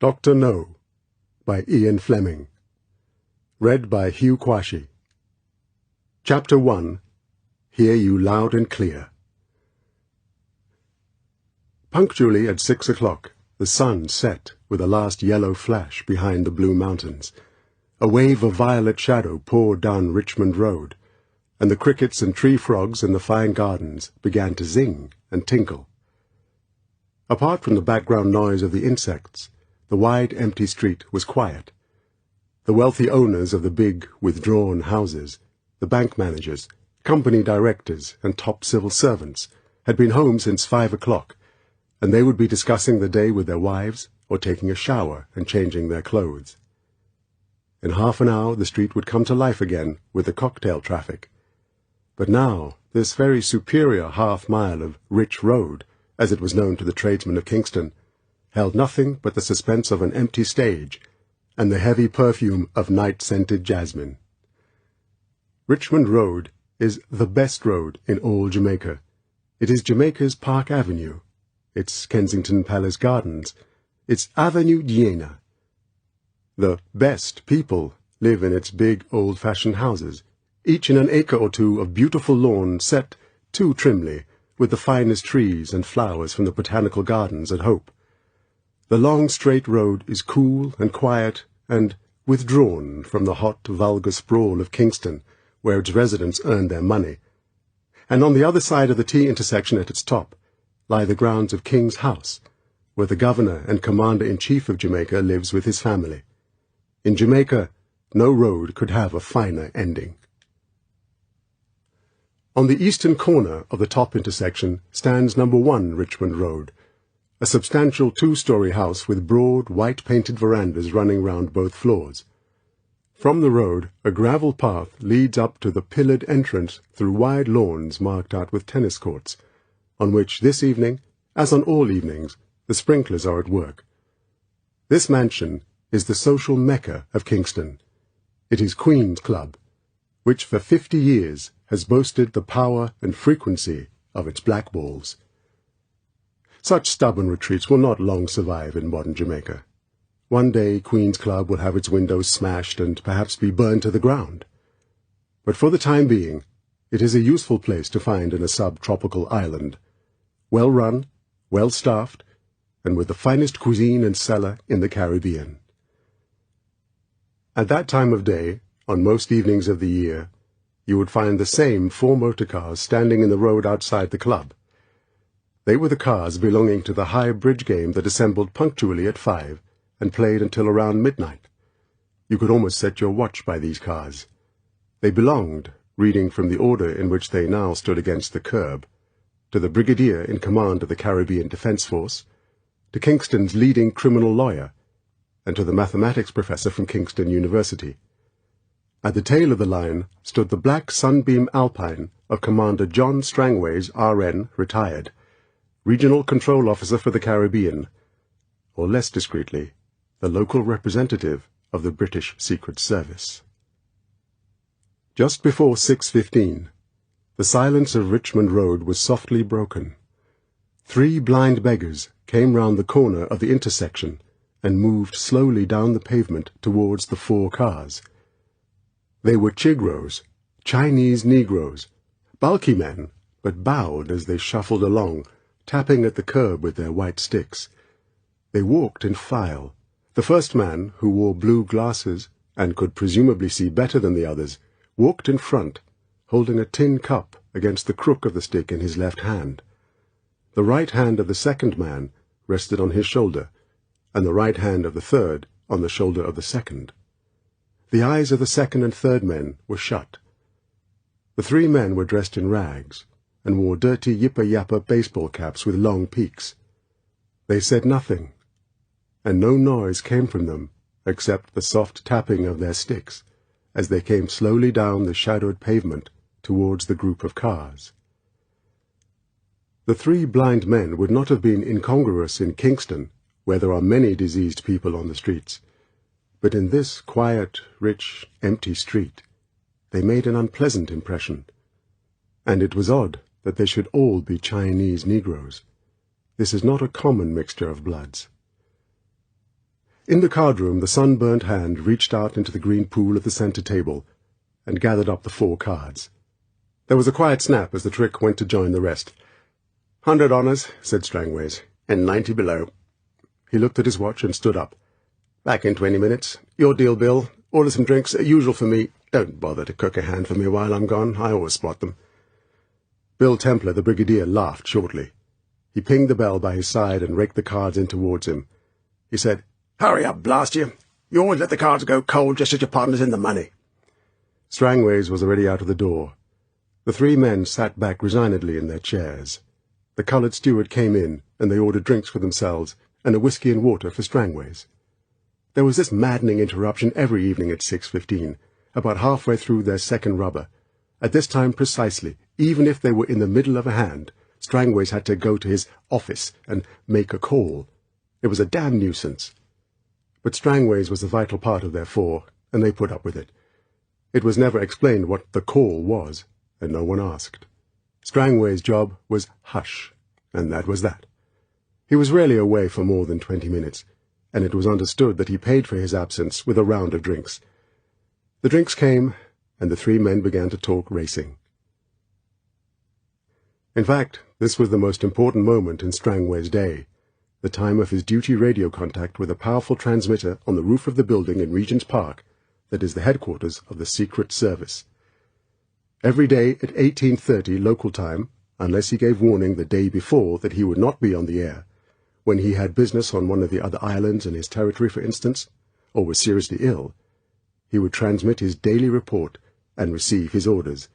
Dr.No by Ian Fleming. Read by Hugh Quarshie. Chapter 1. Hear You Loud and Clear. Punctually at 6 o'clock, the sun set with a last yellow flash behind the blue mountains. A wave of violet shadow poured down Richmond Road, and the crickets and tree frogs in the fine gardens began to zing and tinkle. Apart from the background noise of the insects, the wide, empty street was quiet. The wealthy owners of the big, withdrawn houses, the bank managers, company directors, and top civil servants, had been home since 5 o'clock, and they would be discussing the day with their wives or taking a shower and changing their clothes. In half an hour the street would come to life again with the cocktail traffic. But now this very superior half-mile of Rich Road, as it was known to the tradesmen of Kingston, held nothing but the suspense of an empty stage and the heavy perfume of night-scented jasmine. Richmond Road is the best road in all Jamaica. It is Jamaica's Park Avenue, its Kensington Palace Gardens, its Avenue Diana. The best people live in its big, old-fashioned houses, each in an acre or two of beautiful lawn set too trimly with the finest trees and flowers from the botanical gardens at Hope. The long straight road is cool and quiet and withdrawn from the hot, vulgar sprawl of Kingston, where its residents earn their money. And on the other side of the T intersection at its top lie the grounds of King's House, where the Governor and Commander-in-Chief of Jamaica lives with his family. In Jamaica, no road could have a finer ending. On the eastern corner of the top intersection stands No. 1 Richmond Road, a substantial two-story house with broad, white-painted verandas running round both floors. From the road, a gravel path leads up to the pillared entrance through wide lawns marked out with tennis courts, on which this evening, as on all evenings, the sprinklers are at work. This mansion is the social mecca of Kingston. It is Queen's Club, which for 50 years has boasted the power and frequency of its black balls. Such stubborn retreats will not long survive in modern Jamaica. One day Queen's Club will have its windows smashed and perhaps be burned to the ground. But for the time being, it is a useful place to find in a subtropical island, well-run, well-staffed, and with the finest cuisine and cellar in the Caribbean. At that time of day, on most evenings of the year, you would find the same 4 motor cars standing in the road outside the club. They were the cars belonging to the high bridge game that assembled punctually at 5 and played until around midnight. You could almost set your watch by these cars. They belonged, reading from the order in which they now stood against the curb, to the brigadier in command of the Caribbean Defence Force, to Kingston's leading criminal lawyer, and to the mathematics professor from Kingston University. At the tail of the line stood the black Sunbeam Alpine of Commander John Strangways, R.N., retired, Regional Control Officer for the Caribbean, or less discreetly, the local representative of the British Secret Service. Just before 6:15, the silence of Richmond Road was softly broken. 3 blind beggars came round the corner of the intersection and moved slowly down the pavement towards the 4 cars. They were Chigros, Chinese Negroes, bulky men, but bowed as they shuffled along, tapping at the curb with their white sticks. They walked in file. The first man, who wore blue glasses and could presumably see better than the others, walked in front, holding a tin cup against the crook of the stick in his left hand. The right hand of the second man rested on his shoulder, and the right hand of the third on the shoulder of the second. The eyes of the second and third men were shut. The 3 men were dressed in rags, and wore dirty yipper-yapper baseball caps with long peaks. They said nothing, and no noise came from them except the soft tapping of their sticks as they came slowly down the shadowed pavement towards the group of cars. The 3 blind men would not have been incongruous in Kingston, where there are many diseased people on the streets, but in this quiet, rich, empty street they made an unpleasant impression, and it was odd that they should all be Chinese Negroes. This is not a common mixture of bloods. In the card-room, the sunburnt hand reached out into the green pool at the centre table and gathered up the 4 cards. There was a quiet snap as the trick went to join the rest. "100 honours," said Strangways, "and 90 below." He looked at his watch and stood up. "Back in 20 minutes. Your deal, Bill. Order some drinks, usual for me. Don't bother to cook a hand for me while I'm gone. I always spot them." Bill Templar, the brigadier, laughed shortly. He pinged the bell by his side and raked the cards in towards him. He said, "Hurry up, blast you. You always let the cards go cold just as your partner's in the money." Strangways was already out of the door. The 3 men sat back resignedly in their chairs. The coloured steward came in, and they ordered drinks for themselves, and a whisky and water for Strangways. There was this maddening interruption every evening at 6:15, about halfway through their second rubber. At this time precisely, even if they were in the middle of a hand, Strangways had to go to his office and make a call. It was a damn nuisance. But Strangways was a vital part of their 4, and they put up with it. It was never explained what the call was, and no one asked. Strangways' job was hush, and that was that. He was rarely away for more than 20 minutes, and it was understood that he paid for his absence with a round of drinks. The drinks came, and the 3 men began to talk racing. In fact, this was the most important moment in Strangways' day, the time of his duty radio contact with a powerful transmitter on the roof of the building in Regent's Park that is the headquarters of the Secret Service. Every day at 18:30 local time, unless he gave warning the day before that he would not be on the air, when he had business on one of the other islands in his territory, for instance, or was seriously ill, he would transmit his daily report and receive his orders.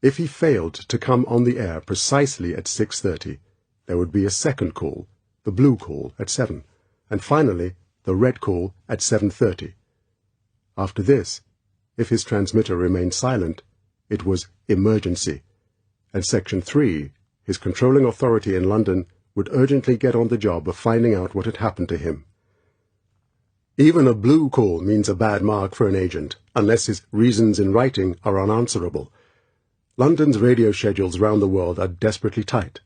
If he failed to come on the air precisely at 6:30, there would be a second call, the blue call, at 7, and finally the red call at 7:30. After this, if his transmitter remained silent, it was emergency, and Section 3, his controlling authority in London, would urgently get on the job of finding out what had happened to him. Even a blue call means a bad mark for an agent, unless his reasons in writing are unanswerable. London's radio schedules round the world are desperately tight,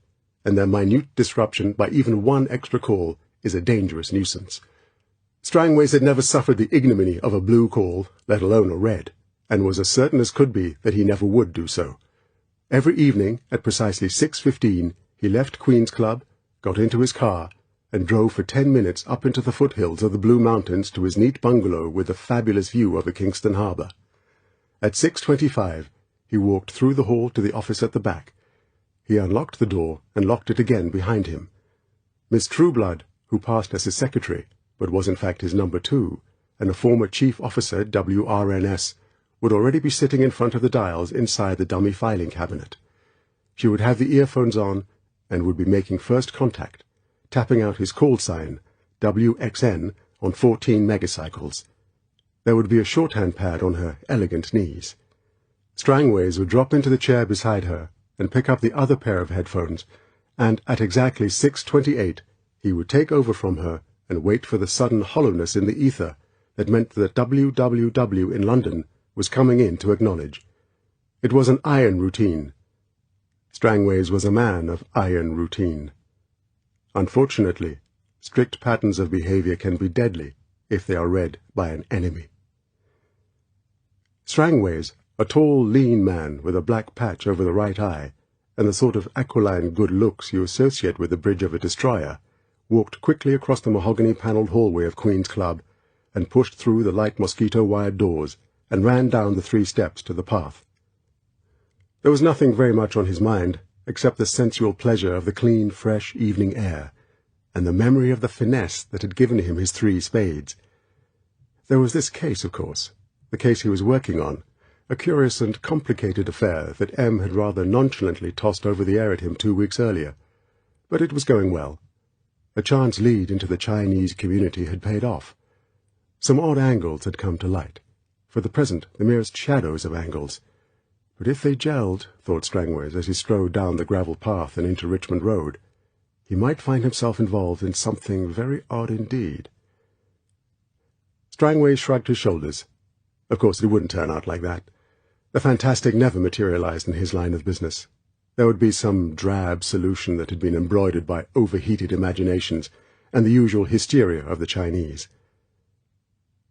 and their minute disruption by even one extra call is a dangerous nuisance. Strangways had never suffered the ignominy of a blue call, let alone a red, and was as certain as could be that he never would do so. Every evening, at precisely 6:15, he left Queen's Club, got into his car, and drove for 10 minutes up into the foothills of the Blue Mountains to his neat bungalow with a fabulous view over Kingston Harbour. At 6:25, he walked through the hall to the office at the back. He unlocked the door and locked it again behind him. Miss Trueblood, who passed as his secretary, but was in fact his number 2, and a former chief officer, WRNS, would already be sitting in front of the dials inside the dummy filing cabinet. She would have the earphones on and would be making first contact, tapping out his call sign, WXN, on 14 megacycles. There would be a shorthand pad on her elegant knees. Strangways would drop into the chair beside her and pick up the other pair of headphones, and at exactly 6:28 he would take over from her and wait for the sudden hollowness in the ether that meant that WWW in London was coming in to acknowledge. It was an iron routine. Strangways was a man of iron routine. Unfortunately, strict patterns of behaviour can be deadly if they are read by an enemy. Strangways, a tall, lean man with a black patch over the right eye, and the sort of aquiline good looks you associate with the bridge of a destroyer, walked quickly across the mahogany-panelled hallway of Queen's Club, and pushed through the light mosquito-wired doors, and ran down the 3 steps to the path. There was nothing very much on his mind, except the sensual pleasure of the clean, fresh evening air, and the memory of the finesse that had given him his 3 spades. There was this case, of course, the case he was working on, a curious and complicated affair that M had rather nonchalantly tossed over the air at him 2 weeks earlier. But it was going well. A chance lead into the Chinese community had paid off. Some odd angles had come to light. For the present, the merest shadows of angles. But if they gelled, thought Strangways as he strode down the gravel path and into Richmond Road, he might find himself involved in something very odd indeed. Strangways shrugged his shoulders. Of course, it wouldn't turn out like that. The fantastic never materialized in his line of business. There would be some drab solution that had been embroidered by overheated imaginations and the usual hysteria of the Chinese.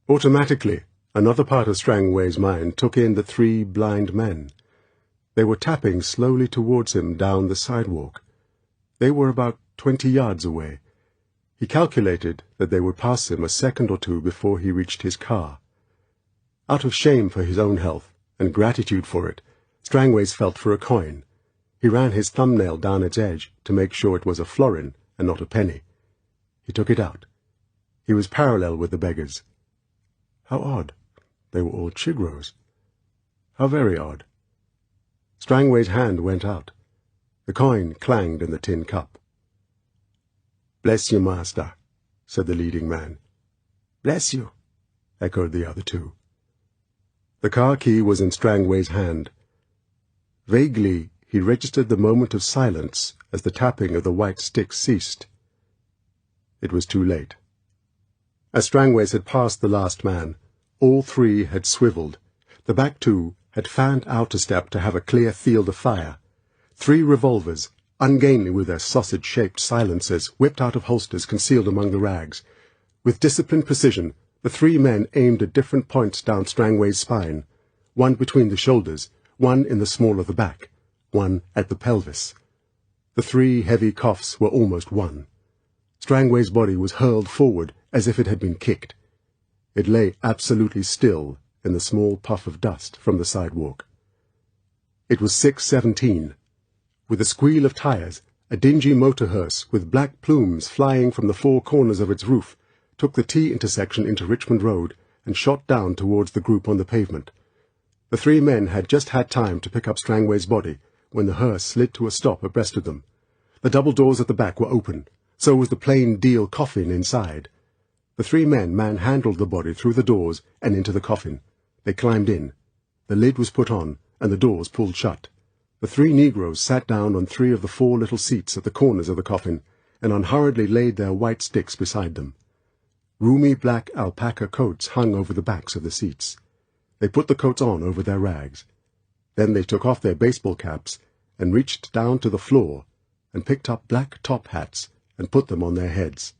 Automatically, another part of Strangway's mind took in the three blind men. They were tapping slowly towards him down the sidewalk. They were about 20 yards away. He calculated that they would pass him a second or two before he reached his car. Out of shame for his own health, and gratitude for it, Strangways felt for a coin. He ran his thumbnail down its edge to make sure it was a florin and not a penny. He took it out. He was parallel with the beggars. How odd. They were all Chigros. How very odd. Strangway's hand went out. The coin clanged in the tin cup. "Bless you, master," said the leading man. "Bless you," echoed the other two. The car key was in Strangway's hand. Vaguely, he registered the moment of silence as the tapping of the white stick ceased. It was too late. As Strangways had passed the last man, all three had swiveled. The back two had fanned out a step to have a clear field of fire. 3 revolvers, ungainly with their sausage-shaped silencers, whipped out of holsters concealed among the rags. With disciplined precision, the 3 men aimed at different points down Strangway's spine, one between the shoulders, one in the small of the back, one at the pelvis. The 3 heavy coughs were almost one. Strangway's body was hurled forward as if it had been kicked. It lay absolutely still in the small puff of dust from the sidewalk. It was 6:17. With a squeal of tires, a dingy motor hearse with black plumes flying from the 4 corners of its roof took the T intersection into Richmond Road and shot down towards the group on the pavement. The 3 men had just had time to pick up Strangway's body when the hearse slid to a stop abreast of them. The double doors at the back were open, so was the plain deal coffin inside. The 3 men manhandled the body through the doors and into the coffin. They climbed in. The lid was put on, and the doors pulled shut. The 3 Negroes sat down on 3 of the 4 little seats at the corners of the coffin, and unhurriedly laid their white sticks beside them. Roomy black alpaca coats hung over the backs of the seats. They put the coats on over their rags. Then they took off their baseball caps and reached down to the floor and picked up black top hats and put them on their heads.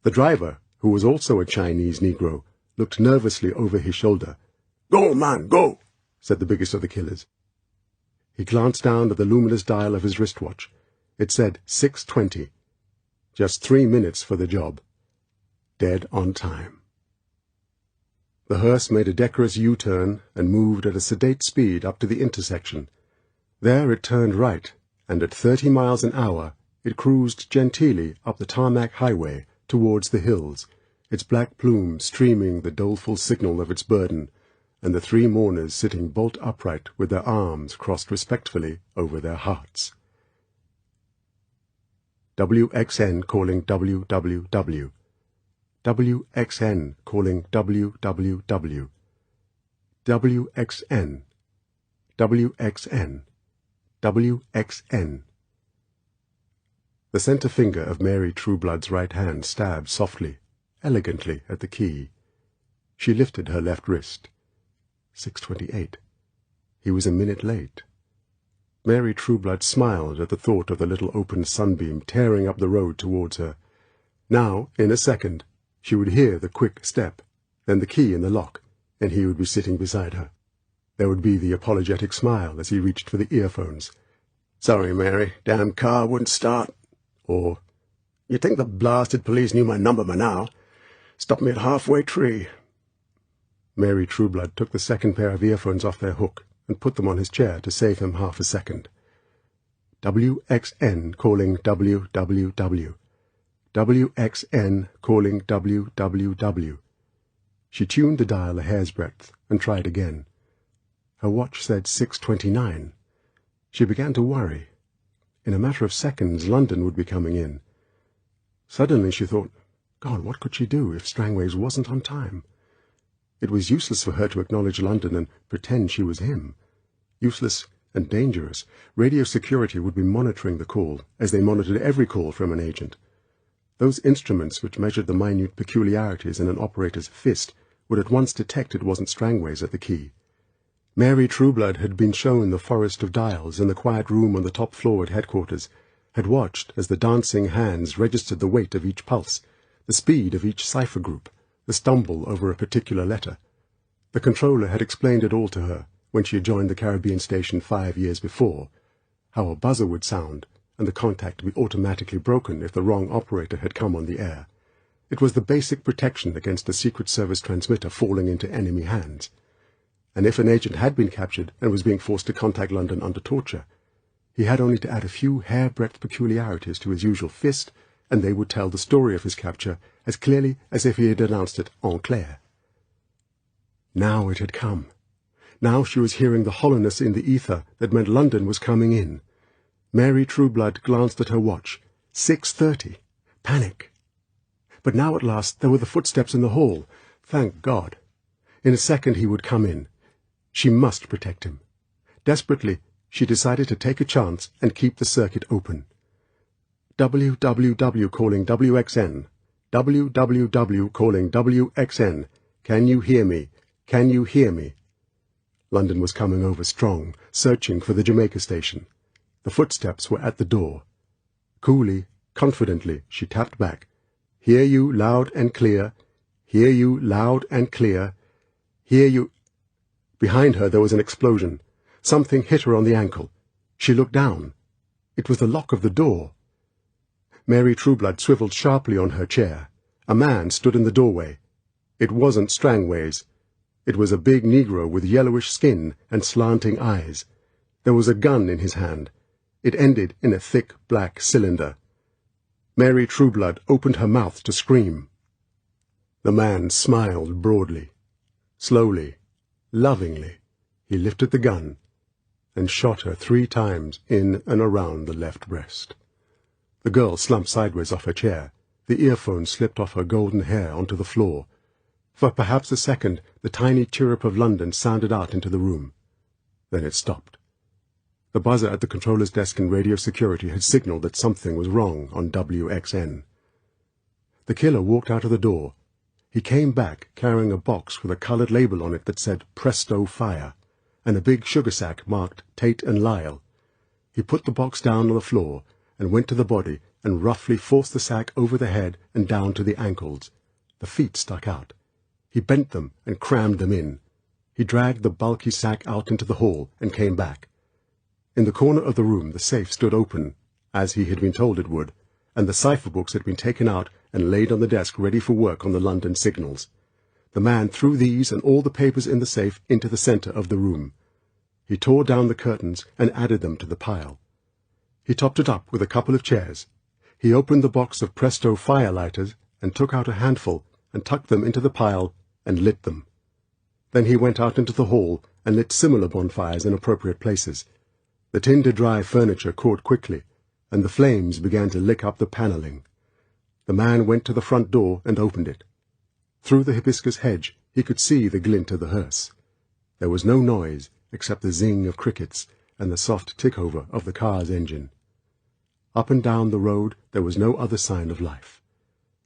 The driver, who was also a Chinese Negro, looked nervously over his shoulder. "Go, man, go," said the biggest of the killers. He glanced down at the luminous dial of his wristwatch. It said 6:20. Just 3 minutes for the job. Dead on time. The hearse made a decorous U-turn and moved at a sedate speed up to the intersection. There it turned right, and at 30 miles an hour it cruised genteelly up the tarmac highway towards the hills, its black plume streaming the doleful signal of its burden, and the 3 mourners sitting bolt upright with their arms crossed respectfully over their hearts. WXN calling WWW. WXN calling WWW. WXN. WXN. WXN. The centre finger of Mary Trueblood's right hand stabbed softly, elegantly at the key. She lifted her left wrist. 6:28. He was a minute late. Mary Trueblood smiled at the thought of the little open sunbeam tearing up the road towards her. Now, in a second, she would hear the quick step, then the key in the lock, and he would be sitting beside her. There would be the apologetic smile as he reached for the earphones. "Sorry, Mary, damn car wouldn't start." Or, "You'd think the blasted police knew my number by now. Stopped me at halfway tree." Mary Trueblood took the second pair of earphones off their hook and put them on his chair to save him half a second. WXN calling WWW. WXN calling WWW. She tuned the dial a hair's breadth and tried again. Her watch said 6:29. She began to worry. In a matter of seconds, London would be coming in. Suddenly she thought, God, what could she do if Strangways wasn't on time? It was useless for her to acknowledge London and pretend she was him. Useless and dangerous. Radio security would be monitoring the call, as they monitored every call from an agent. Those instruments which measured the minute peculiarities in an operator's fist would at once detect it wasn't Strangways at the key. Mary Trueblood had been shown the forest of dials in the quiet room on the top floor at headquarters, had watched as the dancing hands registered the weight of each pulse, the speed of each cipher group, the stumble over a particular letter. The controller had explained it all to her when she had joined the Caribbean station 5 years before, how a buzzer would sound and the contact be automatically broken if the wrong operator had come on the air. It was the basic protection against the Secret Service transmitter falling into enemy hands. And if an agent had been captured and was being forced to contact London under torture, he had only to add a few hair-breadth peculiarities to his usual fist, and they would tell the story of his capture as clearly as if he had announced it en clair. Now it had come. Now she was hearing the hollowness in the ether that meant London was coming in. Mary Trueblood glanced at her watch. 6:30. Panic. But now at last there were the footsteps in the hall. Thank God. In a second he would come in. She must protect him. Desperately, she decided to take a chance and keep the circuit open. WWW calling WXN. WWW calling WXN. Can you hear me? Can you hear me? London was coming over strong, searching for the Jamaica station. The footsteps were at the door. Coolly, confidently, she tapped back. Hear you loud and clear. Hear you loud and clear. Hear you... Behind her there was an explosion. Something hit her on the ankle. She looked down. It was the lock of the door. Mary Trueblood swiveled sharply on her chair. A man stood in the doorway. It wasn't Strangways. It was a big Negro with yellowish skin and slanting eyes. There was a gun in his hand. It ended in a thick black cylinder. Mary Trueblood opened her mouth to scream. The man smiled broadly. Slowly, lovingly, he lifted the gun and shot her 3 times in and around the left breast. The girl slumped sideways off her chair. The earphones slipped off her golden hair onto the floor. For perhaps a second, the tiny chirrup of London sounded out into the room. Then it stopped. The buzzer at the controller's desk in radio security had signaled that something was wrong on WXN. The killer walked out of the door. He came back carrying a box with a colored label on it that said Presto Fire, and a big sugar sack marked Tate and Lyle. He put the box down on the floor and went to the body and roughly forced the sack over the head and down to the ankles. The feet stuck out. He bent them and crammed them in. He dragged the bulky sack out into the hall and came back. In the corner of the room the safe stood open, as he had been told it would, and the cipher books had been taken out and laid on the desk ready for work on the London signals. The man threw these and all the papers in the safe into the center of the room. He tore down the curtains and added them to the pile. He topped it up with a couple of chairs. He opened the box of Presto firelighters and took out a handful and tucked them into the pile and lit them. Then he went out into the hall and lit similar bonfires in appropriate places. The tinder-dry furniture caught quickly, and the flames began to lick up the paneling. The man went to the front door and opened it. Through the hibiscus hedge he could see the glint of the hearse. There was no noise except the zing of crickets and the soft tick-over of the car's engine. Up and down the road there was no other sign of life.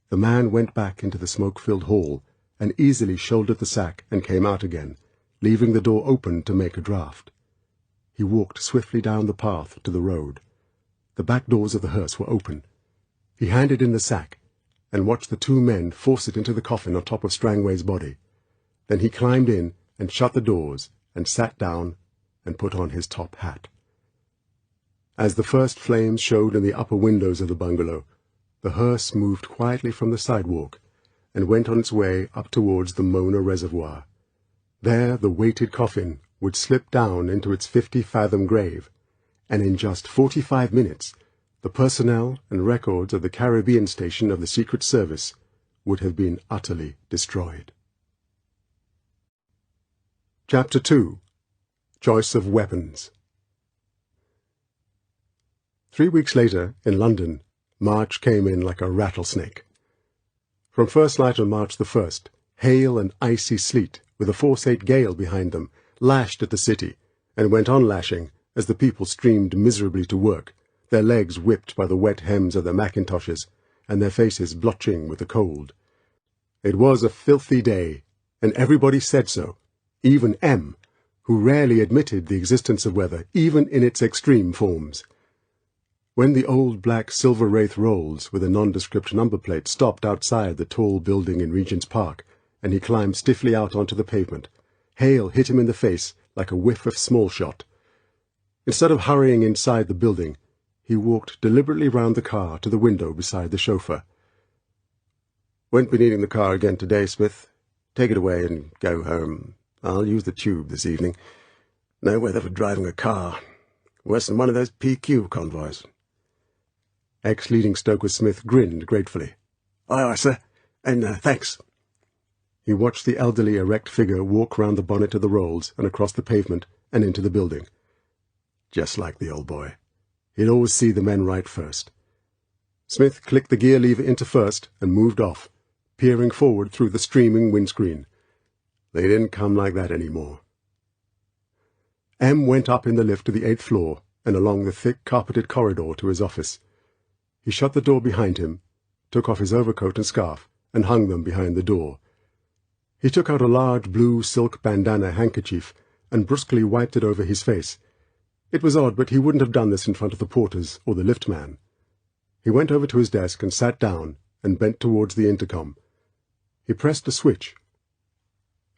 The man went back into the smoke-filled hall and easily shouldered the sack and came out again, leaving the door open to make a draught. He walked swiftly down the path to the road. The back doors of the hearse were open. He handed in the sack and watched the 2 men force it into the coffin on top of Strangway's body. Then he climbed in and shut the doors and sat down and put on his top hat. As the first flames showed in the upper windows of the bungalow, the hearse moved quietly from the sidewalk and went on its way up towards the Mona Reservoir. There the weighted coffin would slip down into its 50-fathom grave, and in just 45 minutes the personnel and records of the Caribbean station of the Secret Service would have been utterly destroyed. Chapter 2. Choice of Weapons. 3 weeks later, in London, March came in like a rattlesnake. From first light on March the 1st, hail and icy sleet, with a force-8 gale behind them, lashed at the city, and went on lashing as the people streamed miserably to work, their legs whipped by the wet hems of their mackintoshes, and their faces blotching with the cold. It was a filthy day, and everybody said so, even M, who rarely admitted the existence of weather, even in its extreme forms. When the old black Silver Wraith Rolls with a nondescript number plate stopped outside the tall building in Regent's Park, and he climbed stiffly out onto the pavement. Hail hit him in the face like a whiff of small shot. Instead of hurrying inside the building, he walked deliberately round the car to the window beside the chauffeur. "Won't be needing the car again today, Smith. Take it away and go home. I'll use the tube this evening. No weather for driving a car. Worse than one of those PQ convoys." Ex-leading stoker Smith grinned gratefully. "Aye, aye, sir, and thanks." He watched the elderly, erect figure walk round the bonnet of the rolls and across the pavement and into the building. Just like the old boy. He'd always see the men right first. Smith clicked the gear lever into first and moved off, peering forward through the streaming windscreen. They didn't come like that anymore. M went up in the lift to the 8th floor and along the thick carpeted corridor to his office. He shut the door behind him, took off his overcoat and scarf, and hung them behind the door. He took out a large blue silk bandana handkerchief and brusquely wiped it over his face. It was odd, but he wouldn't have done this in front of the porters or the liftman. He went over to his desk and sat down and bent towards the intercom. He pressed a switch.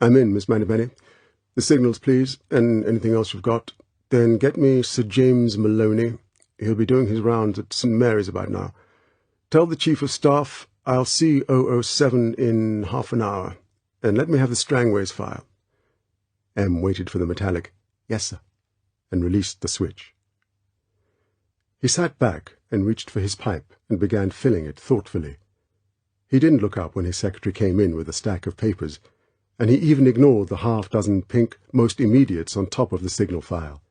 "I'm in, Miss Manibeni. The signals, please, and anything else you've got. Then get me Sir James Maloney. He'll be doing his rounds at St. Mary's about now. Tell the Chief of Staff I'll see 007 in half an hour, and let me have the Strangways file." M waited for the metallic "Yes, sir," and released the switch. He sat back and reached for his pipe and began filling it thoughtfully. He didn't look up when his secretary came in with a stack of papers, and he even ignored the half-dozen pink most immediates on top of the signal file.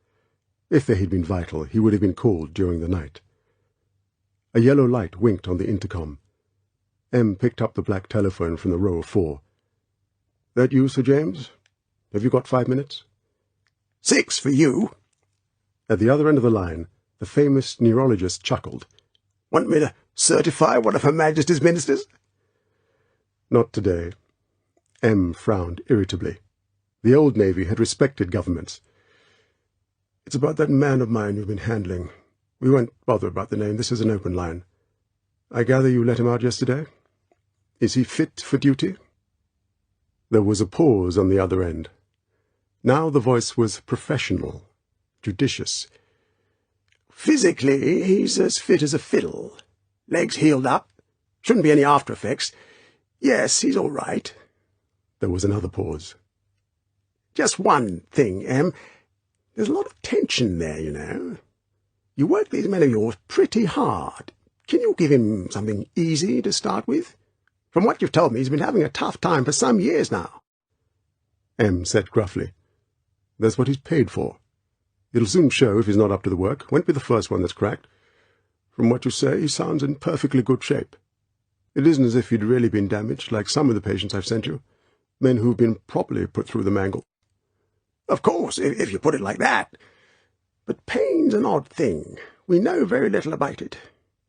If they had been vital, he would have been called during the night. A yellow light winked on the intercom. M picked up the black telephone from the row of 4. "That you, Sir James? Have you got 5 minutes?" "6 for you." At the other end of the line, the famous neurologist chuckled. "Want me to certify one of Her Majesty's ministers?" "Not today." M frowned irritably. The old Navy had respected governments. "It's about that man of mine you've been handling. We won't bother about the name. This is an open line. I gather you let him out yesterday? Is he fit for duty?" There was a pause on the other end. Now the voice was professional, judicious. "Physically, he's as fit as a fiddle. Legs healed up. Shouldn't be any after-effects. Yes, he's all right." There was another pause. "Just one thing, Em. There's a lot of tension there, you know. You work these men of yours pretty hard. Can you give him something easy to start with? From what you've told me, he's been having a tough time for some years now." M said gruffly, "That's what he's paid for. It'll soon show if he's not up to the work. Won't be the first one that's cracked. From what you say, he sounds in perfectly good shape. It isn't as if he'd really been damaged, like some of the patients I've sent you. Men who've been properly put through the mangle." "Of course, if you put it like that. But pain's an odd thing. We know very little about it.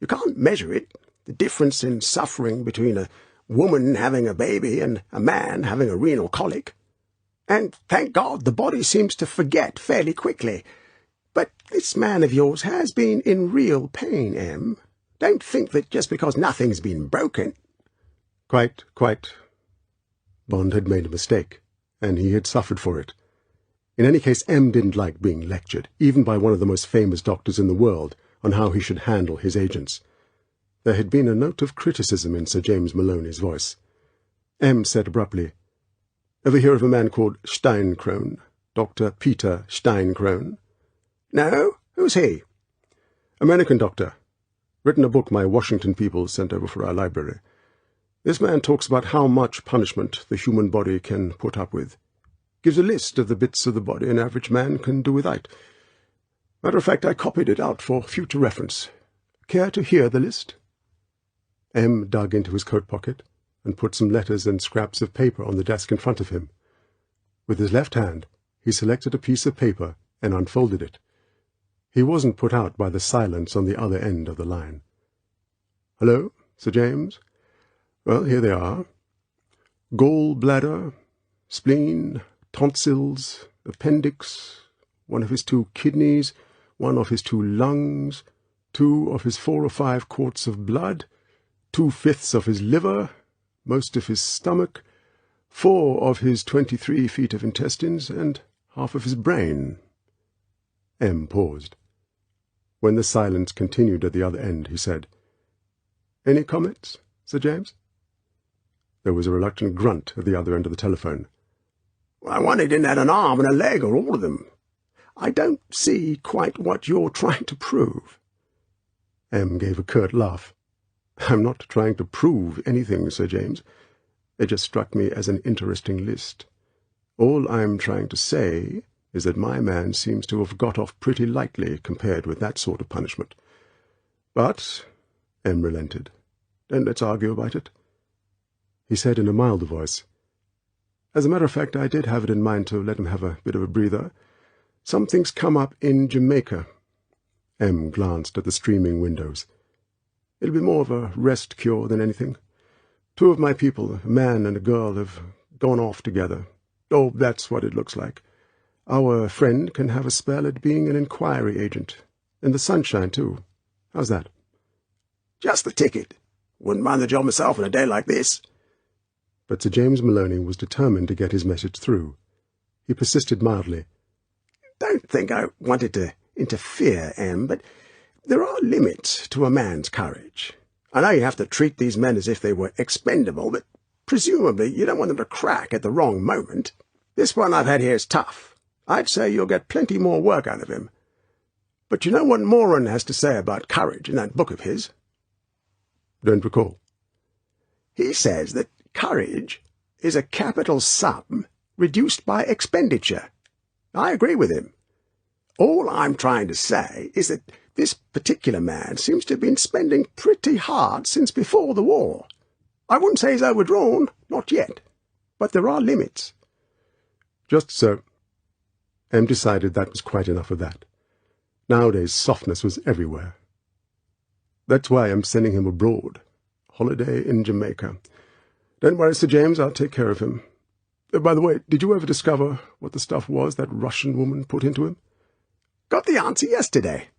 You can't measure it, the difference in suffering between a woman having a baby and a man having a renal colic. And, thank God, the body seems to forget fairly quickly. But this man of yours has been in real pain, Em. Don't think that just because nothing's been broken—" Quite. Bond had made a mistake, and he had suffered for it. In any case, M didn't like being lectured, even by one of the most famous doctors in the world, on how he should handle his agents. There had been a note of criticism in Sir James Maloney's voice. M said abruptly, "Ever hear of a man called Steincrone? Dr. Peter Steincrone?" "No? Who's he?" "American doctor. Written a book my Washington people sent over for our library. This man talks about how much punishment the human body can put up with. Gives a list of the bits of the body an average man can do without. Matter of fact, I copied it out for future reference. Care to hear the list?" M dug into his coat pocket and put some letters and scraps of paper on the desk in front of him. With his left hand, he selected a piece of paper and unfolded it. He wasn't put out by the silence on the other end of the line. "Hello, Sir James? Well, here they are. Gall bladder, spleen, tonsils, appendix, one of his 2 kidneys, one of his 2 lungs, 2 of his 4 or 5 quarts of blood, 2/5 of his liver, most of his stomach, 4 of his 23 feet of intestines, and half of his brain. M paused. When the silence continued at the other end, he said, "Any comments, Sir James?" There was a reluctant grunt at the other end of the telephone. "I wonder he didn't have an arm and a leg, or all of them. I don't see quite what you're trying to prove." M gave a curt laugh. "I'm not trying to prove anything, Sir James. It just struck me as an interesting list. All I'm trying to say is that my man seems to have got off pretty lightly compared with that sort of punishment. But," M relented, "then let's argue about it." He said in a milder voice, "As a matter of fact, I did have it in mind to let him have a bit of a breather. Something's come up in Jamaica." M glanced at the streaming windows. "It'll be more of a rest cure than anything. 2 of my people, a man and a girl, have gone off together. Oh, that's what it looks like. Our friend can have a spell at being an inquiry agent. In the sunshine, too. How's that?" "Just the ticket. Wouldn't mind the job myself on a day like this." But Sir James Maloney was determined to get his message through. He persisted mildly. "Don't think I wanted to interfere, Em, but there are limits to a man's courage. I know you have to treat these men as if they were expendable, but presumably you don't want them to crack at the wrong moment. This one I've had here is tough. I'd say you'll get plenty more work out of him. But you know what Moran has to say about courage in that book of his?" "Don't recall." "He says that courage is a capital sum reduced by expenditure. I agree with him. All I'm trying to say is that this particular man seems to have been spending pretty hard since before the war. I wouldn't say he's overdrawn, not yet, but there are limits." "Just so." M decided that was quite enough of that. Nowadays softness was everywhere. "That's why I'm sending him abroad. Holiday in Jamaica. Don't worry, Sir James, I'll take care of him. By the way, did you ever discover what the stuff was that Russian woman put into him?" "Got the answer yesterday."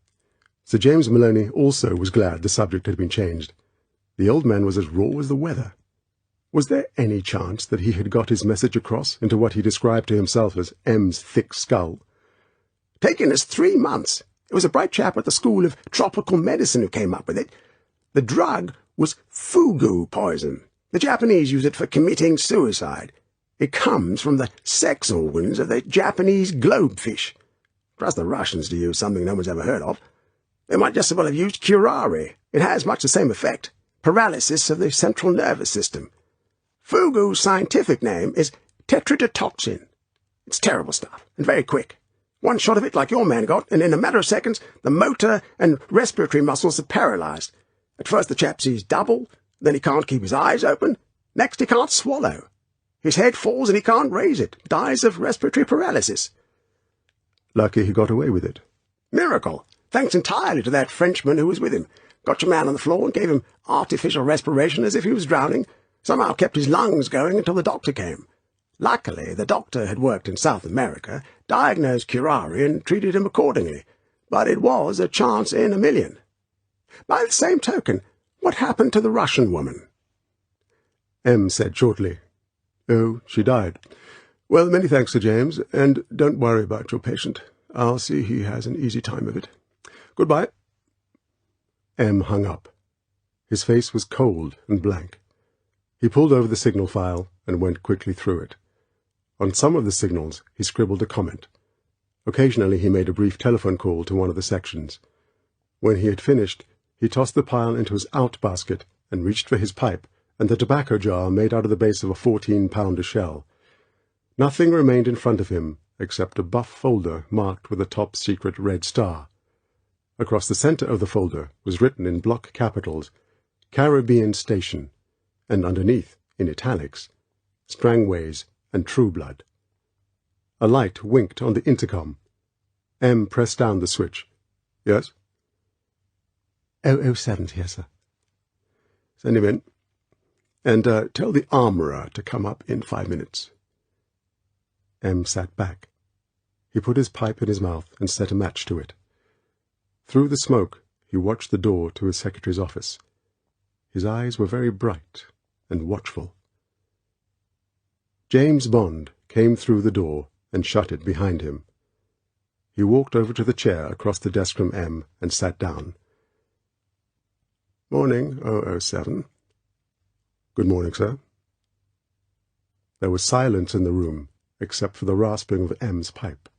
Sir James Maloney also was glad the subject had been changed. The old man was as raw as the weather. Was there any chance that he had got his message across into what he described to himself as M's thick skull? "Taken us 3 months. It was a bright chap at the School of Tropical Medicine who came up with it. The drug was fugu poison. The Japanese use it for committing suicide. It comes from the sex organs of the Japanese globefish. Trust the Russians to use something no one's ever heard of. They might just as well have used curare. It has much the same effect. Paralysis of the central nervous system. Fugu's scientific name is tetrodotoxin. It's terrible stuff, and very quick. 1 shot of it like your man got, and in a matter of seconds the motor and respiratory muscles are paralyzed. At first the chap sees double, then he can't keep his eyes open. Next he can't swallow. His head falls and he can't raise it. Dies of respiratory paralysis." "Lucky he got away with it." "Miracle. Thanks entirely to that Frenchman who was with him. Got your man on the floor and gave him artificial respiration as if he was drowning. Somehow kept his lungs going until the doctor came. Luckily, the doctor had worked in South America, diagnosed curare and treated him accordingly. But it was a chance in a million. By the same token, what happened to the Russian woman?" M said shortly, "Oh, she died. Well, many thanks, Sir James, and don't worry about your patient. I'll see he has an easy time of it. Goodbye." M hung up. His face was cold and blank. He pulled over the signal file and went quickly through it. On some of the signals he scribbled a comment. Occasionally he made a brief telephone call to one of the sections. When he had finished, he tossed the pile into his out-basket and reached for his pipe and the tobacco jar made out of the base of a 14-pounder shell. Nothing remained in front of him except a buff folder marked with a top-secret red star. Across the center of the folder was written in block capitals, "Caribbean Station," and underneath, in italics, "Strangways and Trueblood." A light winked on the intercom. M pressed down the switch. "Yes?" 007's here, sir." "Send him in. And tell the armourer to come up in 5 minutes." M sat back. He put his pipe in his mouth and set a match to it. Through the smoke he watched the door to his secretary's office. His eyes were very bright and watchful. James Bond came through the door and shut it behind him. He walked over to the chair across the desk from M and sat down. "Morning, 007. "Good morning, sir." There was silence in the room, except for the rasping of M's pipe.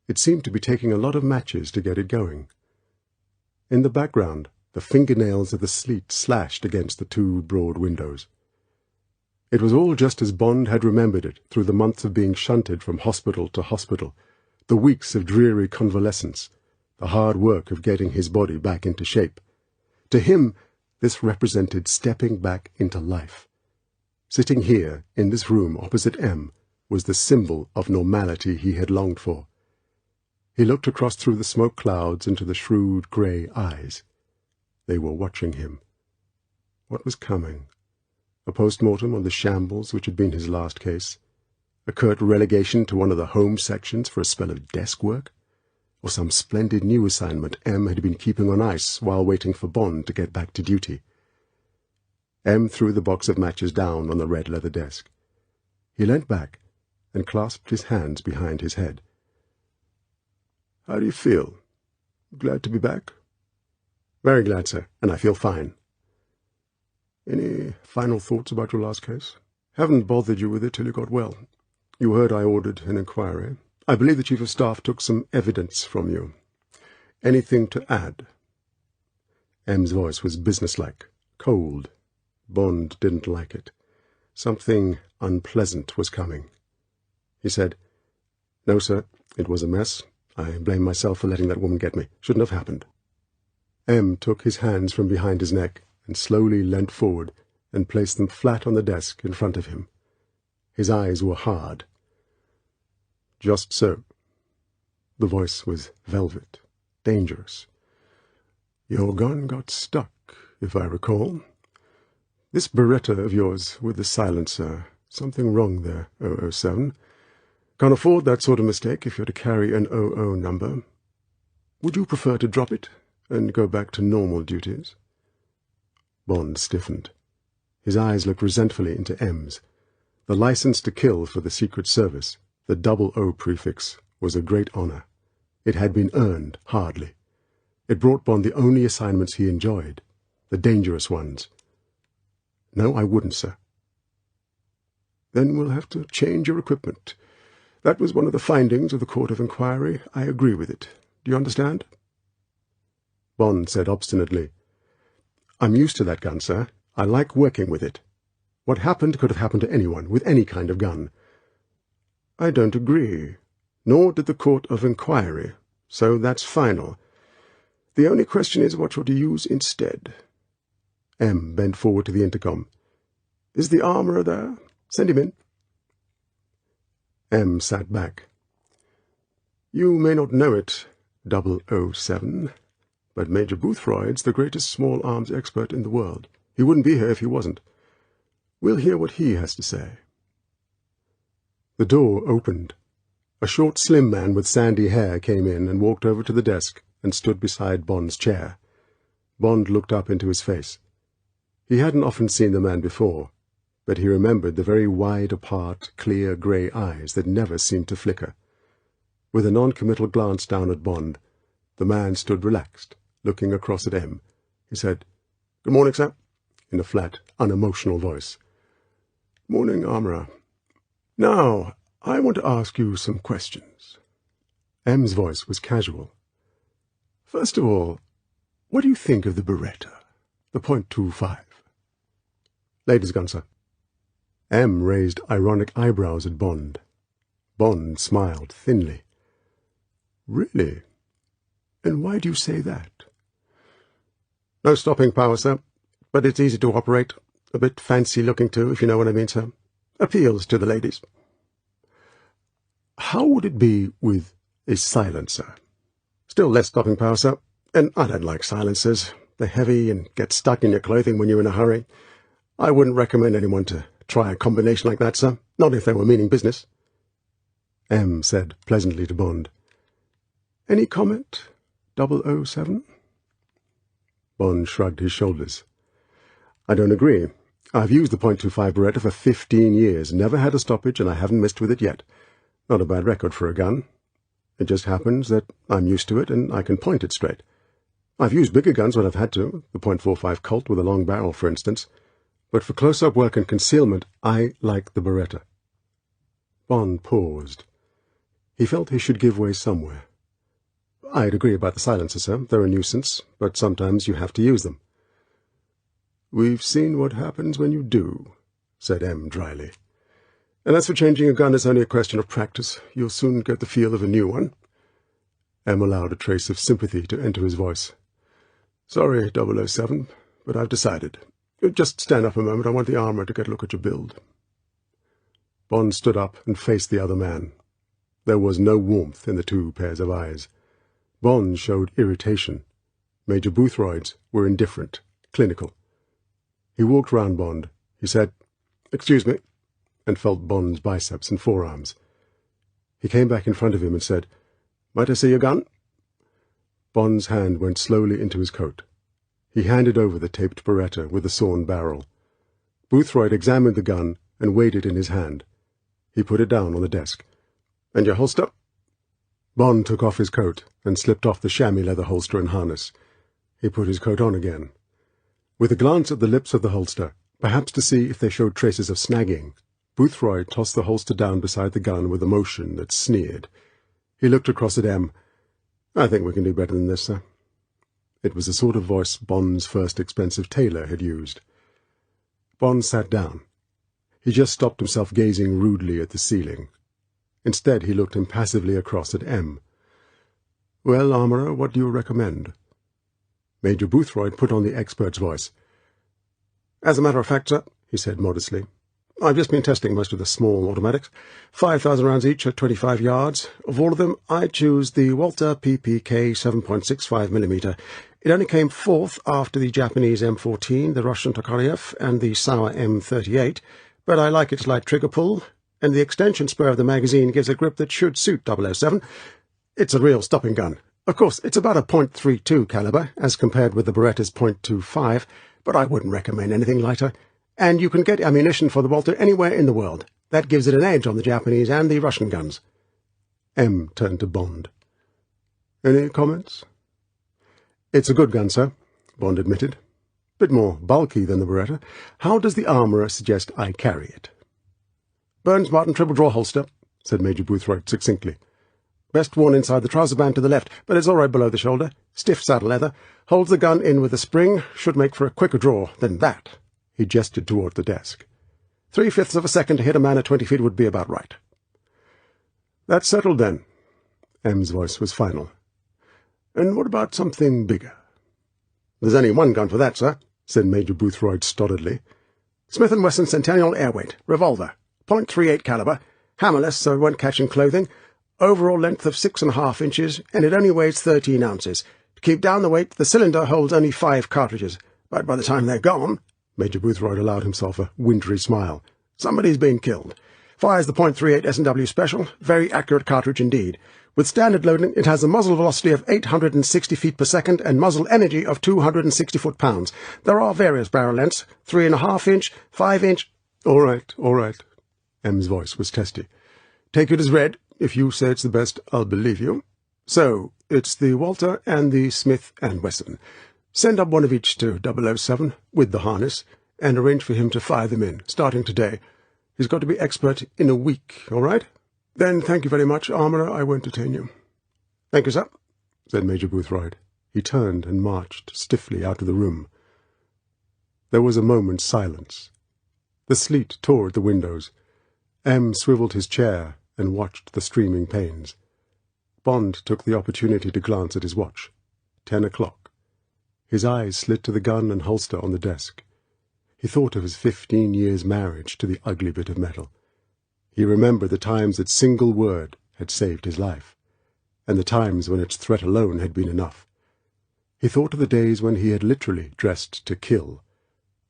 It seemed to be taking a lot of matches to get it going. In the background, the fingernails of the sleet slashed against the two broad windows. It was all just as Bond had remembered it through the months of being shunted from hospital to hospital, the weeks of dreary convalescence, the hard work of getting his body back into shape. To him, this represented stepping back into life. Sitting here, in this room opposite M, was the symbol of normality he had longed for. He looked across through the smoke clouds into the shrewd grey eyes. They were watching him. What was coming? A post-mortem on the shambles which had been his last case? A curt relegation to one of the home sections for a spell of desk work? Or some splendid new assignment M had been keeping on ice while waiting for Bond to get back to duty? M threw the box of matches down on the red leather desk. He leant back and clasped his hands behind his head. "How do you feel? Glad to be back?" "Very glad, sir, and I feel fine." "Any final thoughts about your last case?" "Haven't bothered you with it till you got well. You heard I ordered an inquiry. I believe the Chief of Staff took some evidence from you. Anything to add?" M's voice was businesslike, cold. Bond didn't like it. Something unpleasant was coming. He said, "No, sir, it was a mess. I blame myself for letting that woman get me. Shouldn't have happened." M took his hands from behind his neck and slowly leant forward and placed them flat on the desk in front of him. His eyes were hard. "Just so." The voice was velvet, dangerous. "Your gun got stuck, if I recall. This Beretta of yours with the silencer, something wrong there, 007. Can't afford that sort of mistake if you're to carry an 00 number. Would you prefer to drop it and go back to normal duties?" Bond stiffened. His eyes looked resentfully into M's. The license to kill for the Secret Service, the 00 prefix, was a great honor. It had been earned hardly. It brought Bond the only assignments he enjoyed, the dangerous ones. "No, I wouldn't, sir." "Then we'll have to change your equipment. That was one of the findings of the Court of Inquiry. I agree with it. Do you understand?" Bond said obstinately, "I'm used to that gun, sir. I like working with it. What happened could have happened to anyone, with any kind of gun." "I don't agree. Nor did the Court of Inquiry. So that's final. The only question is what you're to use instead." M bent forward to the intercom. "Is the armourer there? Send him in." M sat back. "You may not know it, 007, but Major Boothroyd's the greatest small-arms expert in the world. He wouldn't be here if he wasn't. We'll hear what he has to say." The door opened. A short, slim man with sandy hair came in and walked over to the desk and stood beside Bond's chair. Bond looked up into his face. He hadn't often seen the man before, but he remembered the very wide-apart, clear grey eyes that never seemed to flicker. With a non-committal glance down at Bond, the man stood relaxed, looking across at M. He said, "Good morning, sir," in a flat, unemotional voice. "Morning, armourer. Now, I want to ask you some questions." M's voice was casual. "First of all, what do you think of the Beretta, the .25? "Ladies' gun, sir." M raised ironic eyebrows at Bond. Bond smiled thinly. "Really? And why do you say that?" "No stopping power, sir, but it's easy to operate. A bit fancy-looking, too, if you know what I mean, sir. Appeals to the ladies." "How would it be with a silencer?" "Still less stopping power, sir, and I don't like silencers. They're heavy and get stuck in your clothing when you're in a hurry. I wouldn't recommend anyone to try a combination like that, sir, not if they were meaning business." M said pleasantly to Bond, "Any comment, 007? Bond shrugged his shoulders. "I don't agree. I've used the .25 Beretta for 15 years, never had a stoppage, and I haven't missed with it yet. Not a bad record for a gun. It just happens that I'm used to it and I can point it straight. I've used bigger guns when I've had to, the .45 Colt with a long barrel, for instance, but for close-up work and concealment, I like the Beretta. Bond paused. He felt he should give way somewhere. I'd agree about the silencers, sir. They're a nuisance, but sometimes you have to use them. We've seen what happens when you do, said M dryly. And as for changing a gun, it's only a question of practice. You'll soon get the feel of a new one. M allowed a trace of sympathy to enter his voice. Sorry, 007, but I've decided. Just stand up a moment. I want the armourer to get a look at your build. Bond stood up and faced the other man. There was no warmth in the two pairs of eyes. Bond showed irritation. Major Boothroyd's were indifferent, clinical. He walked round Bond. He said, "Excuse me," and felt Bond's biceps and forearms. He came back in front of him and said, "Might I see your gun?" Bond's hand went slowly into his coat. He handed over the taped Beretta with the sawn barrel. Boothroyd examined the gun and weighed it in his hand. He put it down on the desk. "And your holster?" Bond took off his coat and slipped off the chamois leather holster and harness. He put his coat on again. With a glance at the lips of the holster, perhaps to see if they showed traces of snagging, Boothroyd tossed the holster down beside the gun with a motion that sneered. He looked across at M. "I think we can do better than this, sir." It was the sort of voice Bond's first expensive tailor had used. Bond sat down. He just stopped himself gazing rudely at the ceiling. Instead, he looked impassively across at M. "Well, armourer, what do you recommend?" Major Boothroyd put on the expert's voice. "As a matter of fact, sir," he said modestly, "I've just been testing most of the small automatics. 5,000 rounds each at 25 yards. Of all of them, I choose the Walter PPK 7.65mm. It only came fourth after the Japanese M14, the Russian Tokarev, and the Sauer M38, but I like its light trigger pull, and the extension spur of the magazine gives a grip that should suit 007. It's a real stopping gun. Of course, it's about a .32 caliber, as compared with the Beretta's .25, but I wouldn't recommend anything lighter. And you can get ammunition for the Walter anywhere in the world. That gives it an edge on the Japanese and the Russian guns." M turned to Bond. "Any comments?" "It's a good gun, sir," Bond admitted. "Bit more bulky than the Beretta. How does the armourer suggest I carry it?" "Burns Martin triple-draw holster," said Major Boothroyd succinctly. "Best worn inside the trouser band to the left, but it's all right below the shoulder. Stiff saddle leather. Holds the gun in with a spring. Should make for a quicker draw than that." He gestured toward the desk. 3/5 of a second to hit a man at 20 feet would be about right. "That's settled, then." M's voice was final. "And what about something bigger?" "There's only one gun for that, sir," said Major Boothroyd stolidly. "Smith & Wesson Centennial Airweight, revolver, .38 caliber, hammerless so it won't catch in clothing, overall length of 6.5 inches, and it only weighs 13 ounces. To keep down the weight, the cylinder holds only 5 cartridges, but by the time they're gone—" Major Boothroyd allowed himself a wintry smile. "Somebody's been killed. Fires the .38 S&W Special, very accurate cartridge indeed. With standard loading, it has a muzzle velocity of 860 feet per second and muzzle energy of 260 foot-pounds. There are various barrel lengths, 3.5 inch, 5 inch—" All right. M's voice was testy. "Take it as read. If you say it's the best, I'll believe you. So, it's the Walter and the Smith & Wesson. Send up one of each to 007, with the harness, and arrange for him to fire them in, starting today. He's got to be expert in a week, all right? Then thank you very much, armourer. I won't detain you." "Thank you, sir," said Major Boothroyd. He turned and marched stiffly out of the room. There was a moment's silence. The sleet tore at the windows. M swiveled his chair and watched the streaming panes. Bond took the opportunity to glance at his watch. 10 o'clock. His eyes slid to the gun and holster on the desk. He thought of his 15 years' marriage to the ugly bit of metal. He remembered the times its single word had saved his life, and the times when its threat alone had been enough. He thought of the days when he had literally dressed to kill,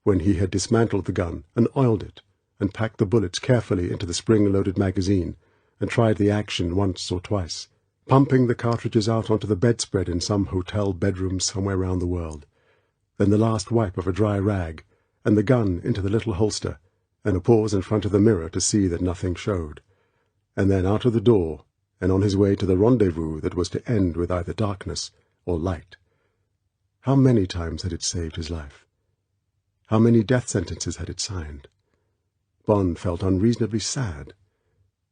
when he had dismantled the gun and oiled it, and packed the bullets carefully into the spring-loaded magazine, and tried the action once or twice, pumping the cartridges out onto the bedspread in some hotel bedroom somewhere round the world. Then the last wipe of a dry rag, and the gun into the little holster, and a pause in front of the mirror to see that nothing showed, and then out of the door, and on his way to the rendezvous that was to end with either darkness or light. How many times had it saved his life? How many death sentences had it signed? Bond felt unreasonably sad.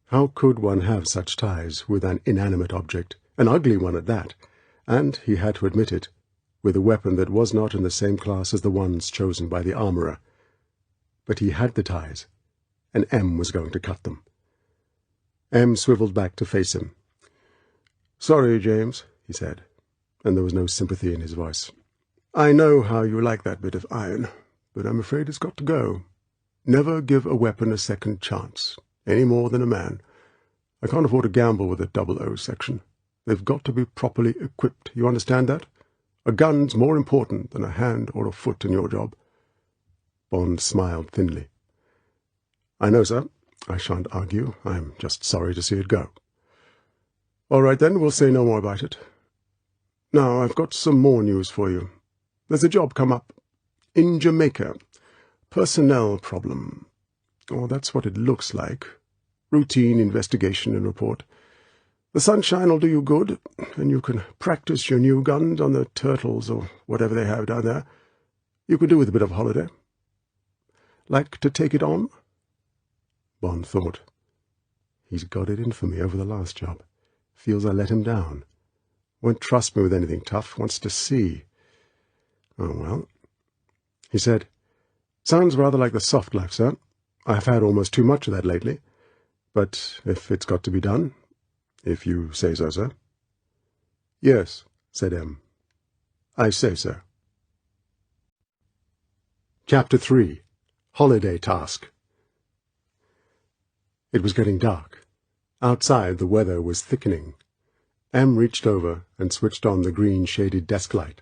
How could one have such ties with an inanimate object, an ugly one at that, and, he had to admit it, with a weapon that was not in the same class as the ones chosen by the armourer? But he had the ties, and M was going to cut them. M swivelled back to face him. "Sorry, James," he said, and there was no sympathy in his voice. "I know how you like that bit of iron, but I'm afraid it's got to go. Never give a weapon a second chance, any more than a man. I can't afford to gamble with the 00 section. They've got to be properly equipped, you understand that? A gun's more important than a hand or a foot in your job." Bond smiled thinly. "I know, sir. I shan't argue. I'm just sorry to see it go." "All right, then, we'll say no more about it. Now, I've got some more news for you. There's a job come up in Jamaica. Personnel problem. Or that's what it looks like. Routine investigation and report. The sunshine'll do you good, and you can practice your new guns on the turtles or whatever they have down there. You could do with a bit of holiday. Like to take it on?" Bond thought. He's got it in for me over the last job. Feels I let him down. Won't trust me with anything tough. Wants to see. Oh, well. He said, "Sounds rather like the soft life, sir. I've had almost too much of that lately. But if it's got to be done, if you say so, sir." "Yes," said M. "I say so." Chapter 3. Holiday Task. It was getting dark. Outside the weather was thickening. M reached over and switched on the green-shaded desk light.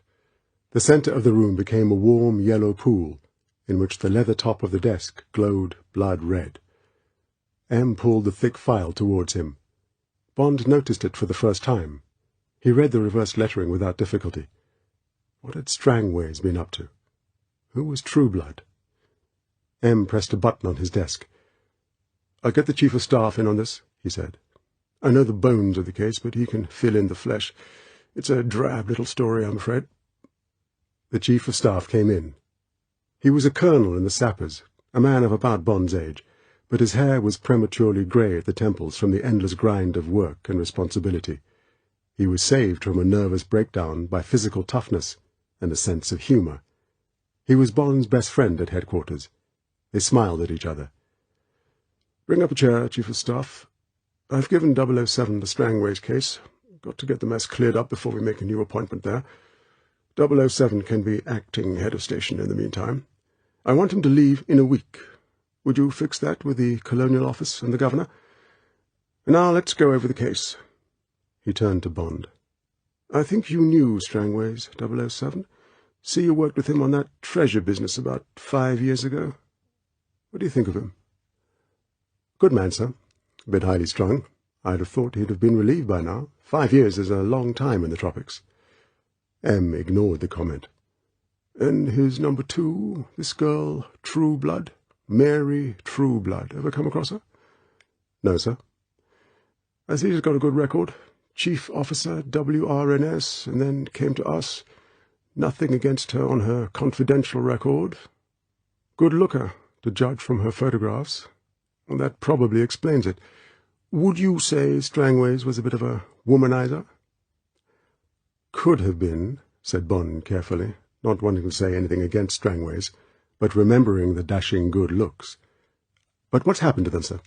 The centre of the room became a warm yellow pool, in which the leather top of the desk glowed blood-red. M pulled the thick file towards him. Bond noticed it for the first time. He read the reversed lettering without difficulty. What had Strangways been up to? Who was Trueblood? M pressed a button on his desk. "I'll get the Chief of Staff in on this," he said. "I know the bones of the case, but he can fill in the flesh. It's a drab little story, I'm afraid." The Chief of Staff came in. He was a colonel in the sappers, a man of about Bond's age, but his hair was prematurely grey at the temples from the endless grind of work and responsibility. He was saved from a nervous breakdown by physical toughness and a sense of humour. He was Bond's best friend at headquarters. They smiled at each other. "Bring up a chair, Chief of Staff. I've given 007 the Strangways case. Got to get the mess cleared up before we make a new appointment there. 007 can be acting head of station in the meantime. I want him to leave in a week. Would you fix that with the Colonial Office and the Governor? Now let's go over the case." He turned to Bond. "I think you knew Strangways, 007. See, you worked with him on that treasure business about 5 years ago. What do you think of him?" "Good man, sir. A bit highly strung. I'd have thought he'd have been relieved by now. 5 years is a long time in the tropics." M ignored the comment. "And his number 2, this girl, Trueblood, Mary Trueblood. Ever come across her?" "No, sir." "I see she's got a good record. Chief officer, WRNS, and then came to us. Nothing against her on her confidential record. Good looker, to judge from her photographs. Well, that probably explains it. Would you say Strangways was a bit of a womanizer?" "Could have been," said Bond carefully, not wanting to say anything against Strangways, but remembering the dashing good looks. "But what's happened to them, sir?"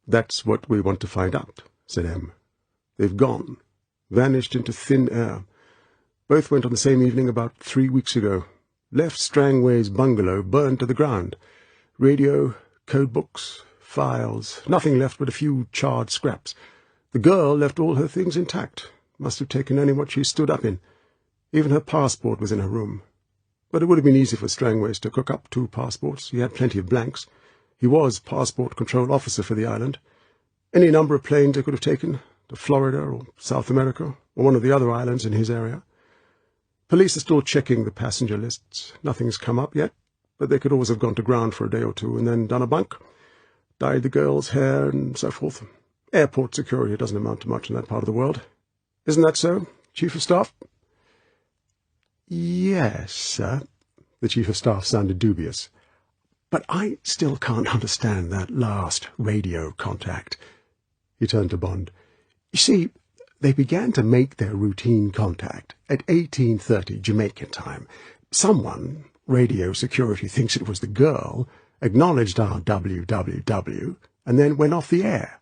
"That's what we want to find out," said M. "They've gone. Vanished into thin air. Both went on the same evening about 3 weeks ago. Left Strangways' bungalow burned to the ground. Radio, code books, files, nothing left but a few charred scraps. The girl left all her things intact. Must have taken only what she stood up in. Even her passport was in her room. But it would have been easy for Strangways to cook up 2 passports. He had plenty of blanks. He was passport control officer for the island. Any number of planes they could have taken, to Florida or South America, or one of the other islands in his area. Police are still checking the passenger lists. Nothing's come up yet, but they could always have gone to ground for a day or two and then done a bunk, dyed the girl's hair and so forth. Airport security doesn't amount to much in that part of the world. Isn't that so, Chief of Staff?" "Yes, sir." The Chief of Staff sounded dubious. "But I still can't understand that last radio contact." He turned to Bond. "You see, they began to make their routine contact at 18:30 Jamaican time. Someone, radio security thinks it was the girl, acknowledged our WWW and then went off the air.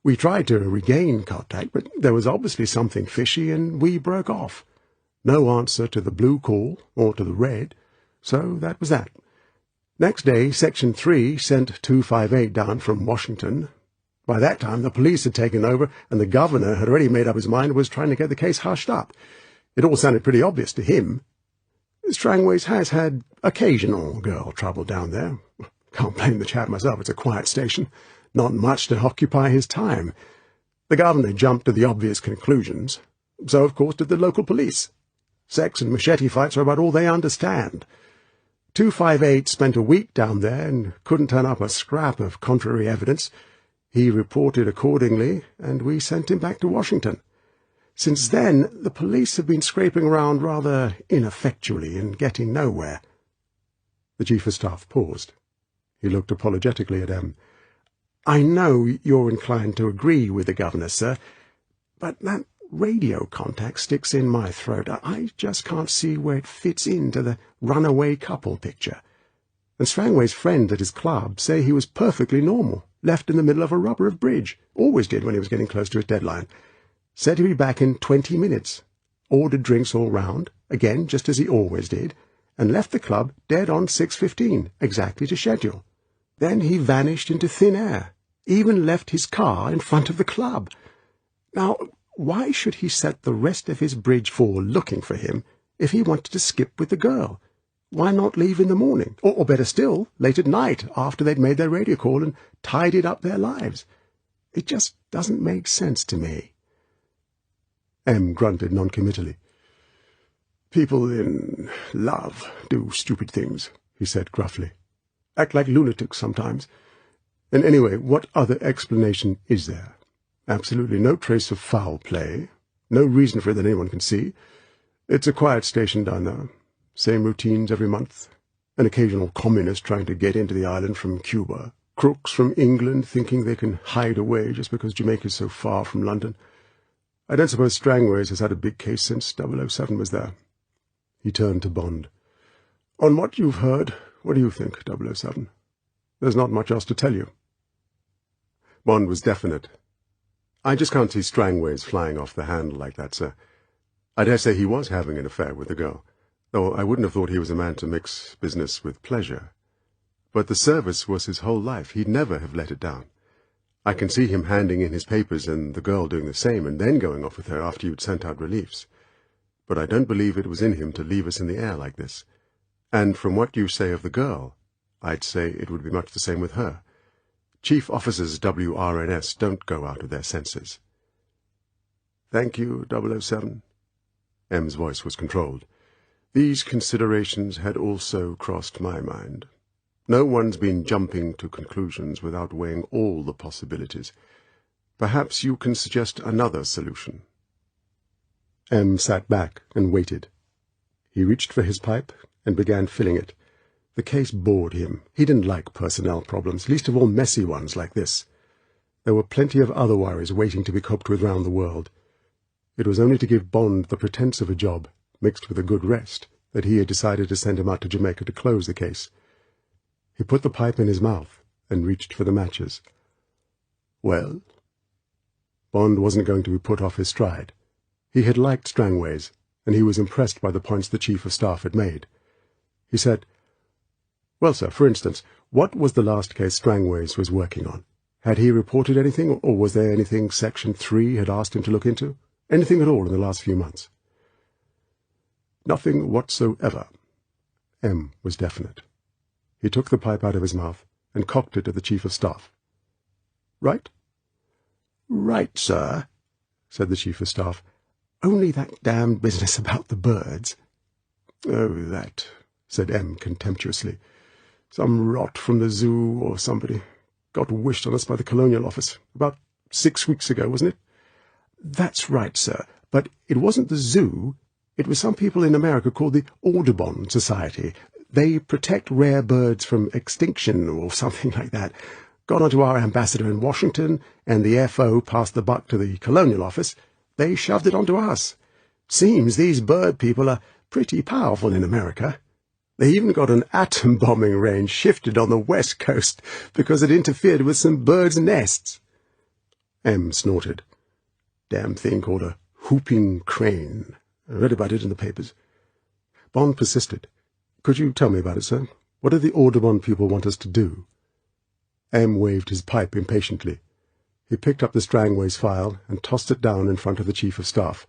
We tried to regain contact, but there was obviously something fishy and we broke off. No answer to the blue call or to the red, so that was that. Next day, Section 3 sent 258 down from Washington. By that time, the police had taken over, and the governor had already made up his mind and was trying to get the case hushed up. It all sounded pretty obvious to him. Strangways has had occasional girl trouble down there. Can't blame the chap myself, it's a quiet station. Not much to occupy his time. The governor jumped to the obvious conclusions. So, of course, did the local police. Sex and machete fights are about all they understand. 258 spent a week down there and couldn't turn up a scrap of contrary evidence. He reported accordingly, and we sent him back to Washington. Since then, the police have been scraping around rather ineffectually and getting nowhere." The Chief of Staff paused. He looked apologetically at M. "I know you're inclined to agree with the governor, sir, but that radio contact sticks in my throat. I just can't see where it fits into the runaway couple picture. And Strangway's friend at his club say he was perfectly normal, left in the middle of a rubber of bridge, always did when he was getting close to his deadline. Said he'd be back in 20 minutes, ordered drinks all round, again just as he always did, and left the club dead on 6:15, exactly to schedule. Then he vanished into thin air, even left his car in front of the club. Now, why should he set the rest of his bridge for looking for him if he wanted to skip with the girl? Why not leave in the morning, or better still, late at night, after they'd made their radio call and tidied up their lives? It just doesn't make sense to me." M grunted noncommittally. "People in love do stupid things," he said gruffly. "Act like lunatics sometimes. And anyway, what other explanation is there? Absolutely no trace of foul play. No reason for it that anyone can see. It's a quiet station down there. Same routines every month. An occasional communist trying to get into the island from Cuba. Crooks from England thinking they can hide away just because Jamaica's so far from London. I don't suppose Strangways has had a big case since 007 was there." He turned to Bond. "On what you've heard, what do you think, 007? There's not much else to tell you." Bond was definite. "I just can't see Strangways flying off the handle like that, sir. I dare say he was having an affair with the girl, though I wouldn't have thought he was a man to mix business with pleasure. But the service was his whole life. He'd never have let it down. I can see him handing in his papers and the girl doing the same and then going off with her after you'd sent out reliefs. But I don't believe it was in him to leave us in the air like this. And from what you say of the girl, I'd say it would be much the same with her. Chief officers WRNS don't go out of their senses." "Thank you, 007. M's voice was controlled. "These considerations had also crossed my mind. No one's been jumping to conclusions without weighing all the possibilities. Perhaps you can suggest another solution." M sat back and waited. He reached for his pipe and began filling it. The case bored him. He didn't like personnel problems, least of all messy ones like this. There were plenty of other worries waiting to be coped with round the world. It was only to give Bond the pretence of a job, mixed with a good rest, that he had decided to send him out to Jamaica to close the case. He put the pipe in his mouth and reached for the matches. "Well?" Bond wasn't going to be put off his stride. He had liked Strangways, and he was impressed by the points the Chief of Staff had made. He said, "Well, sir, for instance, what was the last case Strangways was working on? Had he reported anything, or was there anything Section 3 had asked him to look into? Anything at all in the last few months?" "Nothing whatsoever." M was definite. He took the pipe out of his mouth and cocked it at the Chief of Staff. "Right?" "Right, sir," said the Chief of Staff. "Only that damned business about the birds." "Oh, that," said M contemptuously. Some rot from the zoo or somebody. Got wished on us by the Colonial Office. About 6 weeks ago, wasn't it? That's right, sir. But it wasn't the zoo. It was some people in America called the Audubon Society. They protect rare birds from extinction or something like that. Got onto our ambassador in Washington, and the FO passed the buck to the Colonial Office. They shoved it onto us. Seems these bird people are pretty powerful in America. They even got an atom bombing range shifted on the west coast because it interfered with some birds' nests. M snorted. Damn thing called a whooping crane. I read about it in the papers. Bond persisted. Could you tell me about it, sir? What do the Audubon people want us to do? M waved his pipe impatiently. He picked up the Strangways file and tossed it down in front of the Chief of Staff.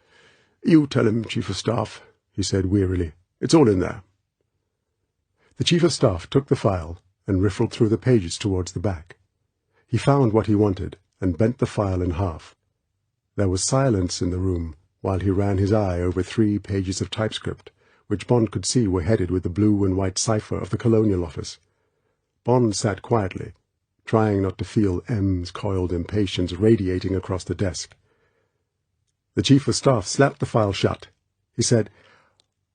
You tell him, Chief of Staff, he said wearily. It's all in there. The Chief of Staff took the file and riffled through the pages towards the back. He found what he wanted and bent the file in half. There was silence in the room while he ran his eye over 3 pages of typescript, which Bond could see were headed with the blue and white cipher of the Colonial Office. Bond sat quietly, trying not to feel M's coiled impatience radiating across the desk. The Chief of Staff slapped the file shut. He said,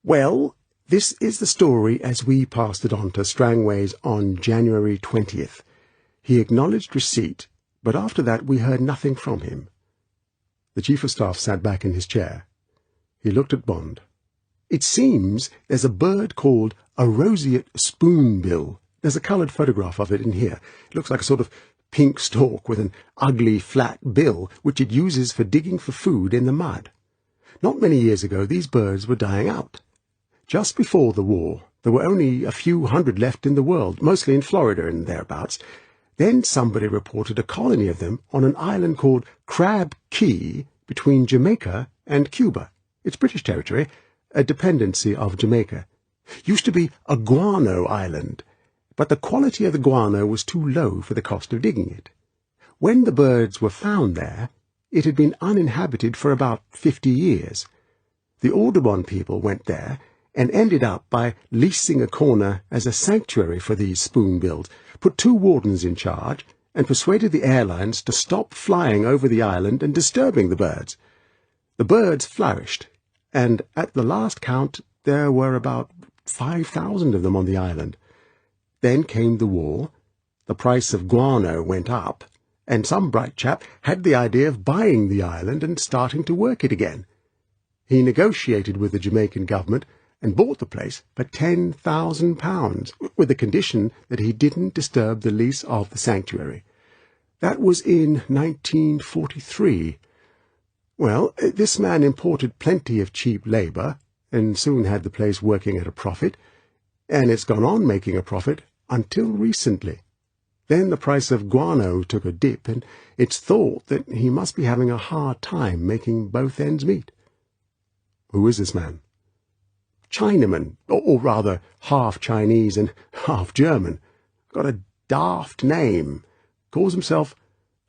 Well, this is the story as we passed it on to Strangways on January 20th. He acknowledged receipt, but after that we heard nothing from him. The Chief of Staff sat back in his chair. He looked at Bond. It seems there's a bird called a roseate spoonbill. There's a coloured photograph of it in here. It looks like a sort of pink stalk with an ugly flat bill, which it uses for digging for food in the mud. Not many years ago these birds were dying out. Just before the war, there were only a few hundred left in the world, mostly in Florida and thereabouts. Then somebody reported a colony of them on an island called Crab Key between Jamaica and Cuba. It's British territory, a dependency of Jamaica. Used to be a guano island, but the quality of the guano was too low for the cost of digging it. When the birds were found there, it had been uninhabited for about 50 years. The Audubon people went there and ended up by leasing a corner as a sanctuary for these spoonbills, put 2 wardens in charge, and persuaded the airlines to stop flying over the island and disturbing the birds. The birds flourished, and at the last count there were about 5,000 of them on the island. Then came the war, the price of guano went up, and some bright chap had the idea of buying the island and starting to work it again. He negotiated with the Jamaican government and bought the place for £10,000, with the condition that he didn't disturb the lease of the sanctuary. That was in 1943. Well, this man imported plenty of cheap labour, and soon had the place working at a profit, and it's gone on making a profit until recently. Then the price of guano took a dip, and it's thought that he must be having a hard time making both ends meet. Who is this man? Chinaman, or rather half Chinese and half German. Got a daft name. Calls himself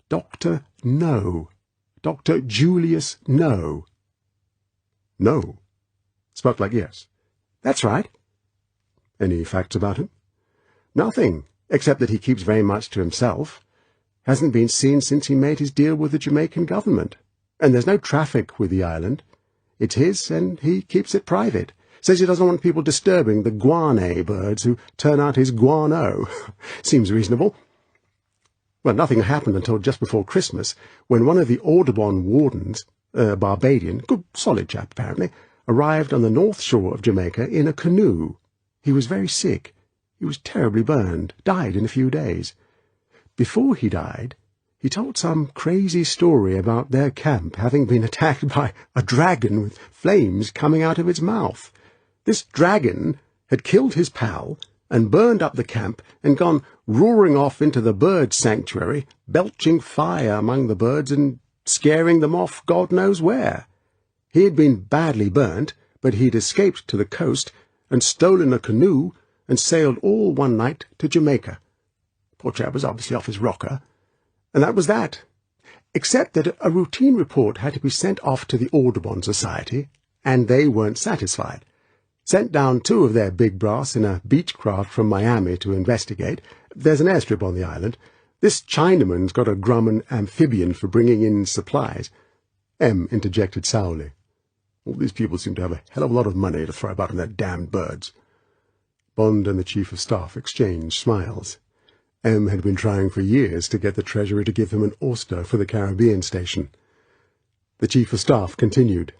Dr.No. Dr. Julius No. No. Spelt like yes. That's right. Any facts about him? Nothing, except that he keeps very much to himself. Hasn't been seen since he made his deal with the Jamaican government. And there's no traffic with the island. It's his, and he keeps it private. Says he doesn't want people disturbing the guano birds who turn out his guano. Seems reasonable. Well, nothing happened until just before Christmas, when one of the Audubon wardens, a Barbadian, good solid chap apparently, arrived on the north shore of Jamaica in a canoe. He was very sick. He was terribly burned, died in a few days. Before he died, he told some crazy story about their camp having been attacked by a dragon with flames coming out of its mouth. This dragon had killed his pal and burned up the camp and gone roaring off into the bird sanctuary, belching fire among the birds and scaring them off God knows where. He had been badly burnt, but he'd escaped to the coast and stolen a canoe and sailed all one night to Jamaica. Poor chap was obviously off his rocker. And that was that, except that a routine report had to be sent off to the Audubon Society, and they weren't satisfied. Sent down 2 of their big brass in a beechcraft from Miami to investigate. There's an airstrip on the island. This Chinaman's got a Grumman amphibian for bringing in supplies." M interjected sourly. "All these people seem to have a hell of a lot of money to throw about on their damned birds." Bond and the Chief of Staff exchanged smiles. M had been trying for years to get the Treasury to give him an oyster for the Caribbean station. The Chief of Staff continued.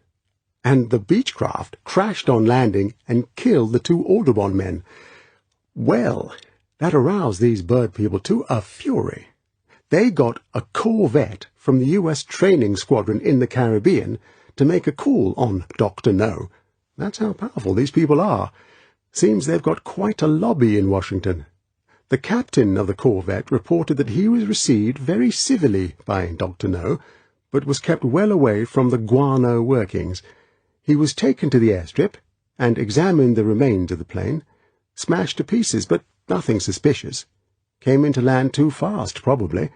"And the Beechcraft crashed on landing and killed the 2 Audubon men. Well, that aroused these bird people to a fury. They got a corvette from the U.S. training squadron in the Caribbean to make a call on Dr.No. That's how powerful these people are. Seems they've got quite a lobby in Washington. The captain of the corvette reported that he was received very civilly by Dr.No, but was kept well away from the guano workings. He was taken to the airstrip and examined the remains of the plane, smashed to pieces, but nothing suspicious. Came in to land too fast, probably.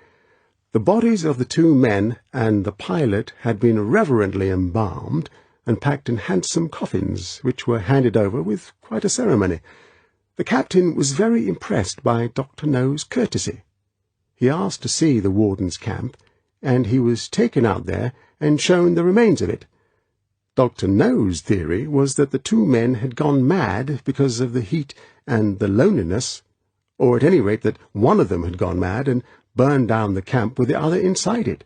The bodies of the 2 men and the pilot had been reverently embalmed and packed in handsome coffins, which were handed over with quite a ceremony. The captain was very impressed by Dr. No's courtesy. He asked to see the warden's camp, and he was taken out there and shown the remains of it. Dr. No's theory was that the 2 men had gone mad because of the heat and the loneliness, or at any rate that one of them had gone mad and burned down the camp with the other inside it.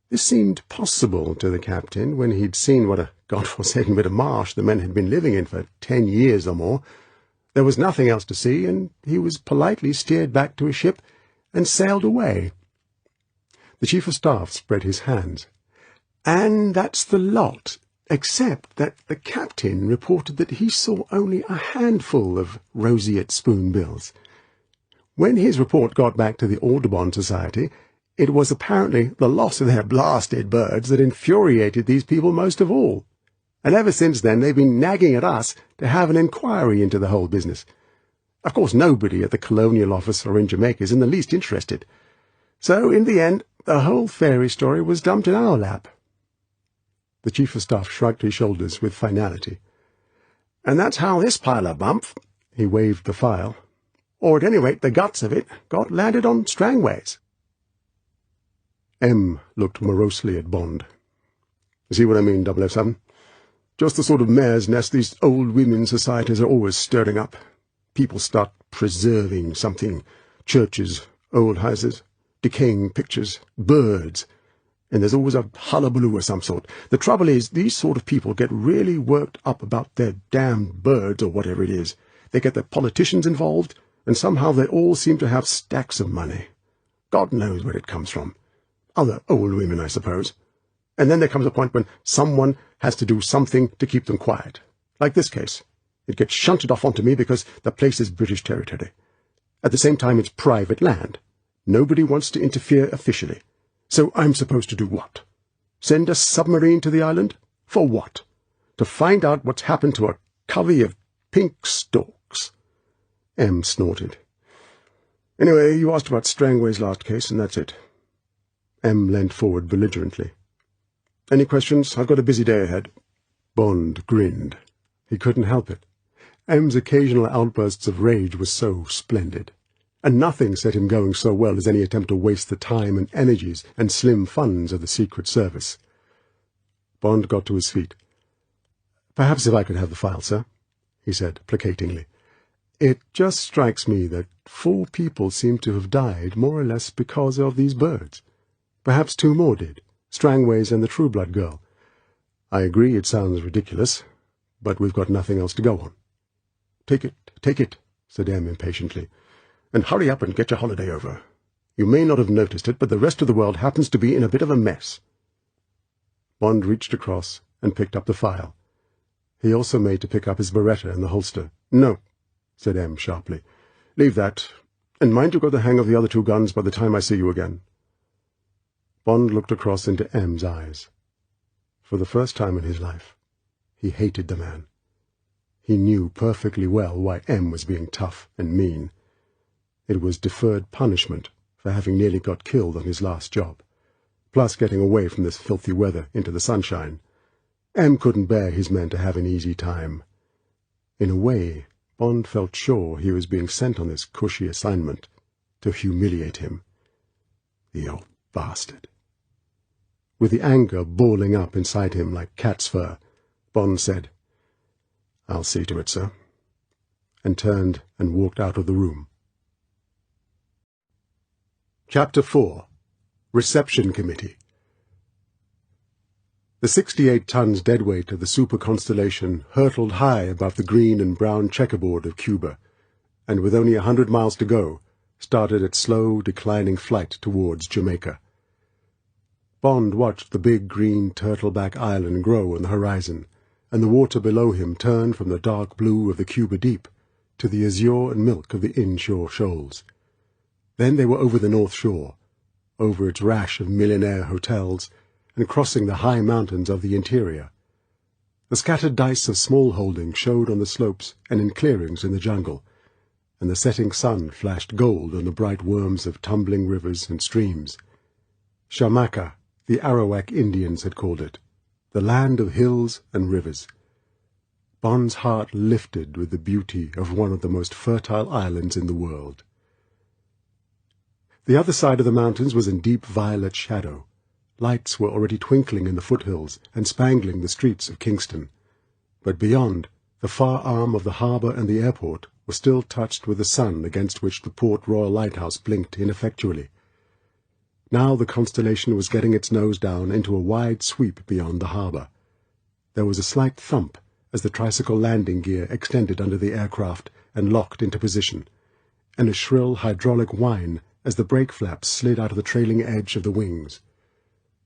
This seemed possible to the captain when he'd seen what a God-forsaken bit of marsh the men had been living in for 10 years or more. There was nothing else to see, and he was politely steered back to his ship and sailed away. The Chief of Staff spread his hands. "And that's the lot, except that the captain reported that he saw only a handful of roseate spoonbills. When his report got back to the Audubon Society, it was apparently the loss of their blasted birds that infuriated these people most of all. And ever since then they've been nagging at us to have an inquiry into the whole business. Of course nobody at the Colonial Office or in Jamaica is in the least interested. So in the end the whole fairy story was dumped in our lap." The Chief of Staff shrugged his shoulders with finality. "And that's how this pile of bump," he waved the file, "or at any rate the guts of it, got landed on Strangways." M looked morosely at Bond. "See what I mean, 007? Just the sort of mare's nest these old women's societies are always stirring up. People start preserving something. Churches, old houses, decaying pictures, birds. And there's always a hullabaloo of some sort. The trouble is, these sort of people get really worked up about their damned birds or whatever it is. They get the politicians involved, and somehow they all seem to have stacks of money. God knows where it comes from. Other old women, I suppose. And then there comes a point when someone has to do something to keep them quiet. Like this case. It gets shunted off onto me because the place is British territory. At the same time, it's private land. Nobody wants to interfere officially. So I'm supposed to do what? Send a submarine to the island? For what? To find out what's happened to a covey of pink storks." M snorted. "Anyway, you asked about Strangway's last case, and that's it." M leant forward belligerently. "Any questions? I've got a busy day ahead." Bond grinned. He couldn't help it. M's occasional outbursts of rage were so splendid. And nothing set him going so well as any attempt to waste the time and energies and slim funds of the Secret Service. Bond got to his feet. "Perhaps if I could have the file, sir," he said placatingly. "It just strikes me that 4 people seem to have died more or less because of these birds. Perhaps 2 more did, Strangways and the Trueblood girl. I agree it sounds ridiculous, but we've got nothing else to go on." Take it," said M impatiently. "And hurry up and get your holiday over. You may not have noticed it, but the rest of the world happens to be in a bit of a mess." Bond reached across and picked up the file. He also made to pick up his Beretta in the holster. "No," said M sharply. "Leave that, and mind you've got the hang of the other 2 guns by the time I see you again." Bond looked across into M's eyes. For the first time in his life, he hated the man. He knew perfectly well why M was being tough and mean. It was deferred punishment for having nearly got killed on his last job, plus getting away from this filthy weather into the sunshine. M couldn't bear his men to have an easy time. In a way, Bond felt sure he was being sent on this cushy assignment to humiliate him. The old bastard. With the anger balling up inside him like cat's fur, Bond said, "I'll see to it, sir," and turned and walked out of the room. Chapter 4. Reception Committee. The 68 tons deadweight of the super constellation hurtled high above the green and brown checkerboard of Cuba, and with only 100 miles to go, started its slow, declining flight towards Jamaica. Bond watched the big green turtleback island grow on the horizon, and the water below him turn from the dark blue of the Cuba deep to the azure and milk of the inshore shoals. Then they were over the North Shore, over its rash of millionaire hotels, and crossing the high mountains of the interior. The scattered dice of small holdings showed on the slopes and in clearings in the jungle, and the setting sun flashed gold on the bright worms of tumbling rivers and streams. Jamaica, the Arawak Indians had called it, the land of hills and rivers. Bond's heart lifted with the beauty of one of the most fertile islands in the world. The other side of the mountains was in deep violet shadow. Lights were already twinkling in the foothills and spangling the streets of Kingston. But beyond, the far arm of the harbour and the airport was still touched with the sun against which the Port Royal lighthouse blinked ineffectually. Now the constellation was getting its nose down into a wide sweep beyond the harbour. There was a slight thump as the tricycle landing gear extended under the aircraft and locked into position, and a shrill hydraulic whine as the brake flaps slid out of the trailing edge of the wings.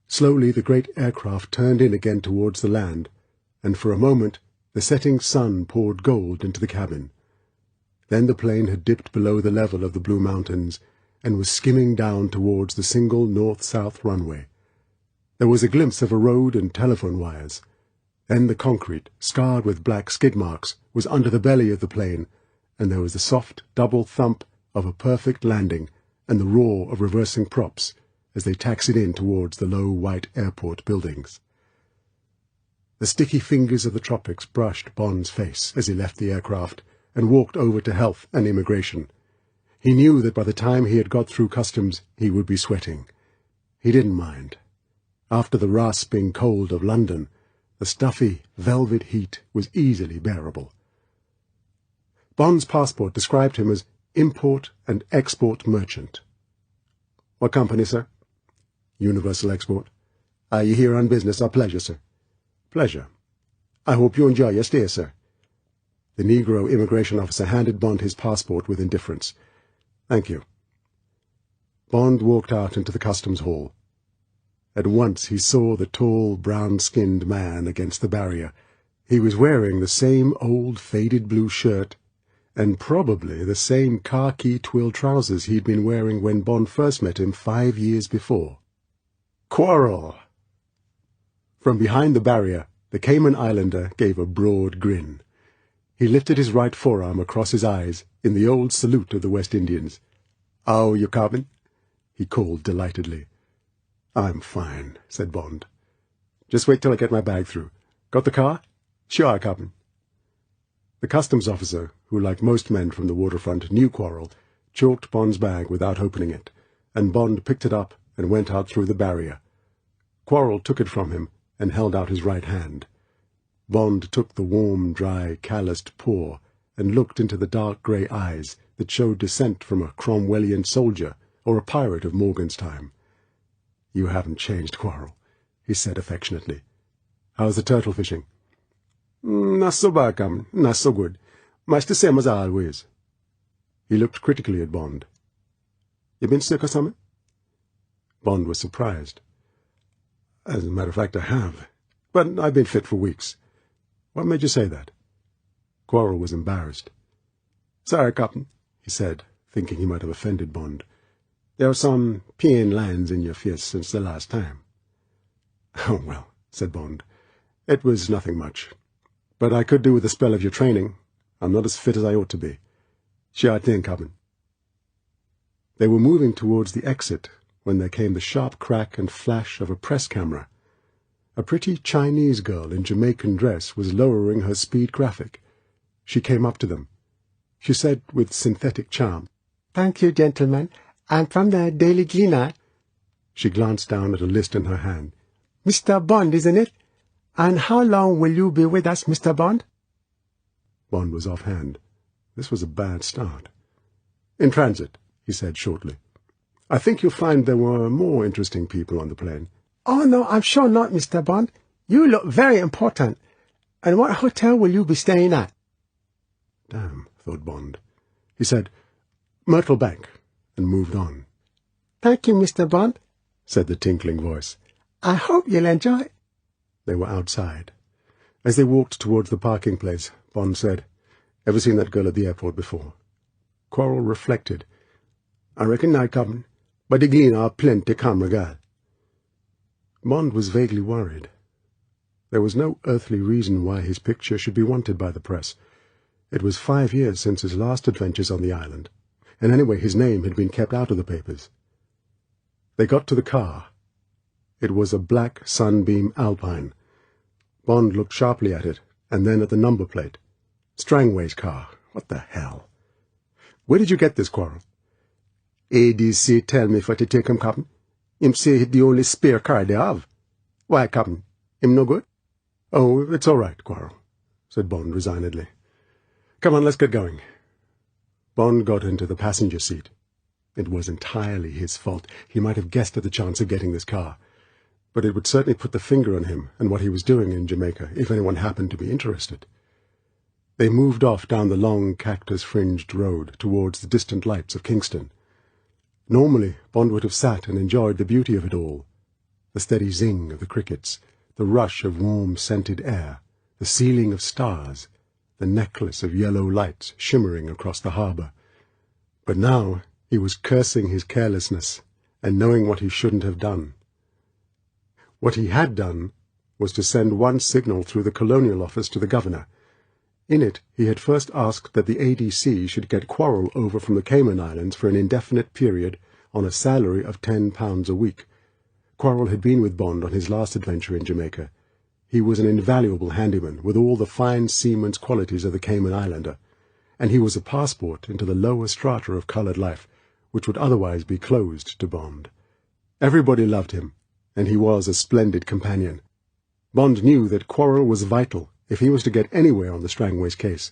Slowly the great aircraft turned in again towards the land, and for a moment the setting sun poured gold into the cabin. Then the plane had dipped below the level of the Blue Mountains and was skimming down towards the single north-south runway. There was a glimpse of a road and telephone wires. Then the concrete, scarred with black skid marks, was under the belly of the plane, and there was the soft double thump of a perfect landing and the roar of reversing props as they taxied in towards the low white airport buildings. The sticky fingers of the tropics brushed Bond's face as he left the aircraft and walked over to Health and Immigration. He knew that by the time he had got through customs he would be sweating. He didn't mind. After the rasping cold of London, the stuffy, velvet heat was easily bearable. Bond's passport described him as import and export merchant. "What company, sir?" "Universal Export." "Are you here on business or pleasure, sir?" "Pleasure." "I hope you enjoy your stay, sir." The Negro immigration officer handed Bond his passport with indifference. "Thank you." Bond walked out into the customs hall. At once he saw the tall, brown-skinned man against the barrier. He was wearing the same old faded blue shirt and probably the same khaki twill trousers he'd been wearing when Bond first met him 5 years before. "Quarrel!" From behind the barrier, the Cayman Islander gave a broad grin. He lifted his right forearm across his eyes in the old salute of the West Indians. "How you coming?" he called delightedly. "I'm fine," said Bond. "Just wait till I get my bag through. Got the car?" "Sure, Captain." The customs officer, who like most men from the waterfront knew Quarrel, chalked Bond's bag without opening it, and Bond picked it up and went out through the barrier. Quarrel took it from him and held out his right hand. Bond took the warm, dry, calloused paw and looked into the dark grey eyes that showed descent from a Cromwellian soldier or a pirate of Morgan's time. "You haven't changed, Quarrel," he said affectionately. "How's the turtle fishing?" "Not so bad, Captain. Not so good. Much the same as always." He looked critically at Bond. "You been sick or something?" Bond was surprised. "As a matter of fact, I have. But I've been fit for weeks." "What made you say that?" Quarrel was embarrassed. "Sorry, Captain," he said, thinking he might have offended Bond. "There are some pain lines in your face since the last time." "Oh, well," said Bond. "It was nothing much. But I could do with a spell of your training. I'm not as fit as I ought to be." "Sure thing, Captain." They were moving towards the exit when there came the sharp crack and flash of a press camera. A pretty Chinese girl in Jamaican dress was lowering her speed graphic. She came up to them. She said with synthetic charm, "Thank you, gentlemen. I'm from the Daily Gleaner." She glanced down at a list in her hand. "Mr. Bond, isn't it? And how long will you be with us, Mr. Bond?" Bond was offhand. This was a bad start. "In transit," he said shortly. "I think you'll find there were more interesting people on the plane." "Oh, no, I'm sure not, Mr. Bond. You look very important. And what hotel will you be staying at?" Damn, thought Bond. He said, "Myrtle Bank," and moved on. "Thank you, Mr. Bond," said the tinkling voice. "I hope you'll enjoy it." They were outside. As they walked towards the parking place, Bond said, "Ever seen that girl at the airport before?" Quarrel reflected. "I reckon not, Captain, but the Gleaner are plenty camera girl." Bond was vaguely worried. There was no earthly reason why his picture should be wanted by the press. It was 5 years since his last adventures on the island, and anyway his name had been kept out of the papers. They got to the car. It was a black Sunbeam Alpine. Bond looked sharply at it, and then at the number plate. Strangway's car. What the hell? "Where did you get this, Quarrel?" "ADC tell me for to take him, Captain. Him say it's the only spare car they have." "Why, Captain? Him no good?" "Oh, it's all right, Quarrel," said Bond resignedly. "Come on, let's get going." Bond got into the passenger seat. It was entirely his fault. He might have guessed at the chance of getting this car. But it would certainly put the finger on him and what he was doing in Jamaica, if anyone happened to be interested. They moved off down the long cactus-fringed road towards the distant lights of Kingston. Normally, Bond would have sat and enjoyed the beauty of it all. The steady zing of the crickets, the rush of warm, scented air, the ceiling of stars, the necklace of yellow lights shimmering across the harbour. But now he was cursing his carelessness and knowing what he shouldn't have done. What he had done was to send one signal through the Colonial Office to the Governor. In it he had first asked that the ADC should get Quarrel over from the Cayman Islands for an indefinite period on a salary of £10 a week. Quarrel had been with Bond on his last adventure in Jamaica. He was an invaluable handyman with all the fine seaman's qualities of the Cayman Islander, and he was a passport into the lower strata of coloured life, which would otherwise be closed to Bond. Everybody loved him, and he was a splendid companion. Bond knew that Quarrel was vital if he was to get anywhere on the Strangways case,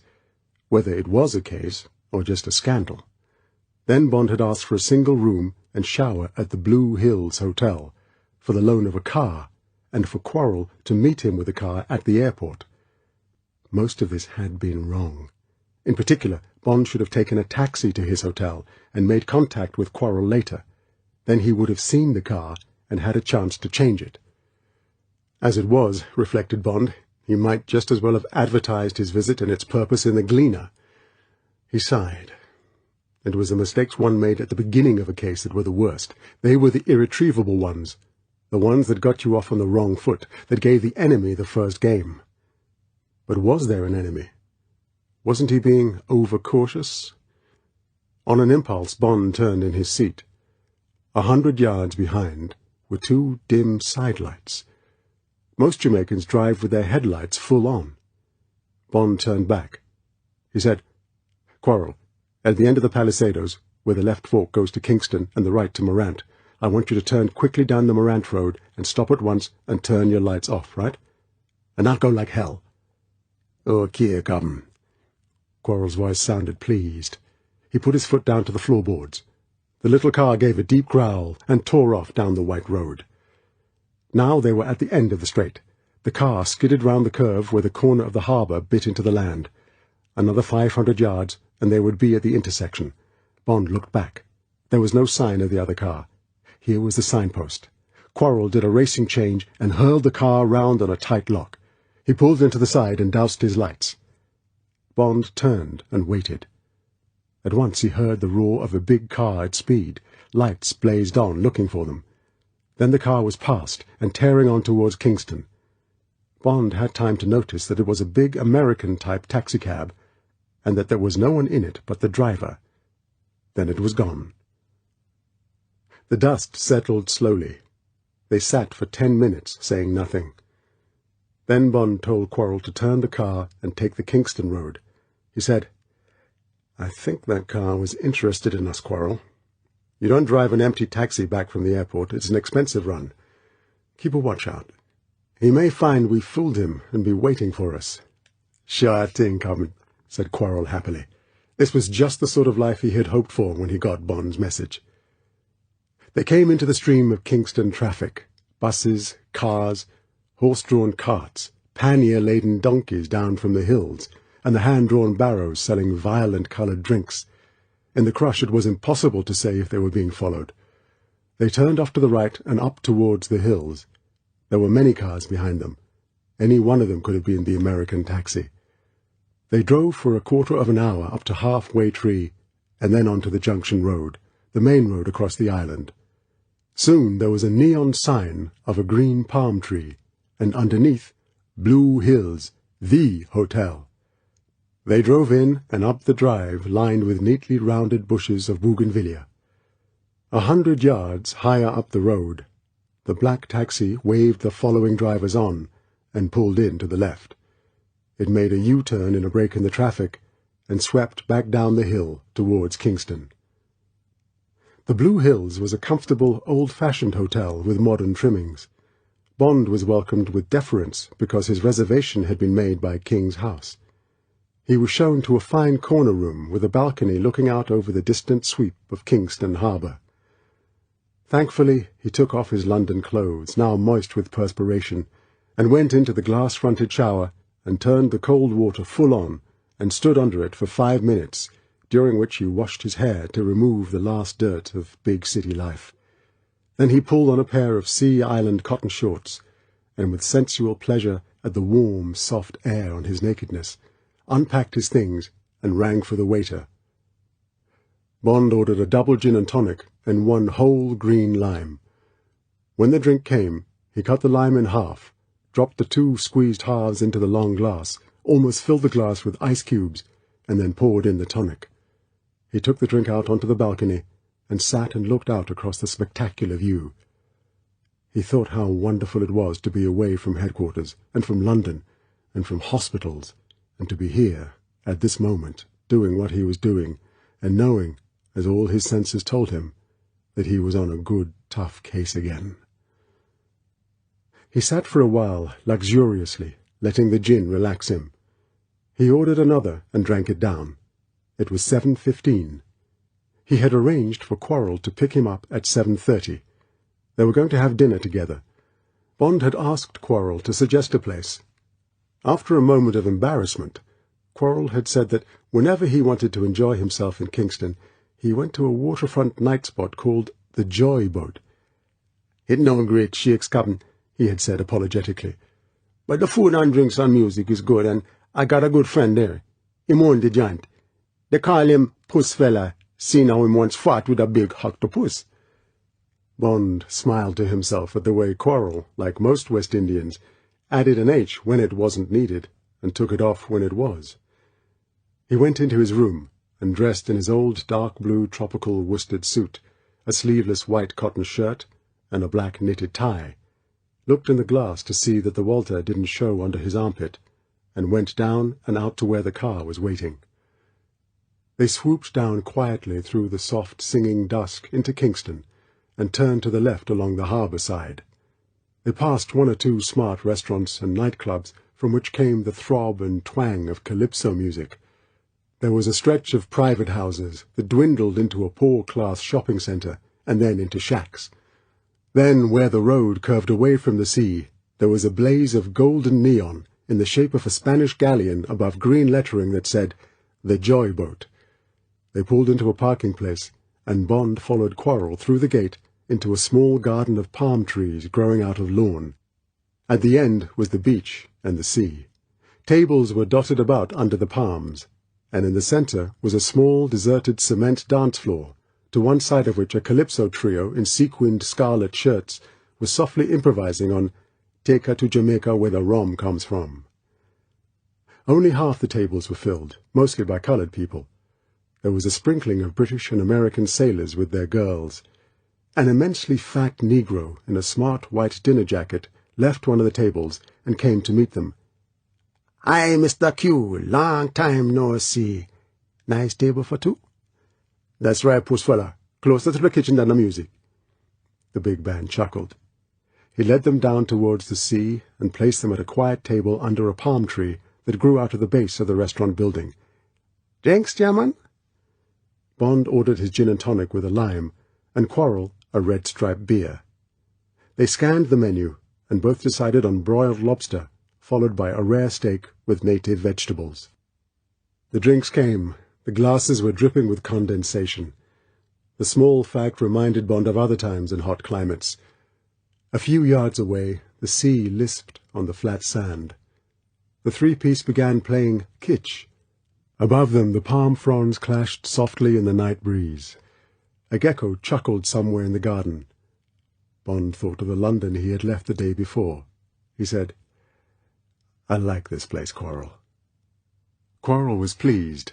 whether it was a case or just a scandal. Then Bond had asked for a single room and shower at the Blue Hills Hotel, for the loan of a car, and for Quarrel to meet him with the car at the airport. Most of this had been wrong. In particular, Bond should have taken a taxi to his hotel and made contact with Quarrel later. Then he would have seen the car and had a chance to change it. As it was, reflected Bond, he might just as well have advertised his visit and its purpose in the Gleaner. He sighed. It was the mistakes one made at the beginning of a case that were the worst. They were the irretrievable ones, the ones that got you off on the wrong foot, that gave the enemy the first game. But was there an enemy? Wasn't he being overcautious? On an impulse, Bond turned in his seat. 100 yards behind were 2 dim sidelights. Most Jamaicans drive with their headlights full on. Bond turned back. He said, "Quarrel, at the end of the Palisadoes, where the left fork goes to Kingston and the right to Morant, I want you to turn quickly down the Morant Road and stop at once and turn your lights off, right? And not go like hell." "Okay, Captain." Quarrel's voice sounded pleased. He put his foot down to the floorboards. The little car gave a deep growl and tore off down the white road. Now they were at the end of the straight. The car skidded round the curve where the corner of the harbour bit into the land. Another 500 yards, and they would be at the intersection. Bond looked back. There was no sign of the other car. Here was the signpost. Quarrel did a racing change and hurled the car round on a tight lock. He pulled into the side and doused his lights. Bond turned and waited. At once he heard the roar of a big car at speed. Lights blazed on, looking for them. Then the car was past and tearing on towards Kingston. Bond had time to notice that it was a big American-type taxicab, and that there was no one in it but the driver. Then it was gone. The dust settled slowly. They sat for 10 minutes, saying nothing. Then Bond told Quarrel to turn the car and take the Kingston road. He said, "I think that car was interested in us, Quarrel. You don't drive an empty taxi back from the airport. It's an expensive run. Keep a watch out. He may find we fooled him and be waiting for us." "Sure thing, Captain," said Quarrel happily. This was just the sort of life he had hoped for when he got Bond's message. They came into the stream of Kingston traffic. Buses, cars, horse-drawn carts, pannier-laden donkeys down from the hills, and the hand-drawn barrows selling violent-coloured drinks. In the crush it was impossible to say if they were being followed. They turned off to the right and up towards the hills. There were many cars behind them. Any one of them could have been the American taxi. They drove for a quarter of an hour up to Halfway Tree, and then on to the Junction Road, the main road across the island. Soon there was a neon sign of a green palm tree, and underneath, Blue Hills, the hotel. They drove in and up the drive lined with neatly rounded bushes of bougainvillea. 100 yards higher up the road, the black taxi waved the following drivers on and pulled in to the left. It made a U-turn in a break in the traffic and swept back down the hill towards Kingston. The Blue Hills was a comfortable, old-fashioned hotel with modern trimmings. Bond was welcomed with deference because his reservation had been made by King's house. He was shown to a fine corner room with a balcony looking out over the distant sweep of Kingston Harbour. Thankfully, he took off his London clothes, now moist with perspiration, and went into the glass-fronted shower and turned the cold water full on and stood under it for 5 minutes, during which he washed his hair to remove the last dirt of big city life. Then he pulled on a pair of Sea Island cotton shorts, and with sensual pleasure at the warm, soft air on his nakedness, unpacked his things and rang for the waiter. Bond ordered a double gin and tonic and 1 whole green lime. When the drink came, he cut the lime in half, dropped the 2 squeezed halves into the long glass, almost filled the glass with ice cubes, and then poured in the tonic. He took the drink out onto the balcony and sat and looked out across the spectacular view. He thought how wonderful it was to be away from headquarters, and from London, and from hospitals, and to be here, at this moment, doing what he was doing, and knowing, as all his senses told him, that he was on a good, tough case again. He sat for a while, luxuriously, letting the gin relax him. He ordered another and drank it down. It was 7:15. He had arranged for Quarrel to pick him up at 7:30. They were going to have dinner together. Bond had asked Quarrel to suggest a place. After a moment of embarrassment, Quarrel had said that whenever he wanted to enjoy himself in Kingston, he went to a waterfront night spot called the Joy Boat. "It no great shakes, Captain," he had said apologetically. "But the food and drinks and music is good, and I got a good friend there. Him own the giant. They call him Puss Fella, seeing how him once fought with a big octopus." Bond smiled to himself at the way Quarrel, like most West Indians, added an H when it wasn't needed, and took it off when it was. He went into his room, and dressed in his old dark blue tropical worsted suit, a sleeveless white cotton shirt, and a black knitted tie, looked in the glass to see that the Walter didn't show under his armpit, and went down and out to where the car was waiting. They swooped down quietly through the soft singing dusk into Kingston, and turned to the left along the harbour side. They passed 1 or 2 smart restaurants and nightclubs from which came the throb and twang of Calypso music. There was a stretch of private houses that dwindled into a poor-class shopping centre and then into shacks. Then, where the road curved away from the sea, there was a blaze of golden neon in the shape of a Spanish galleon above green lettering that said, "The Joy Boat." They pulled into a parking place, and Bond followed Quarrel through the gate into a small garden of palm trees growing out of lawn. At the end was the beach and the sea. Tables were dotted about under the palms, and in the centre was a small deserted cement dance floor, to one side of which a Calypso trio in sequined scarlet shirts was softly improvising on "Take Her to Jamaica Where the Rum Comes From." Only half the tables were filled, mostly by coloured people. There was a sprinkling of British and American sailors with their girls. An immensely fat Negro in a smart white dinner jacket left one of the tables and came to meet them. "Hi, Mr. Q, long time no see. Nice table for two?" "That's right, puss fella. Closer to the kitchen than the music." The big man chuckled. He led them down towards the sea and placed them at a quiet table under a palm tree that grew out of the base of the restaurant building. "Drinks, gentlemen?" Bond ordered his gin and tonic with a lime, and Quarrel a red-striped beer. They scanned the menu, and both decided on broiled lobster, followed by a rare steak with native vegetables. The drinks came. The glasses were dripping with condensation. The small fact reminded Bond of other times in hot climates. A few yards away, the sea lisped on the flat sand. The three-piece began playing kitsch. Above them the palm fronds clashed softly in the night breeze. A gecko chuckled somewhere in the garden. Bond thought of the London he had left the day before. He said, "I like this place, Quarrel." Quarrel was pleased.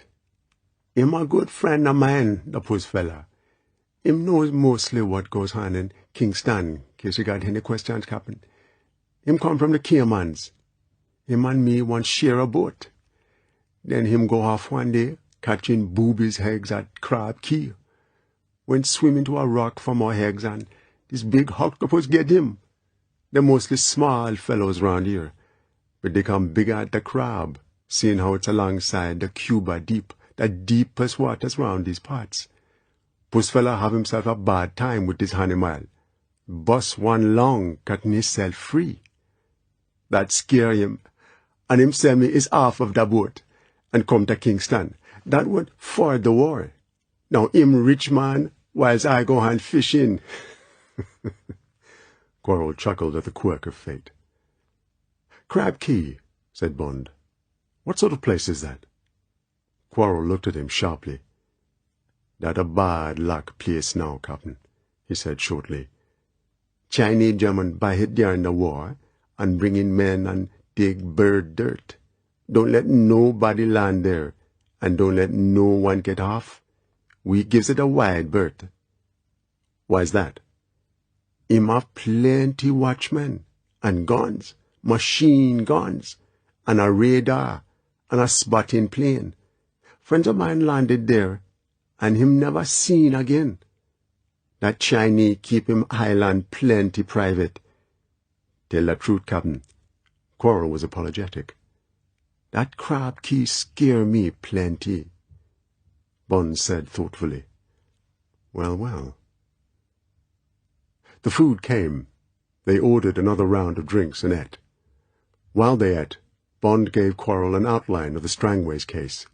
"Him a good friend of mine, the puss fella. Him knows mostly what goes on in Kingston, in case you got any questions, Captain. Him come from the Caymans. Him and me want share a boat. Then him go off one day, catching boobies' eggs at Crab Key. Went swimming to a rock for more eggs, and this big octopus get him. They're mostly small fellows round here, but they come bigger at the crab, seeing how it's alongside the Cuba Deep, the deepest waters round these parts. Puss fella have himself a bad time with this Honeychile. Bust one long, cutting himself free. That scare him, and him sell me his half of the boat, and come to Kingston. That would for the war. Now him rich man, whilst I go hand fishing." Quarrel chuckled at the quirk of fate. "Crab Key," said Bond. "What sort of place is that?" Quarrel looked at him sharply. "That a bad luck place now, Captain," he said shortly. "Chinese German buy it during the war, and bring in men and dig bird dirt. Don't let nobody land there, and don't let no one get off. We gives it a wide berth." "Why's that?" "Him have plenty watchmen, and guns, machine guns, and a radar, and a spotting plane. Friends of mine landed there, and him never seen again. That Chinese keep him island plenty private." "Tell the truth, Captain." Quarrel was apologetic. "That Crab Key scare me plenty," Bond said thoughtfully. "Well, well." The food came. They ordered another round of drinks and ate. While they ate, Bond gave Quarrel an outline of the Strangways case.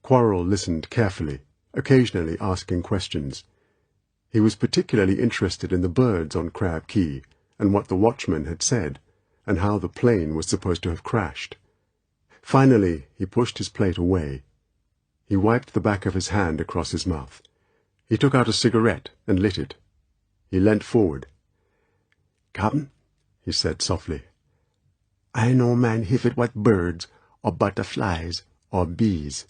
Quarrel listened carefully, occasionally asking questions. He was particularly interested in the birds on Crab Key, and what the watchman had said, and how the plane was supposed to have crashed. Finally, he pushed his plate away. He wiped the back of his hand across his mouth. He took out a cigarette and lit it. He leant forward. "Captain," he said softly, "I know man if it was birds, or butterflies, or bees.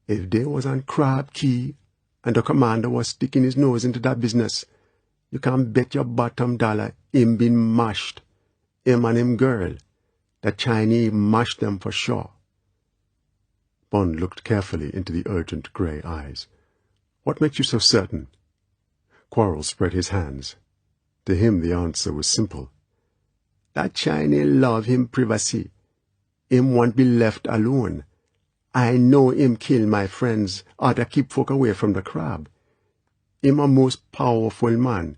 If they was on Crab Key, and the commander was sticking his nose into that business, you can bet your bottom dollar him been mashed. Him and him girl. The Chinese mashed them for sure." Bond looked carefully into the urgent grey eyes. "What makes you so certain?" Quarrel spread his hands. To him the answer was simple. "That Chinese love him privacy. Him won't be left alone. I know him kill my friends, or to keep folk away from the crab. Him a most powerful man.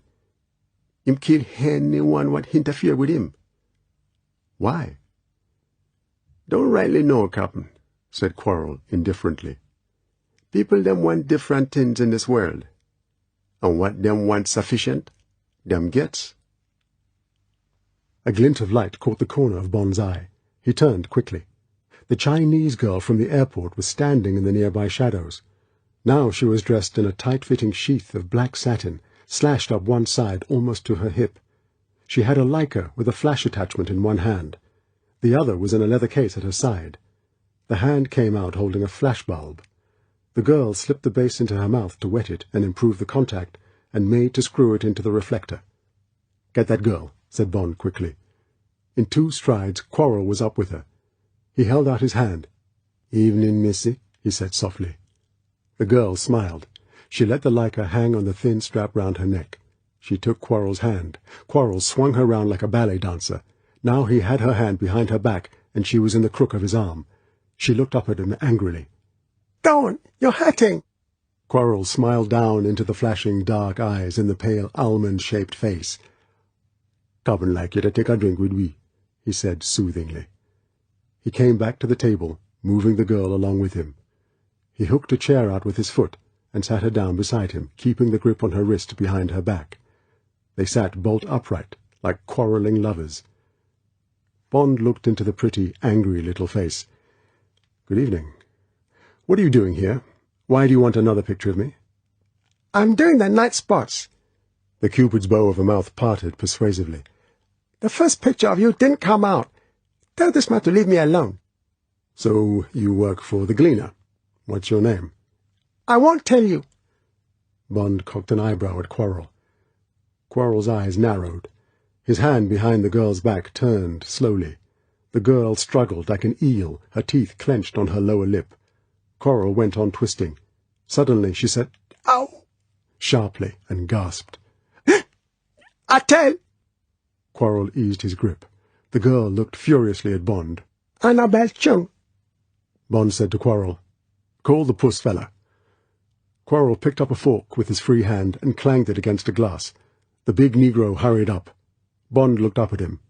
Him kill anyone what interfere with him." "Why?" "Don't rightly know, Captain," said Quarrel indifferently. "People them want different things in this world, and what them want sufficient, them gets." A glint of light caught the corner of Bond's eye. He turned quickly. The Chinese girl from the airport was standing in the nearby shadows. Now she was dressed in a tight-fitting sheath of black satin, slashed up one side almost to her hip. She had a Leica with a flash attachment in one hand. The other was in a leather case at her side. The hand came out holding a flash bulb. The girl slipped the base into her mouth to wet it and improve the contact, and made to screw it into the reflector. "Get that girl," said Bond quickly. In 2 strides Quarrel was up with her. He held out his hand. "Evening, missy," he said softly. The girl smiled. She let the Leica hang on the thin strap round her neck. She took Quarrel's hand. Quarrel swung her round like a ballet dancer. Now he had her hand behind her back, and she was in the crook of his arm. She looked up at him angrily. "Don't! You're hurting!" Quarrel smiled down into the flashing dark eyes in the pale almond-shaped face. "Come and like you to take a drink with we," he said soothingly. He came back to the table, moving the girl along with him. He hooked a chair out with his foot and sat her down beside him, keeping the grip on her wrist behind her back. They sat bolt upright, like quarrelling lovers. Bond looked into the pretty, angry little face. "Good evening. What are you doing here? Why do you want another picture of me?" "I'm doing the night spots." The Cupid's bow of a mouth parted persuasively. "The first picture of you didn't come out. Tell this man to leave me alone." "So you work for the Gleaner. What's your name?" "I won't tell you." Bond cocked an eyebrow at Quarrel. Quarrel's eyes narrowed. His hand behind the girl's back turned slowly. The girl struggled like an eel, her teeth clenched on her lower lip. Quarrel went on twisting. Suddenly she said, "Ow!" sharply, and gasped. "I tell!" Quarrel eased his grip. The girl looked furiously at Bond. "Annabelle Chung." Bond said to Quarrel, "Call the puss fella." Quarrel picked up a fork with his free hand and clanged it against a glass. The big Negro hurried up. Bond looked up at him.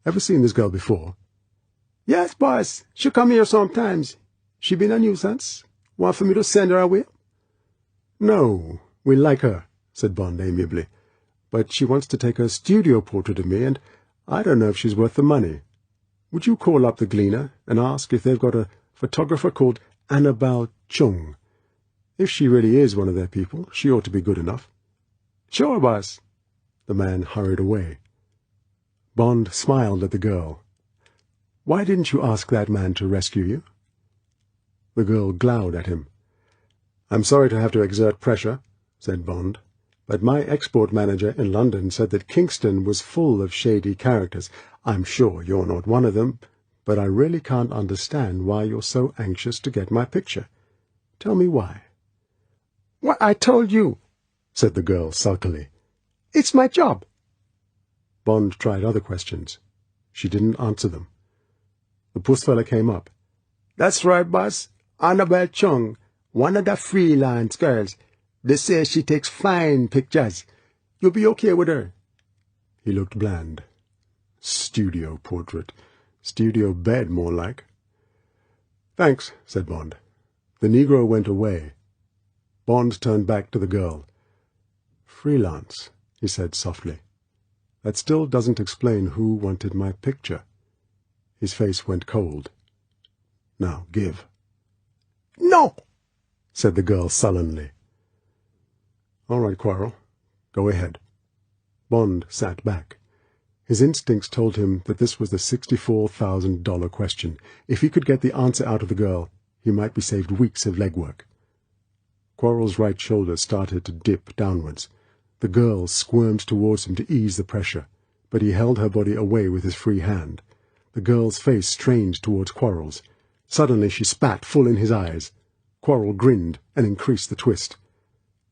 "Ever seen this girl before?" "Yes, boss. She come here sometimes. She been a nuisance. Want for me to send her away?" "No, we like her," said Bond amiably. "But she wants to take a studio portrait of me, and I don't know if she's worth the money. Would you call up the Gleaner and ask if they've got a photographer called Annabelle Chung? If she really is one of their people, she ought to be good enough." "Sure, boss." The man hurried away. Bond smiled at the girl. "Why didn't you ask that man to rescue you?" The girl glowered at him. "I'm sorry to have to exert pressure," said Bond, "but my export manager in London said that Kingston was full of shady characters. I'm sure you're not one of them, but I really can't understand why you're so anxious to get my picture. Tell me why." "What I told you," said the girl sulkily. "It's my job." Bond tried other questions. She didn't answer them. The puss fella came up. "That's right, boss. Annabelle Chung, one of the freelance girls. They say she takes fine pictures. You'll be okay with her." He looked bland. Studio portrait. Studio bed, more like. "Thanks," said Bond. The Negro went away. Bond turned back to the girl. "Freelance," he said softly. "That still doesn't explain who wanted my picture." His face went cold. "Now, give." "No," said the girl sullenly. "All right, Quarrel. Go ahead." Bond sat back. His instincts told him that this was the $64,000 question. If he could get the answer out of the girl, he might be saved weeks of legwork. Quarrel's right shoulder started to dip downwards. The girl squirmed towards him to ease the pressure, but he held her body away with his free hand. The girl's face strained towards Quarrel's. Suddenly she spat full in his eyes. Quarrel grinned and increased the twist.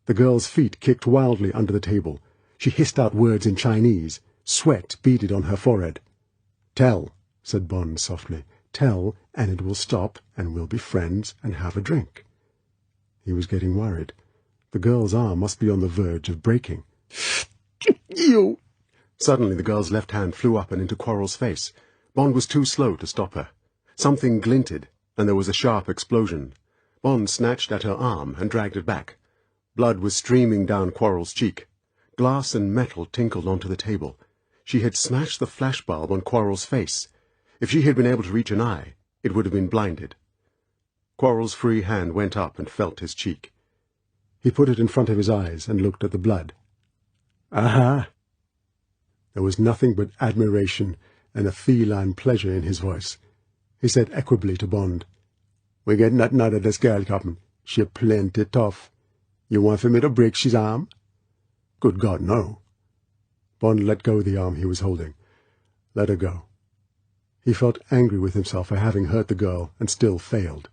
The girl's feet kicked wildly under the table. She hissed out words in Chinese. Sweat beaded on her forehead. "Tell," said Bond softly. "Tell, and it will stop, and we'll be friends and have a drink." He was getting worried. The girl's arm must be on the verge of breaking. "You!" Suddenly the girl's left hand flew up and into Quarrel's face. Bond was too slow to stop her. Something glinted, and there was a sharp explosion. Bond snatched at her arm and dragged it back. Blood was streaming down Quarrel's cheek. Glass and metal tinkled onto the table. She had smashed the flash bulb on Quarrel's face. If she had been able to reach an eye, it would have been blinded. Quarrel's free hand went up and felt his cheek. He put it in front of his eyes and looked at the blood. "Aha!" There was nothing but admiration and a feline pleasure in his voice. He said equably to Bond, "We get nothing out of this girl, Captain. She plenty tough. You want for me to break she's arm?" "Good God, no." Bond let go the arm he was holding. "Let her go." He felt angry with himself for having hurt the girl and still failed.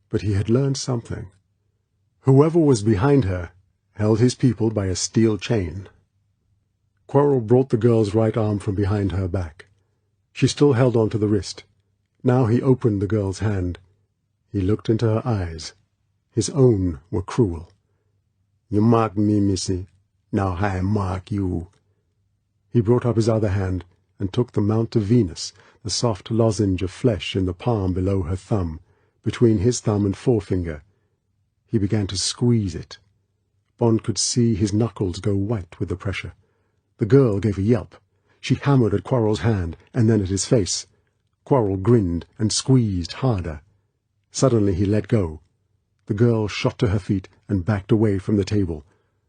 But he had learned something. Whoever was behind her held his people by a steel chain. Quarrel brought the girl's right arm from behind her back. She still held on to the wrist. Now he opened the girl's hand. He looked into her eyes. His own were cruel. "You mark me, missy. Now I mark you." He brought up his other hand and took the Mount of Venus, the soft lozenge of flesh in the palm below her thumb, between his thumb and forefinger. He began to squeeze it. Bond could see his knuckles go white with the pressure. The girl gave a yelp. She hammered at Quarrel's hand and then at his face. Quarrel grinned and squeezed harder. Suddenly he let go. The girl shot to her feet and backed away from the table,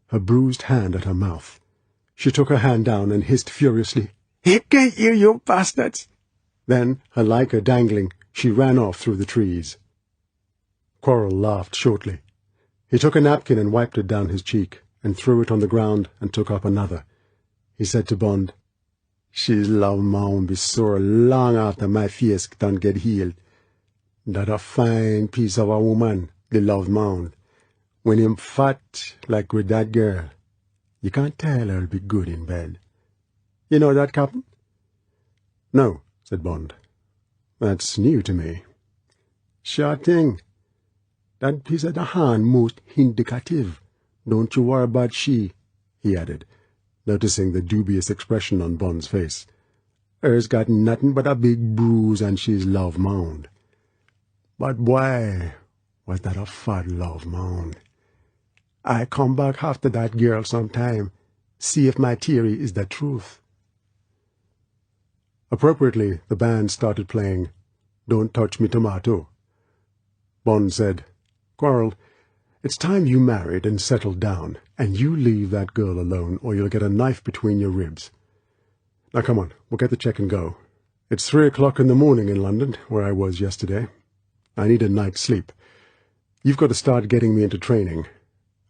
her bruised hand at her mouth. She took her hand down and hissed furiously, "Get you, you bastards!" Then, her liker dangling, she ran off through the trees. Quarrel laughed shortly. He took a napkin and wiped it down his cheek, and threw it on the ground and took up another. He said to Bond, "She's love mound be sore long after my face done get healed. That a fine piece of a woman, the love mound. When him fat like with that girl, you can't tell her'll be good in bed. You know that, Captain?" "No," said Bond. "That's new to me." "Sure thing. That piece of the hand most indicative. Don't you worry about she," he added, noticing the dubious expression on Bond's face. "Her's got nothing but a big bruise and she's love mound. But boy, was that a fat love mound. I come back after that girl sometime, see if my theory is the truth." Appropriately, the band started playing "Don't Touch Me Tomato." Bond said, "Quarrel, it's time you married and settled down, and you leave that girl alone or you'll get a knife between your ribs. Now come on, we'll get the check and go. It's 3 o'clock in the morning in London, where I was yesterday. I need a night's sleep. You've got to start getting me into training.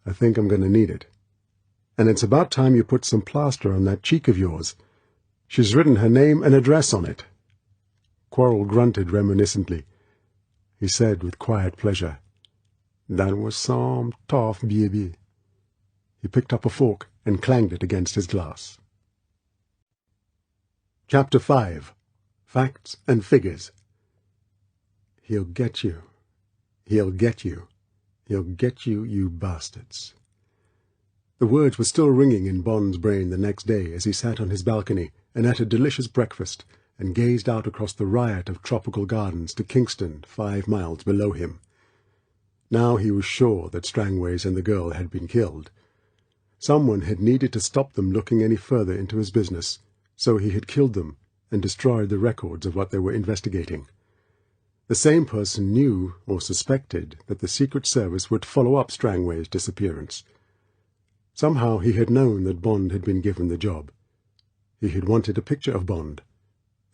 I think I'm going to need it. And it's about time you put some plaster on that cheek of yours. She's written her name and address on it." Quarrel grunted reminiscently. He said with quiet pleasure, "That was some tough baby." He picked up a fork and clanged it against his glass. Chapter 5. Facts and Figures. "He'll get you. He'll get you. He'll get you, you bastards." The words were still ringing in Bond's brain the next day as he sat on his balcony and ate a delicious breakfast and gazed out across the riot of tropical gardens to Kingston, 5 miles below him. Now he was sure that Strangways and the girl had been killed. Someone had needed to stop them looking any further into his business, so he had killed them and destroyed the records of what they were investigating. The same person knew or suspected that the Secret Service would follow up Strangway's disappearance. Somehow he had known that Bond had been given the job. He had wanted a picture of Bond,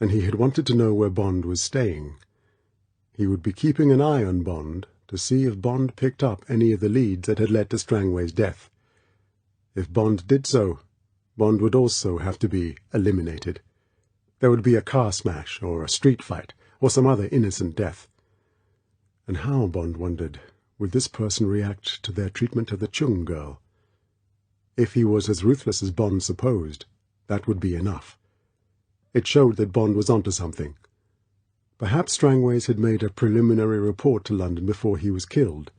and he had wanted to know where Bond was staying. He would be keeping an eye on Bond to see if Bond picked up any of the leads that had led to Strangway's death. If Bond did so, Bond would also have to be eliminated. There would be a car smash or a street fight or some other innocent death. And how, Bond wondered, would this person react to their treatment of the Chung girl? If he was as ruthless as Bond supposed, that would be enough. It showed that Bond was onto something. Perhaps Strangways had made a preliminary report to London before he was killed.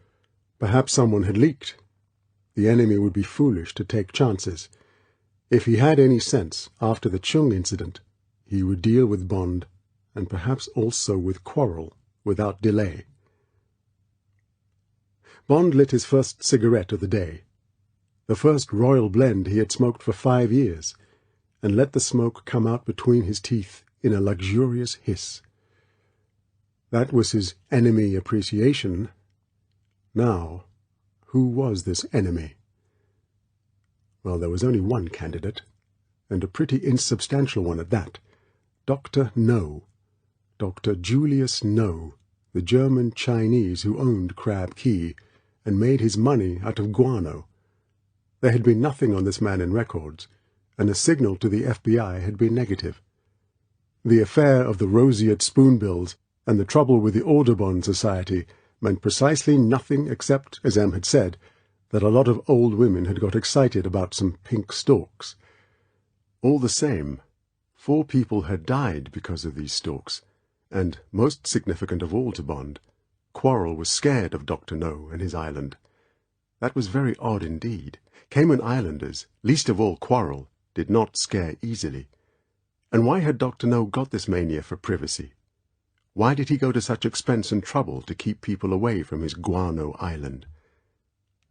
Perhaps someone had leaked. The enemy would be foolish to take chances. If he had any sense, after the Chung incident, he would deal with Bond, and perhaps also with Quarrel, without delay. Bond lit his first cigarette of the day, the first Royal Blend he had smoked for 5 years, and let the smoke come out between his teeth in a luxurious hiss. That was his enemy appreciation. Now, who was this enemy? Well, there was only one candidate, and a pretty insubstantial one at that. Dr.No. Dr. Julius No, the German-Chinese who owned Crab Key and made his money out of guano. There had been nothing on this man in records, and a signal to the FBI had been negative. The affair of the roseate spoonbills and the trouble with the Audubon Society meant precisely nothing except, as Em had said, that a lot of old women had got excited about some pink stalks. All the same, 4 people had died because of these stalks, and, most significant of all to Bond, Quarrel was scared of Dr.No and his island. That was very odd indeed. Cayman Islanders, least of all Quarrel, did not scare easily. And why had Dr.No got this mania for privacy? Why did he go to such expense and trouble to keep people away from his guano island?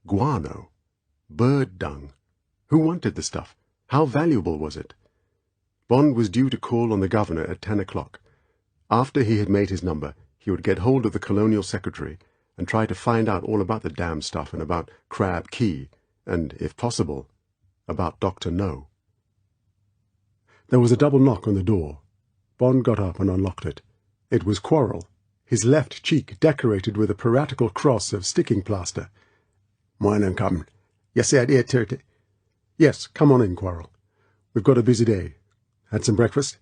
Guano? Bird dung? Who wanted the stuff? How valuable was it? Bond was due to call on the governor at 10 o'clock. After he had made his number, he would get hold of the colonial secretary and try to find out all about the damn stuff and about Crab Key, and, if possible, about Dr.No. There was a double knock on the door. Bond got up and unlocked it. It was Quarrel, his left cheek decorated with a piratical cross of sticking plaster. "Morning, Captain. You said 8:30. Yes, come on in, Quarrel. We've got a busy day. Had some breakfast?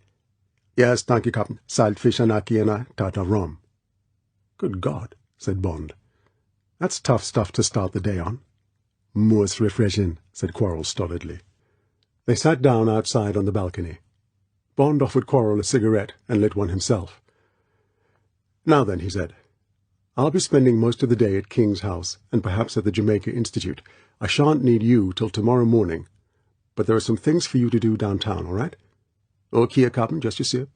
Yes, thank you, Captain. Salt fish and ackee and a tot of rum. Good God, said Bond. That's tough stuff to start the day on. Most refreshing, said Quarrel stolidly. They sat down outside on the balcony. Bond offered Quarrel a cigarette and lit one himself. Now then, he said, I'll be spending most of the day at King's house and perhaps at the Jamaica Institute. I shan't need you till tomorrow morning, but there are some things for you to do downtown, all right? Okay, Captain, just you see.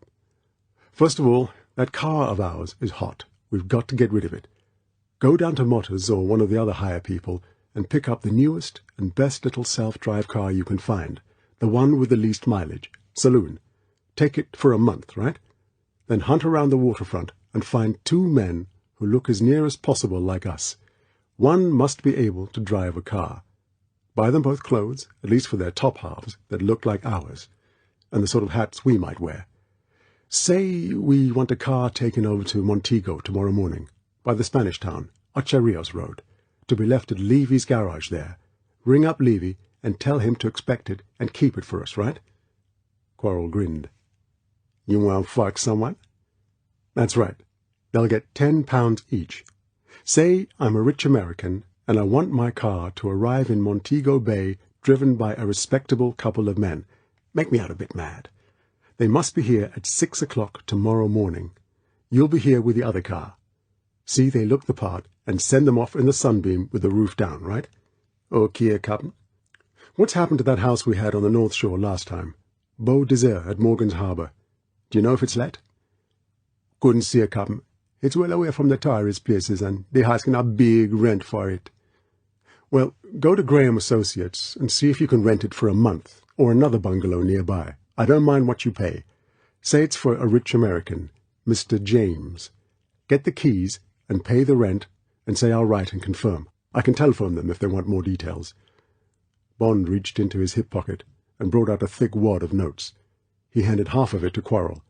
First of all, that car of ours is hot. We've got to get rid of it. Go down to Motors or one of the other hire people and pick up the newest and best little self-drive car you can find, the one with the least mileage, saloon. Take it for a month, right? Then hunt around the waterfront and find 2 men who look as near as possible like us. One must be able to drive a car. Buy them both clothes, at least for their top halves, that look like ours, and the sort of hats we might wear. Say we want a car taken over to Montego tomorrow morning, by the Spanish town, Ocho Rios Road, to be left at Levy's garage there. Ring up Levy and tell him to expect it and keep it for us, right? Quarrel grinned. You want to fuck someone? That's right. They'll get £10 each. Say I'm a rich American, and I want my car to arrive in Montego Bay driven by a respectable couple of men. Make me out a bit mad. They must be here at 6 o'clock tomorrow morning. You'll be here with the other car. See they look the part, and send them off in the Sunbeam with the roof down, right? Okay, Captain. What's happened to that house we had on the North Shore last time? Beau Desert at Morgan's Harbour. Do you know if it's let? Couldn't see it, Captain. It's well away from the tourist places, and they're asking a big rent for it. Well, go to Graham Associates and see if you can rent it for a month, or another bungalow nearby. I don't mind what you pay. Say it's for a rich American, Mr. James. Get the keys and pay the rent, and say I'll write and confirm. I can telephone them if they want more details. Bond reached into his hip pocket and brought out a thick wad of notes. He handed half of it to Quarrel.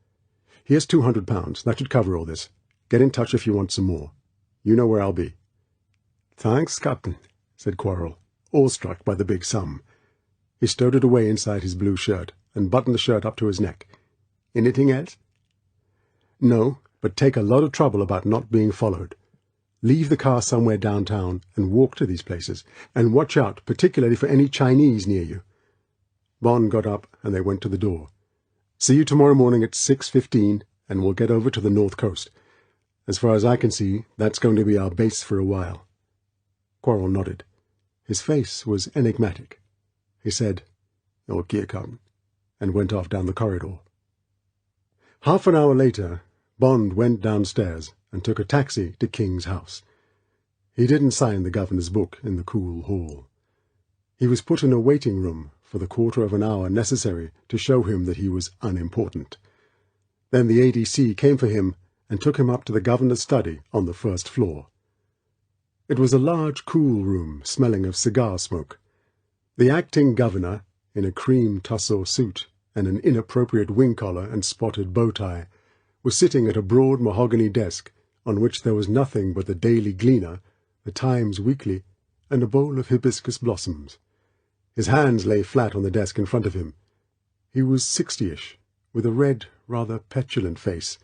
Here's £200. That should cover all this. Get in touch if you want some more. You know where I'll be. Thanks, Captain, said Quarrel, awestruck by the big sum. He stowed it away inside his blue shirt and buttoned the shirt up to his neck. Anything else? No, but take a lot of trouble about not being followed. Leave the car somewhere downtown and walk to these places, and watch out particularly for any Chinese near you. Bond got up and they went to the door. See you tomorrow morning at 6:15, and we'll get over to the North Coast. As far as I can see, that's going to be our base for a while. Quarrel nodded. His face was enigmatic. He said, Okay, Captain, and went off down the corridor. Half an hour later, Bond went downstairs and took a taxi to King's house. He didn't sign the governor's book in the cool hall. He was put in a waiting room for the quarter of an hour necessary to show him that he was unimportant. Then the ADC came for him and took him up to the governor's study on the first floor. It was a large, cool room smelling of cigar smoke. The acting governor, in a cream tussore suit and an inappropriate wing collar and spotted bow tie, was sitting at a broad mahogany desk on which there was nothing but the Daily Gleaner, the Times Weekly, and a bowl of hibiscus blossoms. His hands lay flat on the desk in front of him. He was 60-ish, with a red, rather petulant face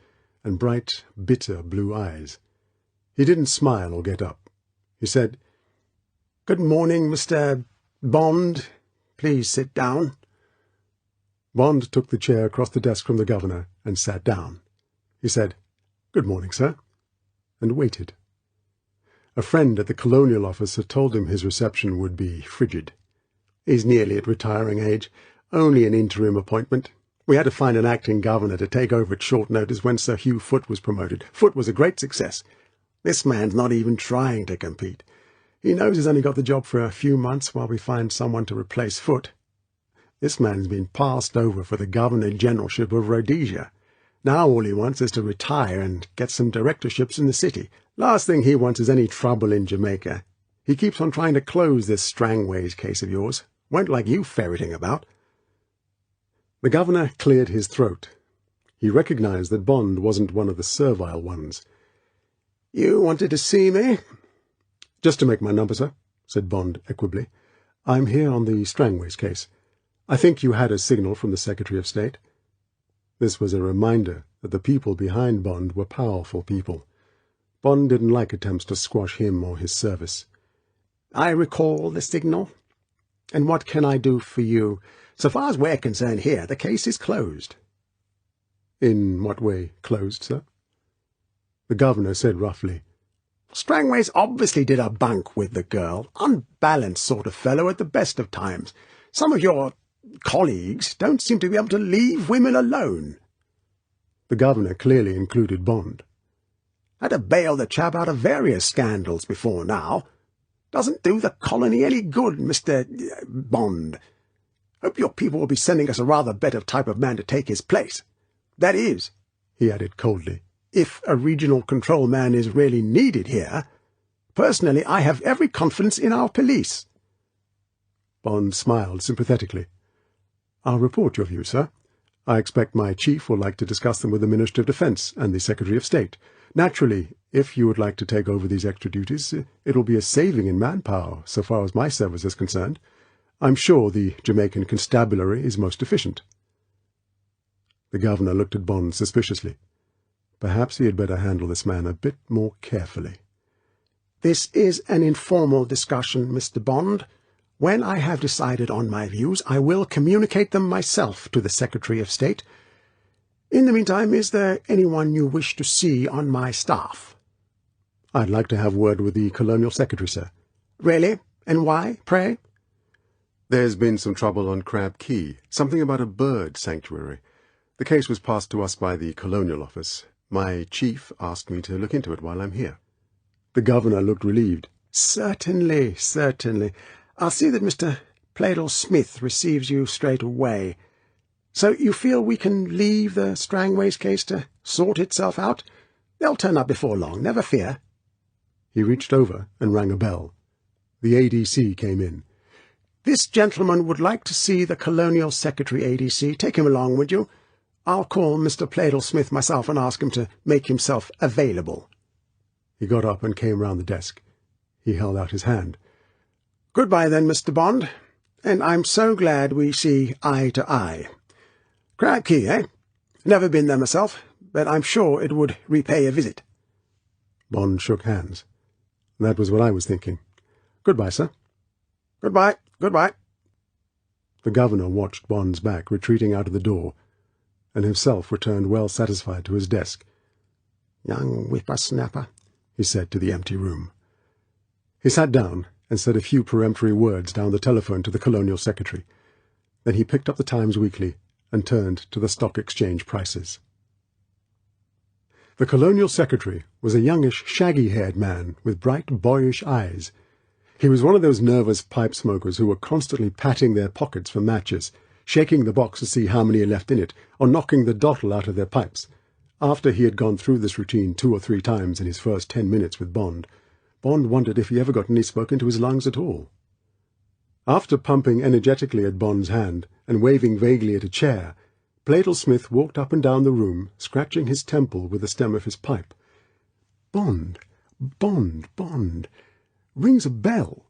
and bright, bitter blue eyes. He didn't smile or get up. He said, "Good morning, Mr. Bond. Please sit down." Bond took the chair across the desk from the governor and sat down. He said, "Good morning, sir," and waited. A friend at the Colonial Office had told him his reception would be frigid. "He's nearly at retiring age. Only an interim appointment. We had to find an acting governor to take over at short notice when Sir Hugh Foote was promoted. Foote was a great success. This man's not even trying to compete. He knows he's only got the job for a few months while we find someone to replace Foote. This man's been passed over for the Governor-Generalship of Rhodesia. Now all he wants is to retire and get some directorships in the city. Last thing he wants is any trouble in Jamaica. He keeps on trying to close this Strangways case of yours. Won't like you ferreting about." The governor cleared his throat. He recognized that Bond wasn't one of the servile ones. "You wanted to see me?" "Just to make my number, sir," said Bond equably. "I'm here on the Strangways case. I think you had a signal from the Secretary of State." This was a reminder that the people behind Bond were powerful people. Bond didn't like attempts to squash him or his service. "I recall the signal. And what can I do for you? So far as we're concerned here, the case is closed." "In what way closed, sir?" The governor said roughly, "Strangways obviously did a bunk with the girl. Unbalanced sort of fellow at the best of times. Some of your colleagues don't seem to be able to leave women alone." The governor clearly included Bond. "Had to bail the chap out of various scandals before now. Doesn't do the colony any good, Mr. Bond. Hope your people will be sending us a rather better type of man to take his place. That is," he added coldly, "if a regional control man is really needed here. Personally, I have every confidence in our police." Bond smiled sympathetically. "I'll report your views, sir. I expect my chief will like to discuss them with the Minister of Defence and the Secretary of State. Naturally, if you would like to take over these extra duties, it'll be a saving in manpower, so far as my service is concerned. I'm sure the Jamaican constabulary is most efficient." The governor looked at Bond suspiciously. Perhaps he had better handle this man a bit more carefully. "This is an informal discussion, Mr. Bond. When I have decided on my views, I will communicate them myself to the Secretary of State. In the meantime, is there anyone you wish to see on my staff?" "I'd like to have word with the Colonial Secretary, sir." "Really? And why, pray?" "There's been some trouble on Crab Key. Something about a bird sanctuary. The case was passed to us by the Colonial Office. My chief asked me to look into it while I'm here." The governor looked relieved. "Certainly, certainly. I'll see that Mr. Pleydell-Smith receives you straight away. So you feel we can leave the Strangways case to sort itself out? They'll turn up before long, never fear." He reached over and rang a bell. The ADC came in. "This gentleman would like to see the Colonial Secretary, ADC. Take him along, would you? I'll call Mr. Pleydell-Smith myself and ask him to make himself available." He got up and came round the desk. He held out his hand. "Goodbye then, Mr. Bond, and I'm so glad we see eye to eye. Crab Key, eh? Never been there myself, but I'm sure it would repay a visit." Bond shook hands. "That was what I was thinking. Goodbye, sir." "Goodbye, goodbye." The governor watched Bond's back retreating out of the door, and himself returned well satisfied to his desk. "Young whippersnapper," he said to the empty room. He sat down and said a few peremptory words down the telephone to the Colonial Secretary. Then he picked up the Times Weekly and turned to the stock exchange prices. The Colonial Secretary was a youngish, shaggy-haired man with bright, boyish eyes. He was one of those nervous pipe smokers who were constantly patting their pockets for matches, shaking the box to see how many are left in it, or knocking the dottle out of their pipes. After he had gone through this routine 2 or 3 times in his first 10 minutes with Bond, Bond wondered if he ever got any smoke into his lungs at all. After pumping energetically at Bond's hand and waving vaguely at a chair, Pleydell-Smith walked up and down the room, scratching his temple with the stem of his pipe. "Bond, Bond, Bond. Rings a bell.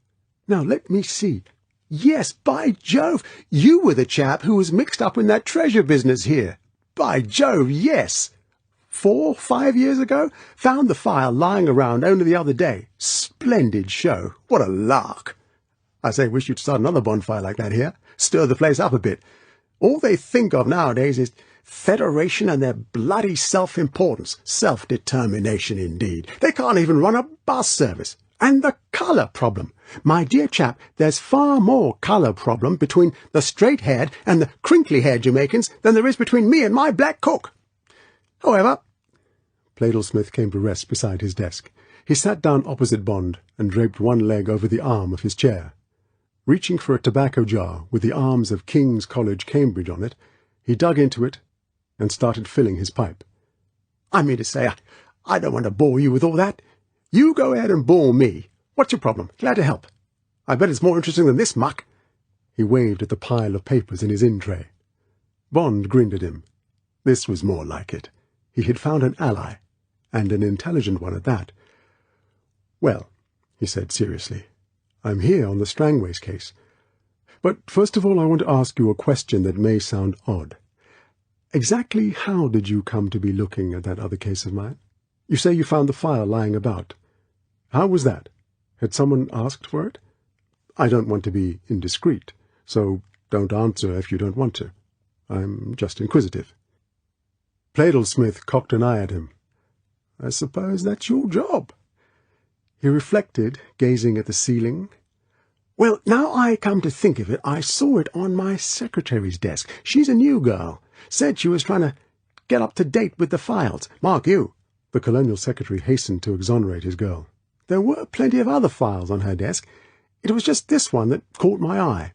Now let me see. Yes, by Jove, you were the chap who was mixed up in that treasure business here. By Jove, yes. 4, 5 years ago? Found the file lying around only the other day. Splendid show. What a lark. I say, wish you'd start another bonfire like that here. Stir the place up a bit. All they think of nowadays is federation and their bloody self-importance. Self-determination, indeed. They can't even run a bus service. And the colour problem. My dear chap, there's far more colour problem between the straight-haired and the crinkly-haired Jamaicans than there is between me and my black cook. However, Pladlesmith came to rest beside his desk. He sat down opposite Bond and draped one leg over the arm of his chair. Reaching for a tobacco jar with the arms of King's College, Cambridge on it, he dug into it and started filling his pipe. I mean to say, I don't want to bore you with all that. You go ahead and bore me. What's your problem? Glad to help. I bet it's more interesting than this muck. He waved at the pile of papers in his in-tray. Bond grinned at him. This was more like it. He had found an ally, and an intelligent one at that. Well, he said seriously, I'm here on the Strangways case. But first of all I want to ask you a question that may sound odd. Exactly how did you come to be looking at that other case of mine? You say you found the file lying about. How was that? Had someone asked for it? I don't want to be indiscreet, so don't answer if you don't want to. I'm just inquisitive. Pladlesmith cocked an eye at him. I suppose that's your job. He reflected, gazing at the ceiling. Well, now I come to think of it, I saw it on my secretary's desk. She's a new girl. Said she was trying to get up to date with the files. Mark you. The colonial secretary hastened to exonerate his girl. There were plenty of other files on her desk. It was just this one that caught my eye.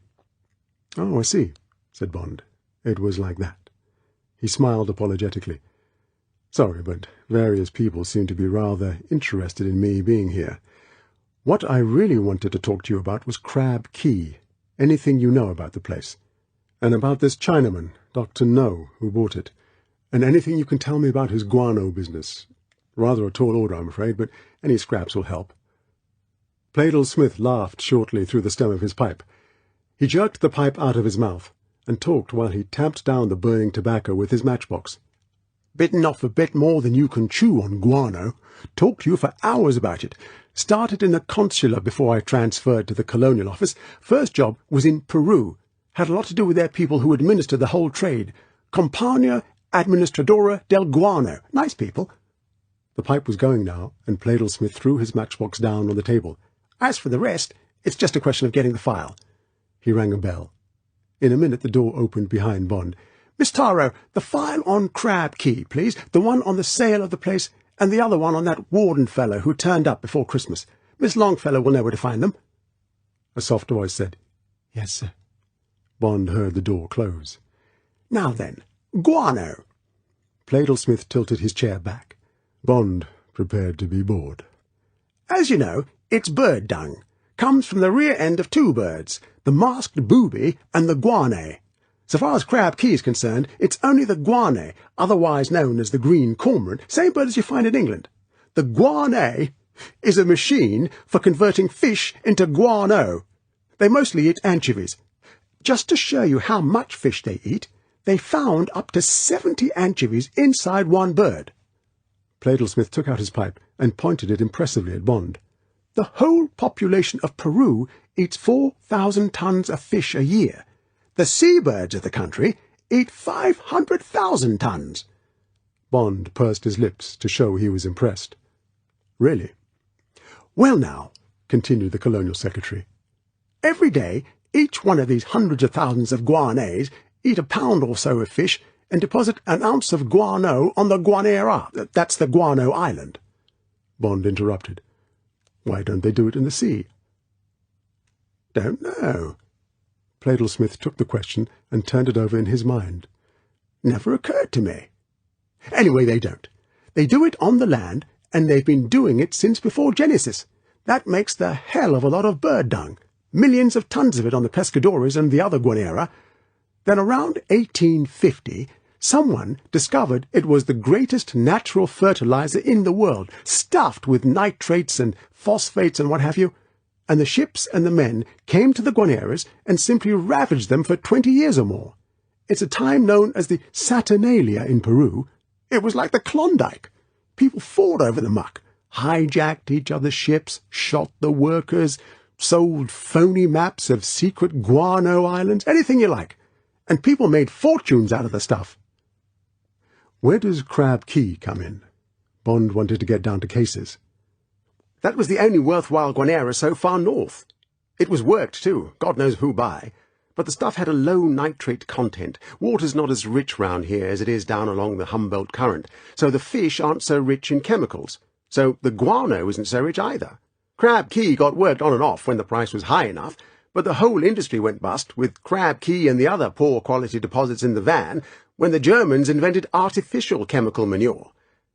Oh, I see, said Bond. It was like that. He smiled apologetically. Sorry, but various people seem to be rather interested in me being here. What I really wanted to talk to you about was Crab Key, anything you know about the place, and about this Chinaman, Dr.No, who bought it, and anything you can tell me about his guano business. Rather a tall order, I'm afraid, but any scraps will help. Pladlesmith laughed shortly through the stem of his pipe. He jerked the pipe out of his mouth and talked while he tamped down the burning tobacco with his matchbox. Bitten off a bit more than you can chew on guano. Talked to you for hours about it. Started in the consular before I transferred to the colonial office. First job was in Peru. Had a lot to do with their people who administer the whole trade. Compañía Administradora del Guano. Nice people. The pipe was going now, and Pladlesmith threw his matchbox down on the table. As for the rest, it's just a question of getting the file. He rang a bell. In a minute the door opened behind Bond. Miss Taro, the file on Crab Key, please. The one on the sale of the place, and the other one on that warden fellow who turned up before Christmas. Miss Longfellow will know where to find them. A soft voice said, Yes, sir. Bond heard the door close. Now then, guano. Pladlesmith tilted his chair back. Bond prepared to be bored. As you know, it's bird dung. Comes from the rear end of two birds, the masked booby and the guane. So far as Crab Key is concerned, it's only the guane, otherwise known as the green cormorant, same bird as you find in England. The guane is a machine for converting fish into guano. They mostly eat anchovies. Just to show you how much fish they eat, they found up to 70 anchovies inside one bird. Pladlesmith took out his pipe and pointed it impressively at Bond. The whole population of Peru eats 4,000 tons of fish a year. The seabirds of the country eat 500,000 tons. Bond pursed his lips to show he was impressed. Really? Well now, continued the colonial secretary, every day each one of these hundreds of thousands of guanes eat a pound or so of fish and deposit an ounce of guano on the Guanera. That's the Guano Island. Bond interrupted. Why don't they do it in the sea? Don't know. Pladlesmith took the question and turned it over in his mind. Never occurred to me. Anyway, they don't. They do it on the land, and they've been doing it since before Genesis. That makes the hell of a lot of bird dung. Millions of tons of it on the Pescadores and the other Guanera. Then around 1850, someone discovered it was the greatest natural fertilizer in the world, stuffed with nitrates and phosphates and what have you, and the ships and the men came to the Guaneras and simply ravaged them for 20 years or more. It's a time known as the Saturnalia in Peru. It was like the Klondike. People fought over the muck, hijacked each other's ships, shot the workers, sold phony maps of secret guano islands, anything you like. And people made fortunes out of the stuff. Where does Crab Key come in? Bond wanted to get down to cases. That was the only worthwhile guanera so far north. It was worked, too, God knows who by. But the stuff had a low nitrate content. Water's not as rich round here as it is down along the Humboldt Current, so the fish aren't so rich in chemicals. So the guano isn't so rich either. Crab Key got worked on and off when the price was high enough, but the whole industry went bust, with Crab Key and the other poor-quality deposits in the van, when the Germans invented artificial chemical manure.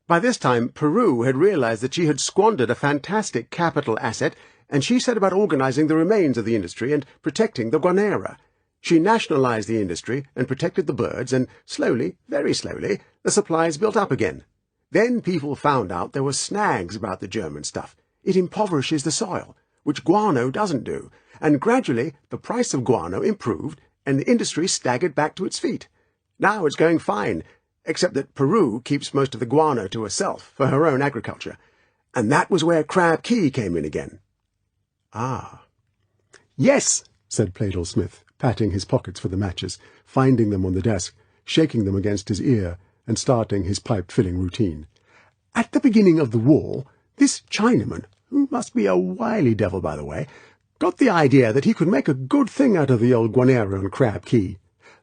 By this time, Peru had realized that she had squandered a fantastic capital asset, and she set about organizing the remains of the industry and protecting the guanera. She nationalized the industry and protected the birds, and slowly, very slowly, the supplies built up again. Then people found out there were snags about the German stuff. It impoverishes the soil, which guano doesn't do, and gradually the price of guano improved, and the industry staggered back to its feet. Now it's going fine, except that Peru keeps most of the guano to herself for her own agriculture, and that was where Crab Key came in again. Ah. Yes, said Playdle-Smith, patting his pockets for the matches, finding them on the desk, shaking them against his ear, and starting his pipe-filling routine. At the beginning of the war, this Chinaman, who must be a wily devil, by the way, got the idea that he could make a good thing out of the old guanera on Crab Key.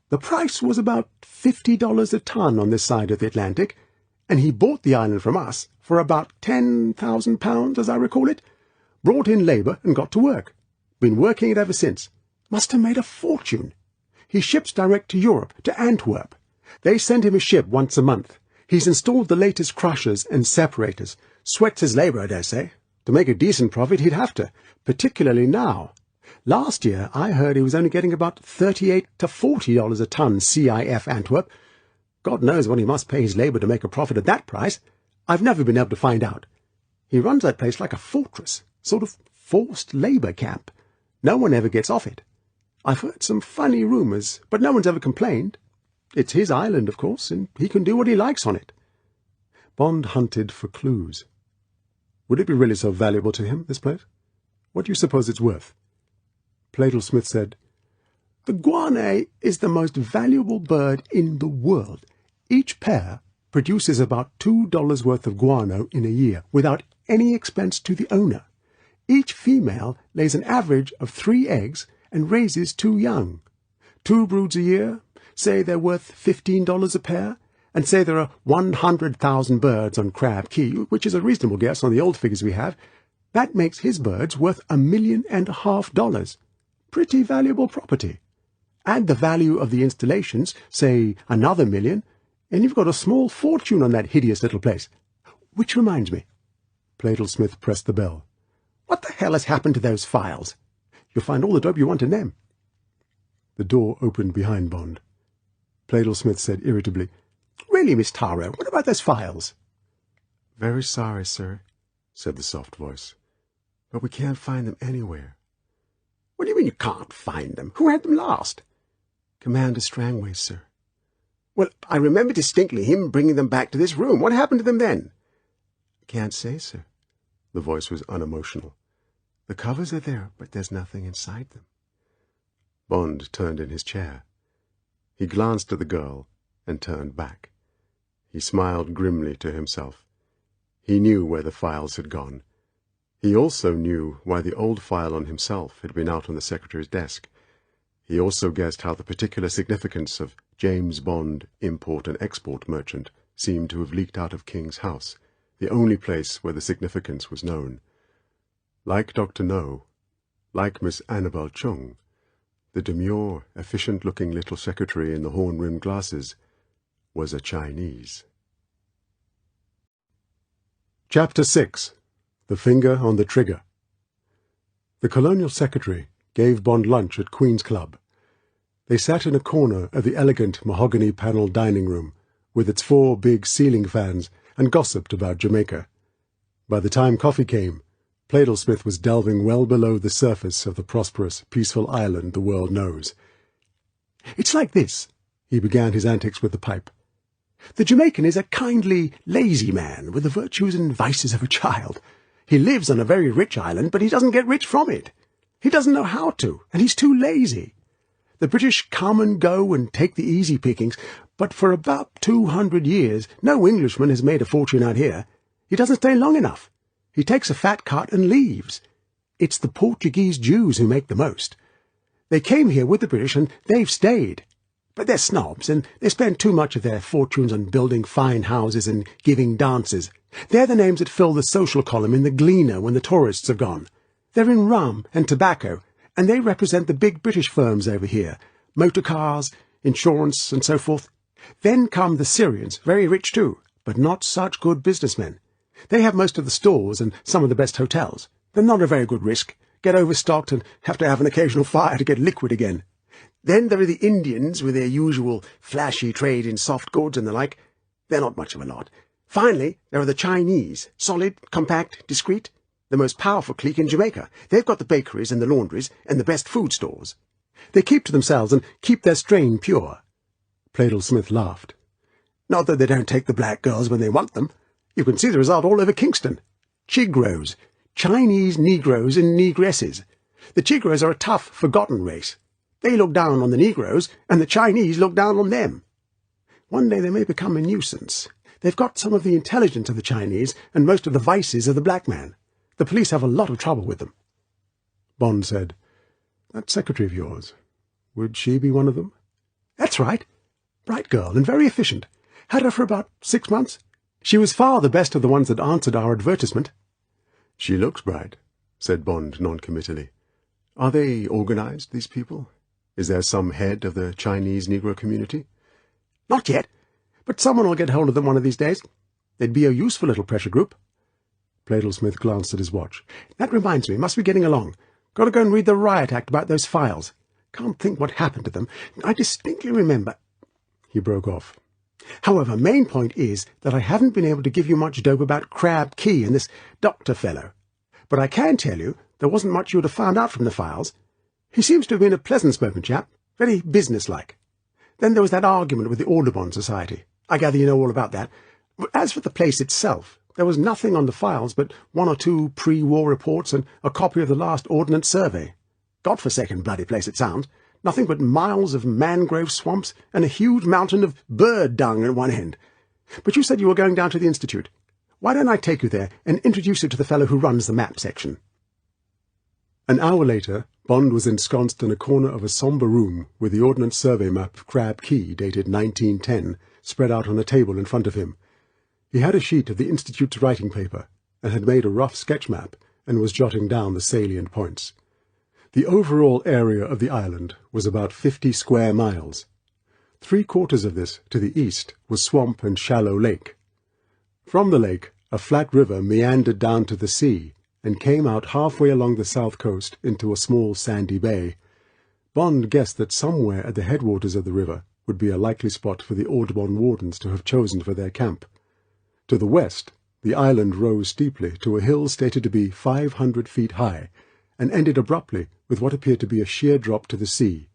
The price was about $50 a ton on this side of the Atlantic, and he bought the island from us for about £10,000, as I recall it. Brought in labour and got to work. Been working it ever since. Must have made a fortune. He ships direct to Europe, to Antwerp. They send him a ship once a month. He's installed the latest crushers and separators. Sweats his labour, I dare say. To make a decent profit, he'd have to, particularly now. Last year, I heard he was only getting about $38 to $40 a ton CIF Antwerp. God knows what he must pay his labour to make a profit at that price. I've never been able to find out. He runs that place like a fortress, sort of forced labour camp. No one ever gets off it. I've heard some funny rumours, but no one's ever complained. It's his island, of course, and he can do what he likes on it. Bond hunted for clues. Would it be really so valuable to him, this place? What do you suppose it's worth? Playdle-Smith said, The guano is the most valuable bird in the world. Each pair produces about $2 worth of guano in a year, without any expense to the owner. Each female lays an average of 3 eggs and raises 2 young. 2 broods a year, say they're worth $15 a pair, and say there are 100,000 birds on Crab Key, which is a reasonable guess on the old figures we have. That makes his birds worth $1.5 million. Pretty valuable property. Add the value of the installations, say another $1 million, and you've got a small fortune on that hideous little place. Which reminds me. Playdle-Smith pressed the bell. What the hell has happened to those files? You'll find all the dope you want in them. The door opened behind Bond. Playdle-Smith said irritably, Really, Miss Taro, what about those files? Very sorry, sir, said the soft voice, but we can't find them anywhere. What do you mean you can't find them? Who had them last? Commander Strangway, sir. Well, I remember distinctly him bringing them back to this room. What happened to them then? Can't say, sir. The voice was unemotional. The covers are there, but there's nothing inside them. Bond turned in his chair. He glanced at the girl and turned back. He smiled grimly to himself. He knew where the files had gone. He also knew why the old file on himself had been out on the secretary's desk. He also guessed how the particular significance of James Bond, import and export merchant, seemed to have leaked out of King's house, the only place where the significance was known. Like Dr.No, like Miss Annabel Chung, the demure, efficient-looking little secretary in the horn-rimmed glasses was a Chinese. Chapter 6. The Finger on the Trigger. The Colonial Secretary gave Bond lunch at Queen's Club. They sat in a corner of the elegant mahogany-panelled dining room, with its 4 big ceiling fans, and gossiped about Jamaica. By the time coffee came, Playdle-Smith was delving well below the surface of the prosperous, peaceful island the world knows. It's like this, He began his antics with the pipe. "The Jamaican is a kindly, lazy man with the virtues and vices of a child. He lives on a very rich island, but he doesn't get rich from it. He doesn't know how to, and he's too lazy. The British come and go and take the easy pickings, but for about 200 years no Englishman has made a fortune out here. He doesn't stay long enough. He takes a fat cut and leaves. It's the Portuguese Jews who make the most. They came here with the British and they've stayed. But they're snobs, and they spend too much of their fortunes on building fine houses and giving dances. They're the names that fill the social column in the Gleaner when the tourists have gone. They're in rum and tobacco, and they represent the big British firms over here, motor cars, insurance, and so forth. Then come the Syrians, very rich too, but not such good businessmen. They have most of the stores and some of the best hotels. They're not a very good risk, get overstocked and have to have an occasional fire to get liquid again. Then there are the Indians with their usual flashy trade in soft goods and the like. They're not much of a lot. Finally, there are the Chinese, solid, compact, discreet, the most powerful clique in Jamaica. They've got the bakeries and the laundries and the best food stores. They keep to themselves and keep their strain pure." Plaidle-Smith laughed. "Not that they don't take the black girls when they want them. You can see the result all over Kingston. Chigros, Chinese Negroes and Negresses. The Chigros are a tough, forgotten race. They look down on the Negroes, and the Chinese look down on them. One day they may become a nuisance. They've got some of the intelligence of the Chinese and most of the vices of the black man. The police have a lot of trouble with them." Bond said, "That secretary of yours, would she be one of them?" "That's right. Bright girl and very efficient. Had her for about 6 months. She was far the best of the ones that answered our advertisement." "She looks bright," said Bond noncommittally. "Are they organized, these people? Is there some head of the Chinese Negro community?" "Not yet, but someone will get hold of them one of these days. They'd be a useful little pressure group." Plaidle-Smith glanced at his watch. "That reminds me, must be getting along. Got to go and read the riot act about those files. Can't think what happened to them. I distinctly remember—" He broke off. "However, main point is that I haven't been able to give you much dope about Crab Key and this doctor fellow. But I can tell you there wasn't much you would have found out from the files. He seems to have been a pleasant-spoken chap, very business-like. Then there was that argument with the Audubon Society. I gather you know all about that. As for the place itself, there was nothing on the files but 1 or 2 pre-war reports and a copy of the last Ordnance Survey. Godforsaken bloody place it sounds. Nothing but miles of mangrove swamps and a huge mountain of bird dung at one end. But you said you were going down to the Institute. Why don't I take you there and introduce you to the fellow who runs the map section?" An hour later, Bond was ensconced in a corner of a sombre room with the Ordnance Survey map of Crab Key, dated 1910, spread out on a table in front of him. He had a sheet of the Institute's writing paper, and had made a rough sketch map, and was jotting down the salient points. The overall area of the island was about 50 square miles. 3/4 of this, to the east, was swamp and shallow lake. From the lake, a flat river meandered down to the sea, and came out halfway along the south coast into a small sandy bay. Bond guessed that somewhere at the headwaters of the river would be a likely spot for the Audubon wardens to have chosen for their camp. To the west, the island rose steeply to a hill stated to be 500 feet high, and ended abruptly with what appeared to be a sheer drop to the sea.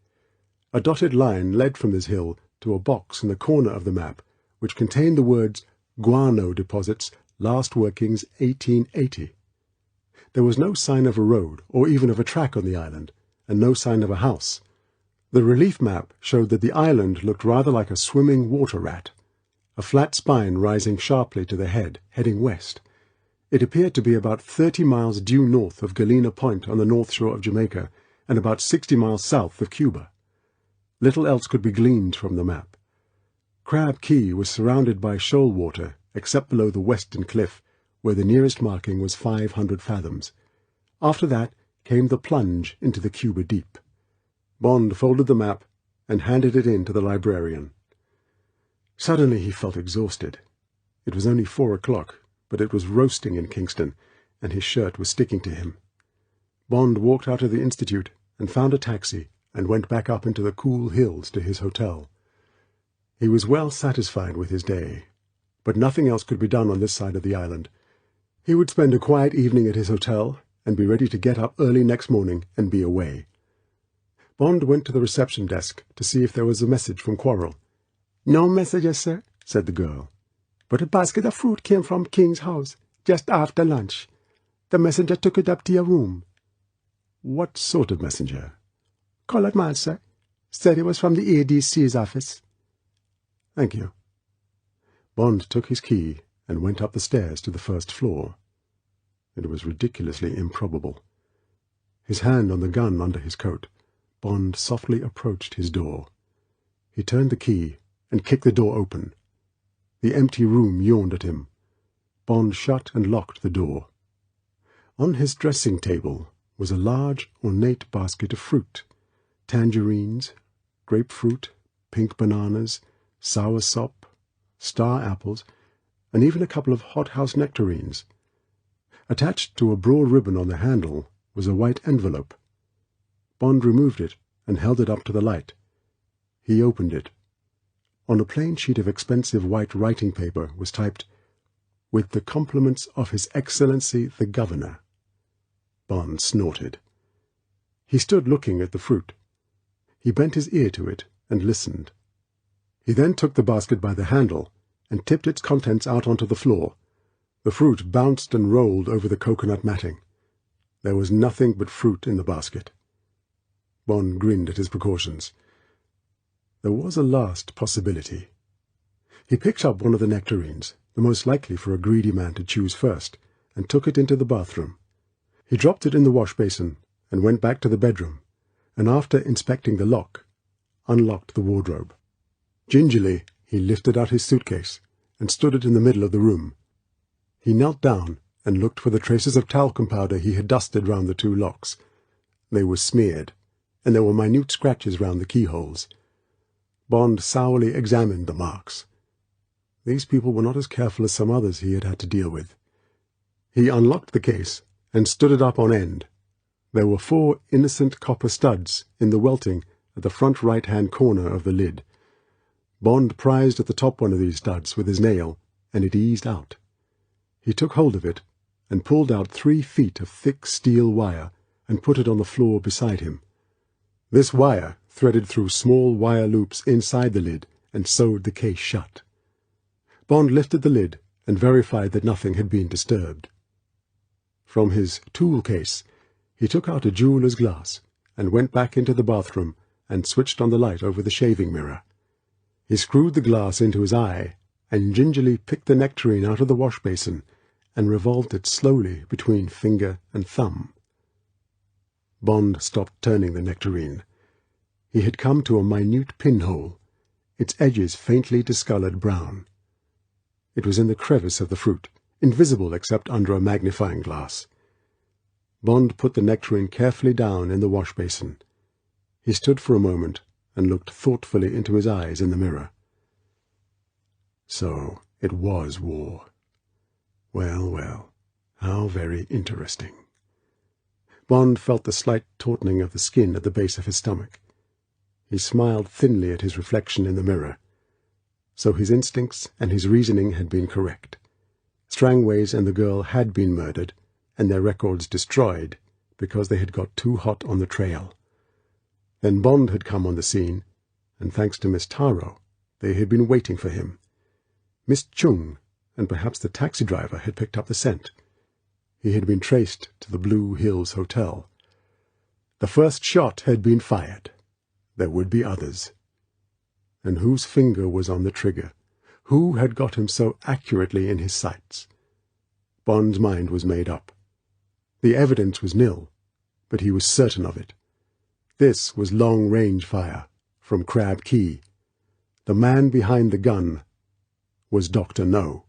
A dotted line led from this hill to a box in the corner of the map, which contained the words "Guano Deposits, Last Workings 1880. There was no sign of a road, or even of a track on the island, and no sign of a house. The relief map showed that the island looked rather like a swimming water rat, a flat spine rising sharply to the head, heading west. It appeared to be about 30 miles due north of Galena Point on the north shore of Jamaica, and about 60 miles south of Cuba. Little else could be gleaned from the map. Crab Key was surrounded by shoal water, except below the western cliff, where the nearest marking was 500 fathoms. After that came the plunge into the Cuba deep. Bond folded the map and handed it in to the librarian. Suddenly he felt exhausted. It was only 4 o'clock, but it was roasting in Kingston, and his shirt was sticking to him. Bond walked out of the Institute and found a taxi and went back up into the cool hills to his hotel. He was well satisfied with his day, but nothing else could be done on this side of the island. He would spend a quiet evening at his hotel and be ready to get up early next morning and be away. Bond went to the reception desk to see if there was a message from Quarrel, "No messages, sir," said the girl. "But a basket of fruit came from King's house just after lunch. The messenger took it up to your room." "What sort of messenger?" "Colored man, sir. Said it was from the ADC's office." "Thank you." Bond took his key and went up the stairs to the first floor. It was ridiculously improbable. His hand on the gun under his coat, Bond softly approached his door. He turned the key and kicked the door open. The empty room yawned at him. Bond shut and locked the door. On his dressing table was a large, ornate basket of fruit: tangerines, grapefruit, pink bananas, soursop, star apples, and even a couple of hothouse nectarines. Attached to a broad ribbon on the handle was a white envelope. Bond removed it and held it up to the light. He opened it. On a plain sheet of expensive white writing paper was typed, "With the compliments of His Excellency the Governor." Bond snorted. He stood looking at the fruit. He bent his ear to it and listened. He then took the basket by the handle and tipped its contents out onto the floor. The fruit bounced and rolled over the coconut matting. There was nothing but fruit in the basket. Bond grinned at his precautions. There was a last possibility. He picked up one of the nectarines, the most likely for a greedy man to choose first, and took it into the bathroom. He dropped it in the wash basin and went back to the bedroom, and after inspecting the lock, unlocked the wardrobe. Gingerly, he lifted out his suitcase and stood it in the middle of the room. He knelt down and looked for the traces of talcum powder he had dusted round the two locks. They were smeared, and there were minute scratches round the keyholes. Bond sourly examined the marks. These people were not as careful as some others he had had to deal with. He unlocked the case and stood it up on end. There were 4 innocent copper studs in the welting at the front right-hand corner of the lid. Bond prized at the top one of these studs with his nail, and it eased out. He took hold of it and pulled out 3 feet of thick steel wire and put it on the floor beside him. This wire threaded through small wire loops inside the lid and sewed the case shut. Bond lifted the lid and verified that nothing had been disturbed. From his tool case, he took out a jeweller's glass and went back into the bathroom and switched on the light over the shaving mirror. He screwed the glass into his eye and gingerly picked the nectarine out of the wash basin and revolved it slowly between finger and thumb. Bond stopped turning the nectarine. He had come to a minute pinhole, its edges faintly discoloured brown. It was in the crevice of the fruit, invisible except under a magnifying glass. Bond put the nectarine carefully down in the wash basin. He stood for a moment and looked thoughtfully into his eyes in the mirror. So it was war. Well, well, how very interesting. Bond felt the slight tautening of the skin at the base of his stomach. He smiled thinly at his reflection in the mirror. So his instincts and his reasoning had been correct. Strangways and the girl had been murdered, and their records destroyed because they had got too hot on the trail. Then Bond had come on the scene, and thanks to Miss Taro, they had been waiting for him. Miss Chung and perhaps the taxi driver had picked up the scent. He had been traced to the Blue Hills Hotel. The first shot had been fired. There would be others. And whose finger was on the trigger? Who had got him so accurately in his sights? Bond's mind was made up. The evidence was nil, but he was certain of it. This was long-range fire from Crab Key. The man behind the gun was Dr.No.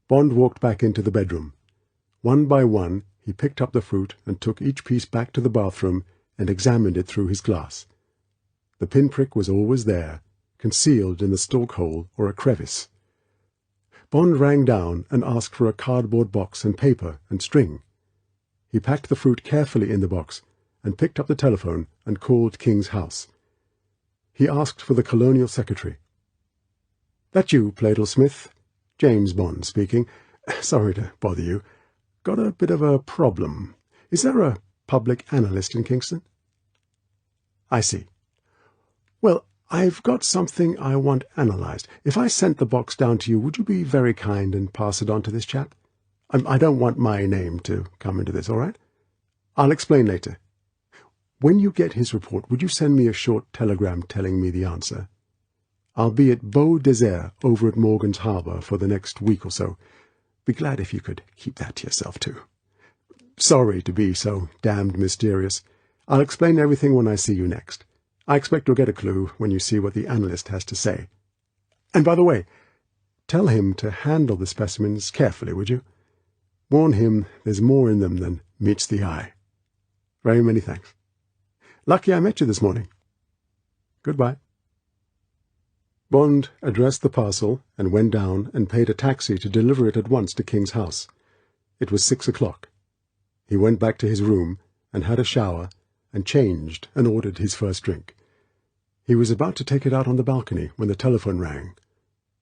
Bond walked back into the bedroom. One by one, he picked up the fruit and took each piece back to the bathroom and examined it through his glass. The pinprick was always there, concealed in the stalk hole or a crevice. Bond rang down and asked for a cardboard box and paper and string. He packed the fruit carefully in the box and picked up the telephone and called King's house. He asked for the colonial secretary. "That you, Plaidle-Smith? James Bond speaking. Sorry to bother you. Got a bit of a problem. Is there a public analyst in Kingston?" "I see. Well, I've got something I want analysed. If I sent the box down to you, would you be very kind and pass it on to this chap? I don't want my name to come into this, all right? I'll explain later. When you get his report, would you send me a short telegram telling me the answer? I'll be at Beau Desert over at Morgan's Harbour for the next week or so. Be glad if you could keep that to yourself, too. Sorry to be so damned mysterious. I'll explain everything when I see you next. I expect you'll get a clue when you see what the analyst has to say. And by the way, tell him to handle the specimens carefully, would you? Warn him there's more in them than meets the eye. Very many thanks. Lucky I met you this morning. Goodbye. Bond addressed the parcel and went down and paid a taxi to deliver it at once to King's house. It was 6 o'clock. He went back to his room and had a shower and changed and ordered his first drink. He was about to take it out on the balcony when the telephone rang.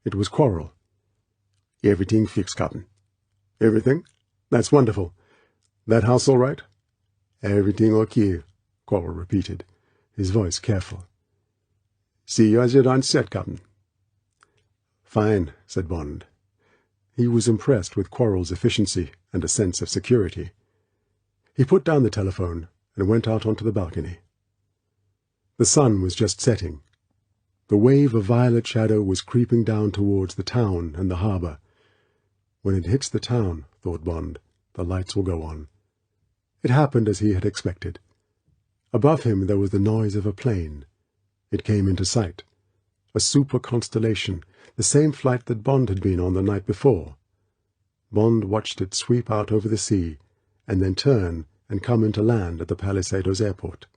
It was Quarrel. Everything fixed, Captain. Everything? That's wonderful. That house all right? Everything okay, Quarrel repeated, his voice careful. See you as you're on set, Captain. Fine, said Bond. He was impressed with Quarrel's efficiency and a sense of security. He put down the telephone and went out onto the balcony. The sun was just setting. The wave of violet shadow was creeping down towards the town and the harbour. When it hits the town, thought Bond, the lights will go on. It happened as he had expected. Above him there was the noise of a plane. It came into sight. A super-constellation, the same flight that Bond had been on the night before. Bond watched it sweep out over the sea, and then turn and come into land at the Palisadoes airport.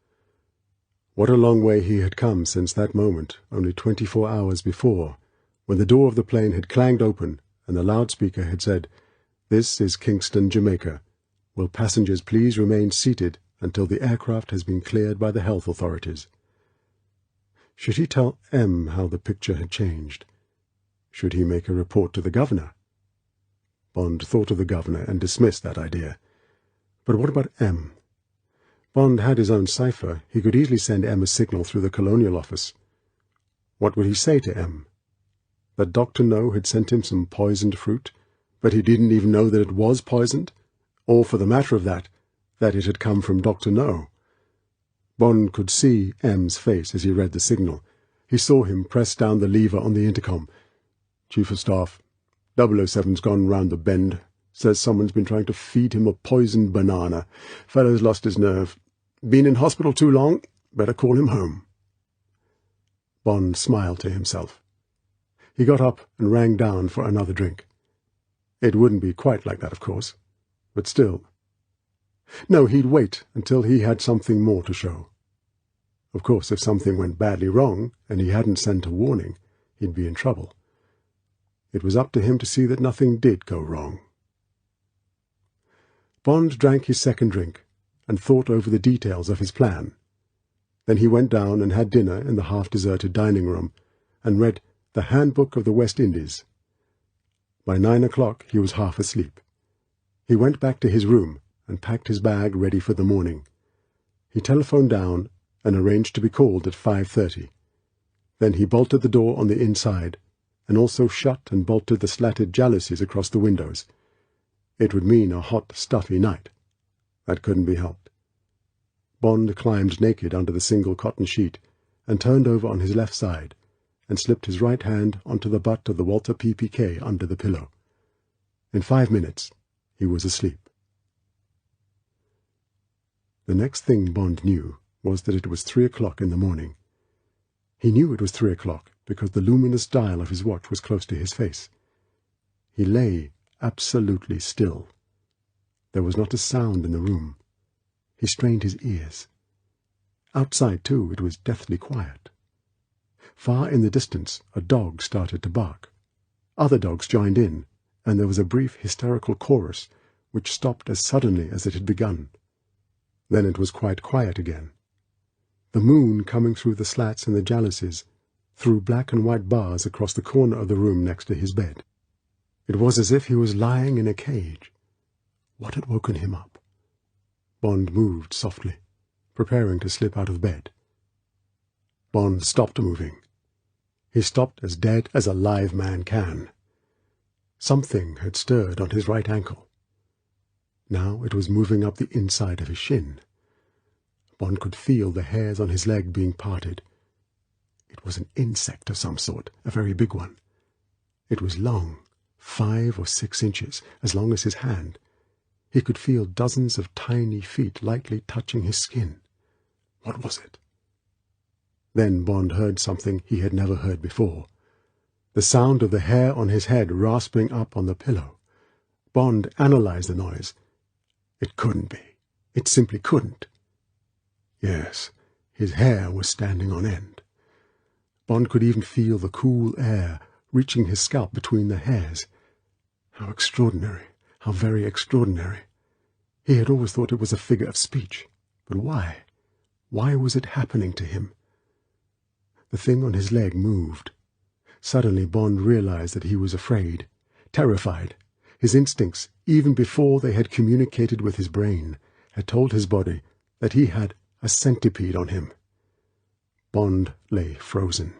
What a long way he had come since that moment, only 24 hours before, when the door of the plane had clanged open and the loudspeaker had said, "This is Kingston, Jamaica. Will passengers please remain seated until the aircraft has been cleared by the health authorities?" Should he tell M how the picture had changed? Should he make a report to the governor? Bond thought of the governor and dismissed that idea. But what about M? Bond had his own cipher. He could easily send M a signal through the Colonial Office. What would he say to M? That Dr.No had sent him some poisoned fruit, but he didn't even know that it was poisoned? Or, for the matter of that it had come from Dr.No? Bond could see M's face as he read the signal. He saw him press down the lever on the intercom. "Chief of Staff, 007's gone round the bend. Says someone's been trying to feed him a poisoned banana. Fellow's lost his nerve. Been in hospital too long? Better call him home." Bond smiled to himself. He got up and rang down for another drink. It wouldn't be quite like that, of course, but still. No, he'd wait until he had something more to show. Of course, if something went badly wrong and he hadn't sent a warning, he'd be in trouble. It was up to him to see that nothing did go wrong. Bond drank his second drink and thought over the details of his plan. Then he went down and had dinner in the half-deserted dining room and read The Handbook of the West Indies. By 9 o'clock he was half asleep. He went back to his room and packed his bag ready for the morning. He telephoned down and arranged to be called at 5:30. Then he bolted the door on the inside and also shut and bolted the slatted jalousies across the windows. It would mean a hot, stuffy night. That couldn't be helped. Bond climbed naked under the single cotton sheet and turned over on his left side and slipped his right hand onto the butt of the Walter PPK under the pillow. In 5 minutes he was asleep. The next thing Bond knew was that it was 3 o'clock in the morning. He knew it was 3 o'clock because the luminous dial of his watch was close to his face. He lay absolutely still. There was not a sound in the room. He strained his ears. Outside, too, it was deathly quiet. Far in the distance, a dog started to bark. Other dogs joined in, and there was a brief hysterical chorus which stopped as suddenly as it had begun. Then it was quite quiet again. The moon, coming through the slats in the jalousies, threw black and white bars across the corner of the room next to his bed. It was as if he was lying in a cage. What had woken him up? Bond moved softly, preparing to slip out of bed. Bond stopped moving. He stopped as dead as a live man can. Something had stirred on his right ankle. Now it was moving up the inside of his shin. Bond could feel the hairs on his leg being parted. It was an insect of some sort, a very big one. It was long, 5 or 6 inches, as long as his hand. He could feel dozens of tiny feet lightly touching his skin. What was it? Then Bond heard something he had never heard before. The sound of the hair on his head rasping up on the pillow. Bond analyzed the noise. It couldn't be. It simply couldn't. Yes, his hair was standing on end. Bond could even feel the cool air reaching his scalp between the hairs. How extraordinary, how very extraordinary. He had always thought it was a figure of speech. But why? Why was it happening to him? The thing on his leg moved. Suddenly Bond realized that he was afraid, terrified. His instincts, even before they had communicated with his brain, had told his body that he had a centipede on him. Bond lay frozen.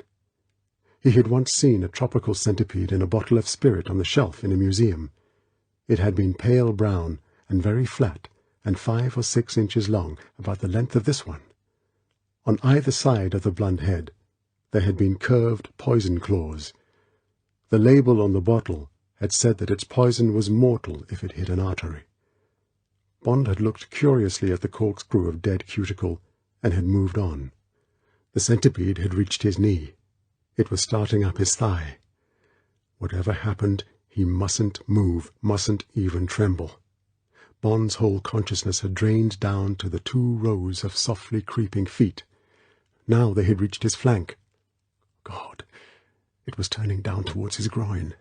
He had once seen a tropical centipede in a bottle of spirit on the shelf in a museum. It had been pale brown and very flat, and 5 or 6 inches long, about the length of this one. On either side of the blunt head there had been curved poison claws. The label on the bottle had said that its poison was mortal if it hit an artery. Bond had looked curiously at the corkscrew of dead cuticle and had moved on. The centipede had reached his knee. It was starting up his thigh. Whatever happened, he mustn't move, mustn't even tremble. Bond's whole consciousness had drained down to the 2 rows of softly creeping feet. Now they had reached his flank. God, it was turning down towards his groin.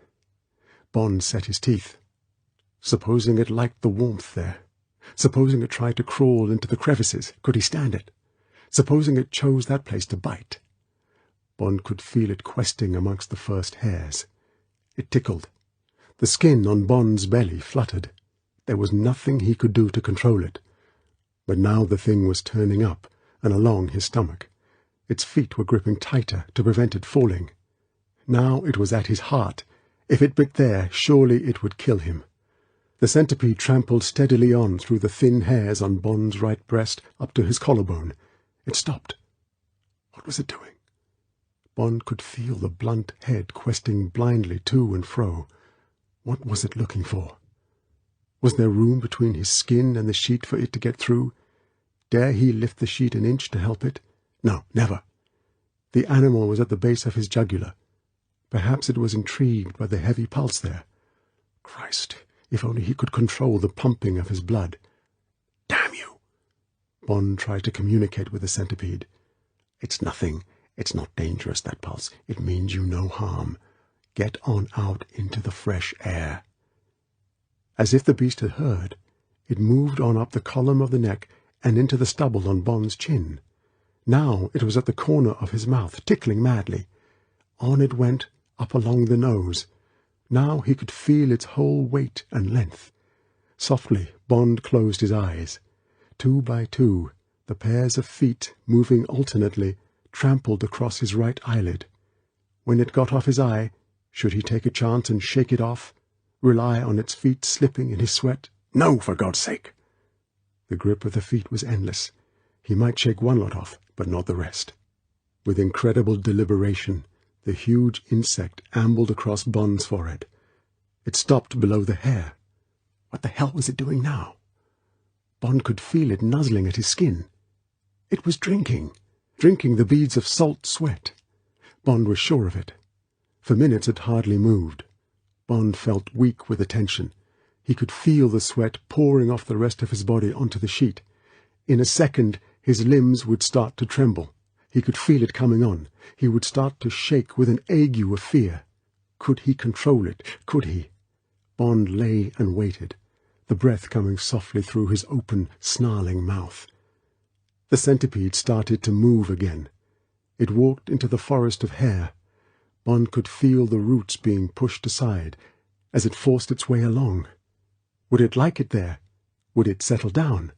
Bond set his teeth. Supposing it liked the warmth there? Supposing it tried to crawl into the crevices? Could he stand it? Supposing it chose that place to bite? Bond could feel it questing amongst the first hairs. It tickled. The skin on Bond's belly fluttered. There was nothing he could do to control it. But now the thing was turning up and along his stomach. Its feet were gripping tighter to prevent it falling. Now it was at his heart. If it bit there, surely it would kill him. The centipede trampled steadily on through the thin hairs on Bond's right breast up to his collarbone. It stopped. What was it doing? Bond could feel the blunt head questing blindly to and fro. What was it looking for? Was there room between his skin and the sheet for it to get through? Dare he lift the sheet an inch to help it? No, never. The animal was at the base of his jugular. Perhaps it was intrigued by the heavy pulse there. Christ, if only he could control the pumping of his blood. Damn you! Bond tried to communicate with the centipede. It's nothing. It's not dangerous, that pulse. It means you no harm. Get on out into the fresh air. As if the beast had heard, it moved on up the column of the neck and into the stubble on Bond's chin. Now it was at the corner of his mouth, tickling madly. On it went, up along the nose. Now he could feel its whole weight and length. Softly Bond closed his eyes. 2 by 2, the pairs of feet, moving alternately, trampled across his right eyelid. When it got off his eye, should he take a chance and shake it off? Rely on its feet slipping in his sweat? No, for God's sake! The grip of the feet was endless. He might shake one lot off, but not the rest. With incredible deliberation, the huge insect ambled across Bond's forehead. It stopped below the hair. What the hell was it doing now? Bond could feel it nuzzling at his skin. It was drinking the beads of salt sweat. Bond was sure of it. For minutes it hardly moved. Bond felt weak with the tension. He could feel the sweat pouring off the rest of his body onto the sheet. In a second his limbs would start to tremble. He could feel it coming on. He would start to shake with an ague of fear. Could he control it? Could he? Bond lay and waited, the breath coming softly through his open, snarling mouth. The centipede started to move again. It walked into the forest of hair. Bond could feel the roots being pushed aside as it forced its way along. Would it like it there? Would it settle down?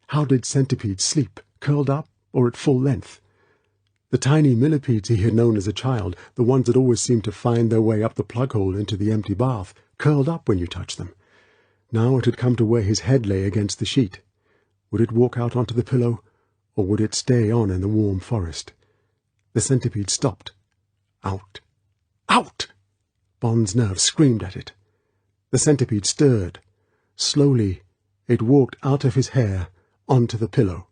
How did centipedes sleep, curled up or at full length? The tiny millipedes he had known as a child, the ones that always seemed to find their way up the plug hole into the empty bath, curled up when you touched them. Now it had come to where his head lay against the sheet. Would it walk out onto the pillow, or would it stay on in the warm forest? The centipede stopped. Out! Out! Bond's nerves screamed at it. The centipede stirred. Slowly, it walked out of his hair onto the pillow.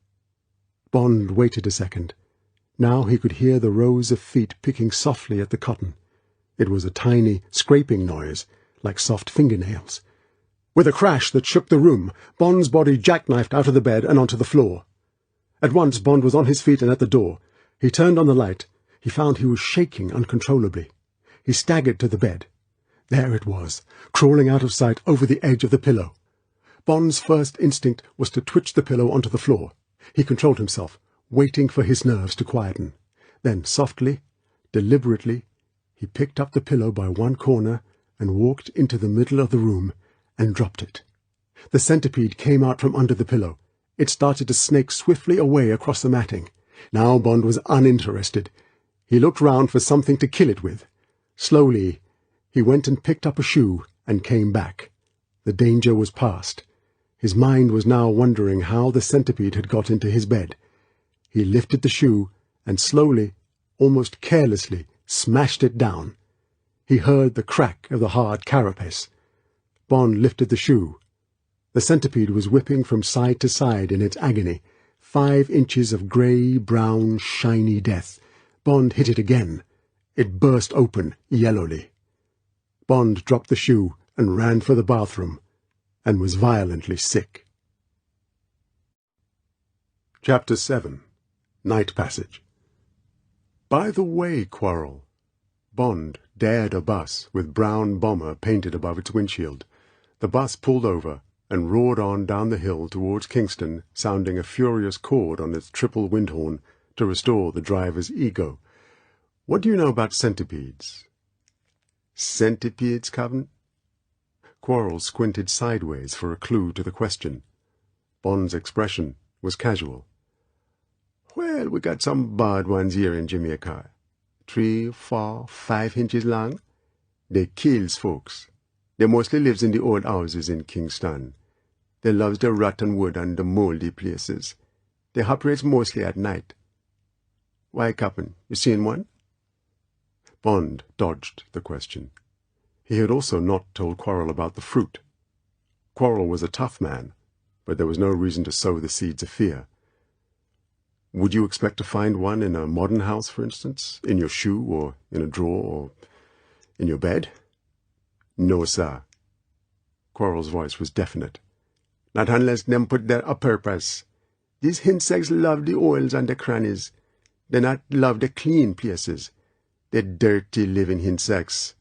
Bond waited a second. Now he could hear the rows of feet picking softly at the cotton. It was a tiny, scraping noise, like soft fingernails. With a crash that shook the room, Bond's body jackknifed out of the bed and onto the floor. At once Bond was on his feet and at the door. He turned on the light. He found he was shaking uncontrollably. He staggered to the bed. There it was, crawling out of sight over the edge of the pillow. Bond's first instinct was to twitch the pillow onto the floor. He controlled himself, waiting for his nerves to quieten. Then, softly, deliberately, he picked up the pillow by one corner and walked into the middle of the room and dropped it. The centipede came out from under the pillow. It started to snake swiftly away across the matting. Now Bond was uninterested. He looked round for something to kill it with. Slowly, he went and picked up a shoe and came back. The danger was past. His mind was now wondering how the centipede had got into his bed. He lifted the shoe and slowly, almost carelessly, smashed it down. He heard the crack of the hard carapace. Bond lifted the shoe. The centipede was whipping from side to side in its agony, 5 inches of grey-brown, shiny death. Bond hit it again. It burst open, yellowly. Bond dropped the shoe and ran for the bathroom, and was violently sick. Chapter 7. Night Passage. By the way, Quarrel. Bond dared a bus with brown bomber painted above its windshield. The bus pulled over and roared on down the hill towards Kingston, sounding a furious chord on its triple windhorn to restore the driver's ego. What do you know about centipedes? Centipedes, Captain? Quarrel squinted sideways for a clue to the question. Bond's expression was casual. Well, we got some bad ones here in Jamaica. 3, 4, 5 inches long. They kills folks. They mostly lives in the old houses in Kingston. They loves the rotten wood and the mouldy places. They operates mostly at night. Why, Captain, you seen one? Bond dodged the question. He had also not told Quarrel about the fruit. Quarrel was a tough man, but there was no reason to sow the seeds of fear. Would you expect to find one in a modern house, for instance? In your shoe, or in a drawer, or in your bed? No, sir. Quarrel's voice was definite. Not unless them put there a purpose. These insects love the oils and the crannies. They not love the clean places. The dirty living insects.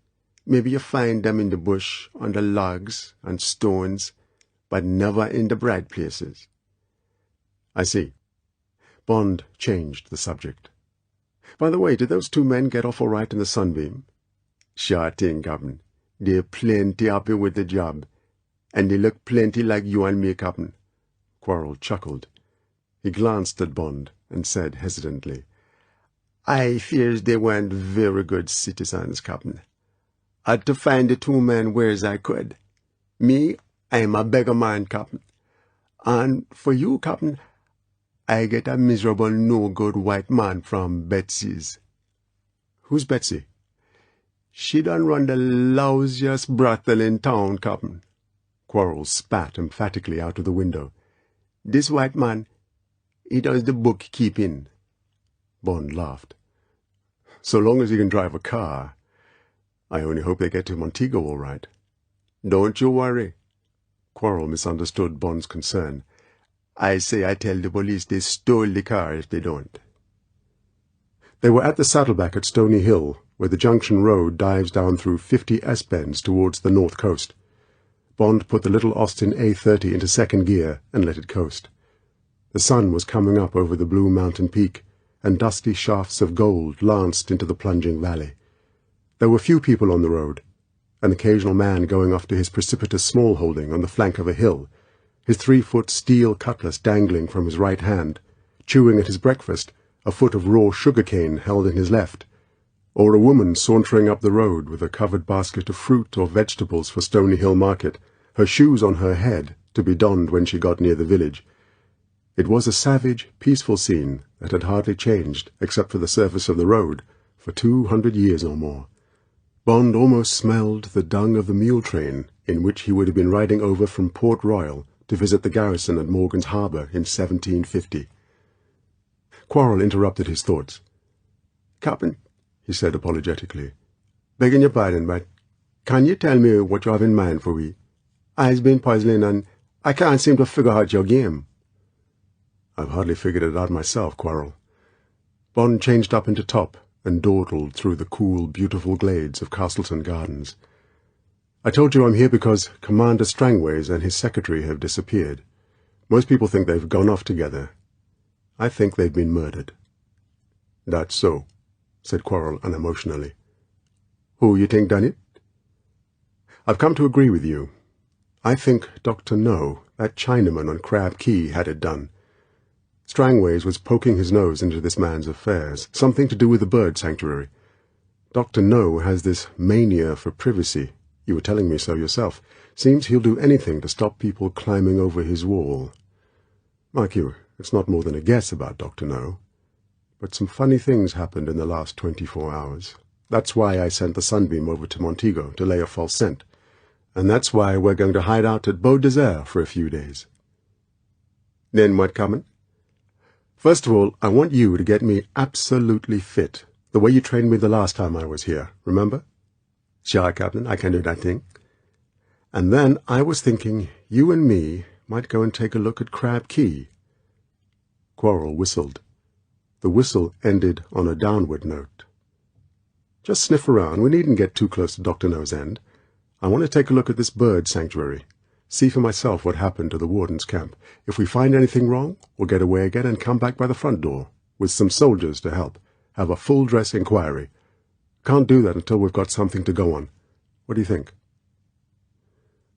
Maybe you find them in the bush, on the logs and stones, but never in the bright places. I see. Bond changed the subject. By the way, did those 2 men get off all right in the Sunbeam? Sure thing, Captain. They're plenty happy with the job, and they look plenty like you and me, Captain. Quarrel chuckled. He glanced at Bond and said hesitantly, I fears they weren't very good citizens, Captain. Had to find the 2 men whereas I could. Me, I'm a beggar man, Captain. And for you, Captain, I get a miserable no-good white man from Betsy's. Who's Betsy? She done run the lousiest brothel in town, Captain. Quarrel spat emphatically out of the window. This white man, he does the bookkeeping. Bond laughed. So long as he can drive a car. I only hope they get to Montego all right. Don't you worry. Quarrel misunderstood Bond's concern. I say I tell the police they stole the car if they don't. They were at the Saddleback at Stony Hill, where the junction road dives down through 50 S-bends towards the north coast. Bond put the little Austin A30 into second gear and let it coast. The sun was coming up over the blue mountain peak, and dusty shafts of gold lanced into the plunging valley. There were few people on the road, an occasional man going off to his precipitous smallholding on the flank of a hill, his 3-foot steel cutlass dangling from his right hand, chewing at his breakfast, a foot of raw sugar-cane held in his left, or a woman sauntering up the road with a covered basket of fruit or vegetables for Stony Hill Market, her shoes on her head to be donned when she got near the village. It was a savage, peaceful scene that had hardly changed, except for the surface of the road, for 200 years or more. Bond almost smelled the dung of the mule train in which he would have been riding over from Port Royal to visit the garrison at Morgan's Harbour in 1750. Quarrel interrupted his thoughts. "Captain," he said apologetically, "begging your pardon, but can you tell me what you have in mind for we? I's been puzzling and I can't seem to figure out your game." "I've hardly figured it out myself, Quarrel." Bond changed up into top and dawdled through the cool, beautiful glades of Castleton Gardens. "I told you I'm here because Commander Strangways and his secretary have disappeared. Most people think they've gone off together. I think they've been murdered." "That's so," said Quarrel unemotionally. "Who you think done it?" "I've come to agree with you. I think Dr.No, that Chinaman on Crab Key, had it done. Strangways was poking his nose into this man's affairs, something to do with the bird sanctuary. Dr.No has this mania for privacy. You were telling me so yourself. Seems he'll do anything to stop people climbing over his wall. Mark you, it's not more than a guess about Dr.No. But some funny things happened in the last 24 hours. That's why I sent the Sunbeam over to Montego to lay a false scent. And that's why we're going to hide out at Beau Desert for a few days." "Then what coming?" "First of all, I want you to get me absolutely fit, the way you trained me the last time I was here, remember?" "Sure, Captain, I can do that thing." "And then I was thinking you and me might go and take a look at Crab Key." Quarrel whistled. The whistle ended on a downward note. "Just sniff around. We needn't get too close to Dr. No's end. I want to take a look at this bird sanctuary. See for myself what happened to the warden's camp. If we find anything wrong, we'll get away again and come back by the front door, with some soldiers to help. Have a full-dress inquiry. Can't do that until we've got something to go on. What do you think?"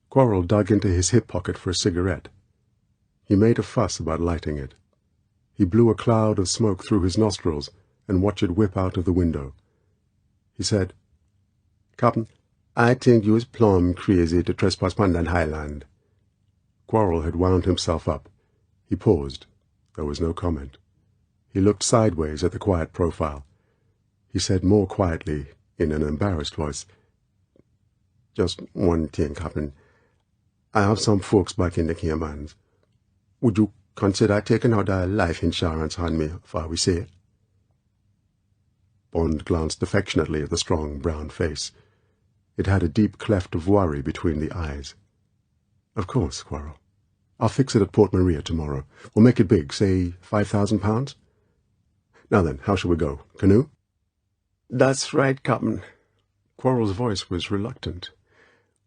Quarrel dug into his hip pocket for a cigarette. He made a fuss about lighting it. He blew a cloud of smoke through his nostrils and watched it whip out of the window. He said, "Captain, I think you is plumb crazy to trespass upon that highland." Quarrel had wound himself up. He paused. There was no comment. He looked sideways at the quiet profile. He said more quietly, in an embarrassed voice, "Just one thing, Captain. I have some folks back in the Caymans. Would you consider taking out a life insurance on me before we see it?" Bond glanced affectionately at the strong brown face. It had a deep cleft of worry between the eyes. "Of course, Quarrel. I'll fix it at Port Maria tomorrow. We'll make it big, say £5,000. Now then, how shall we go? Canoe?" "That's right, Captain." Quarrel's voice was reluctant.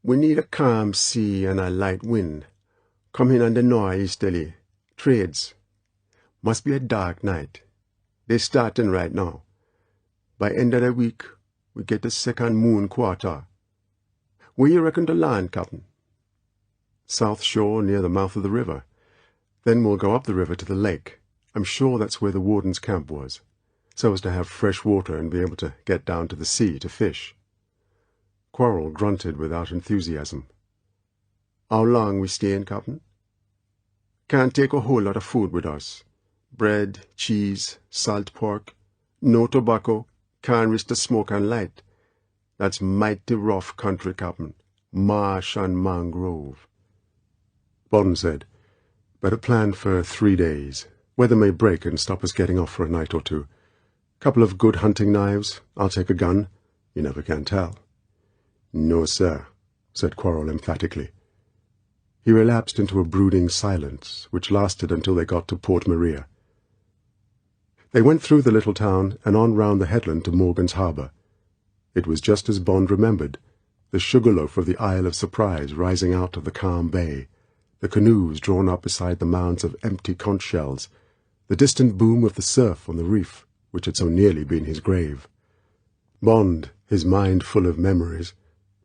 "We need a calm sea and a light wind. Coming on the northeasterly. Trades. Must be a dark night. They're starting right now. By end of the week, we get the second moon quarter. Where you reckon to land, Captain?" "South shore near the mouth of the river. Then we'll go up the river to the lake. I'm sure that's where the warden's camp was, so as to have fresh water and be able to get down to the sea to fish." Quarrel grunted without enthusiasm. "How long we staying, Captain?" "Can't take a whole lot of food with us. Bread, cheese, salt pork. No tobacco. Can't risk the smoke and light. That's mighty rough country, Captain. Marsh and mangrove." Bond said, "Better plan for 3 days. Weather may break and stop us getting off for a night or two. Couple of good hunting knives. I'll take a gun. You never can tell." "No, sir," said Quarrel emphatically. He relapsed into a brooding silence, which lasted until they got to Port Maria. They went through the little town and on round the headland to Morgan's Harbour. It was just as Bond remembered, the sugarloaf of the Isle of Surprise rising out of the calm bay, the canoes drawn up beside the mounds of empty conch shells, the distant boom of the surf on the reef, which had so nearly been his grave. Bond, his mind full of memories,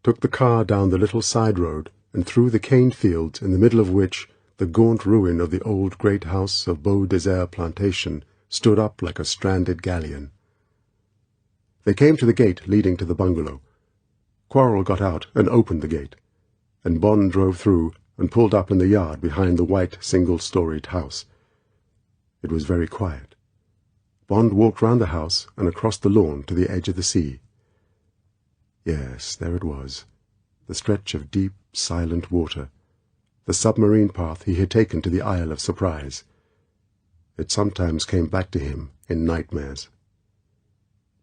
took the car down the little side road and through the cane fields in the middle of which the gaunt ruin of the old great house of Beau Desert plantation stood up like a stranded galleon. They came to the gate leading to the bungalow. Quarrel got out and opened the gate, and Bond drove through and pulled up in the yard behind the white single-storied house. It was very quiet. Bond walked round the house and across the lawn to the edge of the sea. Yes, there it was, the stretch of deep, silent water, the submarine path he had taken to the Isle of Surprise. It sometimes came back to him in nightmares.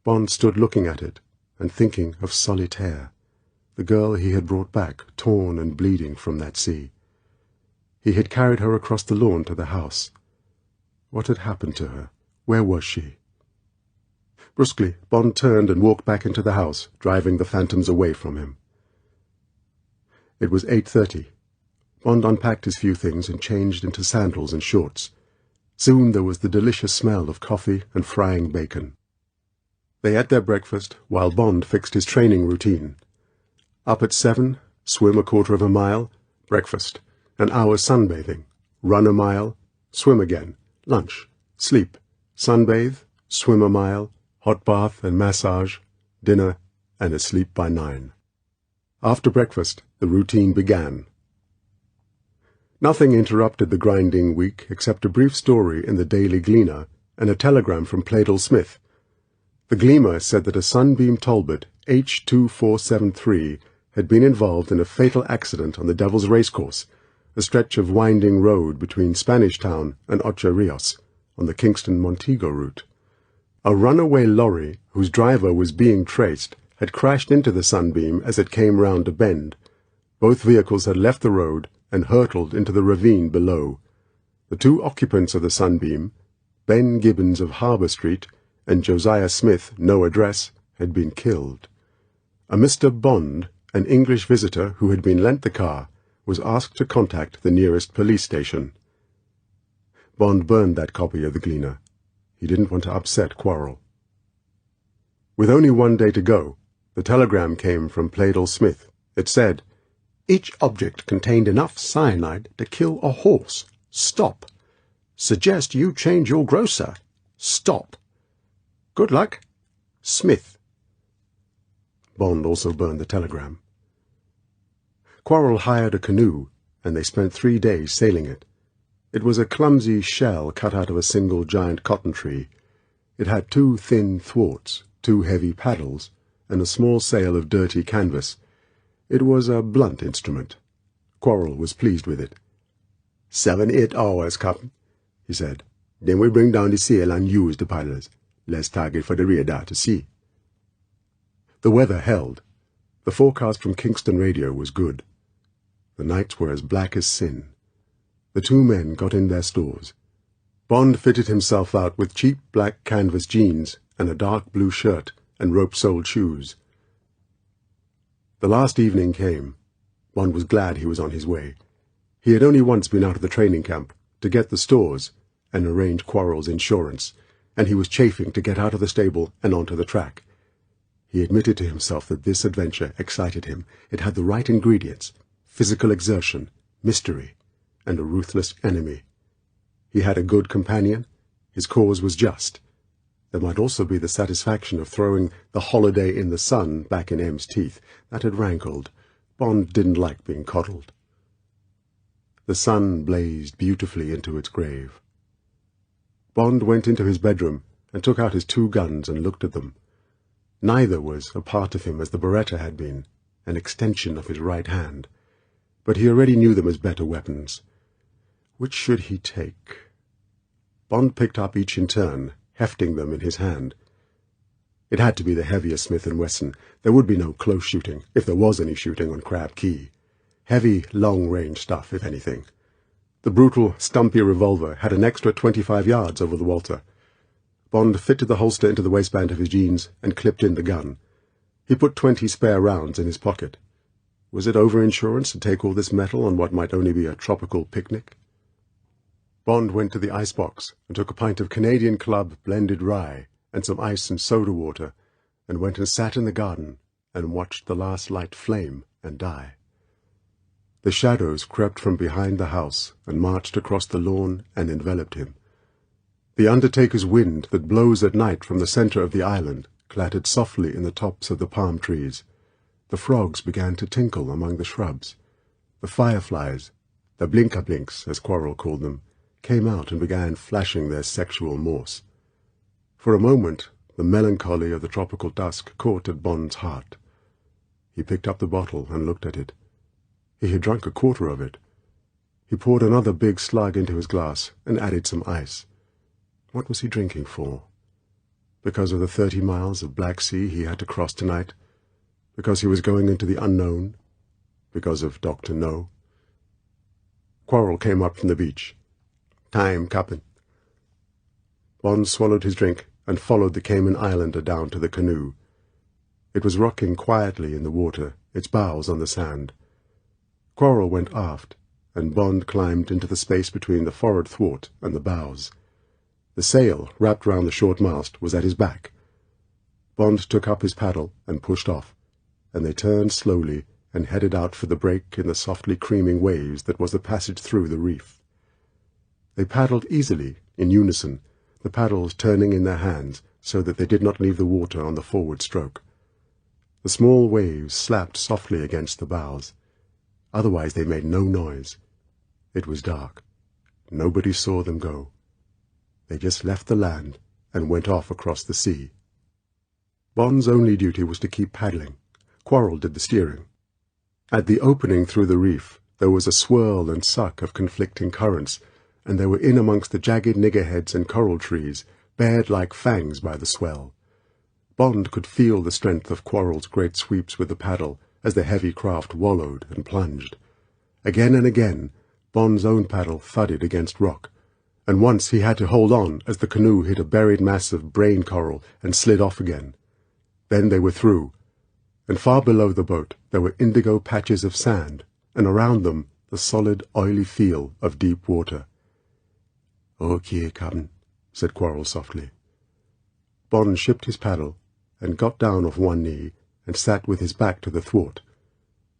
Bond stood looking at it and thinking of Solitaire, the girl he had brought back, torn and bleeding from that sea. He had carried her across the lawn to the house. What had happened to her? Where was she? Brusquely, Bond turned and walked back into the house, driving the phantoms away from him. It was 8:30. Bond unpacked his few things and changed into sandals and shorts. Soon there was the delicious smell of coffee and frying bacon. They ate their breakfast while Bond fixed his training routine. Up at 7, swim a quarter of a mile, breakfast, an hour sunbathing, run a mile, swim again, lunch, sleep, sunbathe, swim a mile, hot bath and massage, dinner, and asleep by 9. After breakfast, the routine began. Nothing interrupted the grinding week except a brief story in the Daily Gleaner and a telegram from Pleydell Smith. The Gleamer said that a Sunbeam Talbot, H2473, had been involved in a fatal accident on the Devil's Racecourse, a stretch of winding road between Spanish Town and Ocho Rios, on the Kingston-Montego route. A runaway lorry, whose driver was being traced, had crashed into the Sunbeam as it came round a bend. Both vehicles had left the road and hurtled into the ravine below. The two occupants of the Sunbeam, Ben Gibbons of Harbour Street and Josiah Smith, no address, had been killed. A Mr. Bond, an English visitor who had been lent the car, was asked to contact the nearest police station. Bond burned that copy of the Gleaner. He didn't want to upset Quarrel. With only one day to go, the telegram came from Pleydell Smith. It said, "Each object contained enough cyanide to kill a horse. Stop. Suggest you change your grocer. Stop. Good luck. Smith." Bond also burned the telegram. Quarrel hired a canoe, and they spent 3 days sailing it. It was a clumsy shell cut out of a single giant cotton tree. It had 2 thin thwarts, 2 heavy paddles, and a small sail of dirty canvas. It was a blunt instrument. Quarrel was pleased with it. 7-8 hours, Captain," he said. "Then we bring down the sail and use the paddles. Less target for the radar to see." The weather held. The forecast from Kingston Radio was good. The nights were as black as sin. The two men got in their stores. Bond fitted himself out with cheap black canvas jeans and a dark blue shirt and rope-soled shoes. The last evening came. Bond was glad he was on his way. He had only once been out of the training camp, to get the stores and arrange Quarrel's insurance, and he was chafing to get out of the stable and onto the track. He admitted to himself that this adventure excited him. It had the right ingredients: physical exertion, mystery, and a ruthless enemy. He had a good companion. His cause was just. There might also be the satisfaction of throwing the holiday in the sun back in M's teeth. That had rankled. Bond didn't like being coddled. The sun blazed beautifully into its grave. Bond went into his bedroom and took out his 2 guns and looked at them. Neither was a part of him as the Beretta had been, an extension of his right hand, but he already knew them as better weapons. Which should he take? Bond picked up each in turn, hefting them in his hand. It had to be the heavier Smith & Wesson. There would be no close shooting, if there was any shooting on Crab Key. Heavy, long-range stuff, if anything. The brutal, stumpy revolver had an extra 25 yards over the Walter. Bond fitted the holster into the waistband of his jeans and clipped in the gun. He put 20 spare rounds in his pocket. Was it over-insurance to take all this metal on what might only be a tropical picnic? Bond went to the icebox and took a pint of Canadian Club blended rye and some ice and soda water, and went and sat in the garden and watched the last light flame and die. The shadows crept from behind the house and marched across the lawn and enveloped him. The undertaker's wind that blows at night from the centre of the island clattered softly in the tops of the palm trees. The frogs began to tinkle among the shrubs. The fireflies, the blinker-blinks, as Quarrel called them, came out and began flashing their sexual morse. For a moment, the melancholy of the tropical dusk caught at Bond's heart. He picked up the bottle and looked at it. He had drunk a quarter of it. He poured another big slug into his glass and added some ice. What was he drinking for? Because of the 30 miles of Black Sea he had to cross tonight? Because he was going into the unknown? Because of Dr.No? Quarrel came up from the beach. "Time, Captain." Bond swallowed his drink and followed the Cayman Islander down to the canoe. It was rocking quietly in the water, its bows on the sand. Quarrel went aft, and Bond climbed into the space between the forward thwart and the bows. The sail, wrapped round the short mast, was at his back. Bond took up his paddle and pushed off, and they turned slowly and headed out for the break in the softly creaming waves that was the passage through the reef. They paddled easily, in unison, the paddles turning in their hands so that they did not leave the water on the forward stroke. The small waves slapped softly against the bows. Otherwise they made no noise. It was dark. Nobody saw them go. They just left the land and went off across the sea. Bond's only duty was to keep paddling. Quarrel did the steering. At the opening through the reef there was a swirl and suck of conflicting currents, and they were in amongst the jagged niggerheads and coral trees, bared like fangs by the swell. Bond could feel the strength of Quarrel's great sweeps with the paddle as the heavy craft wallowed and plunged. Again and again Bond's own paddle thudded against rock, and once he had to hold on as the canoe hit a buried mass of brain coral and slid off again. Then they were through, and far below the boat there were indigo patches of sand, and around them the solid, oily feel of deep water. "Okay, Captain," said Quarrel softly. Bond shipped his paddle and got down off one knee and sat with his back to the thwart.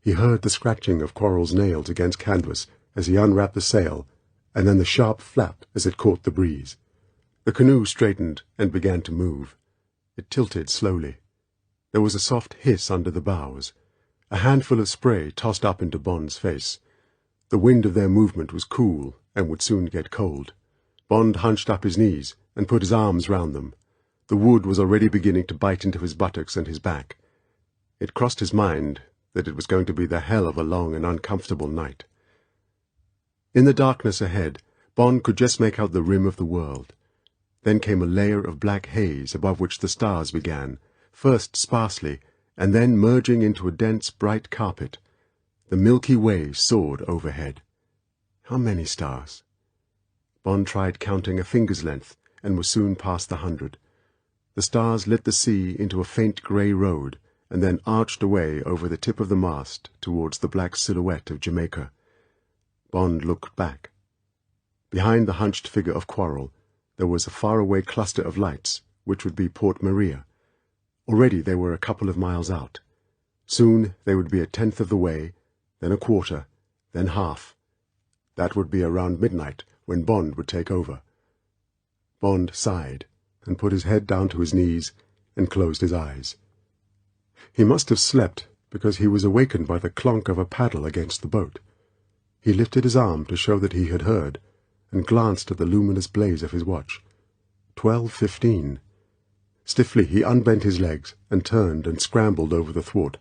He heard the scratching of Quarrel's nails against canvas as he unwrapped the sail, and then the sharp flap as it caught the breeze. The canoe straightened and began to move. It tilted slowly. There was a soft hiss under the bows. A handful of spray tossed up into Bond's face. The wind of their movement was cool and would soon get cold. Bond hunched up his knees and put his arms round them. The wood was already beginning to bite into his buttocks and his back. It crossed his mind that it was going to be the hell of a long and uncomfortable night. In the darkness ahead, Bond could just make out the rim of the world. Then came a layer of black haze above which the stars began, first sparsely, and then merging into a dense, bright carpet. The Milky Way soared overhead. How many stars? Bond tried counting a finger's length, and was soon past the 100. The stars lit the sea into a faint grey road, and then arched away over the tip of the mast towards the black silhouette of Jamaica. Bond looked back. Behind the hunched figure of Quarrel, there was a faraway cluster of lights, which would be Port Maria. Already they were a couple of miles out. Soon they would be a tenth of the way, then a quarter, then half. That would be around midnight, when Bond would take over. Bond sighed, and put his head down to his knees, and closed his eyes. He must have slept, because he was awakened by the clonk of a paddle against the boat. He lifted his arm to show that he had heard, and glanced at the luminous blaze of his watch. 12:15. Stiffly he unbent his legs, and turned and scrambled over the thwart.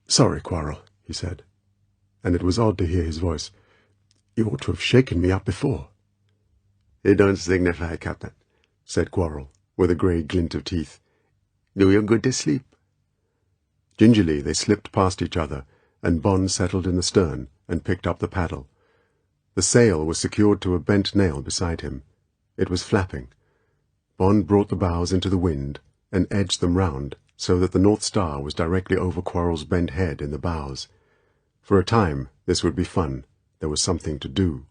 "Sorry, Quarrel," he said, and it was odd to hear his voice. "You ought to have shaken me up before." "It don't signify, Captain," said Quarrel, with a grey glint of teeth. "Do you good to sleep?" Gingerly they slipped past each other, and Bond settled in the stern and picked up the paddle. The sail was secured to a bent nail beside him. It was flapping. Bond brought the bows into the wind and edged them round so that the North Star was directly over Quarrel's bent head in the bows. For a time this would be fun. There was something to do.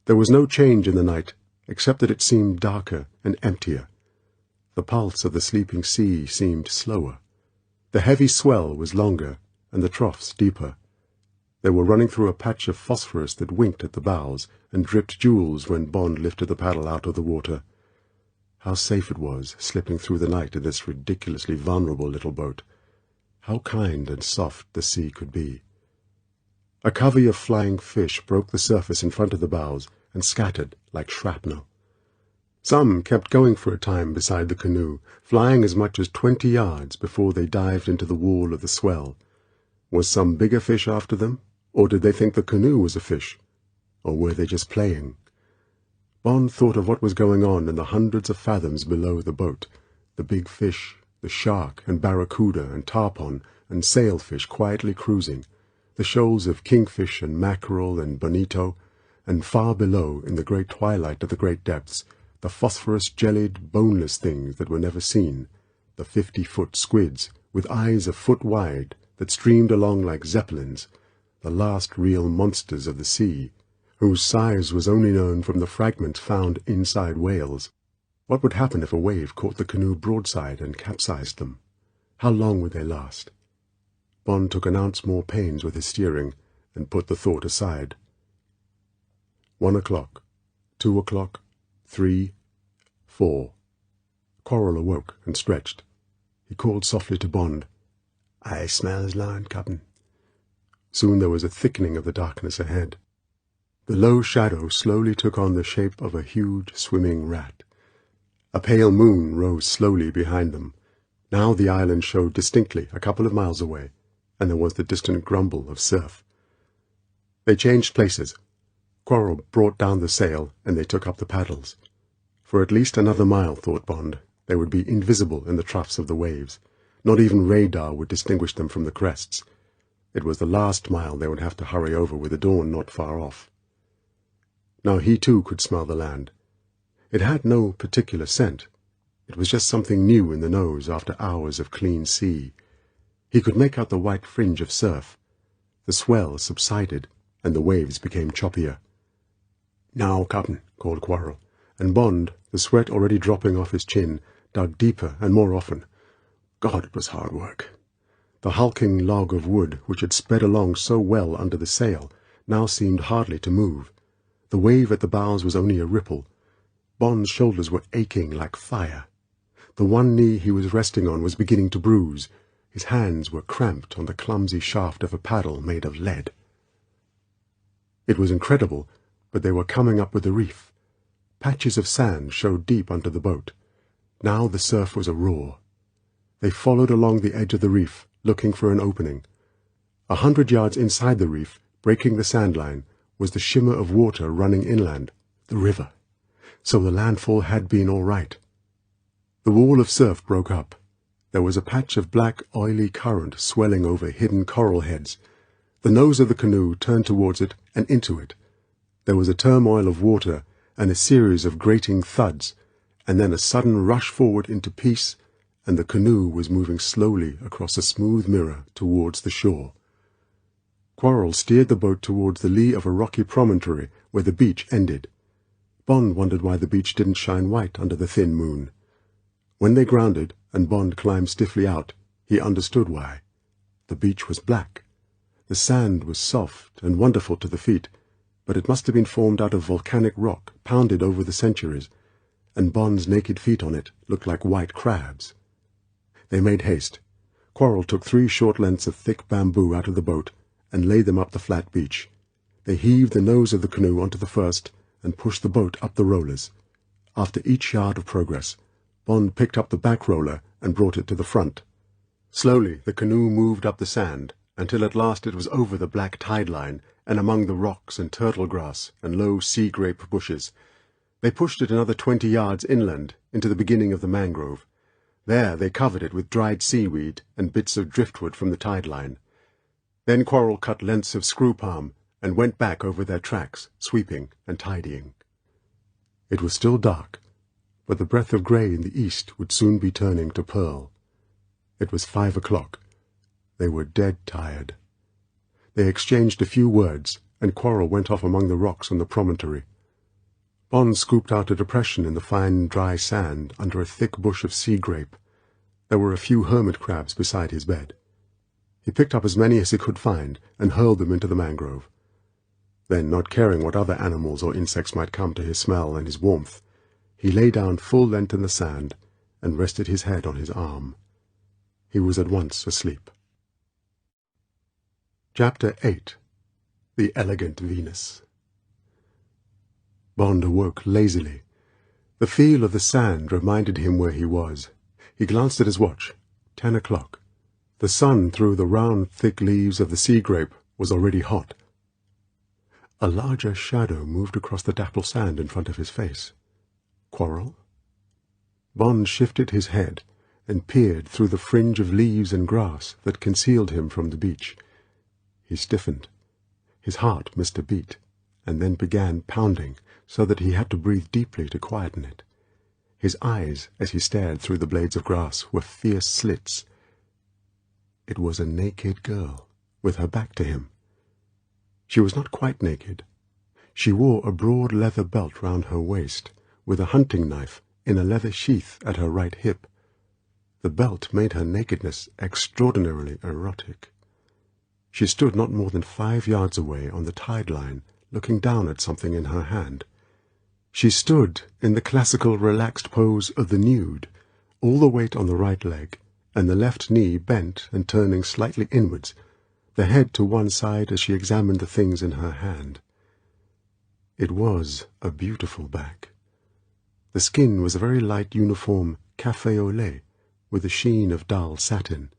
There was no change in the night, except that it seemed darker and emptier. The pulse of the sleeping sea seemed slower. The heavy swell was longer, and the troughs deeper. They were running through a patch of phosphorus that winked at the bows and dripped jewels when Bond lifted the paddle out of the water. How safe it was, slipping through the night in this ridiculously vulnerable little boat. How kind and soft the sea could be. A covey of flying fish broke the surface in front of the bows and scattered like shrapnel. Some kept going for a time beside the canoe, flying as much as 20 yards before they dived into the wall of the swell. Was some bigger fish after them, or did they think the canoe was a fish? Or were they just playing? Bond thought of what was going on in the hundreds of fathoms below the boat, the big fish, the shark and barracuda and tarpon and sailfish quietly cruising, the shoals of kingfish and mackerel and bonito, and far below, in the great twilight of the great depths, the phosphorus-jellied, boneless things that were never seen, the 50-foot squids, with eyes a foot wide, that streamed along like zeppelins, the last real monsters of the sea, whose size was only known from the fragments found inside whales. What would happen if a wave caught the canoe broadside and capsized them? How long would they last? Bond took an ounce more pains with his steering, and put the thought aside. 1 o'clock, 2 o'clock, 3, 4. Quarrel awoke and stretched. He called softly to Bond. "I smells land, Captain." Soon there was a thickening of the darkness ahead. The low shadow slowly took on the shape of a huge swimming rat. A pale moon rose slowly behind them. Now the island showed distinctly a couple of miles away, and there was the distant grumble of surf. They changed places. Quarrel brought down the sail, and they took up the paddles. For at least another mile, thought Bond, they would be invisible in the troughs of the waves. Not even radar would distinguish them from the crests. It was the last mile they would have to hurry over with the dawn not far off. Now he too could smell the land. It had no particular scent. It was just something new in the nose after hours of clean sea. He could make out the white fringe of surf. The swell subsided, and the waves became choppier. "Now, Captain," called Quarrel, and Bond, the sweat already dropping off his chin, dug deeper and more often. God, it was hard work. The hulking log of wood, which had sped along so well under the sail, now seemed hardly to move. The wave at the bows was only a ripple. Bond's shoulders were aching like fire. The one knee he was resting on was beginning to bruise. His hands were cramped on the clumsy shaft of a paddle made of lead. It was incredible, but they were coming up with the reef. Patches of sand showed deep under the boat. Now the surf was a roar. They followed along the edge of the reef, looking for an opening. 100 yards inside the reef, breaking the sand line, was the shimmer of water running inland, the river. So the landfall had been all right. The wall of surf broke up. There was a patch of black, oily current swelling over hidden coral heads. The nose of the canoe turned towards it and into it. There was a turmoil of water and a series of grating thuds, and then a sudden rush forward into peace, and the canoe was moving slowly across a smooth mirror towards the shore. Quarrel steered the boat towards the lee of a rocky promontory where the beach ended. Bond wondered why the beach didn't shine white under the thin moon. When they grounded, and Bond climbed stiffly out, he understood why. The beach was black. The sand was soft and wonderful to the feet, but it must have been formed out of volcanic rock pounded over the centuries, and Bond's naked feet on it looked like white crabs. They made haste. Quarrel took 3 short lengths of thick bamboo out of the boat and laid them up the flat beach. They heaved the nose of the canoe onto the first and pushed the boat up the rollers. After each yard of progress, Bond picked up the back roller and brought it to the front. Slowly the canoe moved up the sand, until at last it was over the black tide line and among the rocks and turtle grass and low sea grape bushes. They pushed it another 20 yards inland, into the beginning of the mangrove. There they covered it with dried seaweed and bits of driftwood from the tide line. Then Quarrel cut lengths of screw palm and went back over their tracks, sweeping and tidying. It was still dark, but the breath of grey in the east would soon be turning to pearl. It was 5 o'clock. They were dead tired. They exchanged a few words, and Quarrel went off among the rocks on the promontory. Bond scooped out a depression in the fine, dry sand under a thick bush of sea grape. There were a few hermit crabs beside his bed. He picked up as many as he could find and hurled them into the mangrove. Then, not caring what other animals or insects might come to his smell and his warmth, he lay down full length in the sand and rested his head on his arm. He was at once asleep. Chapter 8. The Elegant Venus. Bond awoke lazily. The feel of the sand reminded him where he was. He glanced at his watch. 10 o'clock. The sun through the round, thick leaves of the sea grape was already hot. A larger shadow moved across the dapple sand in front of his face. Quarrel? Bond shifted his head and peered through the fringe of leaves and grass that concealed him from the beach. He stiffened. His heart missed a beat, and then began pounding, so that he had to breathe deeply to quieten it. His eyes, as he stared through the blades of grass, were fierce slits. It was a naked girl, with her back to him. She was not quite naked. She wore a broad leather belt round her waist, with a hunting knife in a leather sheath at her right hip. The belt made her nakedness extraordinarily erotic. She stood not more than 5 yards away on the tide line, looking down at something in her hand. She stood in the classical relaxed pose of the nude, all the weight on the right leg, and the left knee bent and turning slightly inwards, the head to one side as she examined the things in her hand. It was a beautiful back. The skin was a very light uniform café au lait, with a sheen of dull satin.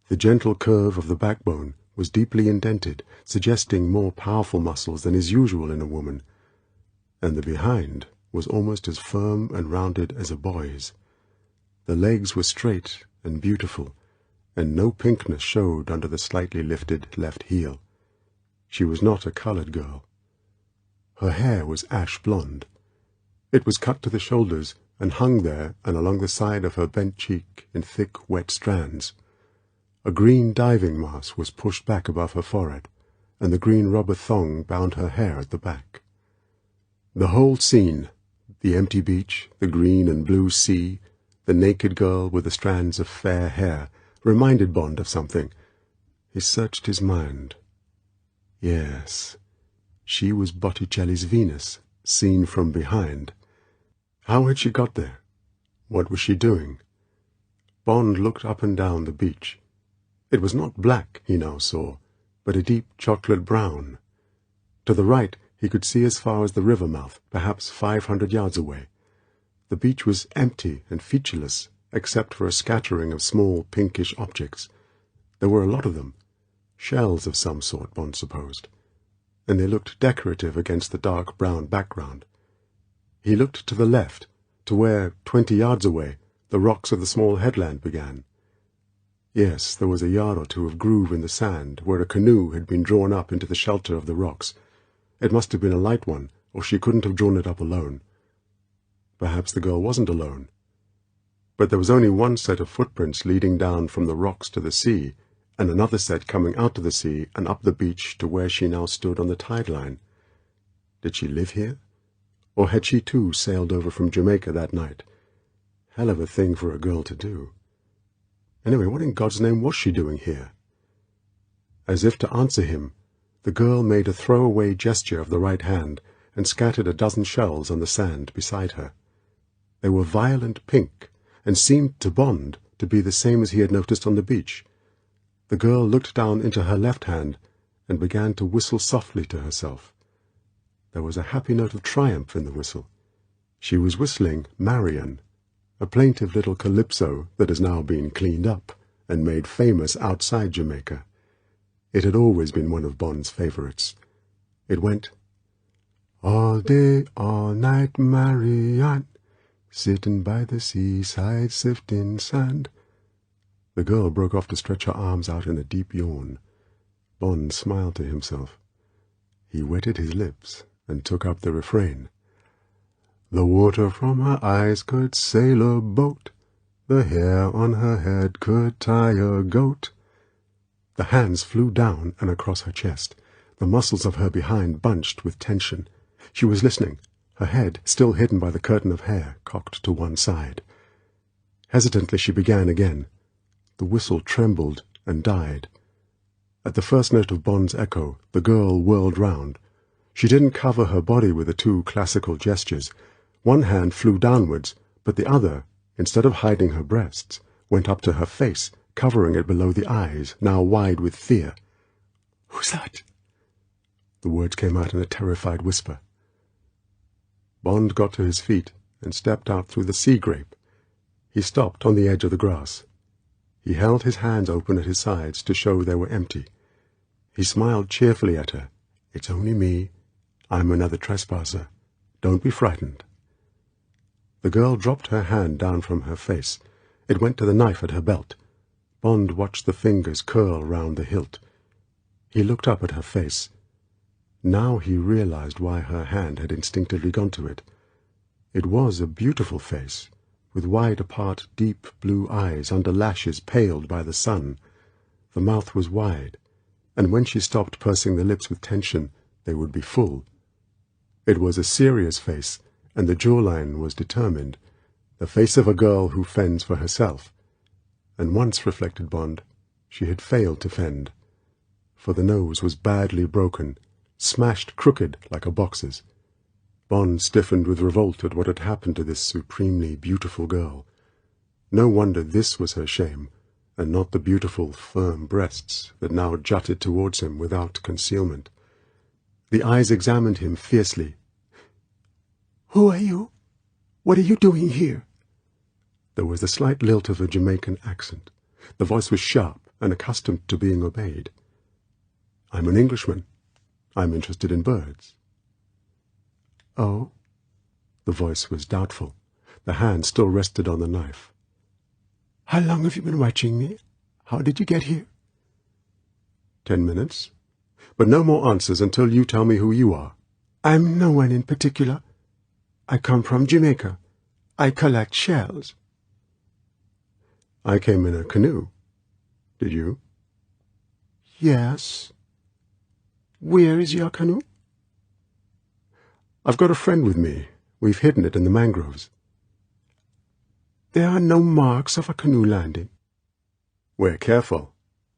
The gentle curve of the backbone was deeply indented, suggesting more powerful muscles than is usual in a woman, and the behind was almost as firm and rounded as a boy's. The legs were straight and beautiful, and no pinkness showed under the slightly lifted left heel. She was not a coloured girl. Her hair was ash blonde. It was cut to the shoulders and hung there and along the side of her bent cheek in thick, wet strands. A green diving mask was pushed back above her forehead, and the green rubber thong bound her hair at the back. The whole scene, the empty beach, the green and blue sea, the naked girl with the strands of fair hair, reminded Bond of something. He searched his mind. Yes, she was Botticelli's Venus, seen from behind. How had she got there? What was she doing? Bond looked up and down the beach. It was not black, he now saw, but a deep chocolate brown. To the right he could see as far as the river mouth, perhaps 500 yards away. The beach was empty and featureless, except for a scattering of small pinkish objects. There were a lot of them, shells of some sort, Bond supposed, and they looked decorative against the dark brown background. He looked to the left, to where, 20 yards away, the rocks of the small headland began. Yes, there was a yard or two of groove in the sand, where a canoe had been drawn up into the shelter of the rocks. It must have been a light one, or she couldn't have drawn it up alone. Perhaps the girl wasn't alone. But there was only one set of footprints leading down from the rocks to the sea, and another set coming out to the sea and up the beach to where she now stood on the tide line. Did she live here? Or had she too sailed over from Jamaica that night? Hell of a thing for a girl to do. Anyway, what in God's name was she doing here? As if to answer him, the girl made a throwaway gesture of the right hand and scattered a dozen shells on the sand beside her. They were violent pink, and seemed to Bond to be the same as he had noticed on the beach. The girl looked down into her left hand and began to whistle softly to herself. There was a happy note of triumph in the whistle. She was whistling Marian, a plaintive little Calypso that has now been cleaned up and made famous outside Jamaica. It had always been one of Bond's favourites. It went, "All day, all night, Marianne, sitting by the seaside, sifting sand." The girl broke off to stretch her arms out in a deep yawn. Bond smiled to himself. He wetted his lips and took up the refrain. The water from her eyes could sail a boat, the hair on her head could tie a goat. The hands flew down and across her chest. The muscles of her behind bunched with tension. She was listening, her head, still hidden by the curtain of hair, cocked to one side. Hesitantly she began again. The whistle trembled and died. At the first note of Bond's echo, the girl whirled round. She didn't cover her body with the two classical gestures. One hand flew downwards, but the other, instead of hiding her breasts, went up to her face, covering it below the eyes, now wide with fear. "Who's that?" The words came out in a terrified whisper. Bond got to his feet and stepped out through the sea grape. He stopped on the edge of the grass. He held his hands open at his sides to show they were empty. He smiled cheerfully at her. "It's only me. I'm another trespasser. Don't be frightened." The girl dropped her hand down from her face. It went to the knife at her belt. Bond watched the fingers curl round the hilt. He looked up at her face. Now he realized why her hand had instinctively gone to it. It was a beautiful face, with wide-apart, deep blue eyes under lashes paled by the sun. The mouth was wide, and when she stopped pursing the lips with tension, they would be full. It was a serious face, and the jawline was determined, the face of a girl who fends for herself. And once, reflected Bond, she had failed to fend, for the nose was badly broken, smashed crooked like a boxer's. Bond stiffened with revolt at what had happened to this supremely beautiful girl. No wonder this was her shame, and not the beautiful, firm breasts that now jutted towards him without concealment. The eyes examined him fiercely. "Who are you? What are you doing here?" There was the slight lilt of a Jamaican accent. The voice was sharp and accustomed to being obeyed. "I'm an Englishman. I'm interested in birds." "Oh?" The voice was doubtful. The hand still rested on the knife. "How long have you been watching me? How did you get here?" 10 minutes. But no more answers until you tell me who you are." "I'm no one in particular. I come from Jamaica. I collect shells." "I came in a canoe. Did you?" "Yes. Where is your canoe?" "I've got a friend with me. We've hidden it in the mangroves." "There are no marks of a canoe landing." "We're careful.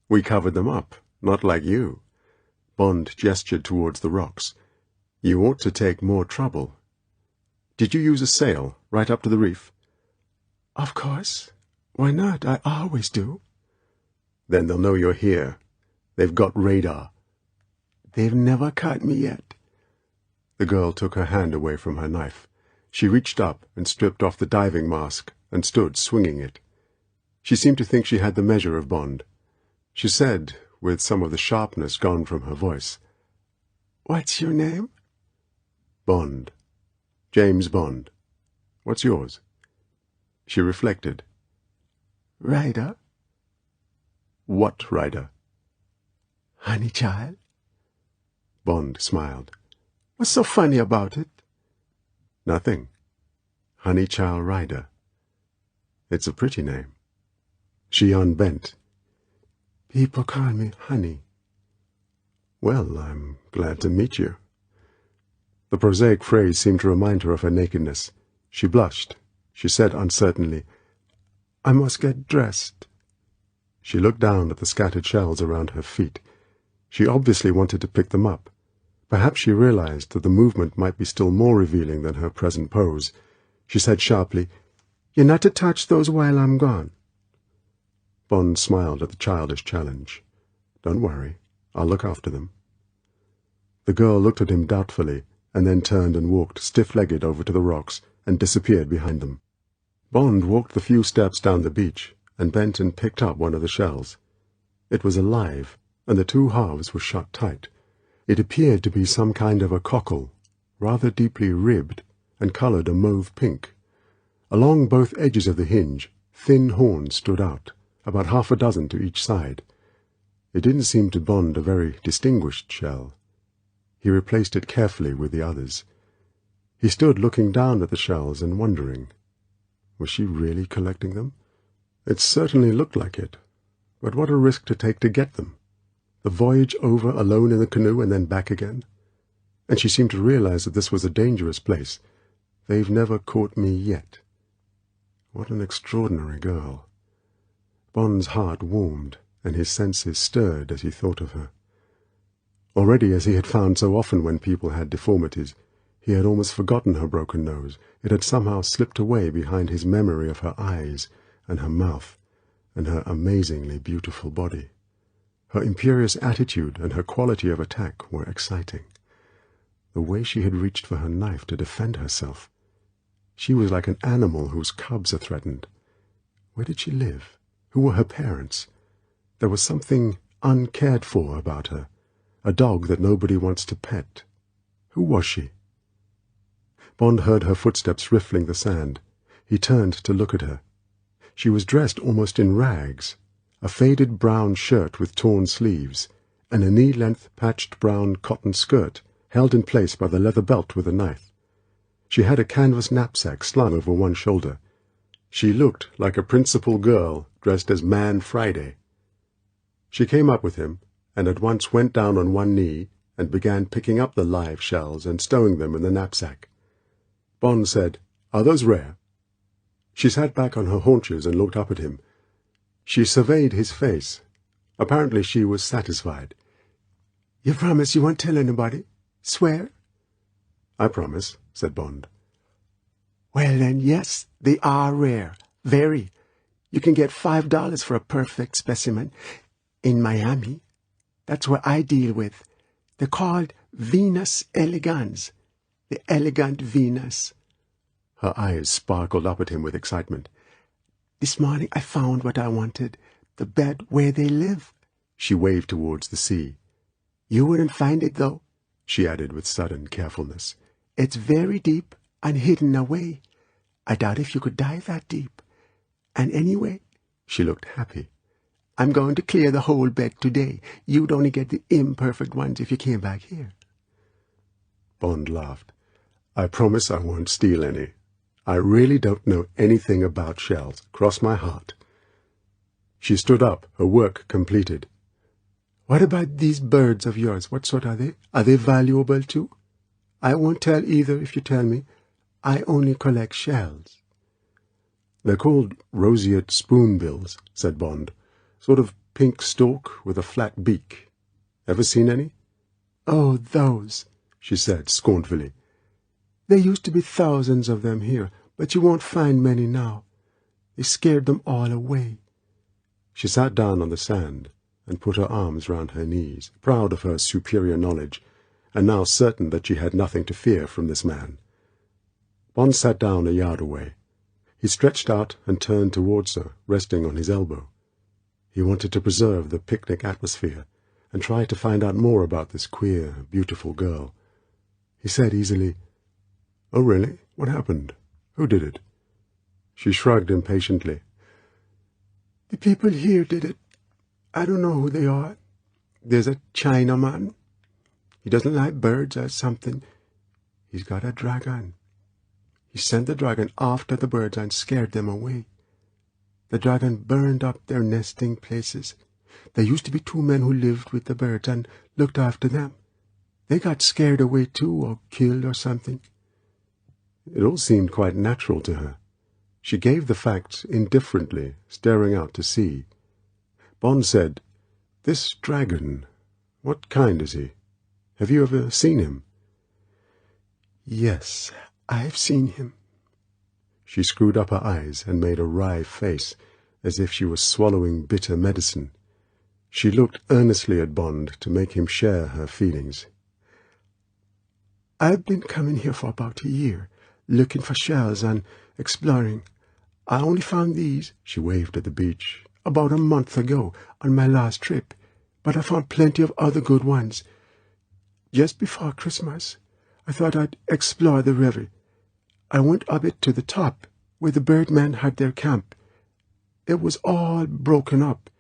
We covered them up, not like you." Bond gestured towards the rocks. "You ought to take more trouble. Did you use a sail right up to the reef?" "Of course. Why not? I always do." "Then they'll know you're here. They've got radar." "They've never caught me yet." The girl took her hand away from her knife. She reached up and stripped off the diving mask and stood swinging it. She seemed to think she had the measure of Bond. She said, with some of the sharpness gone from her voice, "What's your name?" "Bond. James Bond. What's yours?" She reflected. "Rider." "What Rider?" "Honeychile." Bond smiled. "What's so funny about it?" "Nothing. Honeychile Rider. It's a pretty name." She unbent. "People call me Honey." "Well, I'm glad to meet you." The prosaic phrase seemed to remind her of her nakedness. She blushed. She said uncertainly, "I must get dressed." She looked down at the scattered shells around her feet. She obviously wanted to pick them up. Perhaps she realized that the movement might be still more revealing than her present pose. She said sharply, "You're not to touch those while I'm gone." Bond smiled at the childish challenge. "Don't worry. I'll look after them." The girl looked at him doubtfully, and then turned and walked stiff-legged over to the rocks and disappeared behind them. Bond walked the few steps down the beach and bent and picked up one of the shells. It was alive, and the two halves were shut tight. It appeared to be some kind of a cockle, rather deeply ribbed and coloured a mauve pink. Along both edges of the hinge, thin horns stood out, about half a dozen to each side. It didn't seem to Bond a very distinguished shell. He replaced it carefully with the others. He stood looking down at the shells and wondering. Was she really collecting them? It certainly looked like it. But what a risk to take to get them. The voyage over alone in the canoe and then back again. And she seemed to realize that this was a dangerous place. They've never caught me yet. What an extraordinary girl. Bond's heart warmed, and his senses stirred as he thought of her. Already, as he had found so often when people had deformities, he had almost forgotten her broken nose. It had somehow slipped away behind his memory of her eyes and her mouth and her amazingly beautiful body. Her imperious attitude and her quality of attack were exciting. The way she had reached for her knife to defend herself. She was like an animal whose cubs are threatened. Where did she live? Who were her parents? There was something uncared for about her, a dog that nobody wants to pet. Who was she? Bond heard her footsteps riffling the sand. He turned to look at her. She was dressed almost in rags, a faded brown shirt with torn sleeves, and a knee-length patched brown cotton skirt held in place by the leather belt with a knife. She had a canvas knapsack slung over one shoulder. She looked like a principal girl dressed as Man Friday. She came up with him, and at once went down on one knee and began picking up the live shells and stowing them in the knapsack. Bond said, "Are those rare?" She sat back on her haunches and looked up at him. She surveyed his face. Apparently she was satisfied. "You promise you won't tell anybody? Swear?" "I promise," said Bond. "Well then, yes, they are rare. Very. You can get $5 for a perfect specimen. In Miami. That's what I deal with. They're called Venus elegans. The elegant Venus." Her eyes sparkled up at him with excitement. "This morning I found what I wanted. The bed where they live." She waved towards the sea. "You wouldn't find it, though," she added with sudden carefulness. "It's very deep and hidden away. I doubt if you could dive that deep. And anyway," she looked happy, "I'm going to clear the whole bed today. You'd only get the imperfect ones if you came back here." Bond laughed. "I promise I won't steal any. I really don't know anything about shells. Cross my heart." She stood up, her work completed. "What about these birds of yours? What sort are they? Are they valuable too?" "I won't tell either if you tell me. I only collect shells." "They're called roseate spoonbills," said Bond. "Sort of pink stalk with a flat beak. Ever seen any?" "Oh, those," she said scornfully. "There used to be thousands of them here, but you won't find many now. They scared them all away." She sat down on the sand and put her arms round her knees, proud of her superior knowledge, and now certain that she had nothing to fear from this man. Bond sat down a yard away. He stretched out and turned towards her, resting on his elbow. He wanted to preserve the picnic atmosphere and try to find out more about this queer, beautiful girl. He said easily, "Oh, really? What happened? Who did it?" She shrugged impatiently. "The people here did it. I don't know who they are. There's a Chinaman. He doesn't like birds or something. He's got a dragon. He sent the dragon after the birds and scared them away. The dragon burned up their nesting places. There used to be 2 men who lived with the birds and looked after them. They got scared away too, or killed or something." It all seemed quite natural to her. She gave the facts indifferently, staring out to sea. Bond said, "This dragon, what kind is he? Have you ever seen him?" "Yes, I've seen him." She screwed up her eyes and made a wry face, as if she was swallowing bitter medicine. She looked earnestly at Bond to make him share her feelings. "I've been coming here for about a year, looking for shells and exploring. I only found these," she waved at the beach, "about a month ago on my last trip, but I found plenty of other good ones. Just before Christmas, I thought I'd explore the river. I went up it to the top, where the birdmen had their camp. It was all broken up.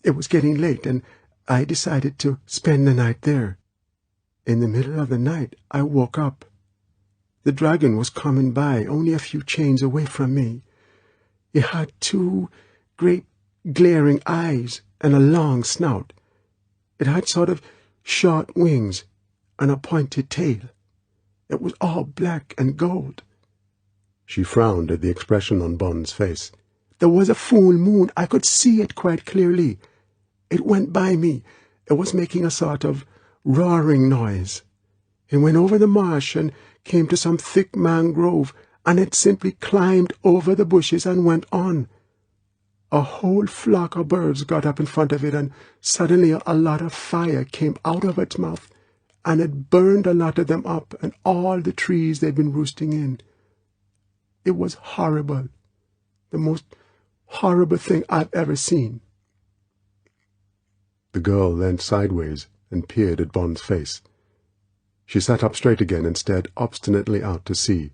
It was getting late, and I decided to spend the night there. In the middle of the night, I woke up. The dragon was coming by, only a few chains away from me. It had 2 great glaring eyes and a long snout. It had sort of short wings and a pointed tail. It was all black and gold." She frowned at the expression on Bond's face. "There was a full moon. I could see it quite clearly. It went by me. It was making a sort of roaring noise. It went over the marsh and came to some thick mangrove, and it simply climbed over the bushes and went on. A whole flock of birds got up in front of it, and suddenly a lot of fire came out of its mouth, and it burned a lot of them up and all the trees they'd been roosting in. It was horrible, the most horrible thing I've ever seen." The girl leant sideways and peered at Bond's face. She sat up straight again and stared obstinately out to sea.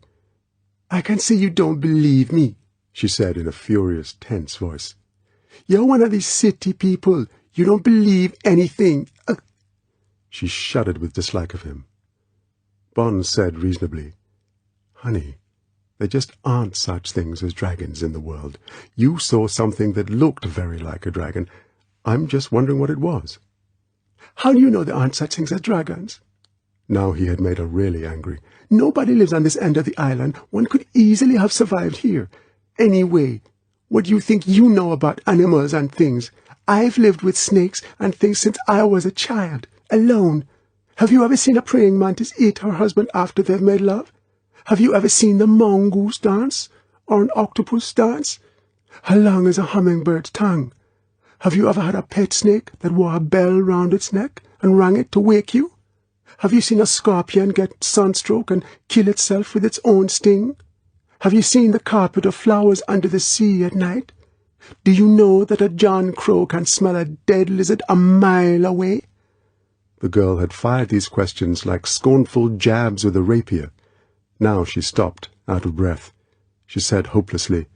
"I can see you don't believe me," she said in a furious, tense voice. "You're one of these city people. You don't believe anything." She shuddered with dislike of him. Bond said reasonably, "Honey, there just aren't such things as dragons in the world. You saw something that looked very like a dragon. I'm just wondering what it was." "How do you know there aren't such things as dragons?" Now he had made her really angry. "Nobody lives on this end of the island. One could easily have survived here. Anyway, what do you think you know about animals and things? I've lived with snakes and things since I was a child, alone. Have you ever seen a praying mantis eat her husband after they've made love? Have you ever seen the mongoose dance, or an octopus dance? How long is a hummingbird's tongue? Have you ever had a pet snake that wore a bell round its neck and rang it to wake you? Have you seen a scorpion get sunstroke and kill itself with its own sting? Have you seen the carpet of flowers under the sea at night? Do you know that a John Crow can smell a dead lizard a mile away?" The girl had fired these questions like scornful jabs with a rapier. Now she stopped, out of breath. She said hopelessly,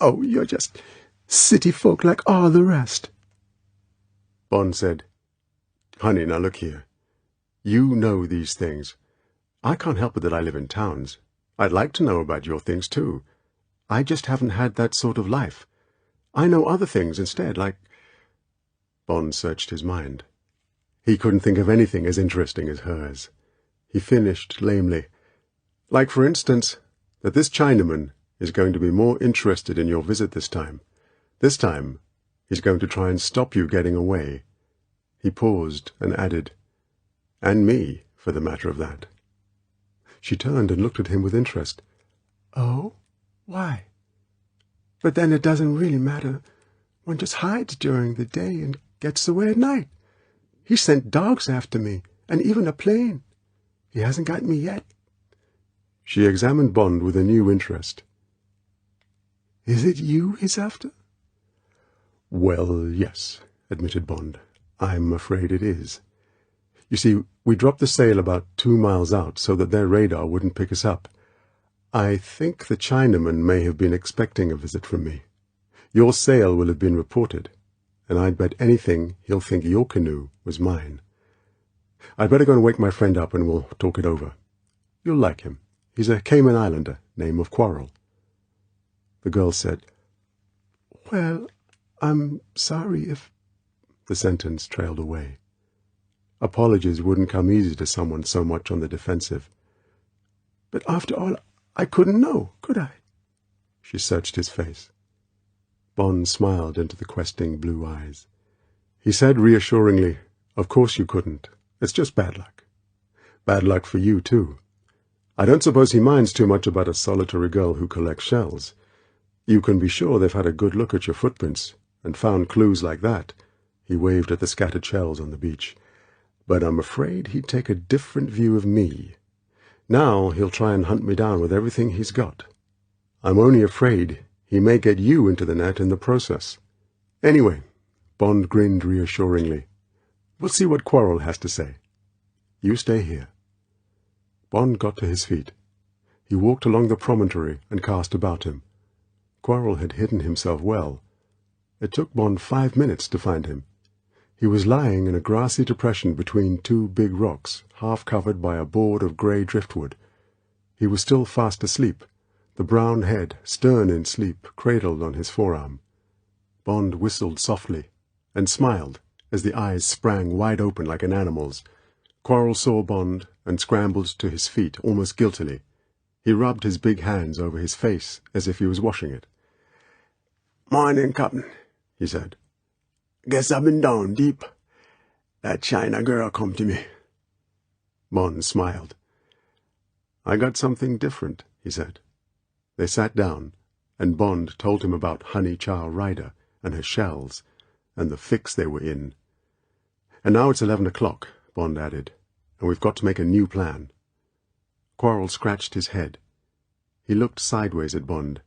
"Oh, you're just city folk like all the rest." Bond said, "Honey, now look here. You know these things. I can't help it that I live in towns. I'd like to know about your things, too. I just haven't had that sort of life. I know other things instead, like—" Bond searched his mind. He couldn't think of anything as interesting as hers. He finished lamely. "Like, for instance, that this Chinaman is going to be more interested in your visit this time. This time, he's going to try and stop you getting away." He paused and added, "And me, for the matter of that." She turned and looked at him with interest. "Oh? Why? But then it doesn't really matter. One just hides during the day and gets away at night. He sent dogs after me, and even a plane. He hasn't got me yet." She examined Bond with a new interest. "Is it you he's after?" "Well, yes," admitted Bond. "I'm afraid it is. You see, we dropped the sail about 2 miles out so that their radar wouldn't pick us up. I think the Chinaman may have been expecting a visit from me. Your sail will have been reported, and I'd bet anything he'll think your canoe was mine. I'd better go and wake my friend up and we'll talk it over. You'll like him. He's a Cayman Islander, name of Quarrel." The girl said, "Well, I'm sorry if—" The sentence trailed away. Apologies wouldn't come easy to someone so much on the defensive. "But after all, I couldn't know, could I?" She searched his face. Bond smiled into the questing blue eyes. He said reassuringly, "Of course you couldn't. It's just bad luck. Bad luck for you, too. I don't suppose he minds too much about a solitary girl who collects shells. You can be sure they've had a good look at your footprints and found clues like that." He waved at the scattered shells on the beach. "But I'm afraid he'd take a different view of me. Now he'll try and hunt me down with everything he's got. I'm only afraid he may get you into the net in the process. Anyway," Bond grinned reassuringly, "we'll see what Quarrel has to say. You stay here." Bond got to his feet. He walked along the promontory and cast about him. Quarrel had hidden himself well. It took Bond 5 minutes to find him. He was lying in a grassy depression between 2 big rocks, half covered by a board of grey driftwood. He was still fast asleep, the brown head, stern in sleep, cradled on his forearm. Bond whistled softly and smiled as the eyes sprang wide open like an animal's. Quarrel saw Bond and scrambled to his feet almost guiltily. He rubbed his big hands over his face as if he was washing it. "Morning, Captain," he said. Guess I've been down deep. That China girl come to me. Bond smiled. I got something different, he said. They sat down, and Bond told him about Honeychile Rider and her shells, and the fix they were in. And now it's 11 o'clock, Bond added, and we've got to make a new plan. Quarrel scratched his head. He looked sideways at Bond.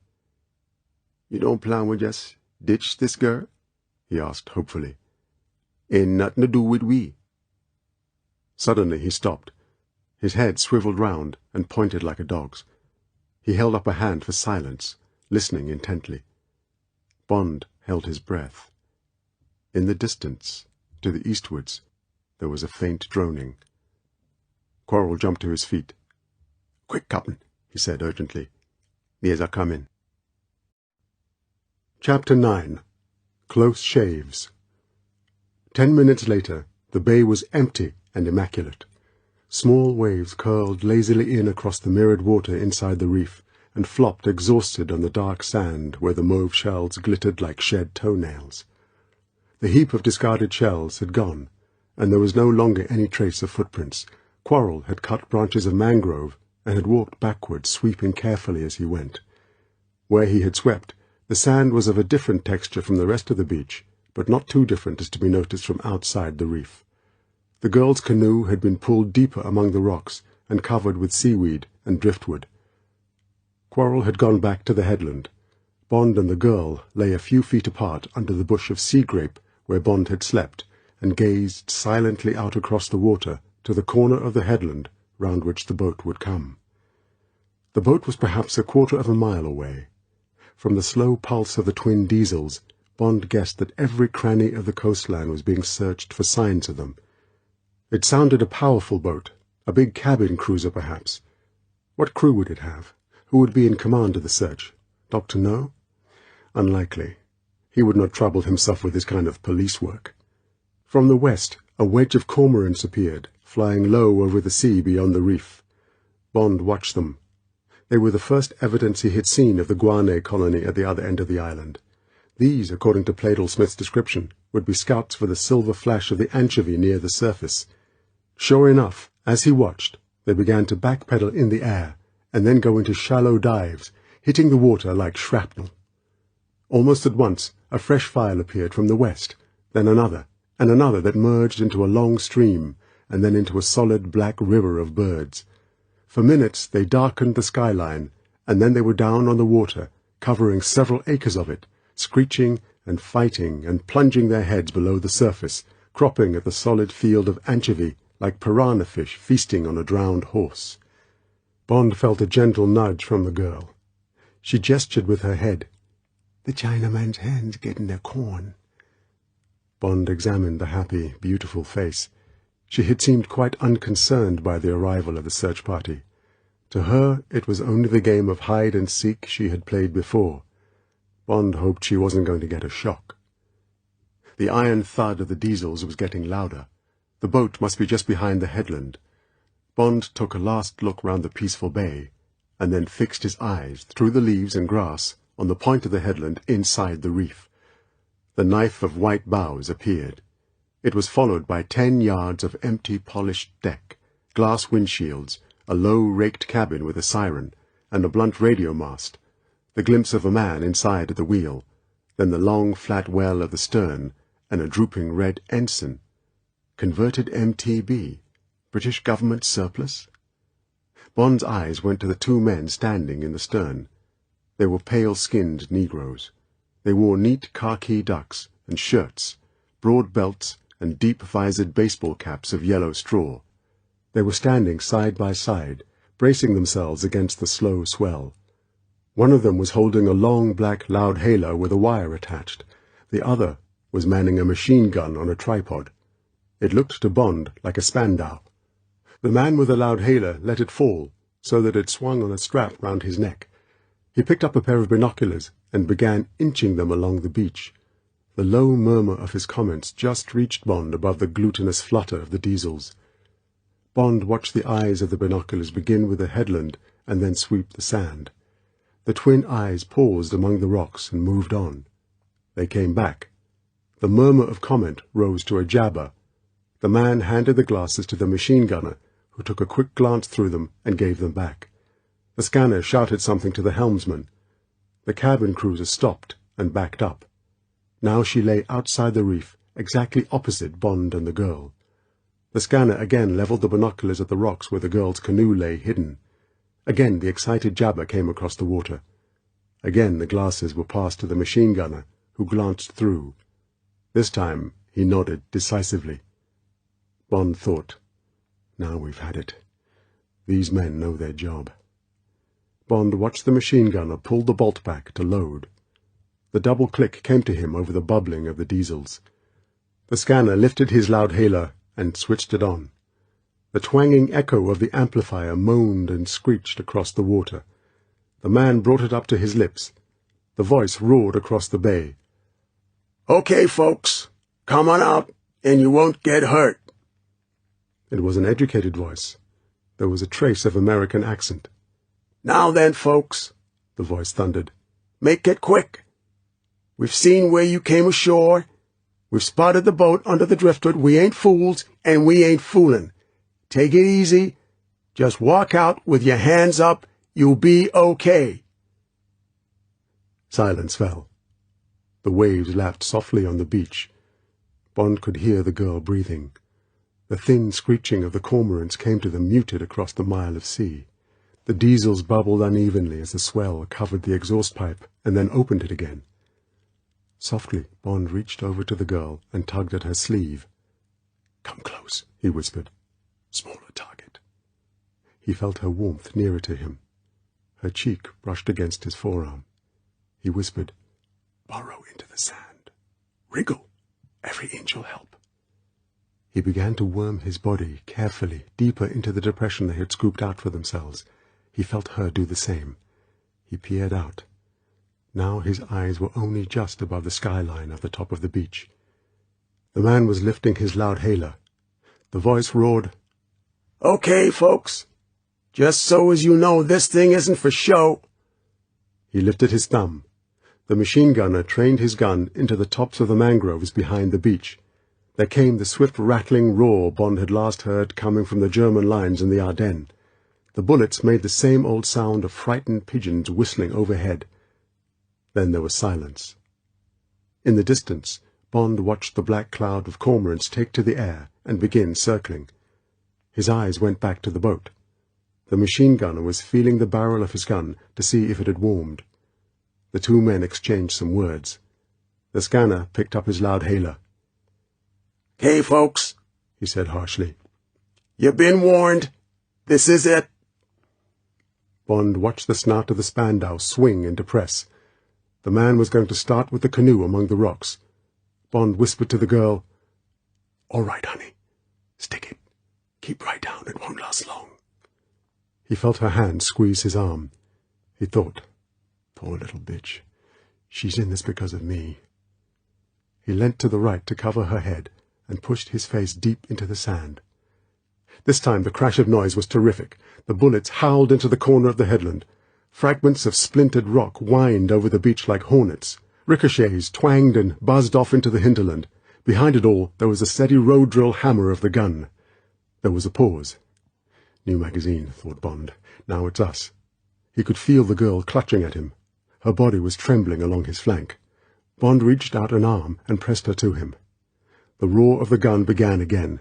You don't plan we just ditch this girl? He asked hopefully. Ain't nothing to do with we. Suddenly he stopped. His head swiveled round and pointed like a dog's. He held up a hand for silence, listening intently. Bond held his breath. In the distance, to the eastwards, there was a faint droning. Quarrel jumped to his feet. Quick, Captain, he said urgently. There's a comin'. Chapter 9. Close Shaves. 10 minutes later, the bay was empty and immaculate. Small waves curled lazily in across the mirrored water inside the reef, and flopped exhausted on the dark sand where the mauve shells glittered like shed toenails. The heap of discarded shells had gone, and there was no longer any trace of footprints. Quarrel had cut branches of mangrove and had walked backward, sweeping carefully as he went. Where he had swept, the sand was of a different texture from the rest of the beach, but not too different as to be noticed from outside the reef. The girl's canoe had been pulled deeper among the rocks and covered with seaweed and driftwood. Quarrel had gone back to the headland. Bond and the girl lay a few feet apart under the bush of sea grape where Bond had slept, and gazed silently out across the water to the corner of the headland round which the boat would come. The boat was perhaps a quarter of a mile away. From the slow pulse of the twin diesels, Bond guessed that every cranny of the coastline was being searched for signs of them. It sounded a powerful boat, a big cabin cruiser perhaps. What crew would it have? Who would be in command of the search? Dr.No? Unlikely. He would not trouble himself with this kind of police work. From the west, a wedge of cormorants appeared, flying low over the sea beyond the reef. Bond watched them. They were the first evidence he had seen of the guano colony at the other end of the island. These, according to Pleydell Smith's description, would be scouts for the silver flash of the anchovy near the surface. Sure enough, as he watched, they began to backpedal in the air, and then go into shallow dives, hitting the water like shrapnel. Almost at once, a fresh file appeared from the west, then another, and another that merged into a long stream, and then into a solid black river of birds. For minutes they darkened the skyline, and then they were down on the water, covering several acres of it, screeching and fighting and plunging their heads below the surface, cropping at the solid field of anchovy like piranha fish feasting on a drowned horse. Bond felt a gentle nudge from the girl. She gestured with her head. "The Chinaman's hands getting their corn." Bond examined the happy, beautiful face. She had seemed quite unconcerned by the arrival of the search party. To her it was only the game of hide-and-seek she had played before. Bond hoped she wasn't going to get a shock. The iron thud of the diesels was getting louder. The boat must be just behind the headland. Bond took a last look round the peaceful bay, and then fixed his eyes, through the leaves and grass, on the point of the headland inside the reef. The knife of white bows appeared. It was followed by 10 yards of empty polished deck, glass windshields, a low raked cabin with a siren, and a blunt radio mast, the glimpse of a man inside at the wheel, then the long flat well of the stern, and a drooping red ensign. Converted MTB? British government surplus? Bond's eyes went to the 2 men standing in the stern. They were pale-skinned Negroes. They wore neat khaki ducks and shirts, broad belts, and deep-visored baseball caps of yellow straw. They were standing side by side, bracing themselves against the slow swell. One of them was holding a long black loudhailer with a wire attached. The other was manning a machine gun on a tripod. It looked to Bond like a Spandau. The man with the loudhailer let it fall, so that it swung on a strap round his neck. He picked up a pair of binoculars and began inching them along the beach. The low murmur of his comments just reached Bond above the glutinous flutter of the diesels. Bond watched the eyes of the binoculars begin with the headland and then sweep the sand. The twin eyes paused among the rocks and moved on. They came back. The murmur of comment rose to a jabber. The man handed the glasses to the machine gunner, who took a quick glance through them and gave them back. The scanner shouted something to the helmsman. The cabin cruiser stopped and backed up. Now she lay outside the reef, exactly opposite Bond and the girl. The scanner again levelled the binoculars at the rocks where the girl's canoe lay hidden. Again the excited jabber came across the water. Again the glasses were passed to the machine gunner, who glanced through. This time he nodded decisively. Bond thought, "Now we've had it. These men know their job." Bond watched the machine gunner pull the bolt back to load. The double click came to him over the bubbling of the diesels. The scanner lifted his loudhailer and switched it on. The twanging echo of the amplifier moaned and screeched across the water. The man brought it up to his lips. The voice roared across the bay. "Okay, folks, come on out, and you won't get hurt." It was an educated voice. There was a trace of American accent. "Now then, folks," the voice thundered, "make it quick. We've seen where you came ashore. We've spotted the boat under the driftwood. We ain't fools, and we ain't fooling. Take it easy. Just walk out with your hands up. You'll be okay." Silence fell. The waves lapped softly on the beach. Bond could hear the girl breathing. The thin screeching of the cormorants came to them muted across the mile of sea. The diesels bubbled unevenly as the swell covered the exhaust pipe and then opened it again. Softly, Bond reached over to the girl and tugged at her sleeve. "Come close," he whispered. "Smaller target." He felt her warmth nearer to him. Her cheek brushed against his forearm. He whispered, "Burrow into the sand. Wriggle. Every inch will help." He began to worm his body carefully deeper into the depression they had scooped out for themselves. He felt her do the same. He peered out. Now his eyes were only just above the skyline of the top of the beach. The man was lifting his loudhailer. The voice roared, "Okay, folks. Just so as you know, this thing isn't for show." He lifted his thumb. The machine gunner trained his gun into the tops of the mangroves behind the beach. There came the swift rattling roar Bond had last heard coming from the German lines in the Ardennes. The bullets made the same old sound of frightened pigeons whistling overhead. Then there was silence. In the distance, Bond watched the black cloud of cormorants take to the air and begin circling. His eyes went back to the boat. The machine gunner was feeling the barrel of his gun to see if it had warmed. The two men exchanged some words. The scanner picked up his loudhailer. "Okay, folks," he said harshly. "You've been warned. This is it." Bond watched the snout of the Spandau swing into press. The man was going to start with the canoe among the rocks. Bond whispered to the girl, "All right, honey. Stick it. Keep right down. It won't last long." He felt her hand squeeze his arm. He thought, "Poor little bitch. She's in this because of me." He leant to the right to cover her head and pushed his face deep into the sand. This time the crash of noise was terrific. The bullets howled into the corner of the headland. Fragments of splintered rock whined over the beach like hornets. Ricochets twanged and buzzed off into the hinterland. Behind it all there was the steady road drill hammer of the gun. There was a pause. New magazine, thought Bond. Now it's us. He could feel the girl clutching at him. Her body was trembling along his flank. Bond reached out an arm and pressed her to him. The roar of the gun began again.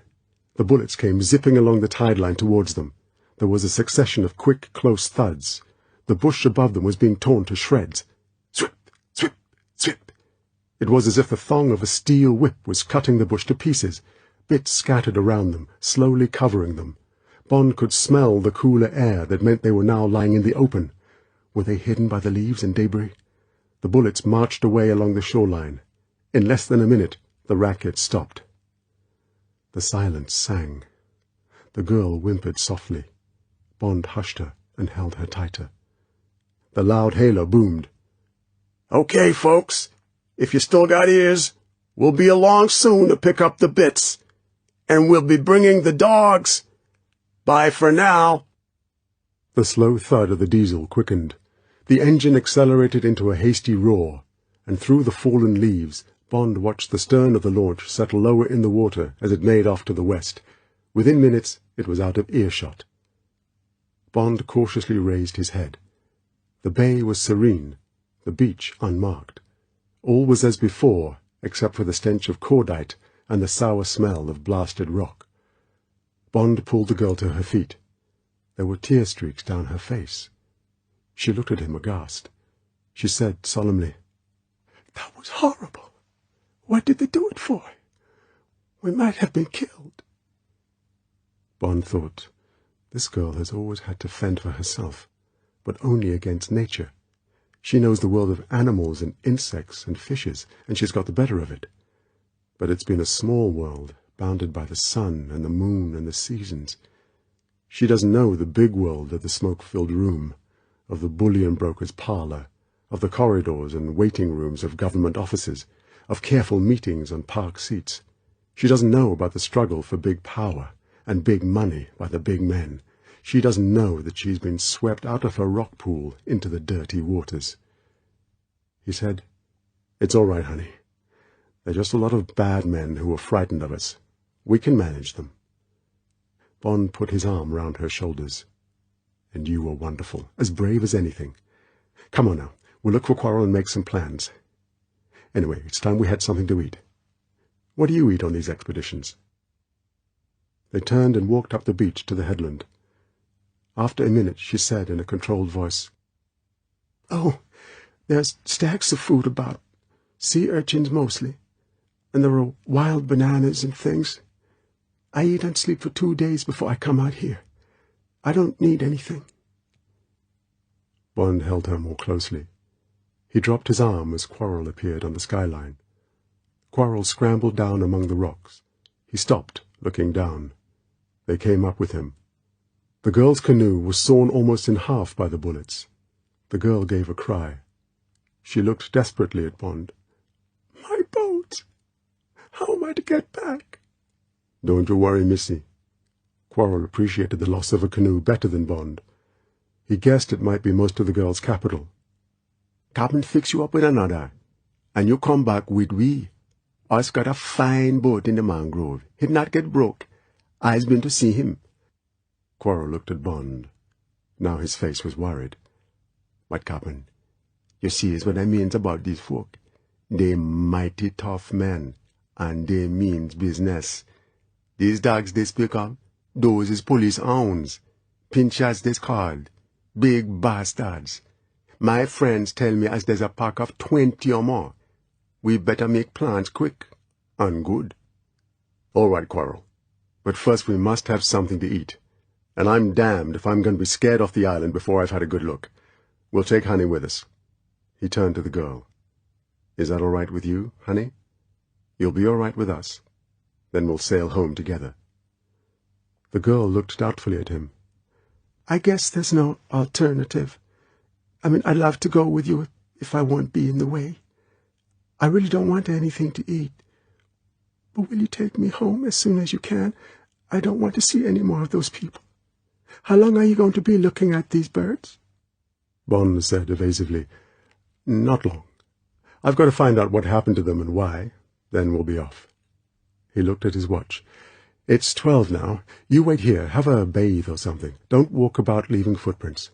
The bullets came zipping along the tide line towards them. There was a succession of quick, close thuds. The bush above them was being torn to shreds. Swip, swip, swip. It was as if the thong of a steel whip was cutting the bush to pieces. Bits scattered around them, slowly covering them. Bond could smell the cooler air that meant they were now lying in the open. Were they hidden by the leaves and debris? The bullets marched away along the shoreline. In less than a minute, the racket stopped. The silence sang. The girl whimpered softly. Bond hushed her and held her tighter. The loudhailer boomed. "Okay, folks, if you still got ears, we'll be along soon to pick up the bits. And we'll be bringing the dogs. Bye for now." The slow thud of the diesel quickened. The engine accelerated into a hasty roar, and through the fallen leaves, Bond watched the stern of the launch settle lower in the water as it made off to the west. Within minutes it was out of earshot. Bond cautiously raised his head. The bay was serene, the beach unmarked. All was as before, except for the stench of cordite and the sour smell of blasted rock. Bond pulled the girl to her feet. There were tear streaks down her face. She looked at him aghast. She said solemnly, "That was horrible. What did they do it for? We might have been killed." Bond thought, this girl has always had to fend for herself, but only against nature. She knows the world of animals and insects and fishes, and she's got the better of it. But it's been a small world, bounded by the sun and the moon and the seasons. She doesn't know the big world of the smoke-filled room, of the bullion broker's parlour, of the corridors and waiting rooms of government offices, of careful meetings on park seats. She doesn't know about the struggle for big power and big money by the big men. She doesn't know that she's been swept out of her rock pool into the dirty waters. He said, "It's all right, honey. They're just a lot of bad men who are frightened of us. We can manage them." Bond put his arm round her shoulders. "And you were wonderful, as brave as anything. Come on now, we'll look for Quarrel and make some plans. Anyway, it's time we had something to eat. What do you eat on these expeditions?" They turned and walked up the beach to the headland. After a minute she said in a controlled voice, "Oh, there's stacks of food about, sea urchins mostly, and there are wild bananas and things. I eat and sleep for 2 days before I come out here. I don't need anything." Bond held her more closely. He dropped his arm as Quarrel appeared on the skyline. Quarrel scrambled down among the rocks. He stopped, looking down. They came up with him. The girl's canoe was sawn almost in half by the bullets. The girl gave a cry. She looked desperately at Bond. "My boat! How am I to get back?" "Don't you worry, missy." Quarrel appreciated the loss of a canoe better than Bond. He guessed it might be most of the girl's capital. "Cap'n fix you up with another, and you come back with we. Us got a fine boat in the mangrove. He'd not get broke. I's been to see him." Quarrel looked at Bond. Now his face was worried. "But, Cap'n, you see is what I means about these folk. They mighty tough men, and they means business. These dogs they speak of, those is police hounds. Pinchers they's called. Big bastards. My friends tell me as there's a pack of 20 or more. We better make plans quick and good." "All right, Quarrel. But first we must have something to eat. And I'm damned if I'm going to be scared off the island before I've had a good look. We'll take Honey with us." He turned to the girl. "Is that all right with you, Honey? You'll be all right with us. Then we'll sail home together." The girl looked doubtfully at him. "I guess there's no alternative. I mean, I'd love to go with you if I won't be in the way. I really don't want anything to eat. But will you take me home as soon as you can? I don't want to see any more of those people. How long are you going to be looking at these birds?" Bond said evasively, "Not long. I've got to find out what happened to them and why. Then we'll be off." He looked at his watch. "It's 12 now. You wait here. Have a bathe or something. Don't walk about leaving footprints.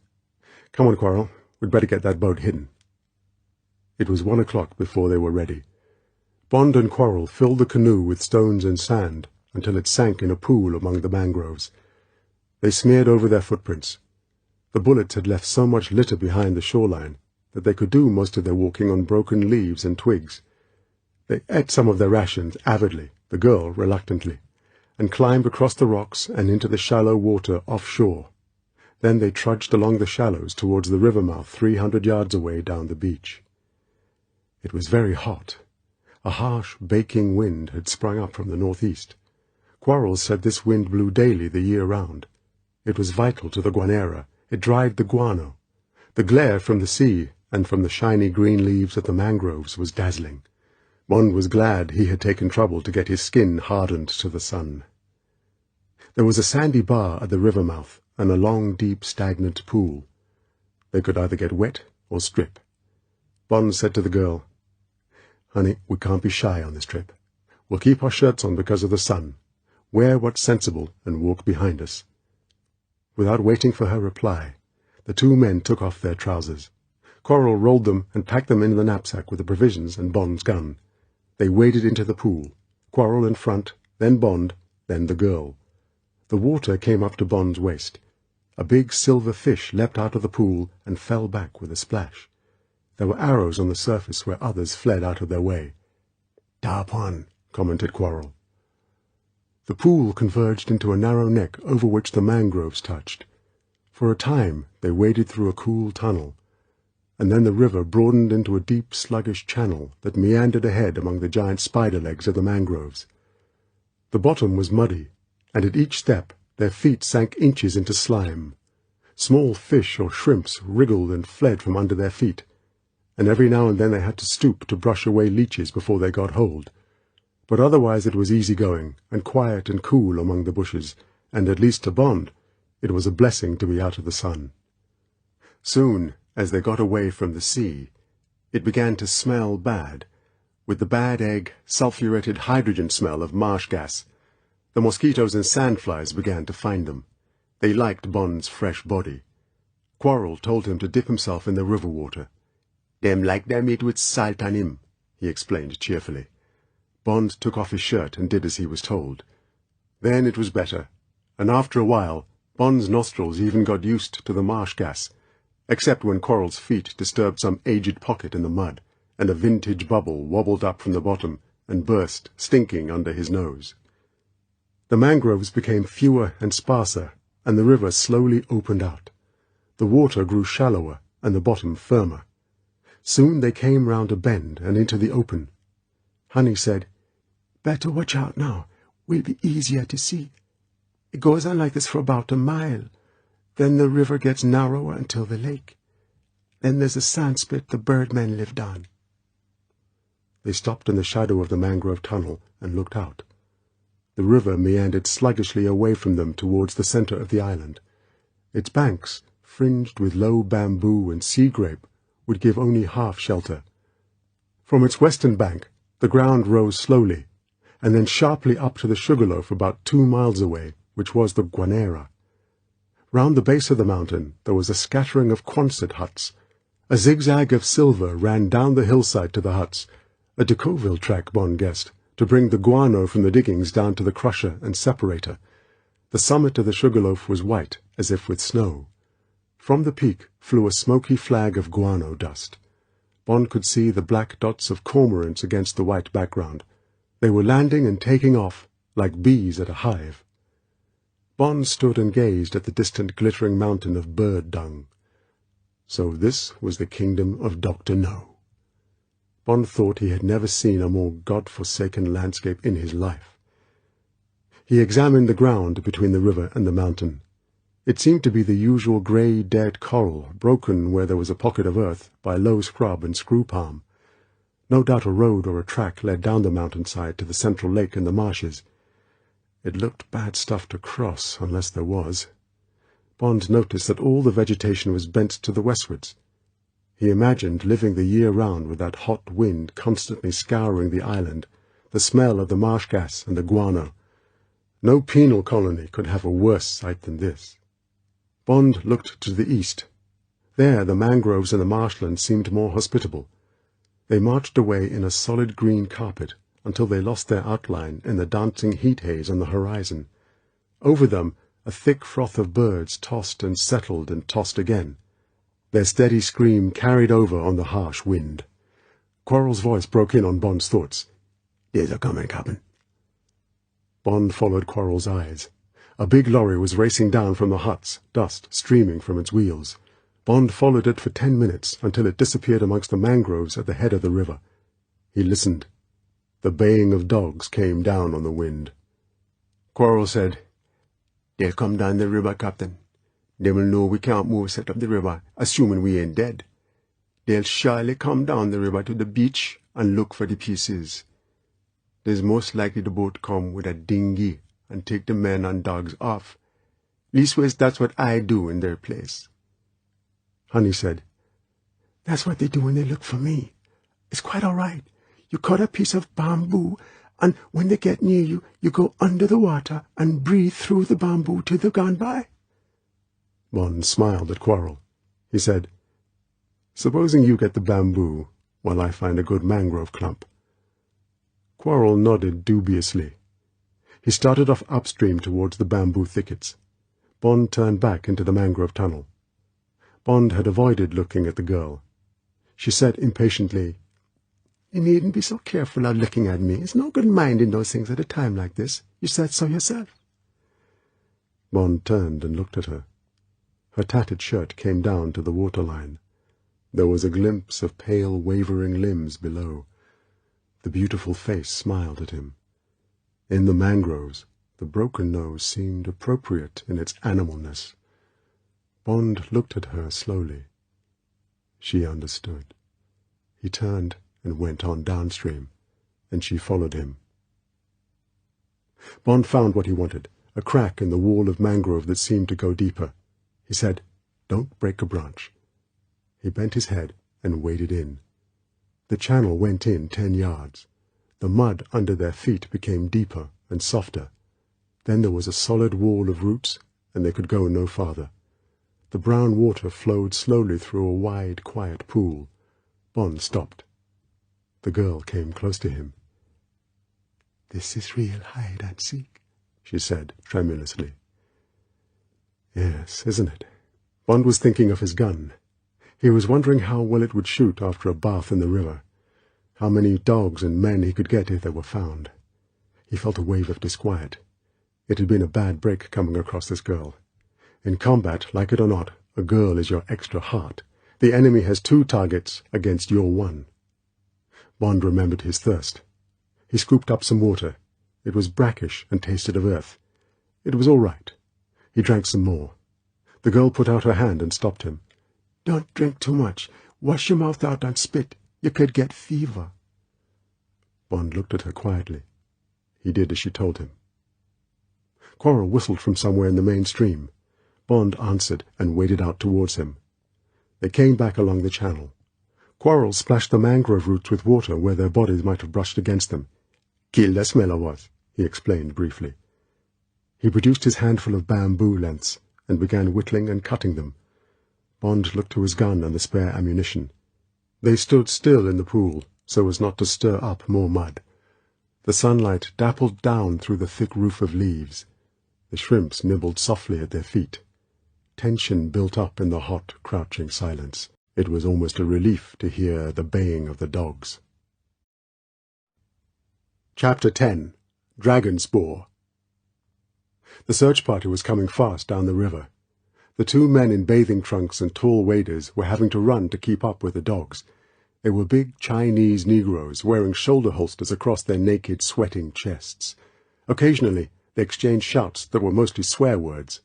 Come on, Quarrel. We'd better get that boat hidden." It was 1 o'clock before they were ready. Bond and Quarrel filled the canoe with stones and sand until it sank in a pool among the mangroves. They smeared over their footprints. The bullets had left so much litter behind the shoreline that they could do most of their walking on broken leaves and twigs. They ate some of their rations avidly, the girl reluctantly, and climbed across the rocks and into the shallow water offshore. Then they trudged along the shallows towards the river mouth 300 yards away down the beach. It was very hot. A harsh, baking wind had sprung up from the northeast. Quarrel said this wind blew daily the year round. It was vital to the guanera. It dried the guano. The glare from the sea and from the shiny green leaves of the mangroves was dazzling. Bond was glad he had taken trouble to get his skin hardened to the sun. There was a sandy bar at the river mouth and a long, deep, stagnant pool. They could either get wet or strip. Bond said to the girl, Honey, we can't be shy on this trip. We'll keep our shirts on because of the sun. Wear what's sensible and walk behind us." Without waiting for her reply, the two men took off their trousers. Quarrel rolled them and packed them in the knapsack with the provisions and Bond's gun. They waded into the pool, Quarrel in front, then Bond, then the girl. The water came up to Bond's waist. A big silver fish leapt out of the pool and fell back with a splash. There were arrows on the surface where others fled out of their way. "Top one," commented Quarrel. The pool converged into a narrow neck over which the mangroves touched. For a time they waded through a cool tunnel, and then the river broadened into a deep, sluggish channel that meandered ahead among the giant spider legs of the mangroves. The bottom was muddy, and at each step their feet sank inches into slime. Small fish or shrimps wriggled and fled from under their feet, and every now and then they had to stoop to brush away leeches before they got hold. But otherwise it was easy going, and quiet and cool among the bushes, and at least to Bond, it was a blessing to be out of the sun. Soon, as they got away from the sea, it began to smell bad, with the bad egg, sulphuretted hydrogen smell of marsh gas. The mosquitoes and sandflies began to find them. They liked Bond's fresh body. Quarrel told him to dip himself in the river water. "Them like their meat with salt on him," he explained cheerfully. Bond took off his shirt and did as he was told. Then it was better, and after a while Bond's nostrils even got used to the marsh gas, except when Quarrel's feet disturbed some aged pocket in the mud, and a vintage bubble wobbled up from the bottom and burst, stinking, under his nose. The mangroves became fewer and sparser, and the river slowly opened out. The water grew shallower and the bottom firmer. Soon they came round a bend and into the open. Honey said, "Better watch out now. Will be easier to see. It goes on like this for about a mile. Then the river gets narrower until the lake. Then there's a sandspit the birdmen lived on." They stopped in the shadow of the mangrove tunnel and looked out. The river meandered sluggishly away from them towards the center of the island. Its banks, fringed with low bamboo and sea grape, would give only half shelter. From its western bank, the ground rose slowly, and then sharply up to the Sugarloaf about 2 miles away, which was the Guanera. Round the base of the mountain there was a scattering of Quonset huts. A zigzag of silver ran down the hillside to the huts, a Decauville track, Bond guessed, to bring the guano from the diggings down to the crusher and separator. The summit of the Sugarloaf was white, as if with snow. From the peak flew a smoky flag of guano dust. Bond could see the black dots of cormorants against the white background. They were landing and taking off, like bees at a hive. Bond stood and gazed at the distant glittering mountain of bird dung. So this was the kingdom of Dr.No. Bond thought he had never seen a more god-forsaken landscape in his life. He examined the ground between the river and the mountain. It seemed to be the usual grey, dead coral, broken where there was a pocket of earth by low scrub and screw palm. No doubt a road or a track led down the mountainside to the central lake and the marshes. It looked bad stuff to cross, unless there was. Bond noticed that all the vegetation was bent to the westwards. He imagined living the year round with that hot wind constantly scouring the island, the smell of the marsh gas and the guano. No penal colony could have a worse sight than this. Bond looked to the east. There the mangroves and the marshland seemed more hospitable. They marched away in a solid green carpet until they lost their outline in the dancing heat haze on the horizon. Over them a thick froth of birds tossed and settled and tossed again. Their steady scream carried over on the harsh wind. Quarrel's voice broke in on Bond's thoughts. "There's a coming, Captain." Bond followed Quarrel's eyes. A big lorry was racing down from the huts, dust streaming from its wheels. Bond followed it for 10 minutes until it disappeared amongst the mangroves at the head of the river. He listened. The baying of dogs came down on the wind. Quarrel said, "They'll come down the river, Captain. They will know we can't move set up the river, assuming we ain't dead. They'll surely come down the river to the beach and look for the pieces. There's most likely the boat come with a dinghy and take the men and dogs off. Leastways, that's what I do in their place." Honey said, "That's what they do when they look for me. It's quite all right. You cut a piece of bamboo, and when they get near you, you go under the water and breathe through the bamboo till they've gone by." Bond smiled at Quarrel. He said, "Supposing you get the bamboo, while I find a good mangrove clump." Quarrel nodded dubiously. He started off upstream towards the bamboo thickets. Bond turned back into the mangrove tunnel. Bond had avoided looking at the girl. She said impatiently, "You needn't be so careful of looking at me. It's no good minding those things at a time like this. You said so yourself." Bond turned and looked at her. Her tattered shirt came down to the waterline. There was a glimpse of pale, wavering limbs below. The beautiful face smiled at him. In the mangroves, the broken nose seemed appropriate in its animalness. Bond looked at her slowly. She understood. He turned and went on downstream, and she followed him. Bond found what he wanted, a crack in the wall of mangrove that seemed to go deeper. He said, "Don't break a branch." He bent his head and waded in. The channel went in 10 yards. The mud under their feet became deeper and softer. Then there was a solid wall of roots, and they could go no farther. The brown water flowed slowly through a wide, quiet pool. Bond stopped. The girl came close to him. "This is real hide and seek," she said tremulously. Yes, isn't it? Bond was thinking of his gun. He was wondering how well it would shoot after a bath in the river, how many dogs and men he could get if they were found. He felt a wave of disquiet. It had been a bad break coming across this girl. In combat, like it or not, a girl is your extra heart. The enemy has 2 targets against your 1. Bond remembered his thirst. He scooped up some water. It was brackish and tasted of earth. It was all right. He drank some more. The girl put out her hand and stopped him. "Don't drink too much. Wash your mouth out and spit. You could get fever." Bond looked at her quietly. He did as she told him. Quarrel whistled from somewhere in the main stream. Bond answered and waded out towards him. They came back along the channel. Quarrel splashed the mangrove roots with water where their bodies might have brushed against them. "Kill the smeller was," he explained briefly. He produced his handful of bamboo lengths and began whittling and cutting them. Bond looked to his gun and the spare ammunition. They stood still in the pool, so as not to stir up more mud. The sunlight dappled down through the thick roof of leaves. The shrimps nibbled softly at their feet. Tension built up in the hot, crouching silence. It was almost a relief to hear the baying of the dogs. Chapter 10. Dragon Spore. The search party was coming fast down the river. The 2 men in bathing trunks and tall waders were having to run to keep up with the dogs. They were big Chinese Negroes wearing shoulder holsters across their naked, sweating chests. Occasionally, they exchanged shouts that were mostly swear words.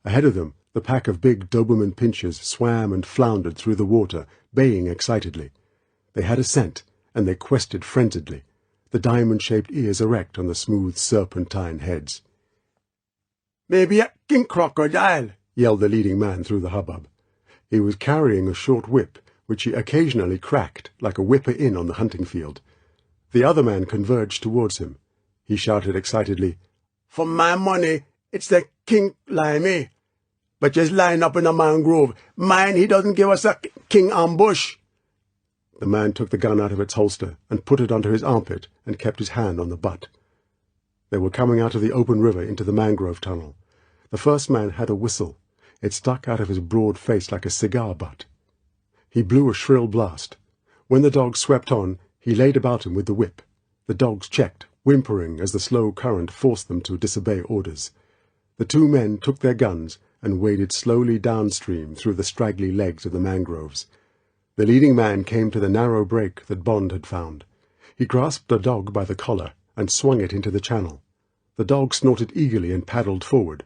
Ahead of them, the pack of big Doberman pinschers swam and floundered through the water, baying excitedly. They had a scent, and they quested frenziedly, the diamond-shaped ears erect on the smooth serpentine heads. "Maybe a king crocodile," yelled the leading man through the hubbub. He was carrying a short whip, which he occasionally cracked like a whipper-in on the hunting field. The other man converged towards him. He shouted excitedly, "For my money, it's the king limey. But just line up in a mangrove. Mind he doesn't give us a king ambush." The man took the gun out of its holster and put it under his armpit and kept his hand on the butt. They were coming out of the open river into the mangrove tunnel. The first man had a whistle. It stuck out of his broad face like a cigar butt. He blew a shrill blast. When the dogs swept on, he laid about him with the whip. The dogs checked, whimpering as the slow current forced them to disobey orders. The 2 men took their guns and waded slowly downstream through the straggly legs of the mangroves. The leading man came to the narrow break that Bond had found. He grasped a dog by the collar and swung it into the channel. The dog snorted eagerly and paddled forward.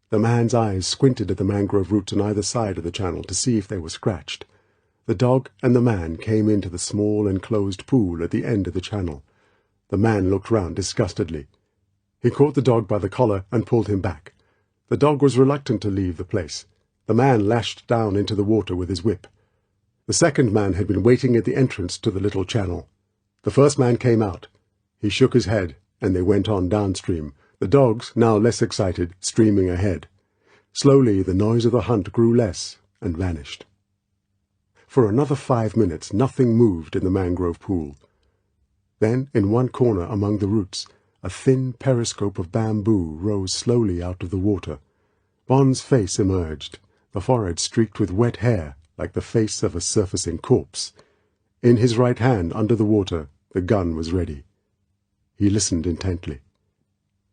The man's eyes squinted at the mangrove roots on either side of the channel to see if they were scratched. The dog and the man came into the small enclosed pool at the end of the channel. The man looked round disgustedly. He caught the dog by the collar and pulled him back. The dog was reluctant to leave the place. The man lashed down into the water with his whip. The second man had been waiting at the entrance to the little channel. The first man came out. He shook his head, and they went on downstream, the dogs, now less excited, streaming ahead. Slowly the noise of the hunt grew less and vanished. For another 5 minutes nothing moved in the mangrove pool. Then, in one corner among the roots, a thin periscope of bamboo rose slowly out of the water. Bond's face emerged, the forehead streaked with wet hair, like the face of a surfacing corpse. In his right hand, under the water, the gun was ready. He listened intently.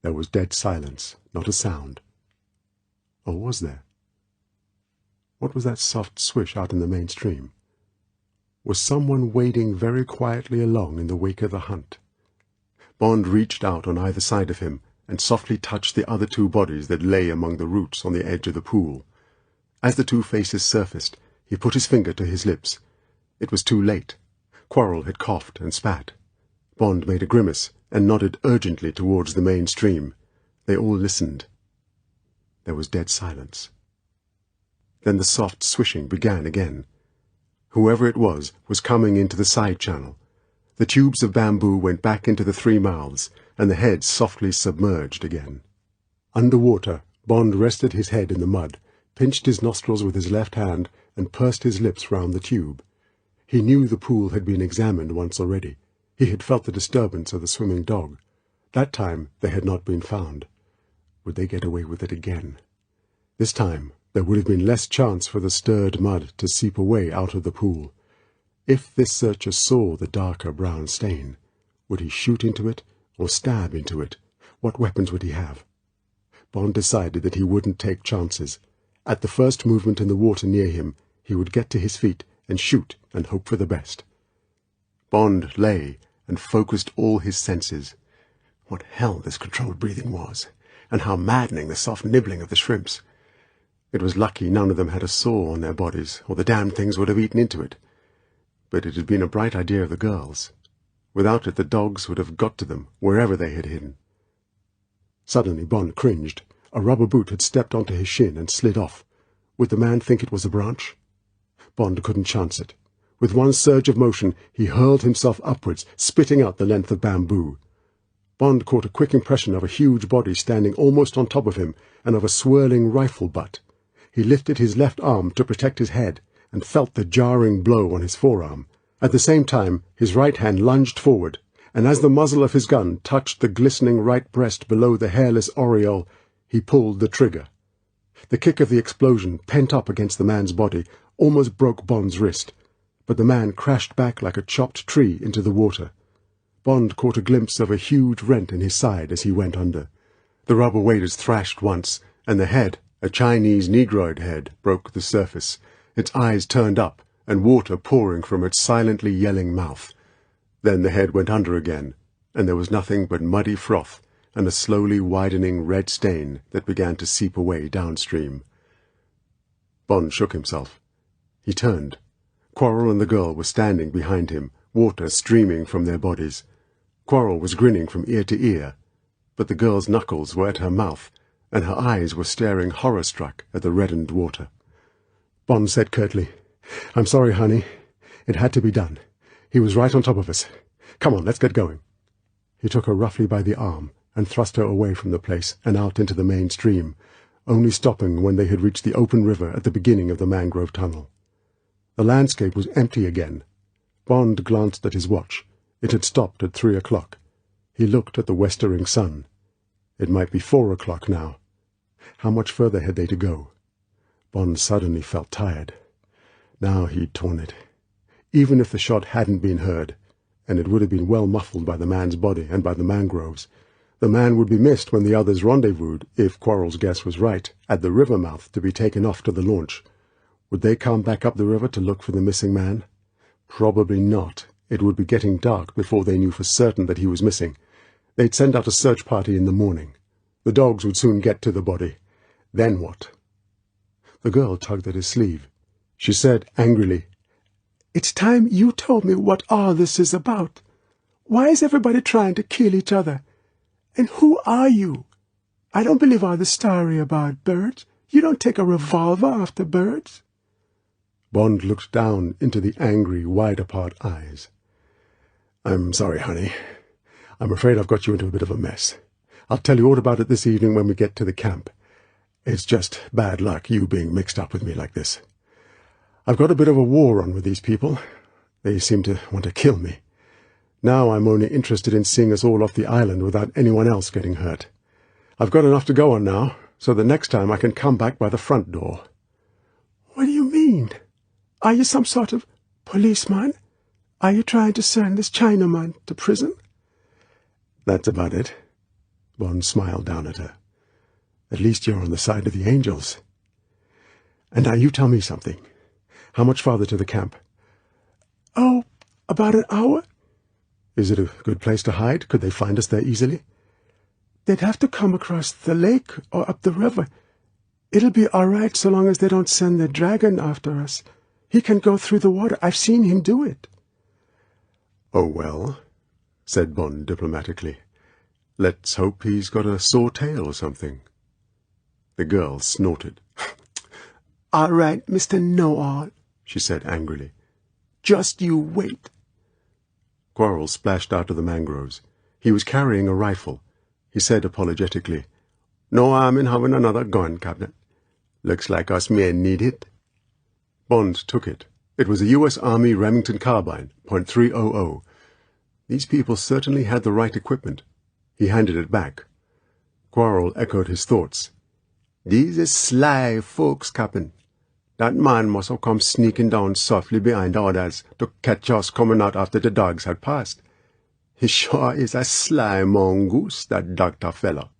There was dead silence, not a sound. Or was there? What was that soft swish out in the main stream? Was someone wading very quietly along in the wake of the hunt? Bond reached out on either side of him and softly touched the other two bodies that lay among the roots on the edge of the pool. As the two faces surfaced, he put his finger to his lips. It was too late. Quarrel had coughed and spat. Bond made a grimace and nodded urgently towards the main stream. They all listened. There was dead silence. Then the soft swishing began again. Whoever it was coming into the side channel. The tubes of bamboo went back into the three mouths, and the head softly submerged again. Under water, Bond rested his head in the mud, pinched his nostrils with his left hand, and pursed his lips round the tube. He knew the pool had been examined once already. He had felt the disturbance of the swimming dog. That time they had not been found. Would they get away with it again? This time there would have been less chance for the stirred mud to seep away out of the pool. If this searcher saw the darker brown stain, would he shoot into it or stab into it? What weapons would he have? Bond decided that he wouldn't take chances. At the first movement in the water near him, he would get to his feet and shoot and hope for the best. Bond lay and focused all his senses. What hell this controlled breathing was, and how maddening the soft nibbling of the shrimps. It was lucky none of them had a sore on their bodies, or the damned things would have eaten into it. But it had been a bright idea of the girls. Without it the dogs would have got to them, wherever they had hidden. Suddenly Bond cringed. A rubber boot had stepped onto his shin and slid off. Would the man think it was a branch? Bond couldn't chance it. With one surge of motion he hurled himself upwards, spitting out the length of bamboo. Bond caught a quick impression of a huge body standing almost on top of him, and of a swirling rifle butt. He lifted his left arm to protect his head, and felt the jarring blow on his forearm. At the same time his right hand lunged forward, and as the muzzle of his gun touched the glistening right breast below the hairless aureole, he pulled the trigger. The kick of the explosion, pent up against the man's body, almost broke Bond's wrist, but the man crashed back like a chopped tree into the water. Bond caught a glimpse of a huge rent in his side as he went under. The rubber waders thrashed once, and the head, a Chinese negroid head, broke the surface, its eyes turned up, and water pouring from its silently yelling mouth. Then the head went under again, and there was nothing but muddy froth and a slowly widening red stain that began to seep away downstream. Bond shook himself. He turned. Quarrel and the girl were standing behind him, water streaming from their bodies. Quarrel was grinning from ear to ear, but the girl's knuckles were at her mouth, and her eyes were staring horror-struck at the reddened water. Bond said curtly, "I'm sorry, honey. It had to be done. He was right on top of us. Come on, let's get going." He took her roughly by the arm and thrust her away from the place and out into the main stream, only stopping when they had reached the open river at the beginning of the mangrove tunnel. The landscape was empty again. Bond glanced at his watch. It had stopped at 3 o'clock. He looked at the westering sun. It might be 4 o'clock now. How much further had they to go? Bond suddenly felt tired. Now he'd torn it. Even if the shot hadn't been heard, and it would have been well muffled by the man's body and by the mangroves, the man would be missed when the others rendezvoused, if Quarrel's guess was right, at the river mouth to be taken off to the launch. Would they come back up the river to look for the missing man? Probably not. It would be getting dark before they knew for certain that he was missing. They'd send out a search party in the morning. The dogs would soon get to the body. Then what? The girl tugged at his sleeve. She said angrily, "It's time you told me what all this is about. Why is everybody trying to kill each other? And who are you? I don't believe all the story about birds. You don't take a revolver after birds." Bond looked down into the angry, wide-apart eyes. I'm sorry, honey. I'm afraid I've got you into a bit of a mess. I'll tell you all about it this evening when we get to the camp. It's just bad luck, you being mixed up with me like this. I've got a bit of a war on with these people. They seem to want to kill me. Now I'm only interested in seeing us all off the island without anyone else getting hurt. I've got enough to go on now, so the next time I can come back by the front door. What do you mean? Are you some sort of policeman? Are you trying to send this Chinaman to prison? That's about it. Bond smiled down at her. At least you're on the side of the angels. And now you tell me something. How much farther to the camp? Oh, about an hour. Is it a good place to hide? Could they find us there easily? They'd have to come across the lake or up the river. It'll be all right so long as they don't send the dragon after us. He can go through the water. I've seen him do it. Oh, well, said Bond diplomatically. Let's hope he's got a sore tail or something. The girl snorted. All right, Mr. Know-All, she said angrily. Just you wait. Quarrel splashed out of the mangroves. He was carrying a rifle. He said apologetically, No harm in having another gun, Captain. Looks like us may need it. Bond took it. It was a U.S. Army Remington carbine, .300. These people certainly had the right equipment. He handed it back. Quarrel echoed his thoughts. These is sly folks, Captain. That man must have come sneaking down softly behind the others to catch us coming out after the dogs had passed. He sure is a sly mongoose, that doctor fellow.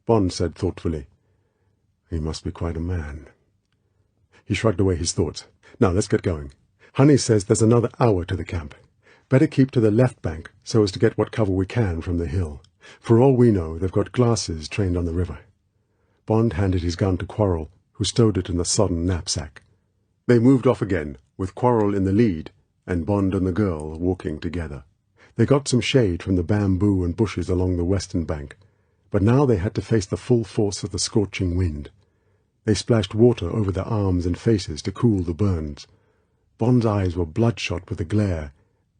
Bond said thoughtfully, He must be quite a man. He shrugged away his thoughts. Now let's get going. Honey says there's another hour to the camp. Better keep to the left bank so as to get what cover we can from the hill. For all we know, they've got glasses trained on the river. Bond handed his gun to Quarrel, who stowed it in the sodden knapsack. They moved off again, with Quarrel in the lead, and Bond and the girl walking together. They got some shade from the bamboo and bushes along the western bank, but now they had to face the full force of the scorching wind. They splashed water over their arms and faces to cool the burns. Bond's eyes were bloodshot with the glare,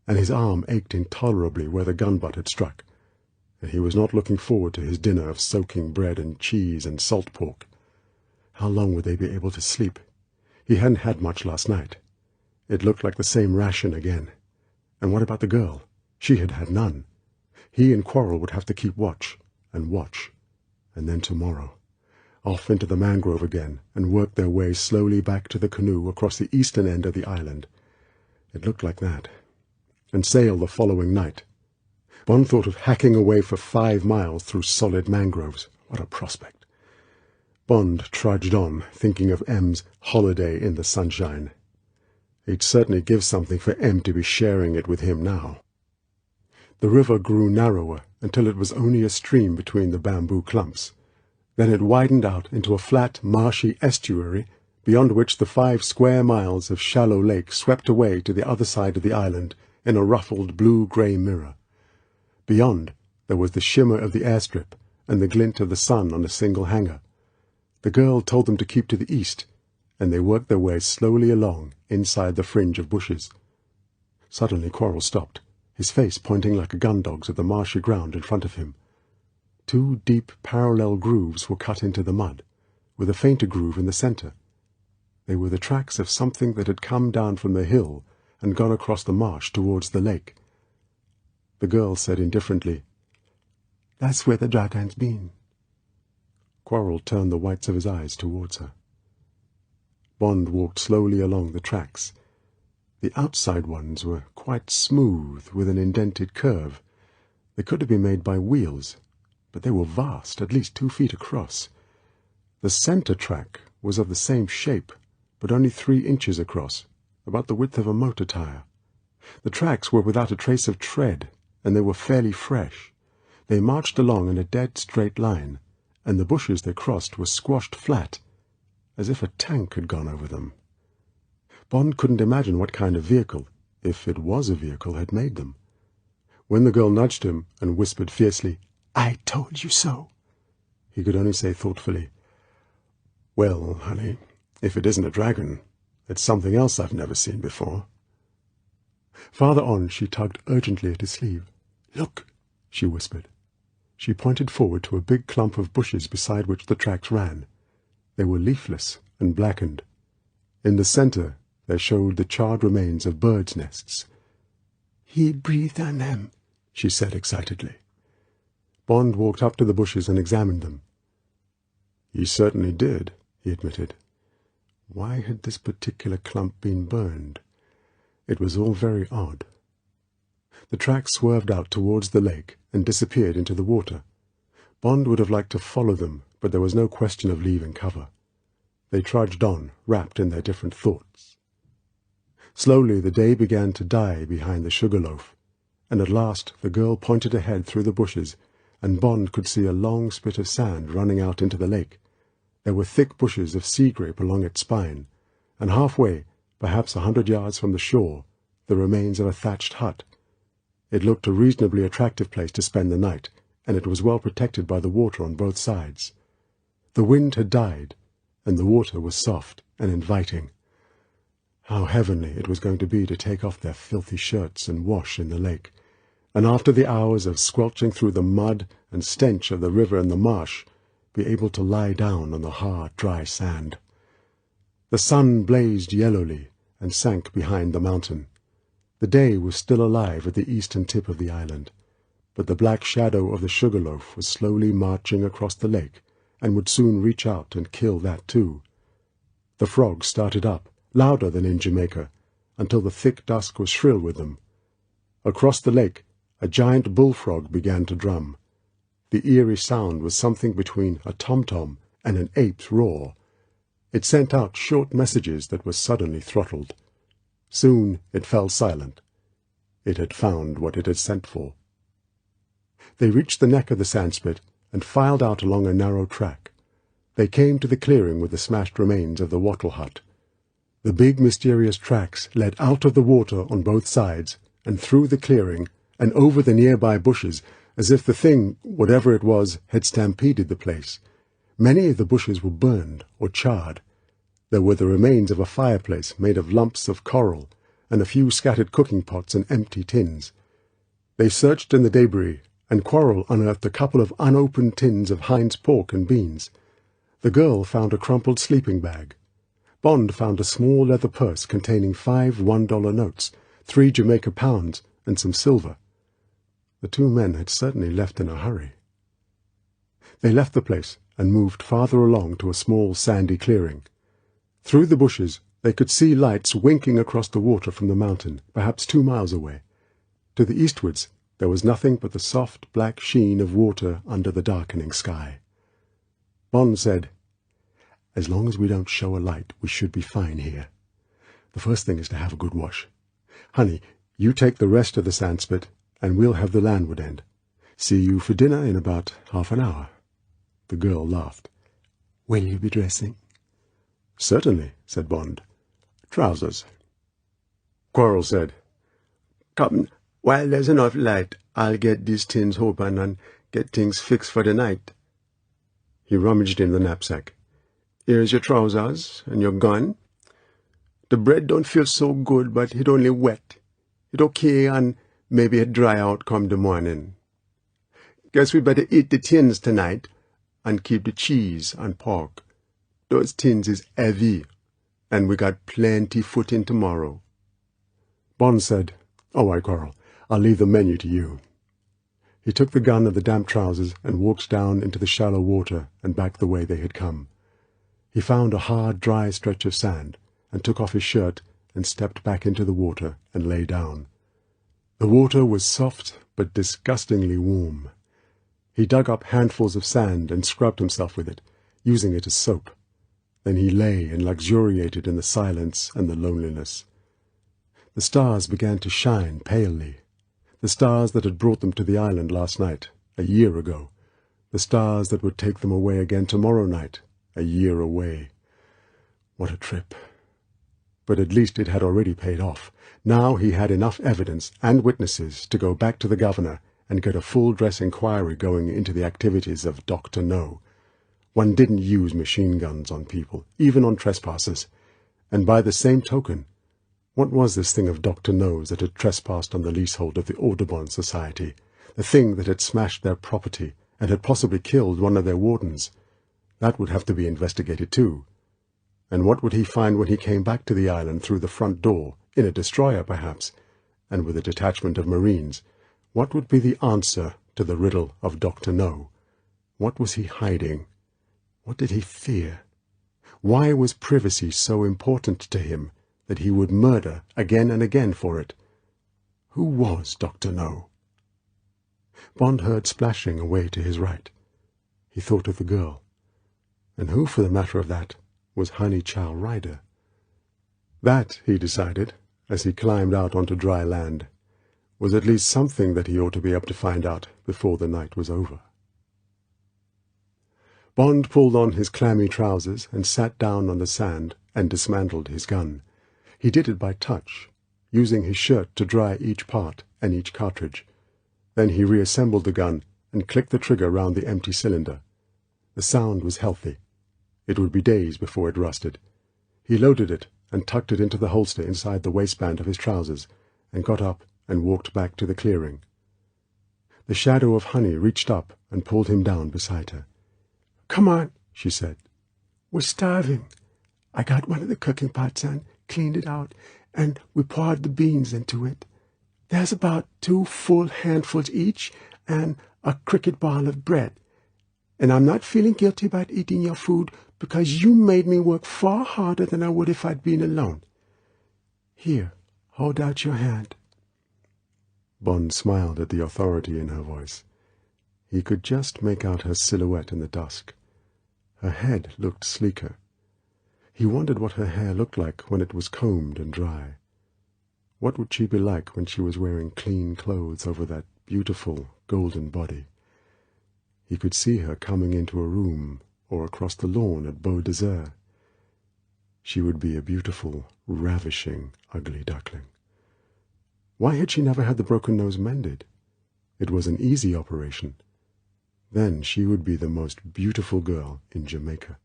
and his arm ached intolerably where the gun butt had struck. And he was not looking forward to his dinner of soaking bread and cheese and salt pork. How long would they be able to sleep? He hadn't had much last night. It looked like the same ration again. And what about the girl? She had had none. He and Quarrel would have to keep watch, and then tomorrow. Off into the mangrove again, and work their way slowly back to the canoe across the eastern end of the island. It looked like that. And sail the following night. Bond thought of hacking away for 5 miles through solid mangroves. What a prospect. Bond trudged on, thinking of M's holiday in the sunshine. He'd certainly give something for M to be sharing it with him now. The river grew narrower until it was only a stream between the bamboo clumps. Then it widened out into a flat, marshy estuary, beyond which the 5 square miles of shallow lake swept away to the other side of the island in a ruffled blue-grey mirror. Beyond, there was the shimmer of the airstrip and the glint of the sun on a single hangar. The girl told them to keep to the east, and they worked their way slowly along inside the fringe of bushes. Suddenly Quarrel stopped, his face pointing like a gun-dog's at the marshy ground in front of him. 2 deep parallel grooves were cut into the mud, with a fainter groove in the centre. They were the tracks of something that had come down from the hill and gone across the marsh towards the lake. The girl said indifferently, "That's where the dragon's been." Quarrel turned the whites of his eyes towards her. Bond walked slowly along the tracks. The outside ones were quite smooth, with an indented curve. They could have been made by wheels, but they were vast, at least 2 feet across. The centre track was of the same shape, but only 3 inches across, about the width of a motor tire. The tracks were without a trace of tread, and they were fairly fresh. They marched along in a dead straight line, and the bushes they crossed were squashed flat, as if a tank had gone over them. Bond couldn't imagine what kind of vehicle, if it was a vehicle, had made them. When the girl nudged him and whispered fiercely, "I told you so," he could only say thoughtfully, "Well, honey, if it isn't a dragon, it's something else I've never seen before." Farther on, she tugged urgently at his sleeve. "Look," she whispered. She pointed forward to a big clump of bushes beside which the tracks ran. They were leafless and blackened. In the centre there showed the charred remains of birds' nests. "He breathed on them," she said excitedly. Bond walked up to the bushes and examined them. "He certainly did," he admitted. Why had this particular clump been burned? It was all very odd. The tracks swerved out towards the lake and disappeared into the water. Bond would have liked to follow them, but there was no question of leaving cover. They trudged on, wrapped in their different thoughts. Slowly the day began to die behind the sugar-loaf, and at last the girl pointed ahead through the bushes, and Bond could see a long spit of sand running out into the lake. There were thick bushes of sea grape along its spine, and halfway, perhaps 100 yards from the shore, the remains of a thatched hut. It looked a reasonably attractive place to spend the night, and it was well protected by the water on both sides. The wind had died, and the water was soft and inviting. How heavenly it was going to be to take off their filthy shirts and wash in the lake, and after the hours of squelching through the mud and stench of the river and the marsh, be able to lie down on the hard, dry sand. The sun blazed yellowly and sank behind the mountain. The day was still alive at the eastern tip of the island, but the black shadow of the sugar-loaf was slowly marching across the lake, and would soon reach out and kill that too. The frogs started up, louder than in Jamaica, until the thick dusk was shrill with them. Across the lake, a giant bullfrog began to drum. The eerie sound was something between a tom-tom and an ape's roar. It sent out short messages that were suddenly throttled. Soon it fell silent. It had found what it had sent for. They reached the neck of the sandspit and filed out along a narrow track. They came to the clearing with the smashed remains of the wattle hut. The big mysterious tracks led out of the water on both sides, and through the clearing, and over the nearby bushes, as if the thing, whatever it was, had stampeded the place. Many of the bushes were burned or charred. There were the remains of a fireplace made of lumps of coral, and a few scattered cooking pots and empty tins. They searched in the debris, and Quarrel unearthed a couple of unopened tins of Heinz pork and beans. The girl found a crumpled sleeping bag. Bond found a small leather purse containing 5 $1 notes, 3 Jamaica pounds, and some silver. The two men had certainly left in a hurry. They left the place and moved farther along to a small sandy clearing. Through the bushes they could see lights winking across the water from the mountain, perhaps 2 miles away. To the eastwards there was nothing but the soft black sheen of water under the darkening sky. Bond said, "As long as we don't show a light, we should be fine here. The first thing is to have a good wash. Honey, you take the rest of the sandspit, and we'll have the landward end. See you for dinner in about half an hour." The girl laughed. "Will you be dressing?" "Certainly," said Bond. "Trousers." Quarrel said, "Captain, while there's enough light, I'll get these tins open and get things fixed for the night." He rummaged in the knapsack. "Here's your trousers and your gun. The bread don't feel so good, but it only wet. It okay, and maybe it dry out come the morning. Guess we better eat the tins tonight and keep the cheese and pork. Those tins is heavy, and we got plenty footing tomorrow." Bond said, "All right, Quarrel, I'll leave the menu to you." He took the gun and the damp trousers and walked down into the shallow water and back the way they had come. He found a hard, dry stretch of sand, and took off his shirt and stepped back into the water and lay down. The water was soft but disgustingly warm. He dug up handfuls of sand and scrubbed himself with it, using it as soap. Then he lay and luxuriated in the silence and the loneliness. The stars began to shine palely. The stars that had brought them to the island last night, a year ago. The stars that would take them away again tomorrow night, a year away. What a trip. But at least it had already paid off. Now he had enough evidence and witnesses to go back to the governor and get a full-dress inquiry going into the activities of Dr.No. One didn't use machine guns on people, even on trespassers. And by the same token, What was this thing of Dr.No that had trespassed on the leasehold of the Audubon Society, the thing that had smashed their property and had possibly killed one of their wardens? That would have to be investigated too. And what would he find when he came back to the island through the front door, in a destroyer perhaps, and with a detachment of marines? What would be the answer to the riddle of Dr.No? What was he hiding? What did he fear? Why was privacy so important to him that he would murder again and again for it? Who was Dr.No? Bond heard splashing away to his right. He thought of the girl. And who, for the matter of that, was Honeychile Rider? That, he decided, as he climbed out onto dry land, was at least something that he ought to be able to find out before the night was over. Bond pulled on his clammy trousers and sat down on the sand and dismantled his gun. He did it by touch, using his shirt to dry each part and each cartridge. Then he reassembled the gun and clicked the trigger round the empty cylinder. The sound was healthy. It would be days before it rusted. He loaded it and tucked it into the holster inside the waistband of his trousers, and got up and walked back to the clearing. The shadow of Honey reached up and pulled him down beside her. "Come on," she said. "We're starving. I got one of the cooking pots and cleaned it out, and we poured the beans into it. There's about 2 full handfuls each, and a cricket ball of bread. And I'm not feeling guilty about eating your food, because you made me work far harder than I would if I'd been alone. Here, hold out your hand." Bond smiled at the authority in her voice. He could just make out her silhouette in the dusk. Her head looked sleeker. He wondered what her hair looked like when it was combed and dry. What would she be like when she was wearing clean clothes over that beautiful golden body? He could see her coming into a room or across the lawn at Beau Desert. She would be a beautiful, ravishing, ugly duckling. Why had she never had the broken nose mended? It was an easy operation. Then she would be the most beautiful girl in Jamaica.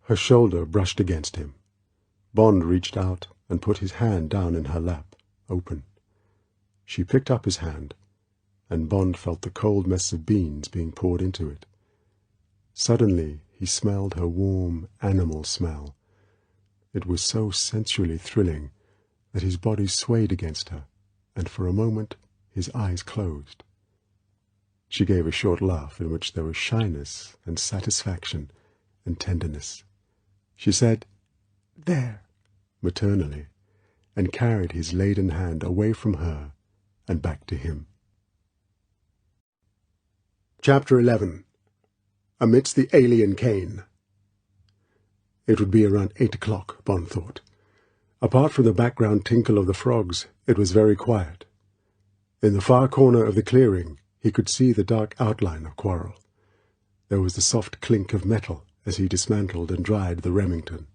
Her shoulder brushed against him. Bond reached out and put his hand down in her lap, open. She picked up his hand, and Bond felt the cold mess of beans being poured into it. Suddenly he smelled her warm animal smell. It was so sensually thrilling that his body swayed against her, and for a moment his eyes closed. She gave a short laugh in which there was shyness and satisfaction and tenderness. She said, "There," maternally, and carried his laden hand away from her and back to him. Chapter 11. Amidst the Alien Cane. It would be around 8 o'clock, Bond thought. Apart from the background tinkle of the frogs, it was very quiet. In the far corner of the clearing, he could see the dark outline of Quarrel. There was the soft clink of metal as he dismantled and dried the Remington.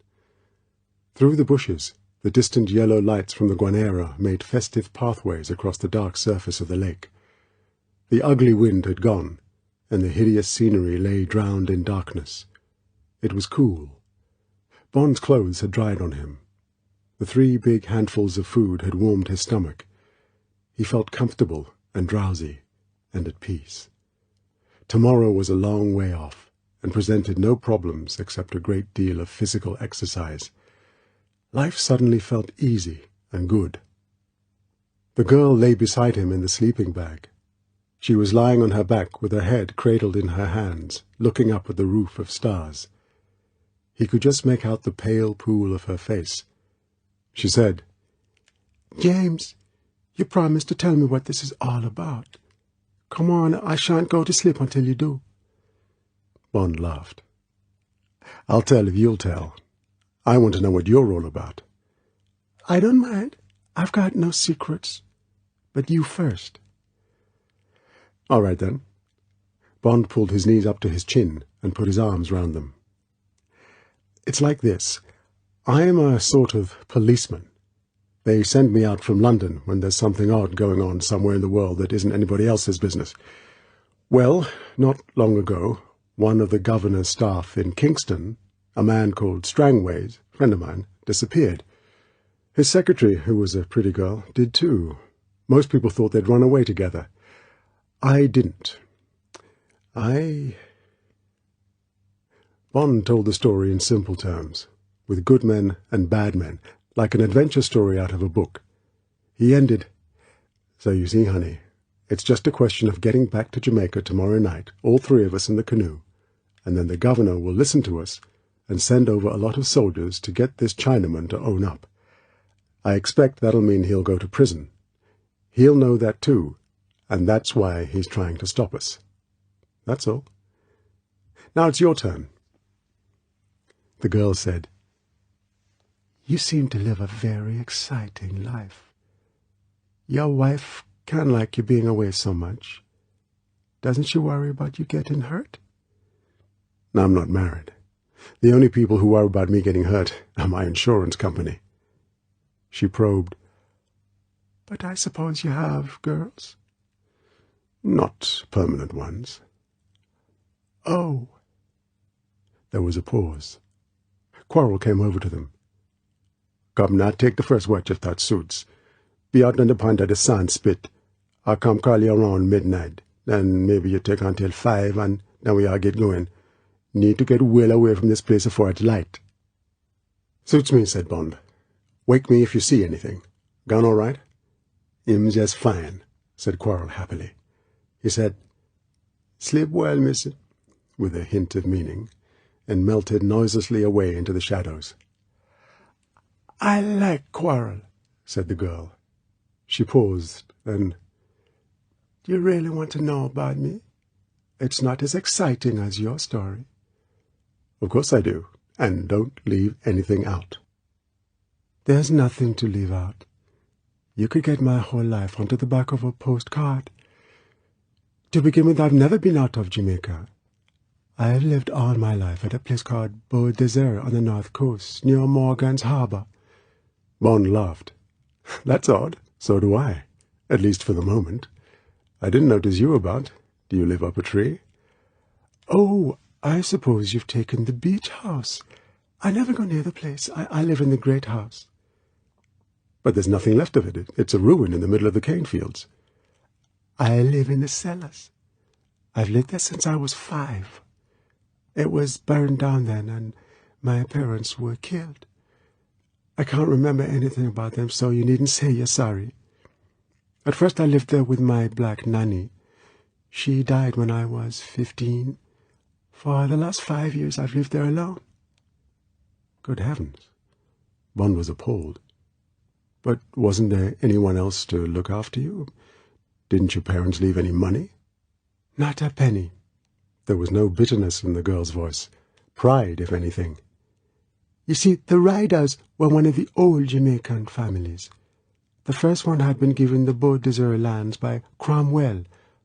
Through the bushes, the distant yellow lights from the Guanera made festive pathways across the dark surface of the lake. The ugly wind had gone, and the hideous scenery lay drowned in darkness. It was cool. Bond's clothes had dried on him. The 3 big handfuls of food had warmed his stomach. He felt comfortable and drowsy and at peace. Tomorrow was a long way off, and presented no problems except a great deal of physical exercise. Life suddenly felt easy and good. The girl lay beside him in the sleeping bag. She was lying on her back with her head cradled in her hands, looking up at the roof of stars. He could just make out the pale pool of her face. She said, "James, you promised to tell me what this is all about. Come on, I shan't go to sleep until you do." Bond laughed. "I'll tell if you'll tell. I want to know what you're all about." "I don't mind. I've got no secrets. But you first." "All right, then." Bond pulled his knees up to his chin and put his arms round them. "It's like this. I'm a sort of policeman. They send me out from London when there's something odd going on somewhere in the world that isn't anybody else's business. Well, not long ago, one of the governor's staff in Kingston, a man called Strangways, a friend of mine, disappeared. His secretary, who was a pretty girl, did too. Most people thought they'd run away together. I didn't. Bond told the story in simple terms, with good men and bad men, like an adventure story out of a book. He ended, "So you see, honey, it's just a question of getting back to Jamaica tomorrow night, all three of us in the canoe, and then the governor will listen to us and send over a lot of soldiers to get this Chinaman to own up. I expect that'll mean he'll go to prison. He'll know that too, and that's why he's trying to stop us. That's all. Now it's your turn." The girl said, "You seem to live a very exciting life. Your wife can't like you being away so much. Doesn't she worry about you getting hurt?" "I'm not married. The only people who worry about me getting hurt are my insurance company." She probed. "But I suppose you have girls?" "Not permanent ones." "Oh." There was a pause. Quarrel came over to them. "Come now, take the first watch if that suits. Be out on the pond at the sun spit. I'll come call you around midnight. Then maybe you take until 5 and then we all get going. Need to get well away from this place before it's light." "Suits me," said Bond. "Wake me if you see anything. Gone all right?" "Him's just fine," said Quarrel happily. He said, "Sleep well, missy," with a hint of meaning, and melted noiselessly away into the shadows. "I like Quarrel," said the girl. She paused, then, "Do you really want to know about me? It's not as exciting as your story." "Of course I do, and don't leave anything out." "There's nothing to leave out. You could get my whole life onto the back of a postcard. To begin with, I've never been out of Jamaica. I've lived all my life at a place called Beau Desert on the north coast, near Morgan's Harbour." Bond laughed. "That's odd. So do I, at least for the moment. I didn't notice you about. Do you live up a tree?" "Oh, I suppose you've taken the beach house. I never go near the place. I live in the great house." "But there's nothing left of it. It's a ruin in the middle of the cane fields." "I live in the cellars. I've lived there since I was 5. It was burned down then, and my parents were killed. I can't remember anything about them, so you needn't say you're sorry. At first I lived there with my black nanny. She died when I was 15. For the last 5 years I've lived there alone." Good heavens! Bond was appalled. "But wasn't there anyone else to look after you? Didn't your parents leave any money?" "Not a penny." There was no bitterness in the girl's voice. Pride, if anything. "You see, the Riders were one of the old Jamaican families. The first one had been given the Beau Desert lands by Cromwell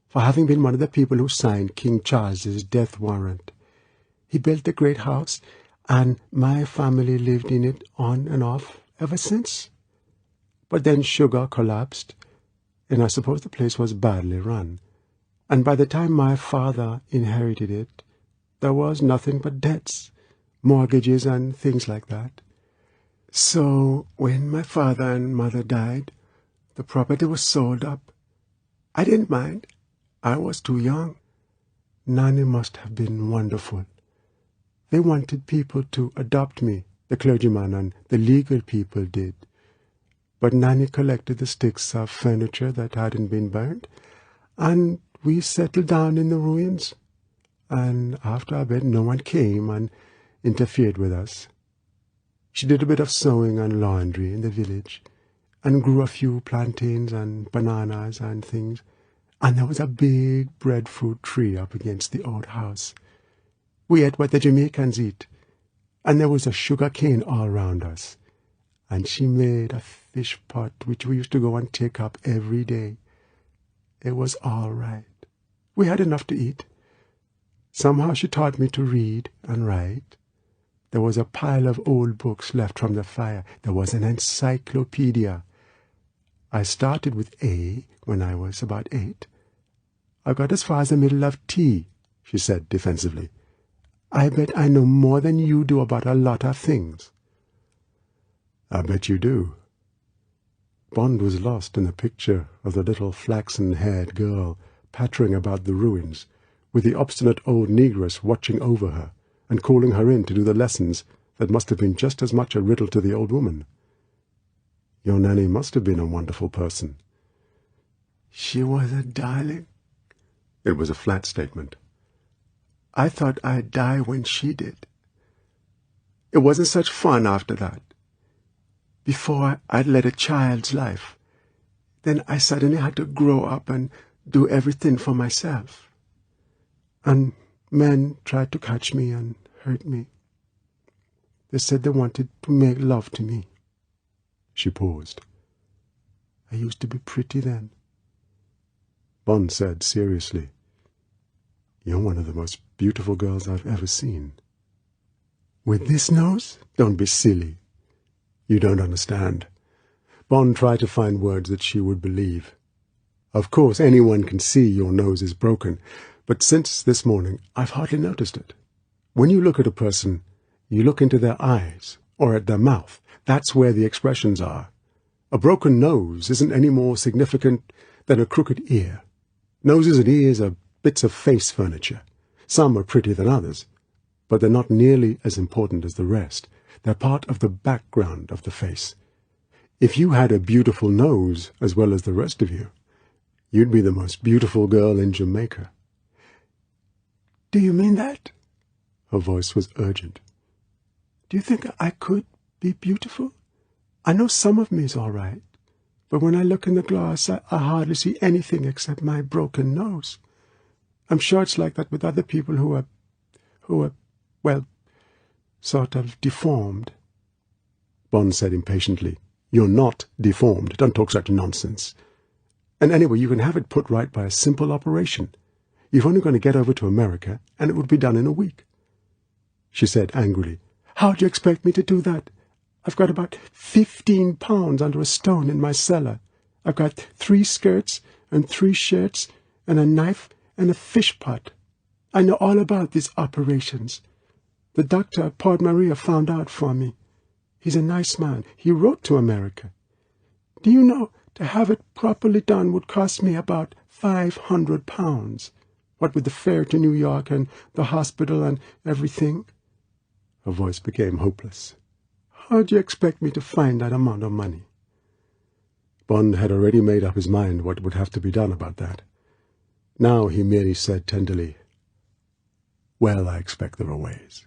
for having been one of the people who signed King Charles's death warrant. He built the great house, and my family lived in it on and off ever since. But then sugar collapsed, and I suppose the place was badly run. And by the time my father inherited it, there was nothing but debts, mortgages and things like that. So when my father and mother died, the property was sold up. I didn't mind. I was too young. Nanny must have been wonderful. They wanted people to adopt me, the clergyman and the legal people did. But Nanny collected the sticks of furniture that hadn't been burnt, and we settled down in the ruins. And after I bet no one came and interfered with us. She did a bit of sewing and laundry in the village, and grew a few plantains and bananas and things, and there was a big breadfruit tree up against the old house. We ate what the Jamaicans eat, and there was a sugar cane all round us, and she made a fish pot which we used to go and take up every day. It was all right. We had enough to eat. Somehow she taught me to read and write. There was a pile of old books left from the fire. There was an encyclopedia. I started with A when I was about 8. I got as far as the middle of T, she said defensively. I bet I know more than you do about a lot of things. I bet you do, Bond was lost in the picture of the little flaxen-haired girl pattering about the ruins, with the obstinate old negress watching over her and calling her in to do the lessons that must have been just as much a riddle to the old woman. Your nanny must have been a wonderful person. She was a darling. It was a flat statement. I thought I'd die when she did. It wasn't such fun after that. Before I'd led a child's life. Then I suddenly had to grow up and do everything for myself. And men tried to catch me and hurt me. They said they wanted to make love to me. She paused. I used to be pretty then. Bond said seriously, "You're one of the most beautiful girls I've ever seen." With this nose? Don't be silly. You don't understand. Bond tried to find words that she would believe. Of course, anyone can see your nose is broken, but since this morning I've hardly noticed it. When you look at a person, you look into their eyes or at their mouth. That's where the expressions are. A broken nose isn't any more significant than a crooked ear. Noses and ears are bits of face furniture. Some are prettier than others, but they're not nearly as important as the rest. They're part of the background of the face. If you had a beautiful nose as well as the rest of you, you'd be the most beautiful girl in Jamaica. Do you mean that? Her voice was urgent. Do you think I could be beautiful? I know some of me is all right, but when I look in the glass, I hardly see anything except my broken nose. I'm sure it's like that with other people who are, well, sort of deformed. Bond said impatiently, "You're not deformed. Don't talk such nonsense. And anyway, you can have it put right by a simple operation. You've only got to get over to America, and it would be done in a week." She said angrily, "How do you expect me to do that? I've got about 15 pounds under a stone in my cellar. I've got 3 skirts and 3 shirts and a knife and a fish pot. I know all about these operations. The doctor at Port Maria found out for me. He's a nice man. He wrote to America. Do you know, to have it properly done would cost me about £500, what with the fare to New York and the hospital and everything." Her voice became hopeless. "How do you expect me to find that amount of money?" Bond had already made up his mind what would have to be done about that. Now he merely said tenderly, "Well, I expect there are ways.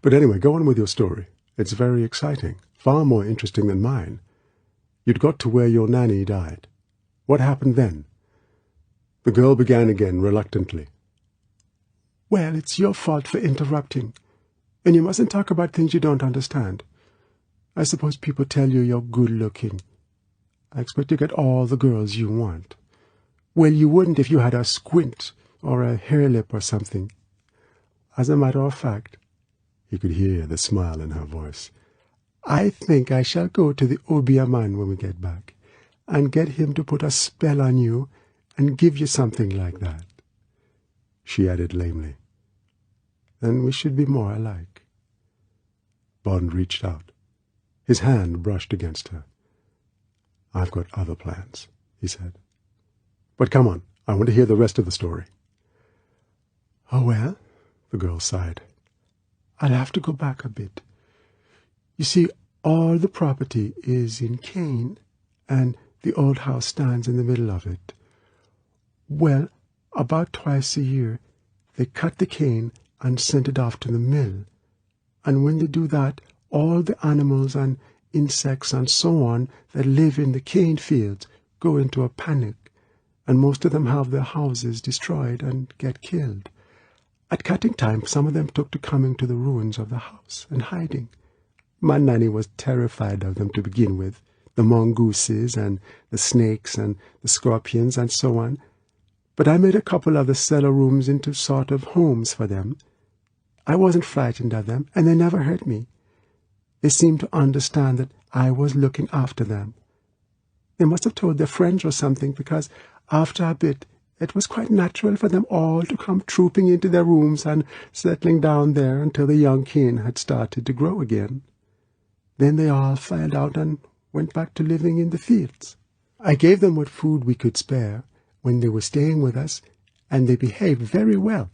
But anyway, go on with your story. It's very exciting, far more interesting than mine. You'd got to where your nanny died. What happened then?" The girl began again reluctantly. "Well, it's your fault for interrupting. And you mustn't talk about things you don't understand. I suppose people tell you you're good-looking. I expect you get all the girls you want. Well, you wouldn't if you had a squint or a hair lip or something. As a matter of fact," he could hear the smile in her voice, "I think I shall go to the Obeah man when we get back, and get him to put a spell on you and give you something like that." She added lamely, "Then we should be more alike." Bond reached out. His hand brushed against her. "I've got other plans," he said. "But come on, I want to hear the rest of the story." "Oh, well," the girl sighed, "I'll have to go back a bit. You see, all the property is in cane, and the old house stands in the middle of it. Well, about twice a year, they cut the cane and send it off to the mill, and when they do that, all the animals and insects and so on that live in the cane fields go into a panic, and most of them have their houses destroyed and get killed. At cutting time, some of them took to coming to the ruins of the house and hiding. My nanny was terrified of them to begin with, the mongooses and the snakes and the scorpions and so on, but I made a couple of the cellar rooms into sort of homes for them. I wasn't frightened of them, and they never hurt me. They seemed to understand that I was looking after them. They must have told their friends or something, because after a bit it was quite natural for them all to come trooping into their rooms and settling down there until the young cane had started to grow again. Then they all filed out and went back to living in the fields. I gave them what food we could spare when they were staying with us, and they behaved very well,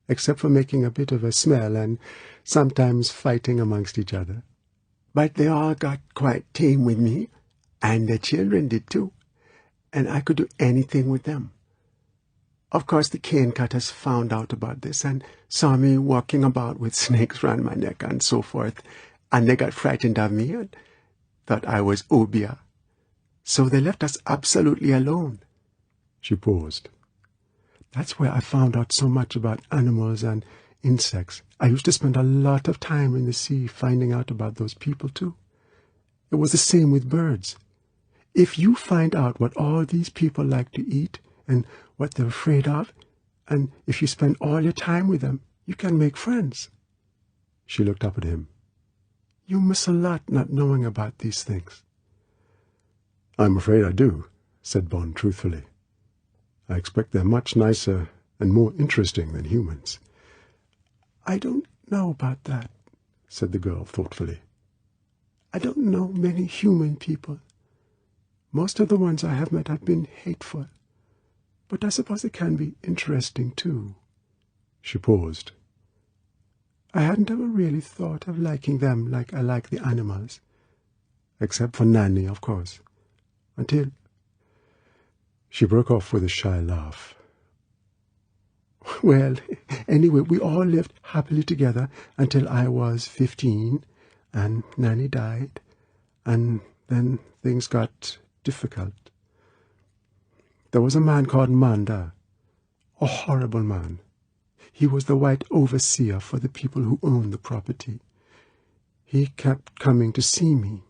except for making a bit of a smell and sometimes fighting amongst each other. But they all got quite tame with me, and the children did too, and I could do anything with them. Of course, the cane cutters found out about this and saw me walking about with snakes round my neck and so forth, and they got frightened of me and thought I was Obia. So they left us absolutely alone. She paused. That's where I found out so much about animals and insects. I used to spend a lot of time in the sea finding out about those people too. It was the same with birds. If you find out what all these people like to eat and what they're afraid of, and if you spend all your time with them, you can make friends. She looked up at him. You miss a lot not knowing about these things. I'm afraid I do, said Bond truthfully. I expect they're much nicer and more interesting than humans. I don't know about that, said the girl thoughtfully. I don't know many human people. Most of the ones I have met have been hateful, but I suppose they can be interesting too. She paused. I hadn't ever really thought of liking them like I like the animals, except for Nanny, of course, until... She broke off with a shy laugh. Well, anyway, we all lived happily together until I was 15, and Nanny died, and then things got difficult. There was a man called Manda, a horrible man. He was the white overseer for the people who owned the property. He kept coming to see me.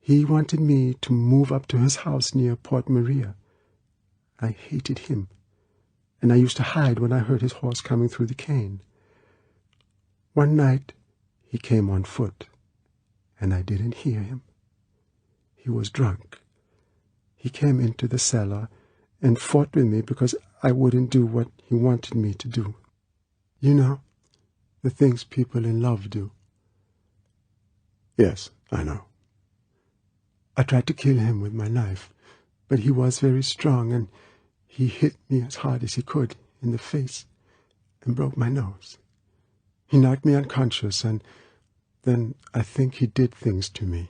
He wanted me to move up to his house near Port Maria. I hated him, and I used to hide when I heard his horse coming through the cane. One night he came on foot, and I didn't hear him. He was drunk. He came into the cellar and fought with me because I wouldn't do what he wanted me to do. You know, the things people in love do. Yes, I know. I tried to kill him with my knife, but he was very strong, and he hit me as hard as he could in the face and broke my nose. He knocked me unconscious, and then I think he did things to me.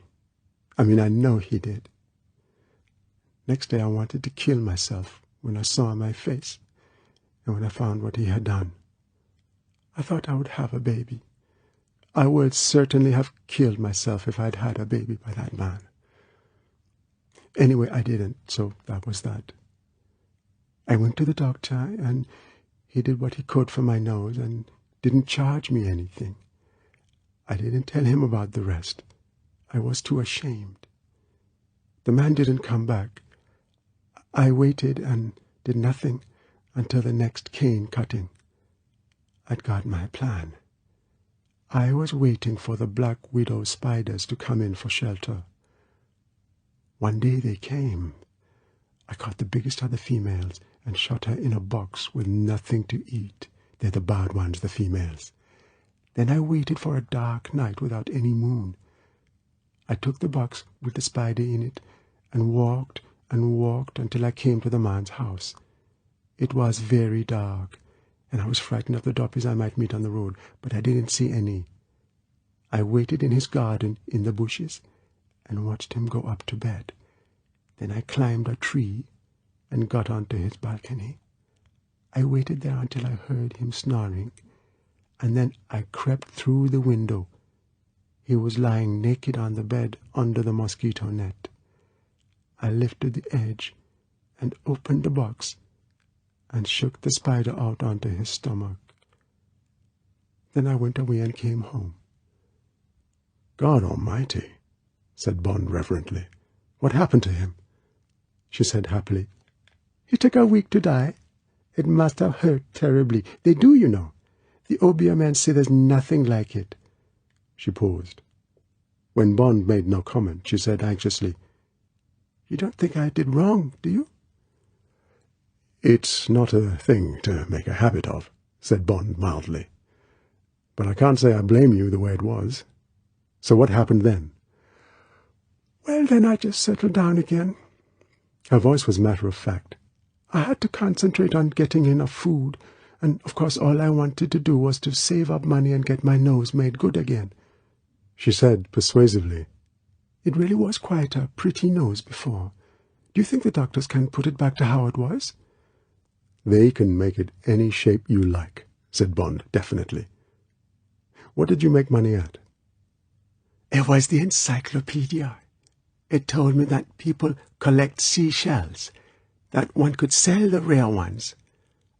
I mean, I know he did. Next day I wanted to kill myself when I saw my face and when I found what he had done. I thought I would have a baby. I would certainly have killed myself if I'd had a baby by that man. Anyway, I didn't, so that was that. I went to the doctor, and he did what he could for my nose and didn't charge me anything. I didn't tell him about the rest. I was too ashamed. The man didn't come back. I waited and did nothing until the next cane cutting. I'd got my plan. I was waiting for the black widow spiders to come in for shelter. One day they came. I caught the biggest of the females and shot her in a box with nothing to eat. They're the bad ones, the females. Then I waited for a dark night without any moon. I took the box with the spider in it and walked until I came to the man's house. It was very dark, and I was frightened of the doppies I might meet on the road, but I didn't see any. I waited in his garden in the bushes and watched him go up to bed. Then I climbed a tree and got onto his balcony. I waited there until I heard him snoring, and then I crept through the window. He was lying naked on the bed under the mosquito net. I lifted the edge and opened the box and shook the spider out onto his stomach. Then I went away and came home. God Almighty, said Bond reverently. What happened to him? She said happily, He took a week to die. It must have hurt terribly. They do, you know. The Obia men say there's nothing like it. She paused. When Bond made no comment, she said anxiously, You don't think I did wrong, do you? It's not a thing to make a habit of, said Bond mildly. But I can't say I blame you the way it was. So what happened then? Well, then I just settled down again. Her voice was matter-of-fact. I had to concentrate on getting enough food, and of course all I wanted to do was to save up money and get my nose made good again. She said persuasively, It really was quite a pretty nose before. Do you think the doctors can put it back to how it was? They can make it any shape you like, said Bond definitely. What did you make money at? It was the encyclopedia. It told me that people collect seashells, that one could sell the rare ones.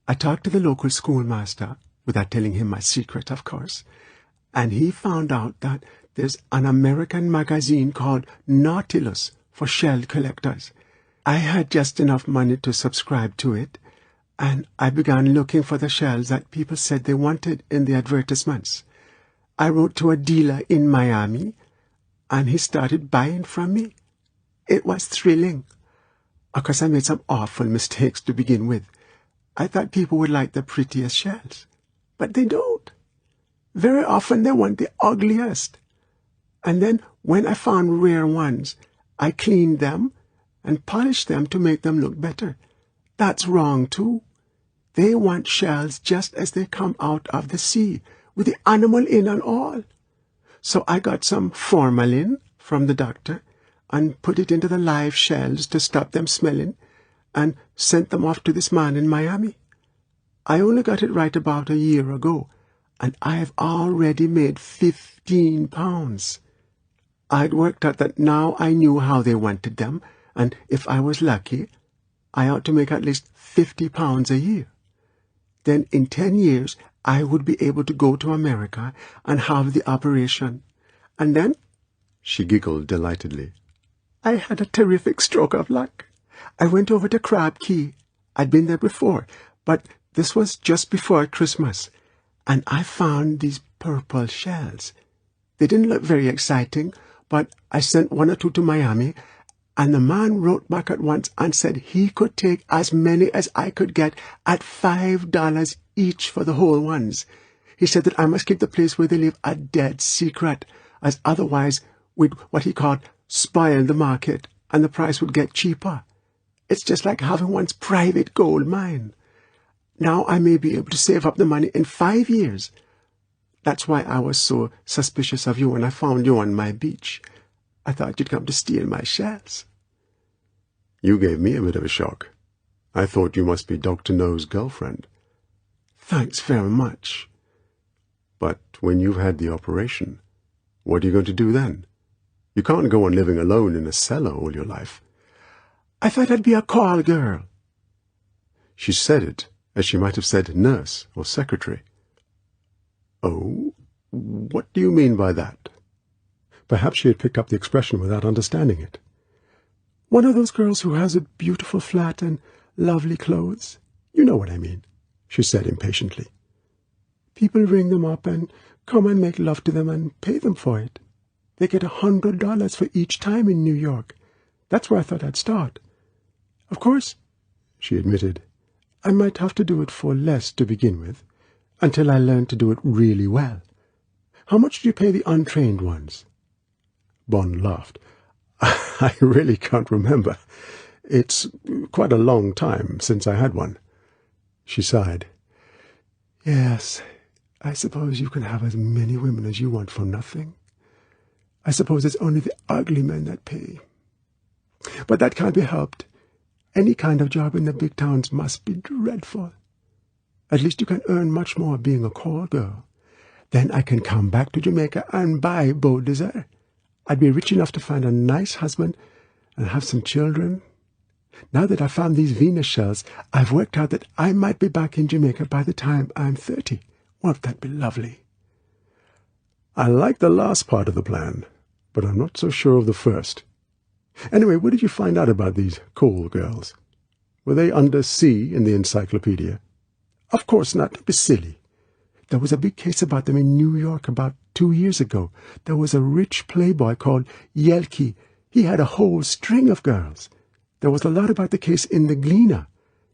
I talked to the local schoolmaster, without telling him my secret, of course, and he found out that there's an American magazine called Nautilus for shell collectors. I had just enough money to subscribe to it, and I began looking for the shells that people said they wanted in the advertisements. I wrote to a dealer in Miami, and he started buying from me. It was thrilling. Of course, I made some awful mistakes to begin with. I thought people would like the prettiest shells, but they don't. Very often they want the ugliest. And then, when I found rare ones, I cleaned them and polished them to make them look better. That's wrong, too. They want shells just as they come out of the sea, with the animal in and all. So I got some formalin from the doctor and put it into the live shells to stop them smelling, and sent them off to this man in Miami. I only got it right about a year ago, and I've already made £15. I'd worked out that now I knew how they wanted them, and if I was lucky, I ought to make at least £50 a year. Then in 10 years, I would be able to go to America and have the operation. And then, she giggled delightedly, I had a terrific stroke of luck. I went over to Crab Key. I'd been there before, but this was just before Christmas, and I found these purple shells. They didn't look very exciting, but I sent 1 or 2 to Miami, and the man wrote back at once and said he could take as many as I could get at $5 each for the whole ones. He said that I must keep the place where they live a dead secret, as otherwise we'd what he called spoil the market, and the price would get cheaper. It's just like having one's private gold mine. Now I may be able to save up the money in 5 years. That's why I was so suspicious of you when I found you on my beach. I thought you'd come to steal my shells. You gave me a bit of a shock. I thought you must be Dr. No's girlfriend. Thanks very much. But when you've had the operation, what are you going to do then? You can't go on living alone in a cellar all your life. I thought I'd be a call girl. She said it as she might have said nurse or secretary. Oh, what do you mean by that? Perhaps she had picked up the expression without understanding it. One of those girls who has a beautiful flat and lovely clothes. You know what I mean, she said impatiently. People ring them up and come and make love to them and pay them for it. They get $100 for each time in New York. That's where I thought I'd start. Of course, she admitted, I might have to do it for less to begin with, until I learn to do it really well. How much do you pay the untrained ones? Bond laughed. I really can't remember. It's quite a long time since I had one. She sighed. Yes, I suppose you can have as many women as you want for nothing. I suppose it's only the ugly men that pay. But that can't be helped. Any kind of job in the big towns must be dreadful. At least you can earn much more being a call girl. Then I can come back to Jamaica and buy Beau Desert. I'd be rich enough to find a nice husband and have some children. Now that I've found these Venus shells, I've worked out that I might be back in Jamaica by the time I'm 30. Won't that be lovely? I like the last part of the plan, but I'm not so sure of the first. Anyway, what did you find out about these call girls? Were they under C in the encyclopedia? Of course not. Don't be silly. There was a big case about them in New York about 2 years ago. There was a rich playboy called Yelke. He had a whole string of girls. There was a lot about the case in the Gleaner.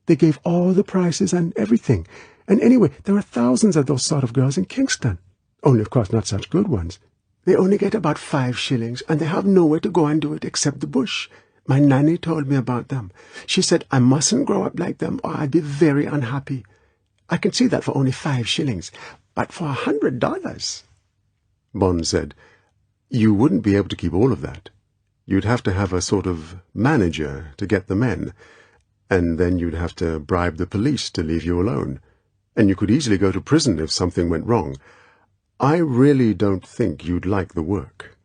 They gave all the prices and everything. And anyway, there are thousands of those sort of girls in Kingston. Only, of course, not such good ones. They only get about 5 shillings, and they have nowhere to go and do it except the bush. My nanny told me about them. She said I mustn't grow up like them, or I'd be very unhappy. I can see that for only 5 shillings, but for $100... Bond said, "You wouldn't be able to keep all of that. You'd have to have a sort of manager to get the men, and then you'd have to bribe the police to leave you alone, and you could easily go to prison if something went wrong. I really don't think you'd like the work.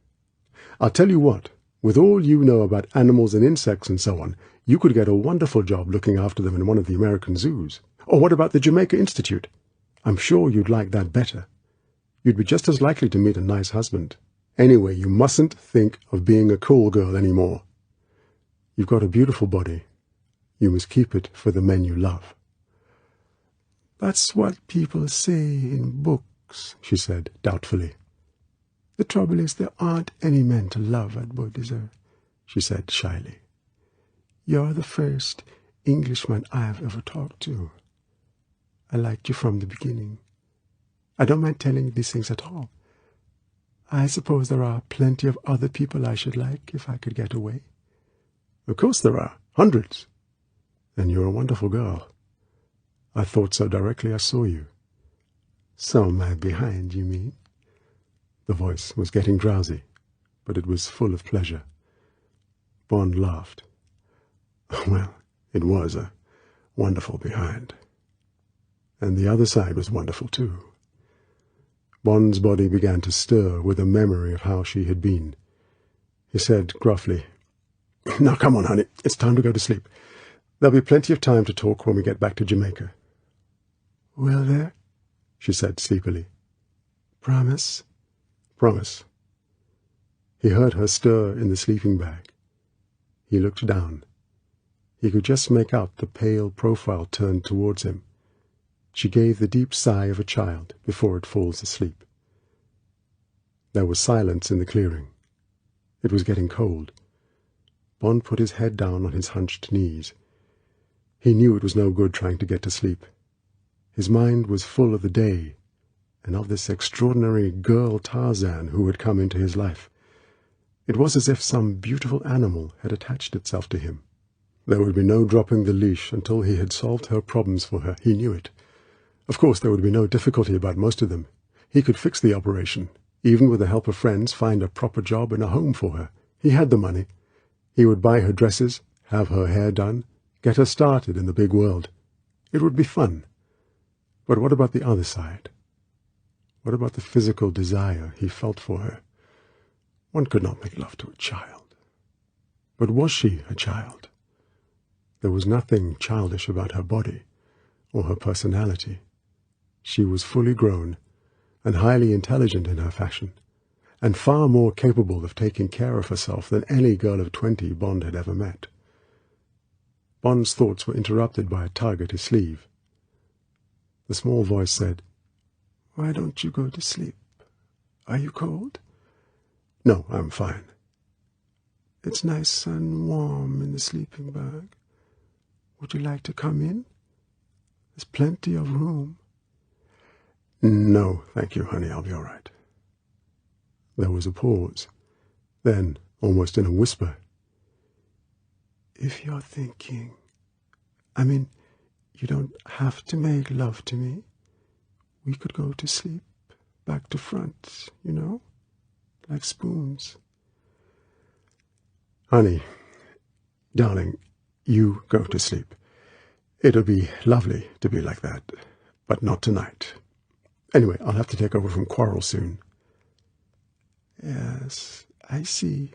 I'll tell you what, with all you know about animals and insects and so on, you could get a wonderful job looking after them in one of the American zoos. Or what about the Jamaica Institute? I'm sure you'd like that better. You'd be just as likely to meet a nice husband. Anyway, you mustn't think of being a cool girl anymore. You've got a beautiful body. You must keep it for the men you love." "That's what people say in books," she said doubtfully. "The trouble is there aren't any men to love at Bodhisattva," she said shyly. "You're the first Englishman I've ever talked to. I liked you from the beginning. I don't mind telling you these things at all. I suppose there are plenty of other people I should like if I could get away." "Of course there are. Hundreds. And you're a wonderful girl. I thought so directly I saw you." "So am I behind, you mean?" The voice was getting drowsy, but it was full of pleasure. Bond laughed. Well, it was a wonderful behind. And the other side was wonderful too. Bond's body began to stir with a memory of how she had been. He said gruffly, "Now come on, honey, it's time to go to sleep. There'll be plenty of time to talk when we get back to Jamaica." "Will there?" she said sleepily. "Promise?" "Promise." He heard her stir in the sleeping bag. He looked down. He could just make out the pale profile turned towards him. She gave the deep sigh of a child before it falls asleep. There was silence in the clearing. It was getting cold. Bond put his head down on his hunched knees. He knew it was no good trying to get to sleep. His mind was full of the day, and of this extraordinary girl Tarzan who had come into his life. It was as if some beautiful animal had attached itself to him. There would be no dropping the leash until he had solved her problems for her. He knew it. Of course, there would be no difficulty about most of them. He could fix the operation, even with the help of friends, find a proper job and a home for her. He had the money. He would buy her dresses, have her hair done, get her started in the big world. It would be fun. But what about the other side? What about the physical desire he felt for her? One could not make love to a child. But was she a child? There was nothing childish about her body or her personality. She was fully grown and highly intelligent in her fashion, and far more capable of taking care of herself than any girl of 20 Bond had ever met. Bond's thoughts were interrupted by a tug at his sleeve. The small voice said, "Why don't you go to sleep? Are you cold?" "No, I'm fine." "It's nice and warm in the sleeping bag. Would you like to come in? There's plenty of room." "No, thank you, honey, I'll be all right." There was a pause. Then, almost in a whisper, "If you're thinking, you don't have to make love to me. We could go to sleep, back to front, like spoons." "Honey, darling, you go to sleep. It'll be lovely to be like that, but not tonight. Anyway, I'll have to take over from Quarrel soon." "Yes, I see."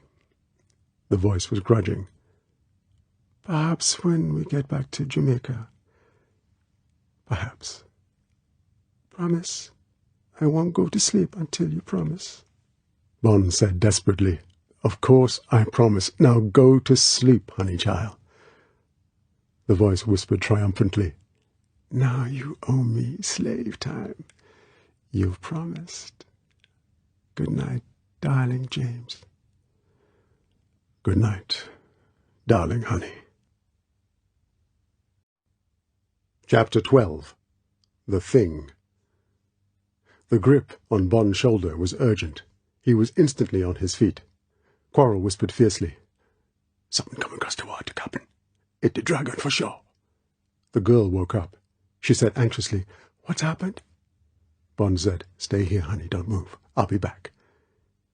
The voice was grudging. "Perhaps when we get back to Jamaica." "Perhaps." "Promise? I won't go to sleep until you promise." Bond said desperately, "Of course I promise. Now go to sleep, Honeychile." The voice whispered triumphantly, "Now you owe me slave time. You've promised. Good night, darling James." "Good night, darling honey." Chapter 12. The Thing. The grip on Bond's shoulder was urgent. He was instantly on his feet. Quarrel whispered fiercely, "Something coming across the water, Captain. It's the dragon for sure." The girl woke up. She said anxiously, "What's happened?" Bond said, "Stay here, honey, don't move. I'll be back."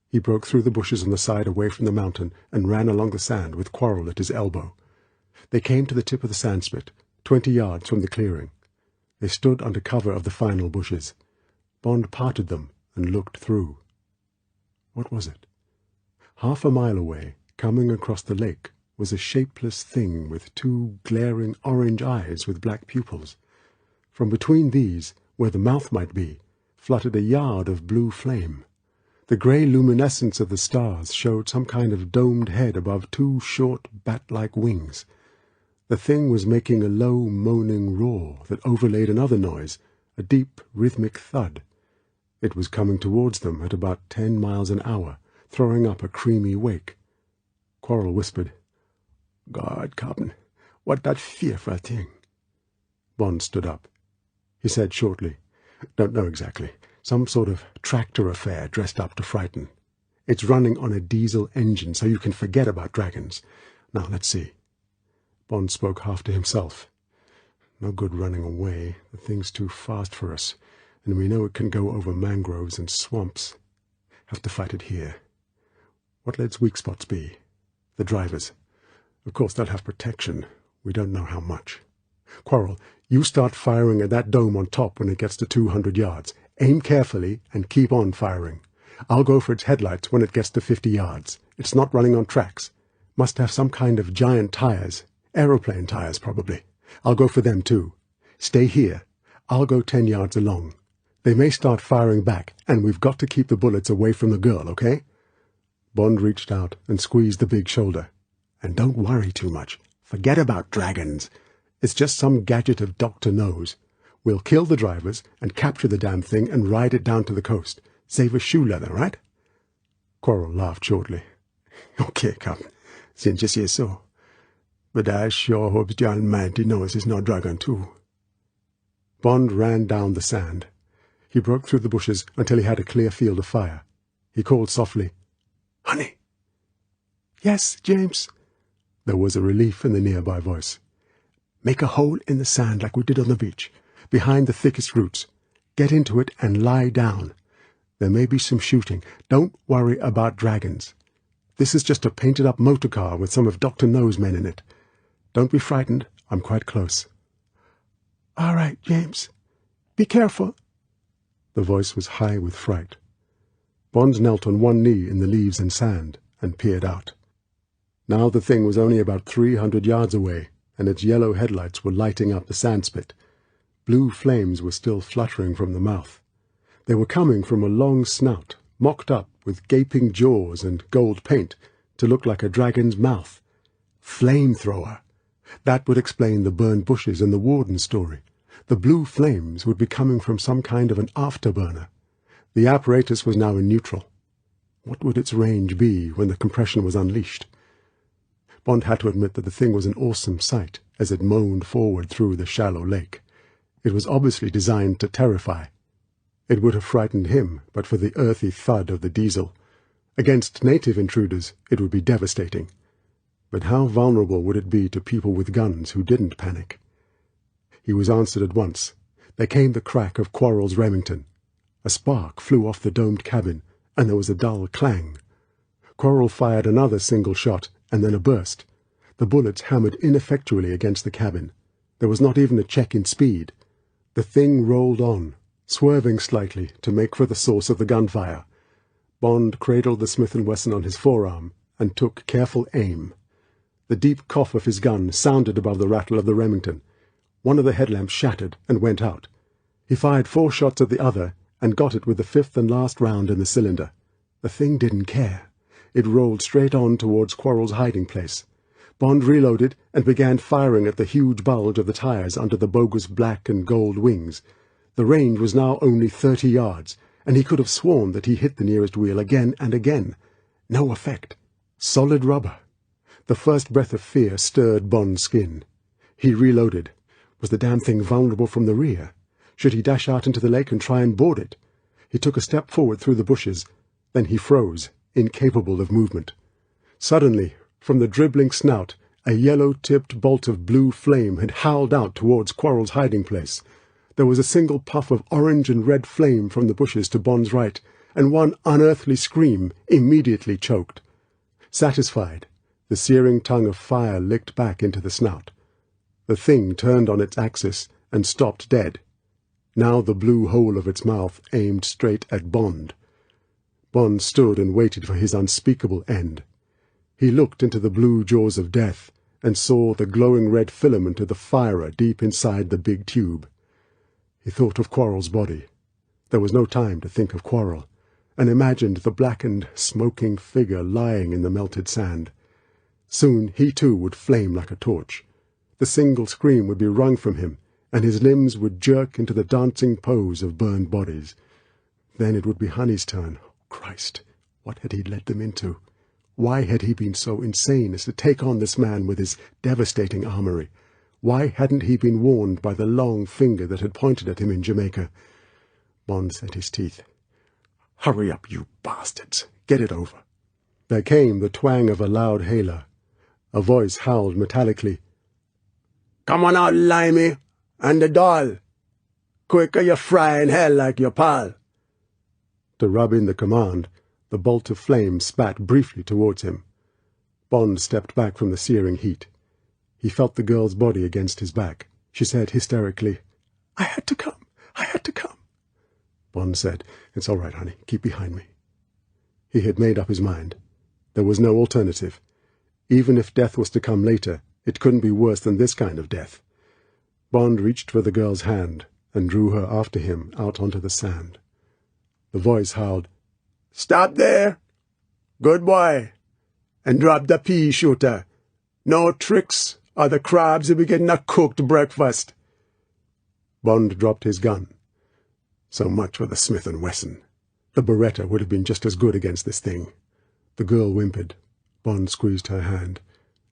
He broke through the bushes on the side away from the mountain and ran along the sand with Quarrel at his elbow. They came to the tip of the sand spit, 20 yards from the clearing. They stood under cover of the final bushes. Bond parted them and looked through. What was it? Half a mile away, coming across the lake, was a shapeless thing with 2 glaring orange eyes with black pupils. From between these, where the mouth might be, fluttered a yard of blue flame. The grey luminescence of the stars showed some kind of domed head above 2 short bat-like wings. The thing was making a low, moaning roar that overlaid another noise, a deep, rhythmic thud. It was coming towards them at about 10 miles an hour, throwing up a creamy wake. Quarrel whispered, "God, Captain, what that fearful thing?" Bond stood up. He said shortly, "Don't know exactly. Some sort of tractor affair dressed up to frighten. It's running on a diesel engine, so you can forget about dragons. Now, let's see." Bond spoke half to himself. "No good running away. The thing's too fast for us, and we know it can go over mangroves and swamps. Have to fight it here. What let its weak spots be? The drivers. Of course, they'll have protection. We don't know how much. Quarrel, you start firing at that dome on top when it gets to 200 yards. Aim carefully and keep on firing. I'll go for its headlights when it gets to 50 yards. It's not running on tracks. Must have some kind of giant tires. Aeroplane tires, probably. I'll go for them, too. Stay here. I'll go 10 yards along. They may start firing back, and we've got to keep the bullets away from the girl, okay?" Bond reached out and squeezed the big shoulder. "And don't worry too much. Forget about dragons. It's just some gadget of Dr.No's. We'll kill the drivers and capture the damn thing and ride it down to the coast. Save a shoe leather, right?" Quarrel laughed shortly. "Okay, Captain, since you say so. But I sure hope the Almighty knows it's no dragon, too." Bond ran down the sand. He broke through the bushes until he had a clear field of fire. He called softly, "Honey." "Yes, James." There was a relief in the nearby voice. "Make a hole in the sand like we did on the beach, behind the thickest roots. Get into it and lie down. There may be some shooting. Don't worry about dragons. This is just a painted-up motor car with some of Dr.No's men in it. Don't be frightened. I'm quite close." "All right, James. Be careful." The voice was high with fright. Bond knelt on one knee in the leaves and sand and peered out. Now the thing was only about 300 yards away, and its yellow headlights were lighting up the sand spit. Blue flames were still fluttering from the mouth. They were coming from a long snout, mocked up with gaping jaws and gold paint, to look like a dragon's mouth. Flamethrower! That would explain the burned bushes in the warden story. The blue flames would be coming from some kind of an afterburner. The apparatus was now in neutral. What would its range be when the compression was unleashed? Bond had to admit that the thing was an awesome sight as it moaned forward through the shallow lake. It was obviously designed to terrify. It would have frightened him but for the earthy thud of the diesel. Against native intruders it would be devastating. But how vulnerable would it be to people with guns who didn't panic? He was answered at once. There came the crack of Quarrel's Remington. A spark flew off the domed cabin, and there was a dull clang. Quarrel fired another single shot, and then a burst. The bullets hammered ineffectually against the cabin. There was not even a check in speed. The thing rolled on, swerving slightly to make for the source of the gunfire. Bond cradled the Smith & Wesson on his forearm and took careful aim. The deep cough of his gun sounded above the rattle of the Remington. One of the headlamps shattered and went out. He fired 4 shots at the other and got it with the 5th and last round in the cylinder. The thing didn't care. It rolled straight on towards Quarrel's hiding place. Bond reloaded and began firing at the huge bulge of the tires under the bogus black and gold wings. The range was now only 30 yards, and he could have sworn that he hit the nearest wheel again and again. No effect. Solid rubber. The first breath of fear stirred Bond's skin. He reloaded. Was the damn thing vulnerable from the rear? Should he dash out into the lake and try and board it? He took a step forward through the bushes. Then he froze, incapable of movement. Suddenly, from the dribbling snout, a yellow-tipped bolt of blue flame had howled out towards Quarrel's hiding place. There was a single puff of orange and red flame from the bushes to Bond's right, and one unearthly scream immediately choked. Satisfied, the searing tongue of fire licked back into the snout. The thing turned on its axis and stopped dead. Now the blue hole of its mouth aimed straight at Bond. Bond stood and waited for his unspeakable end. He looked into the blue jaws of death and saw the glowing red filament of the firer deep inside the big tube. He thought of Quarrel's body. There was no time to think of Quarrel, and imagined the blackened, smoking figure lying in the melted sand. Soon he too would flame like a torch. The single scream would be wrung from him, and his limbs would jerk into the dancing pose of burned bodies. Then it would be Honey's turn. Christ, what had he led them into? Why had he been so insane as to take on this man with his devastating armory? Why hadn't he been warned by the long finger that had pointed at him in Jamaica? Bond set his teeth. "Hurry up, you bastards! Get it over!" There came the twang of a loud hailer. A voice howled metallically. "Come on out, Limey, and the doll! Quick or you fry in hell like your pal!" To rub in the command, the bolt of flame spat briefly towards him. Bond stepped back from the searing heat. He felt the girl's body against his back. She said hysterically, "I had to come! I had to come!" Bond said, "It's all right, honey. Keep behind me." He had made up his mind. There was no alternative. Even if death was to come later, it couldn't be worse than this kind of death. Bond reached for the girl's hand and drew her after him out onto the sand. The voice howled, "Stop there! Good boy! And drop the pea shooter! No tricks, or the crabs will be getting a cooked breakfast!" Bond dropped his gun. So much for the Smith & Wesson. The Beretta would have been just as good against this thing. The girl whimpered. Bond squeezed her hand.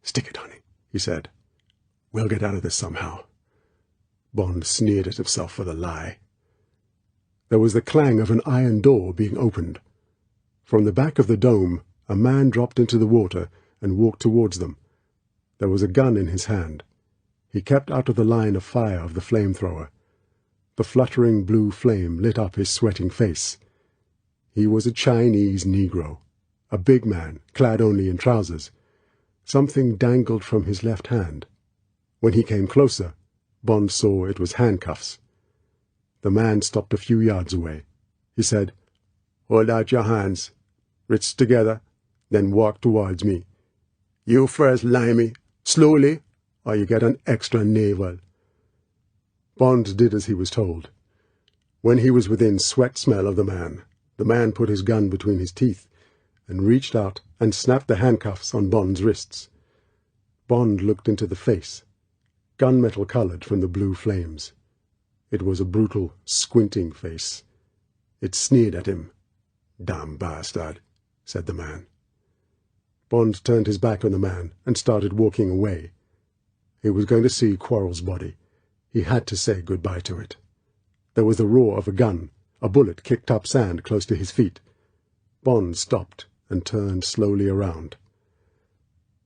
"Stick it, honey," he said. "We'll get out of this somehow." Bond sneered at himself for the lie. There was the clang of an iron door being opened. From the back of the dome, a man dropped into the water and walked towards them. There was a gun in his hand. He kept out of the line of fire of the flamethrower. The fluttering blue flame lit up his sweating face. He was a Chinese Negro, a big man, clad only in trousers. Something dangled from his left hand. When he came closer, Bond saw it was handcuffs. The man stopped a few yards away. He said, "Hold out your hands. Wrists together, then walk towards me. You first, Limey. Slowly, or you get an extra naval." Bond did as he was told. When he was within sweat smell of the man put his gun between his teeth and reached out and snapped the handcuffs on Bond's wrists. Bond looked into the face, gunmetal colored from the blue flames. It was a brutal, squinting face. It sneered at him. "Damn bastard," said the man. Bond turned his back on the man and started walking away. He was going to see Quarrel's body. He had to say goodbye to it. There was the roar of a gun. A bullet kicked up sand close to his feet. Bond stopped and turned slowly around.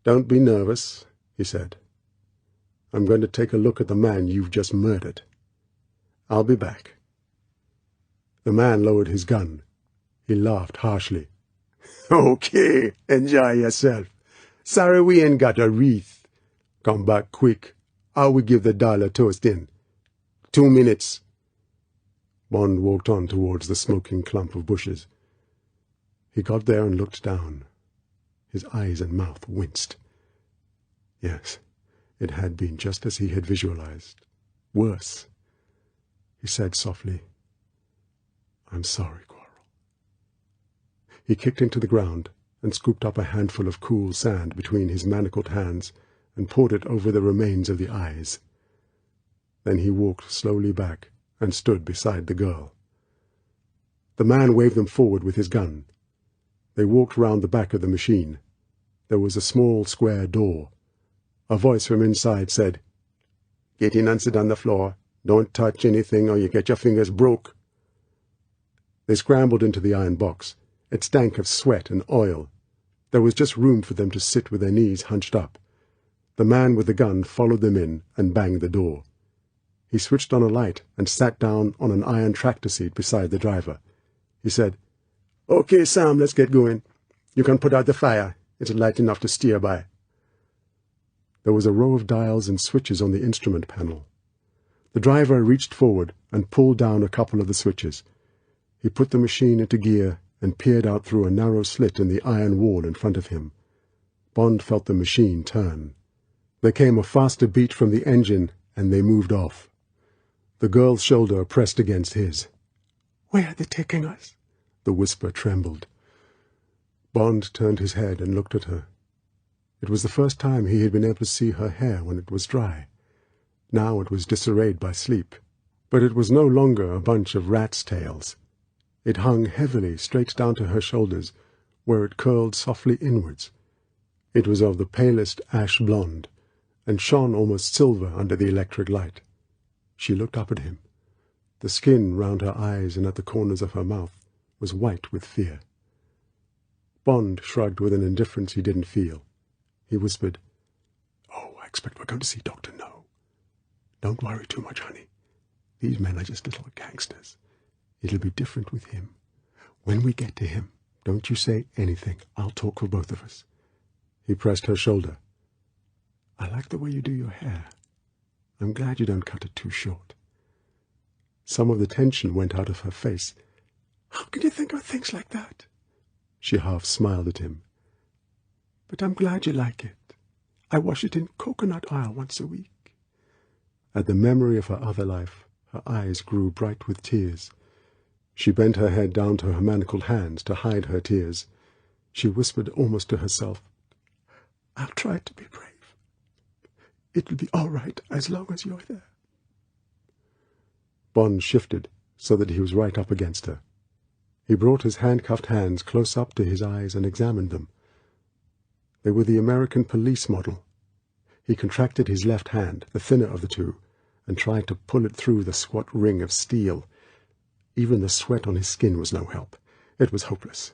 "Don't be nervous," he said. "I'm going to take a look at the man you've just murdered. I'll be back." The man lowered his gun. He laughed harshly. "Okay, enjoy yourself. Sorry we ain't got a wreath. Come back quick. How we give the dollar toast in? 2 minutes. Bond walked on towards the smoking clump of bushes. He got there and looked down. His eyes and mouth winced. Yes, it had been just as he had visualized. Worse. He said softly, "I'm sorry, Quarrel." He kicked into the ground and scooped up a handful of cool sand between his manacled hands and poured it over the remains of the eyes. Then he walked slowly back and stood beside the girl. The man waved them forward with his gun. They walked round the back of the machine. There was a small square door. A voice from inside said, "Get in and sit on the floor. Don't touch anything or you get your fingers broke." They scrambled into the iron box It stank of sweat and oil. There was just room for them to sit with their knees hunched up. The man with the gun followed them in and banged the door. He switched on a light and sat down on an iron tractor seat beside the driver. He said, "Okay, Sam, let's get going. You can put out the fire. It's light enough to steer by." There was a row of dials and switches on the instrument panel. The driver reached forward and pulled down a couple of the switches. He put the machine into gear and peered out through a narrow slit in the iron wall in front of him. Bond felt the machine turn. There came a faster beat from the engine, and they moved off. The girl's shoulder pressed against his. "Where are they taking us?" The whisper trembled. Bond turned his head and looked at her. It was the first time he had been able to see her hair when it was dry. Now it was disarrayed by sleep, but it was no longer a bunch of rat's tails. It hung heavily straight down to her shoulders, where it curled softly inwards. It was of the palest ash blonde, and shone almost silver under the electric light. She looked up at him. The skin round her eyes and at the corners of her mouth was white with fear. Bond shrugged with an indifference he didn't feel. He whispered, "Oh, I expect we're going to see Dr.No. Don't worry too much, honey. These men are just little gangsters. It'll be different with him. When we get to him, don't you say anything. I'll talk for both of us." He pressed her shoulder. "I like the way you do your hair. I'm glad you don't cut it too short." Some of the tension went out of her face. "How can you think of things like that?" She half smiled at him. "But I'm glad you like it. I wash it in coconut oil once a week." At the memory of her other life, her eyes grew bright with tears. She bent her head down to her manacled hands to hide her tears. She whispered almost to herself, "I'll try to be brave. It'll be all right as long as you're there." Bond shifted so that he was right up against her. He brought his handcuffed hands close up to his eyes and examined them. They were the American police model. He contracted his left hand, the thinner of the two, and tried to pull it through the squat ring of steel. Even the sweat on his skin was no help. It was hopeless.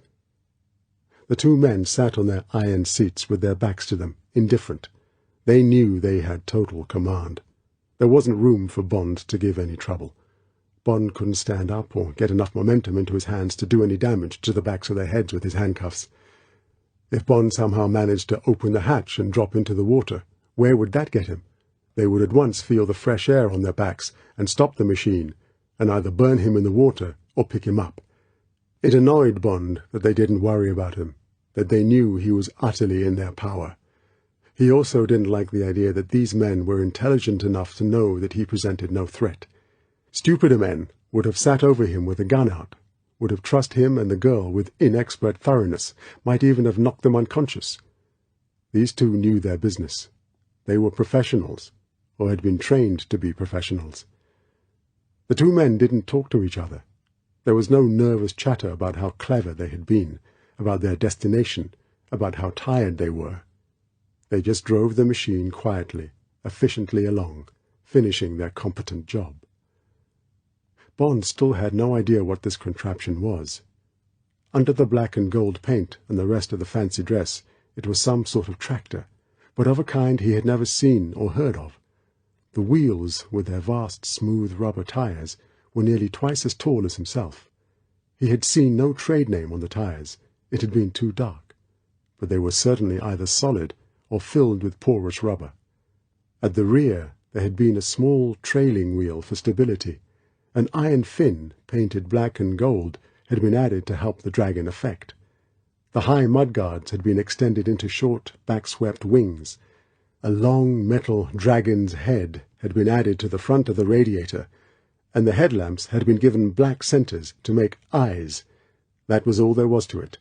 The two men sat on their iron seats with their backs to them, indifferent. They knew they had total command. There wasn't room for Bond to give any trouble. Bond couldn't stand up or get enough momentum into his hands to do any damage to the backs of their heads with his handcuffs. If Bond somehow managed to open the hatch and drop into the water, where would that get him? They would at once feel the fresh air on their backs and stop the machine, and either burn him in the water or pick him up. It annoyed Bond that they didn't worry about him, that they knew he was utterly in their power. He also didn't like the idea that these men were intelligent enough to know that he presented no threat. Stupider men would have sat over him with a gun out, would have trussed him and the girl with inexpert thoroughness, might even have knocked them unconscious. These two knew their business. They were professionals, or had been trained to be professionals. The two men didn't talk to each other. There was no nervous chatter about how clever they had been, about their destination, about how tired they were. They just drove the machine quietly, efficiently along, finishing their competent job. Bond still had no idea what this contraption was. Under the black and gold paint and the rest of the fancy dress, it was some sort of tractor, but of a kind he had never seen or heard of. The wheels, with their vast, smooth rubber tires, were nearly twice as tall as himself. He had seen no trade name on the tires. It had been too dark. But they were certainly either solid or filled with porous rubber. At the rear there had been a small trailing wheel for stability. An iron fin, painted black and gold, had been added to help the dragging effect. The high mudguards had been extended into short, back-swept wings. A long metal dragon's head had been added to the front of the radiator, and the headlamps had been given black centers to make eyes. That was all there was to it,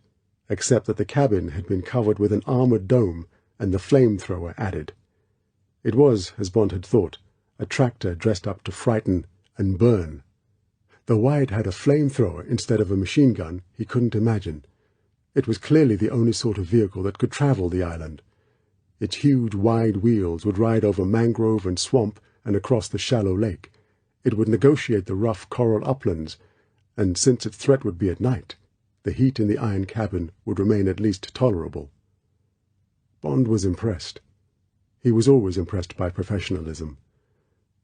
except that the cabin had been covered with an armored dome and the flamethrower added. It was, as Bond had thought, a tractor dressed up to frighten and burn. Though why it had a flamethrower instead of a machine gun, he couldn't imagine. It was clearly the only sort of vehicle that could travel the island. Its huge, wide wheels would ride over mangrove and swamp and across the shallow lake. It would negotiate the rough coral uplands, and since its threat would be at night, the heat in the iron cabin would remain at least tolerable. Bond was impressed. He was always impressed by professionalism.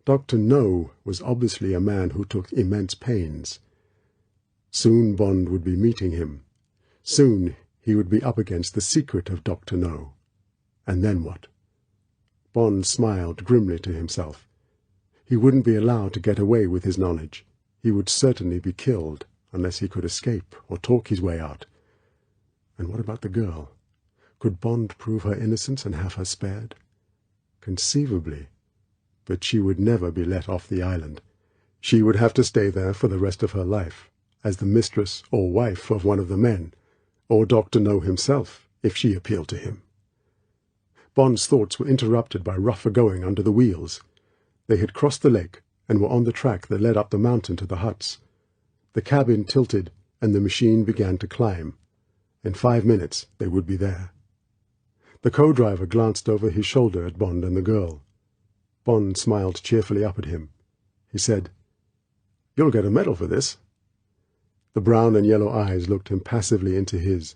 Dr.No was obviously a man who took immense pains. Soon Bond would be meeting him. Soon he would be up against the secret of Dr.No. And then what? Bond smiled grimly to himself. He wouldn't be allowed to get away with his knowledge. He would certainly be killed unless he could escape or talk his way out. And what about the girl? Could Bond prove her innocence and have her spared? Conceivably. But she would never be let off the island. She would have to stay there for the rest of her life, as the mistress or wife of one of the men, or Dr.No himself, if she appealed to him. Bond's thoughts were interrupted by rougher going under the wheels. They had crossed the lake and were on the track that led up the mountain to the huts. The cabin tilted, and the machine began to climb. In 5 minutes they would be there. The co-driver glanced over his shoulder at Bond and the girl. Bond smiled cheerfully up at him. He said, "You'll get a medal for this." The brown and yellow eyes looked impassively into his.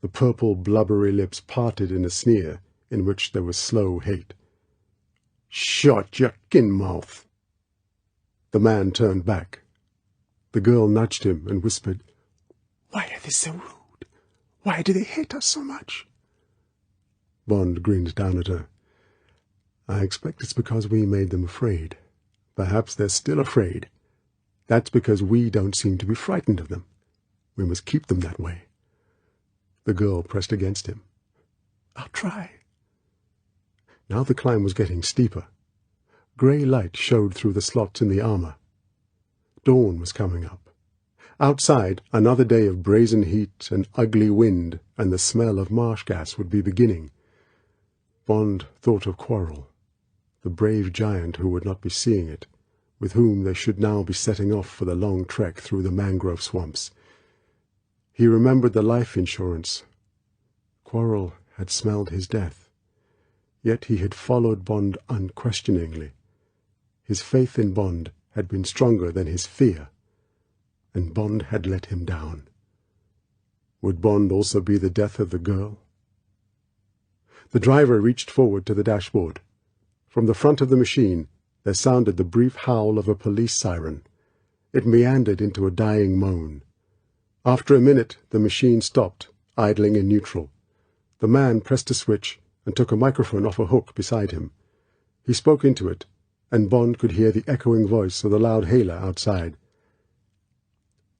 The purple, blubbery lips parted in a sneer in which there was slow hate. "Shut your kin-mouth." The man turned back. The girl nudged him and whispered, "Why are they so rude? Why do they hate us so much?" Bond grinned down at her. "I expect it's because we made them afraid. Perhaps they're still afraid. That's because we don't seem to be frightened of them. We must keep them that way." The girl pressed against him. "I'll try." Now the climb was getting steeper. Grey light showed through the slots in the armor. Dawn was coming up. Outside, another day of brazen heat and ugly wind and the smell of marsh gas would be beginning. Bond thought of Quarrel, the brave giant who would not be seeing it, with whom they should now be setting off for the long trek through the mangrove swamps. He remembered the life insurance. Quarrel had smelled his death. Yet he had followed Bond unquestioningly. His faith in Bond had been stronger than his fear, and Bond had let him down. Would Bond also be the death of the girl? The driver reached forward to the dashboard. From the front of the machine there sounded the brief howl of a police siren. It meandered into a dying moan. After a minute the machine stopped, idling in neutral. The man pressed a switch and took a microphone off a hook beside him. He spoke into it, and Bond could hear the echoing voice of the loud hailer outside.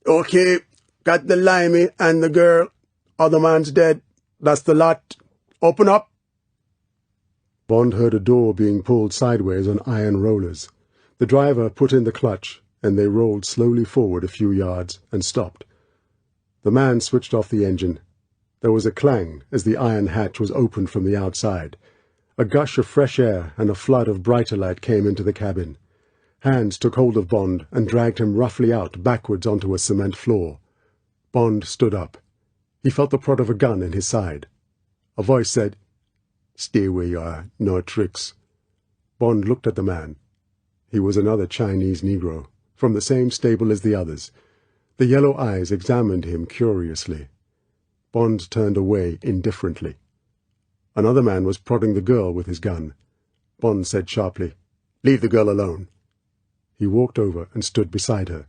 "Okay, got the limey and the girl. Other man's dead. That's the lot. Open up." Bond heard a door being pulled sideways on iron rollers. The driver put in the clutch, and they rolled slowly forward a few yards and stopped. The man switched off the engine. There was a clang as the iron hatch was opened from the outside. A gush of fresh air and a flood of brighter light came into the cabin. Hands took hold of Bond and dragged him roughly out backwards onto a cement floor. Bond stood up. He felt the prod of a gun in his side. A voice said, "Stay where you are, no tricks." Bond looked at the man. He was another Chinese Negro, from the same stable as the others. The yellow eyes examined him curiously. Bond turned away indifferently. Another man was prodding the girl with his gun. Bond said sharply, "Leave the girl alone." He walked over and stood beside her.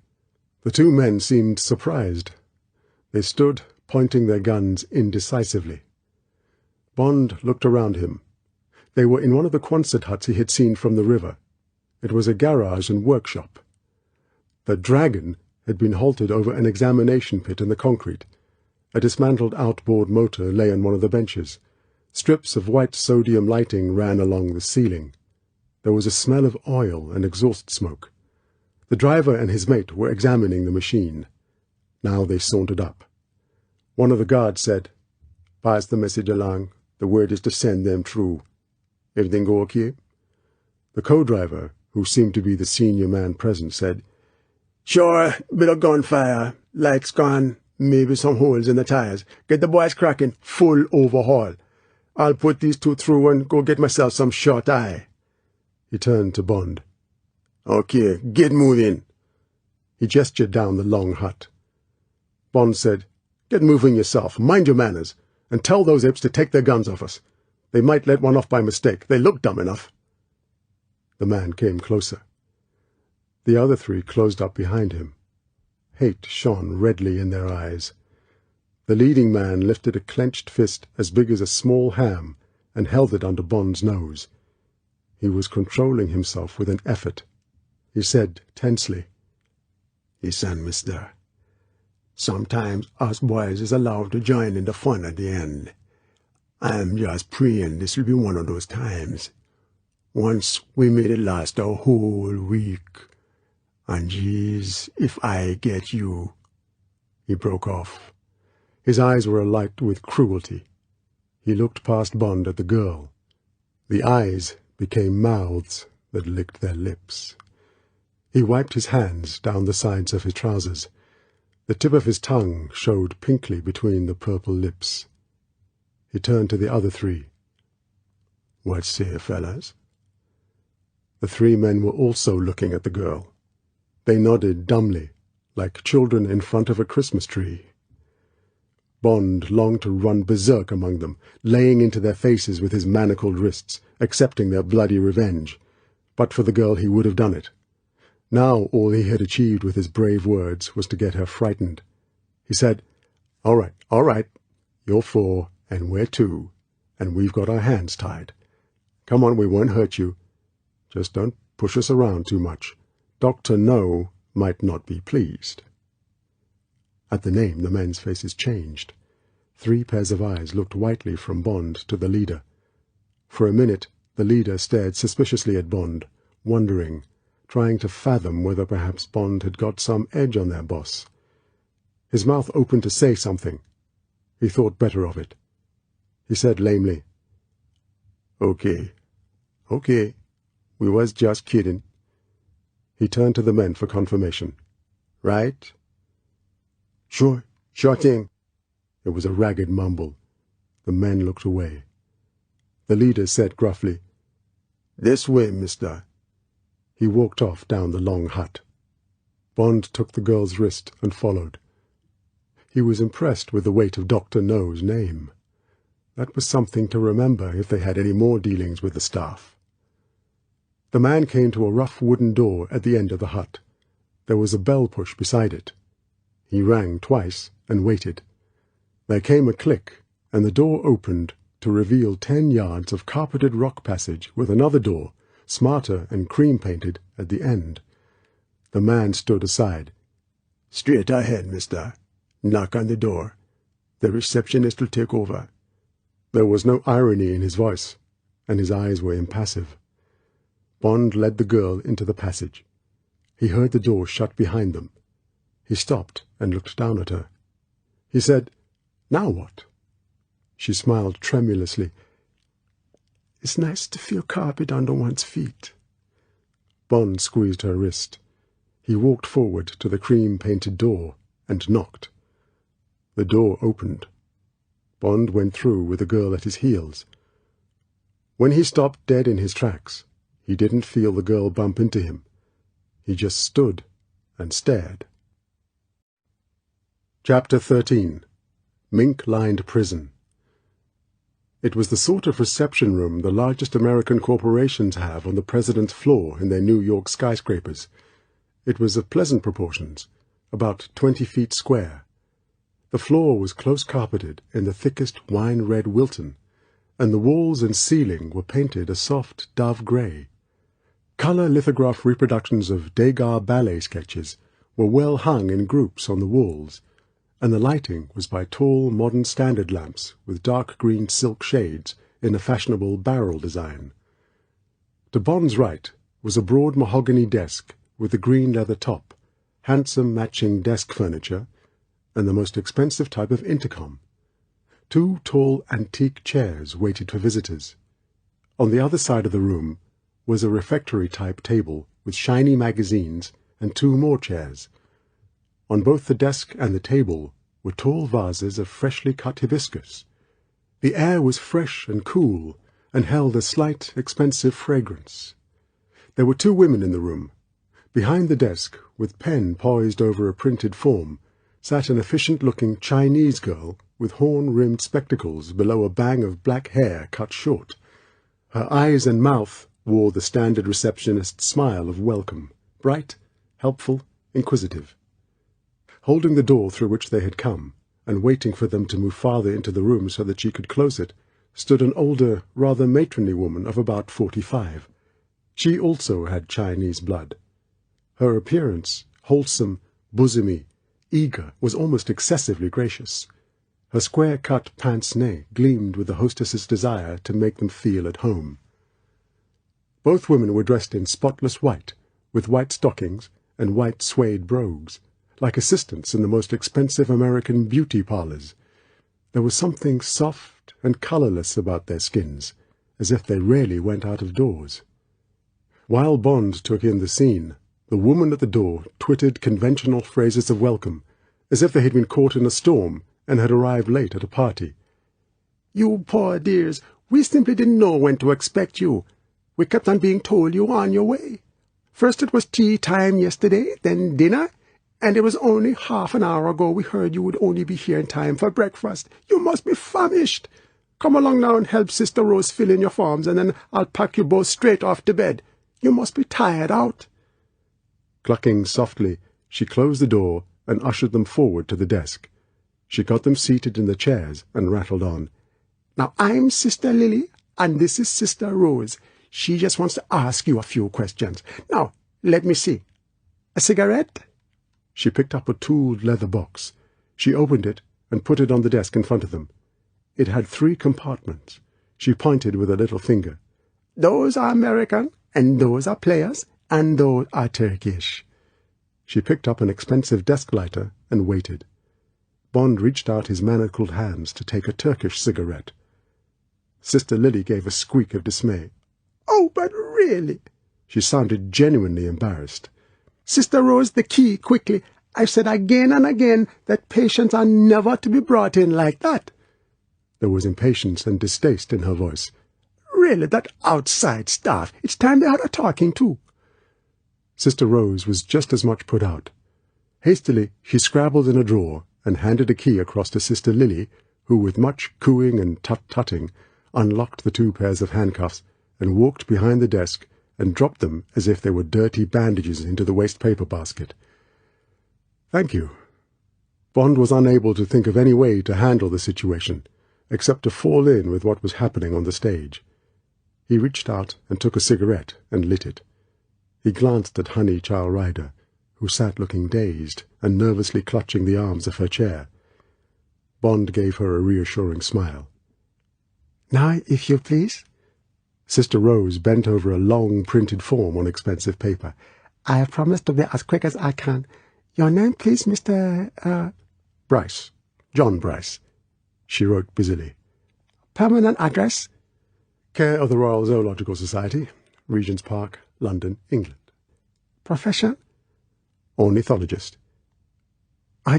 The two men seemed surprised. They stood, pointing their guns indecisively. Bond looked around him. They were in one of the Quonset huts he had seen from the river. It was a garage and workshop. The Dragon had been halted over an examination pit in the concrete. A dismantled outboard motor lay on one of the benches. Strips of white sodium lighting ran along the ceiling. There was a smell of oil and exhaust smoke. The driver and his mate were examining the machine. Now they sauntered up. One of the guards said, "Pass the message along. The word is to send them through. Everything go okay?" The co-driver, who seemed to be the senior man present, said, "Sure, bit of gunfire. Lights gone. Maybe some holes in the tires. Get the boys cracking. Full overhaul. I'll put these two through and go get myself some shut-eye." He turned to Bond. "Okay, get moving." He gestured down the long hut. Bond said, "Get moving yourself, mind your manners, and tell those imps to take their guns off us. They might let one off by mistake. They look dumb enough." The man came closer. The other three closed up behind him. Hate shone redly in their eyes. The leading man lifted a clenched fist as big as a small ham and held it under Bond's nose. He was controlling himself with an effort. He said tensely, "Listen, mister. Sometimes us boys is allowed to join in the fun at the end. I'm just praying this will be one of those times. Once we made it last a whole week. And jeez, if I get you—" He broke off. His eyes were alight with cruelty. He looked past Bond at the girl. The eyes became mouths that licked their lips. He wiped his hands down the sides of his trousers. The tip of his tongue showed pinkly between the purple lips. He turned to the other three. "What say, fellas?" The three men were also looking at the girl. They nodded dumbly, like children in front of a Christmas tree. Bond longed to run berserk among them, laying into their faces with his manacled wrists, accepting their bloody revenge. But for the girl he would have done it. Now all he had achieved with his brave words was to get her frightened. He said, all right, you're 4 and we're 2, and we've got our hands tied. Come on, we won't hurt you. Just don't push us around too much. Dr.No might not be pleased." At the name, the men's faces changed. 3 pairs of eyes looked whitely from Bond to the leader. For a minute, the leader stared suspiciously at Bond, wondering, trying to fathom whether perhaps Bond had got some edge on their boss. His mouth opened to say something. He thought better of it. He said lamely, Okay, we was just kidding." He turned to the men for confirmation. "Right?" Sure thing." It was a ragged mumble. The men looked away. The leader said gruffly, "This way, mister." He walked off down the long hut. Bond took the girl's wrist and followed. He was impressed with the weight of Dr.No's name. That was something to remember if they had any more dealings with the staff. The man came to a rough wooden door at the end of the hut. There was a bell push beside it. He rang twice and waited. There came a click, and the door opened to reveal 10 yards of carpeted rock passage with another door, smarter and cream-painted, at the end. The man stood aside. "Straight ahead, mister. Knock on the door. The receptionist will take over." There was no irony in his voice, and his eyes were impassive. Bond led the girl into the passage. He heard the door shut behind them. He stopped and looked down at her. He said, "Now what?" She smiled tremulously. "It's nice to feel carpet under one's feet." Bond squeezed her wrist. He walked forward to the cream-painted door and knocked. The door opened. Bond went through with the girl at his heels. When he stopped dead in his tracks, he didn't feel the girl bump into him. He just stood and stared. Chapter 13. Mink-Lined Prison. It was the sort of reception room the largest American corporations have on the president's floor in their New York skyscrapers. It was of pleasant proportions, about 20 feet square. The floor was close-carpeted in the thickest wine-red Wilton, and the walls and ceiling were painted a soft dove-grey. Color lithograph reproductions of Degas ballet sketches were well hung in groups on the walls, and the lighting was by tall modern standard lamps with dark green silk shades in a fashionable barrel design. To Bond's right was a broad mahogany desk with a green leather top, handsome matching desk furniture, and the most expensive type of intercom. 2 tall antique chairs waited for visitors. On the other side of the room was a refectory-type table with shiny magazines and 2 more chairs. On both the desk and the table were tall vases of freshly cut hibiscus. The air was fresh and cool and held a slight, expensive fragrance. There were 2 women in the room. Behind the desk, with pen poised over a printed form, sat an efficient-looking Chinese girl with horn-rimmed spectacles below a bang of black hair cut short. Her eyes and mouth wore the standard receptionist's smile of welcome, bright, helpful, inquisitive. Holding the door through which they had come, and waiting for them to move farther into the room so that she could close it, stood an older, rather matronly woman of about 45. She also had Chinese blood. Her appearance, wholesome, bosomy, eager, was almost excessively gracious. Her square-cut pince-nez gleamed with the hostess's desire to make them feel at home. Both women were dressed in spotless white, with white stockings and white suede brogues, like assistants in the most expensive American beauty parlours. There was something soft and colourless about their skins, as if they rarely went out of doors. While Bond took in the scene, the woman at the door twittered conventional phrases of welcome, as if they had been caught in a storm and had arrived late at a party. "You poor dears, we simply didn't know when to expect you. We kept on being told you were on your way. First it was tea time yesterday, then dinner, and it was only half an hour ago we heard you would only be here in time for breakfast. You must be famished. Come along now and help Sister Rose fill in your forms, and then I'll pack you both straight off to bed. You must be tired out." Clucking softly, she closed the door and ushered them forward to the desk. She got them seated in the chairs and rattled on. "Now, I'm Sister Lily, and this is Sister Rose. She just wants to ask you a few questions. Now, let me see. A cigarette?" She picked up a tooled leather box. She opened it and put it on the desk in front of them. It had 3 compartments. She pointed with a little finger. "Those are American, and those are players, and those are Turkish." She picked up an expensive desk lighter and waited. Bond reached out his manacled hands to take a Turkish cigarette. Sister Lily gave a squeak of dismay. "Oh, but really!" She sounded genuinely embarrassed. "Sister Rose, the key, quickly. I've said again and again that patients are never to be brought in like that." There was impatience and distaste in her voice. "Really, that outside staff. It's time they had a talking to." Sister Rose was just as much put out. Hastily, she scrabbled in a drawer and handed a key across to Sister Lily, who, with much cooing and tut-tutting, unlocked the 2 pairs of handcuffs and walked behind the desk and dropped them as if they were dirty bandages into the waste-paper basket. "Thank you." Bond was unable to think of any way to handle the situation, except to fall in with what was happening on the stage. He reached out and took a cigarette and lit it. He glanced at Honeychile Rider, who sat looking dazed and nervously clutching the arms of her chair. Bond gave her a reassuring smile. "Now, if you please." Sister Rose bent over a long printed form on expensive paper. "I have promised to be as quick as I can. Your name, please, Mr. Bryce. John Bryce." She wrote busily. "Permanent address?" "Care of the Royal Zoological Society, Regent's Park, London, England." "Profession?" "Ornithologist."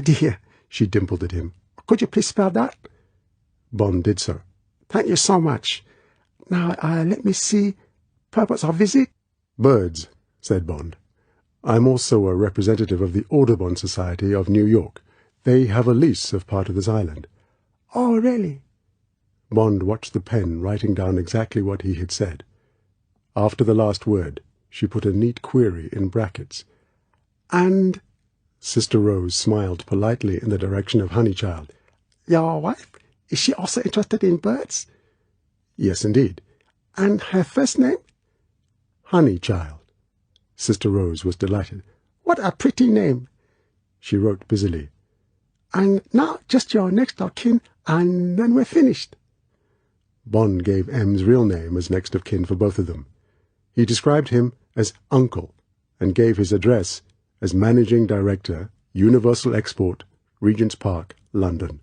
"Dear," she dimpled at him. "Could you please spell that?" Bond did so. "Thank you so much. Now, let me see. Purpose of visit?" "Birds," said Bond. "I'm also a representative of the Audubon Society of New York. They have a lease of part of this island." "Oh, really?" Bond watched the pen writing down exactly what he had said. After the last word, she put a neat query in brackets. "And—" Sister Rose smiled politely in the direction of Honeychile. "Your wife? Is she also interested in birds?" "Yes, indeed." "And her first name?" "Honeychile." Sister Rose was delighted. "What a pretty name." She wrote busily. "And now just your next of kin, and then we're finished." Bond gave M's real name as next of kin for both of them. He described him as Uncle and gave his address as Managing Director, Universal Export, Regent's Park, London.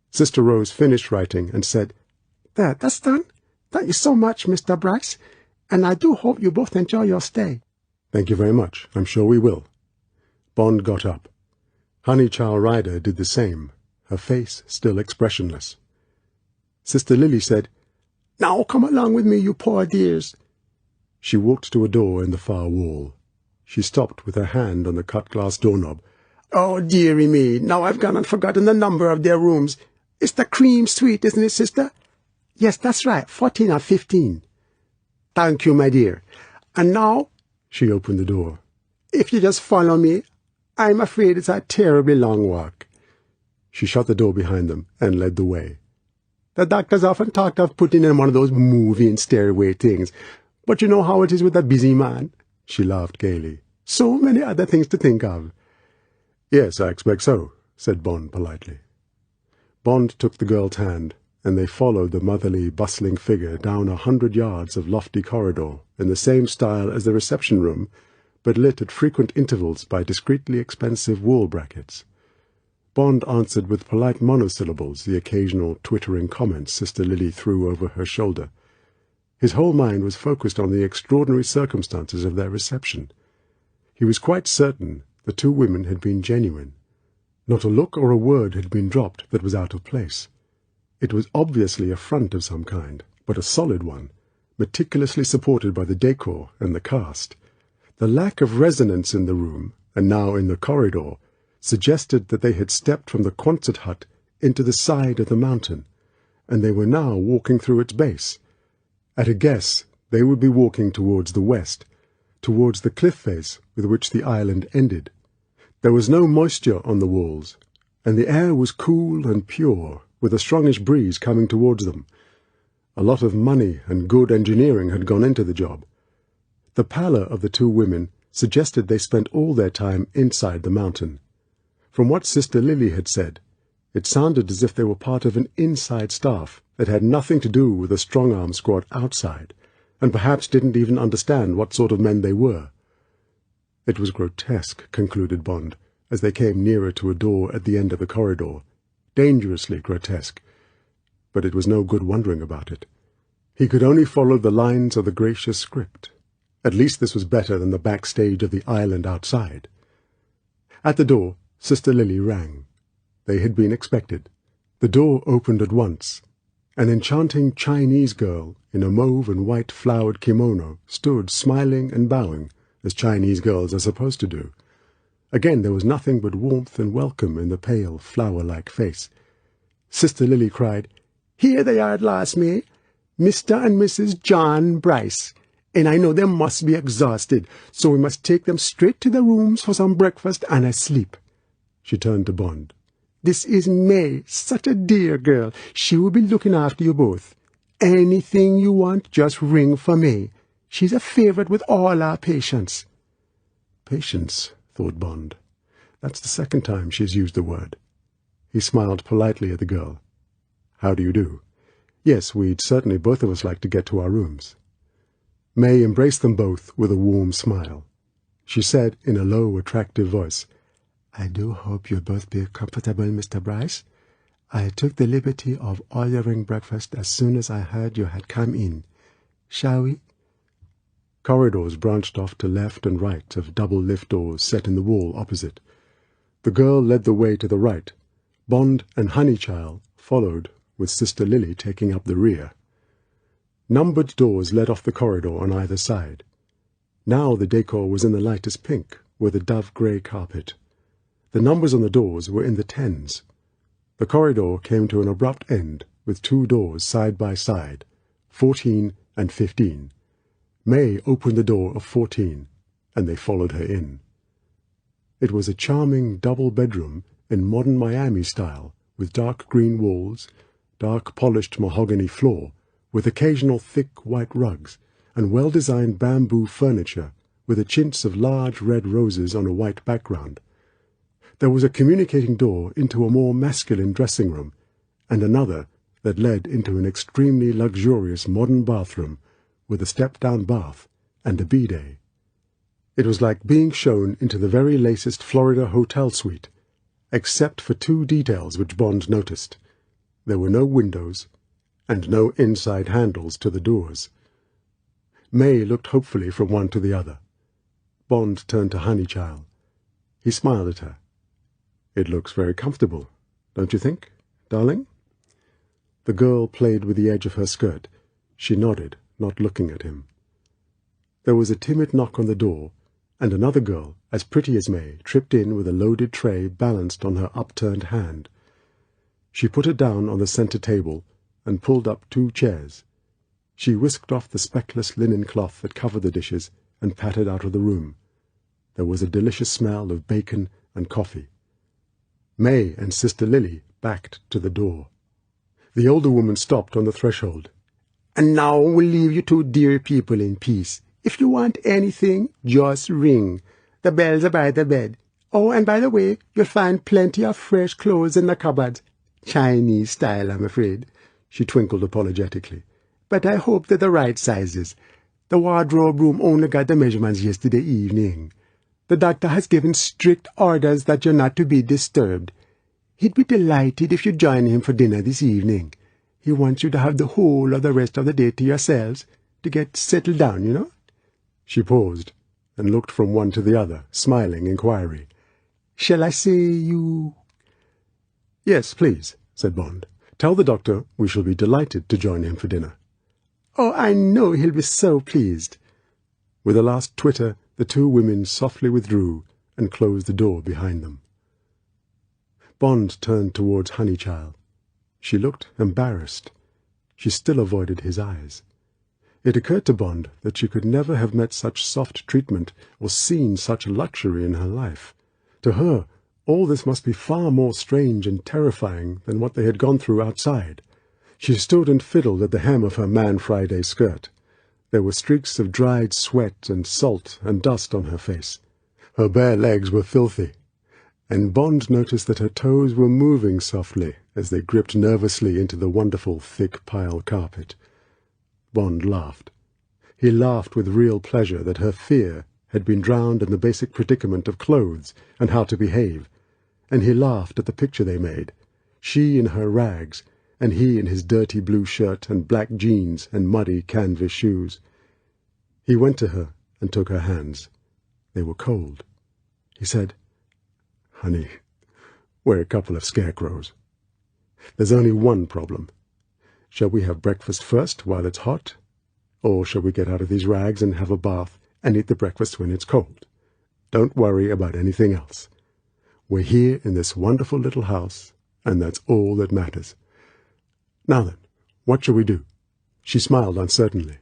Sister Rose finished writing and said, "There, that's done. Thank you so much, Mr. Bryce, and I do hope you both enjoy your stay." "Thank you very much. I'm sure we will." Bond got up. Honeychile Rider did the same, her face still expressionless. Sister Lily said, "Now come along with me, you poor dears." She walked to a door in the far wall. She stopped with her hand on the cut-glass doorknob. Oh, dearie me, now I've gone and forgotten the number of their rooms. It's the cream suite, isn't it, sister? Yes, that's right, 14 or 15. Thank you, my dear. And now, she opened the door, if you just follow me, I'm afraid it's a terribly long walk. She shut the door behind them and led the way. The doctor's often talked of putting in one of those moving stairway things, but you know how it is with a busy man. She laughed gaily. So many other things to think of. Yes, I expect so, said Bond politely. Bond took the girl's hand, and they followed the motherly, bustling figure down 100 yards of lofty corridor in the same style as the reception room, but lit at frequent intervals by discreetly expensive wall brackets. Bond answered with polite monosyllables the occasional twittering comments Sister Lily threw over her shoulder. His whole mind was focused on the extraordinary circumstances of their reception. He was quite certain the two women had been genuine. Not a look or a word had been dropped that was out of place. It was obviously a front of some kind, but a solid one, meticulously supported by the decor and the cast. The lack of resonance in the room, and now in the corridor, suggested that they had stepped from the Quonset hut into the side of the mountain, and they were now walking through its base. At a guess, they would be walking towards the west, towards the cliff face with which the island ended. There was no moisture on the walls, and the air was cool and pure, with a strongish breeze coming towards them. A lot of money and good engineering had gone into the job. The pallor of the two women suggested they spent all their time inside the mountain. From what Sister Lily had said, it sounded as if they were part of an inside staff that had nothing to do with the strong-arm squad outside, and perhaps didn't even understand what sort of men they were. It was grotesque, concluded Bond, as they came nearer to a door at the end of the corridor. Dangerously grotesque. But it was no good wondering about it. He could only follow the lines of the gracious script. At least this was better than the backstage of the island outside. At the door, Sister Lily rang. They had been expected. The door opened at once. An enchanting Chinese girl in a mauve and white flowered kimono stood smiling and bowing, as Chinese girls are supposed to do. Again there was nothing but warmth and welcome in the pale, flower-like face. Sister Lily cried, "Here they are at last, May. Mr. and Mrs. John Bryce. And I know they must be exhausted, so we must take them straight to their rooms for some breakfast and a sleep." She turned to Bond. "This is May, such a dear girl. She will be looking after you both. Anything you want, just ring for May. She's a favourite with all our patients." Patience, thought Bond. That's the second time she's used the word. He smiled politely at the girl. "How do you do? Yes, we'd certainly both of us like to get to our rooms." May embraced them both with a warm smile. She said in a low, attractive voice, "I do hope you'll both be comfortable, Mr. Bryce. I took the liberty of ordering breakfast as soon as I heard you had come in. Shall we?" Corridors branched off to left and right of double lift doors set in the wall opposite. The girl led the way to the right. Bond and Honeychile followed, with Sister Lily taking up the rear. Numbered doors led off the corridor on either side. Now the decor was in the lightest pink, with a dove-grey carpet. The numbers on the doors were in the tens. The corridor came to an abrupt end, with two doors side by side, 14 and 15. May opened the door of 14, and they followed her in. It was a charming double bedroom in modern Miami style, with dark green walls, dark polished mahogany floor, with occasional thick white rugs, and well-designed bamboo furniture, with a chintz of large red roses on a white background. There was a communicating door into a more masculine dressing room, and another that led into an extremely luxurious modern bathroom, with a step-down bath and a bidet. It was like being shown into the very latest Florida hotel suite, except for two details which Bond noticed. There were no windows, and no inside handles to the doors. May looked hopefully from one to the other. Bond turned to Honeychile. He smiled at her. "It looks very comfortable, don't you think, darling?" The girl played with the edge of her skirt. She nodded, not looking at him. There was a timid knock on the door, and another girl, as pretty as May, tripped in with a loaded tray balanced on her upturned hand. She put it down on the centre table and pulled up 2 chairs. She whisked off the speckless linen cloth that covered the dishes and pattered out of the room. There was a delicious smell of bacon and coffee. May and Sister Lily backed to the door. The older woman stopped on the threshold. "And now we'll leave you 2 dear people in peace. If you want anything, just ring. The bells are by the bed. Oh, and by the way, you'll find plenty of fresh clothes in the cupboard. Chinese style, I'm afraid." She twinkled apologetically. "But I hope they're the right sizes. The wardrobe room only got the measurements yesterday evening. The doctor has given strict orders that you're not to be disturbed. He'd be delighted if you join him for dinner this evening. He wants you to have the whole of the rest of the day to yourselves, to get settled down, you know." She paused and looked from one to the other, smiling inquiry. "Shall I say you—" "Yes, please," said Bond. "Tell the doctor we shall be delighted to join him for dinner." "Oh, I know he'll be so pleased." With a last twitter, the 2 women softly withdrew and closed the door behind them. Bond turned towards Honeychile. She looked embarrassed. She still avoided his eyes. It occurred to Bond that she could never have met such soft treatment or seen such luxury in her life. To her, all this must be far more strange and terrifying than what they had gone through outside. She stood and fiddled at the hem of her Man Friday skirt. There were streaks of dried sweat and salt and dust on her face. Her bare legs were filthy, and Bond noticed that her toes were moving softly as they gripped nervously into the wonderful thick pile carpet. Bond laughed. He laughed with real pleasure that her fear had been drowned in the basic predicament of clothes and how to behave, and he laughed at the picture they made, she in her rags, and he in his dirty blue shirt and black jeans and muddy canvas shoes. He went to her and took her hands. They were cold. He said, "Honey, we're a couple of scarecrows. There's only one problem. Shall we have breakfast first while it's hot, or shall we get out of these rags and have a bath and eat the breakfast when it's cold? Don't worry about anything else. We're here in this wonderful little house, and that's all that matters. Now then, what shall we do?" She smiled uncertainly.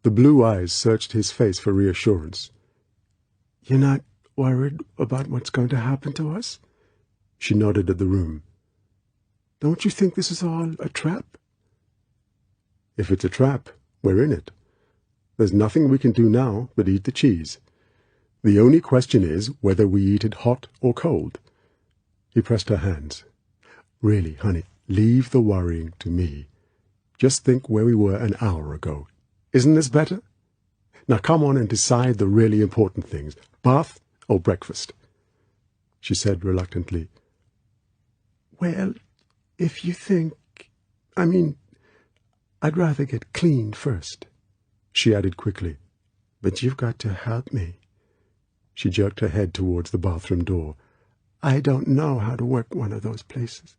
The blue eyes searched his face for reassurance. "You're not worried about what's going to happen to us?" She nodded at the room. "Don't you think this is all a trap?" "If it's a trap, we're in it. There's nothing we can do now but eat the cheese. The only question is whether we eat it hot or cold." He pressed her hands. "Really, honey, leave the worrying to me. Just think where we were an hour ago. Isn't this better? Now come on and decide the really important things. Bath or breakfast?" She said reluctantly, "Well, if you think... I'd rather get cleaned first." She added quickly, "But you've got to help me." She jerked her head towards the bathroom door. "I don't know how to work one of those places.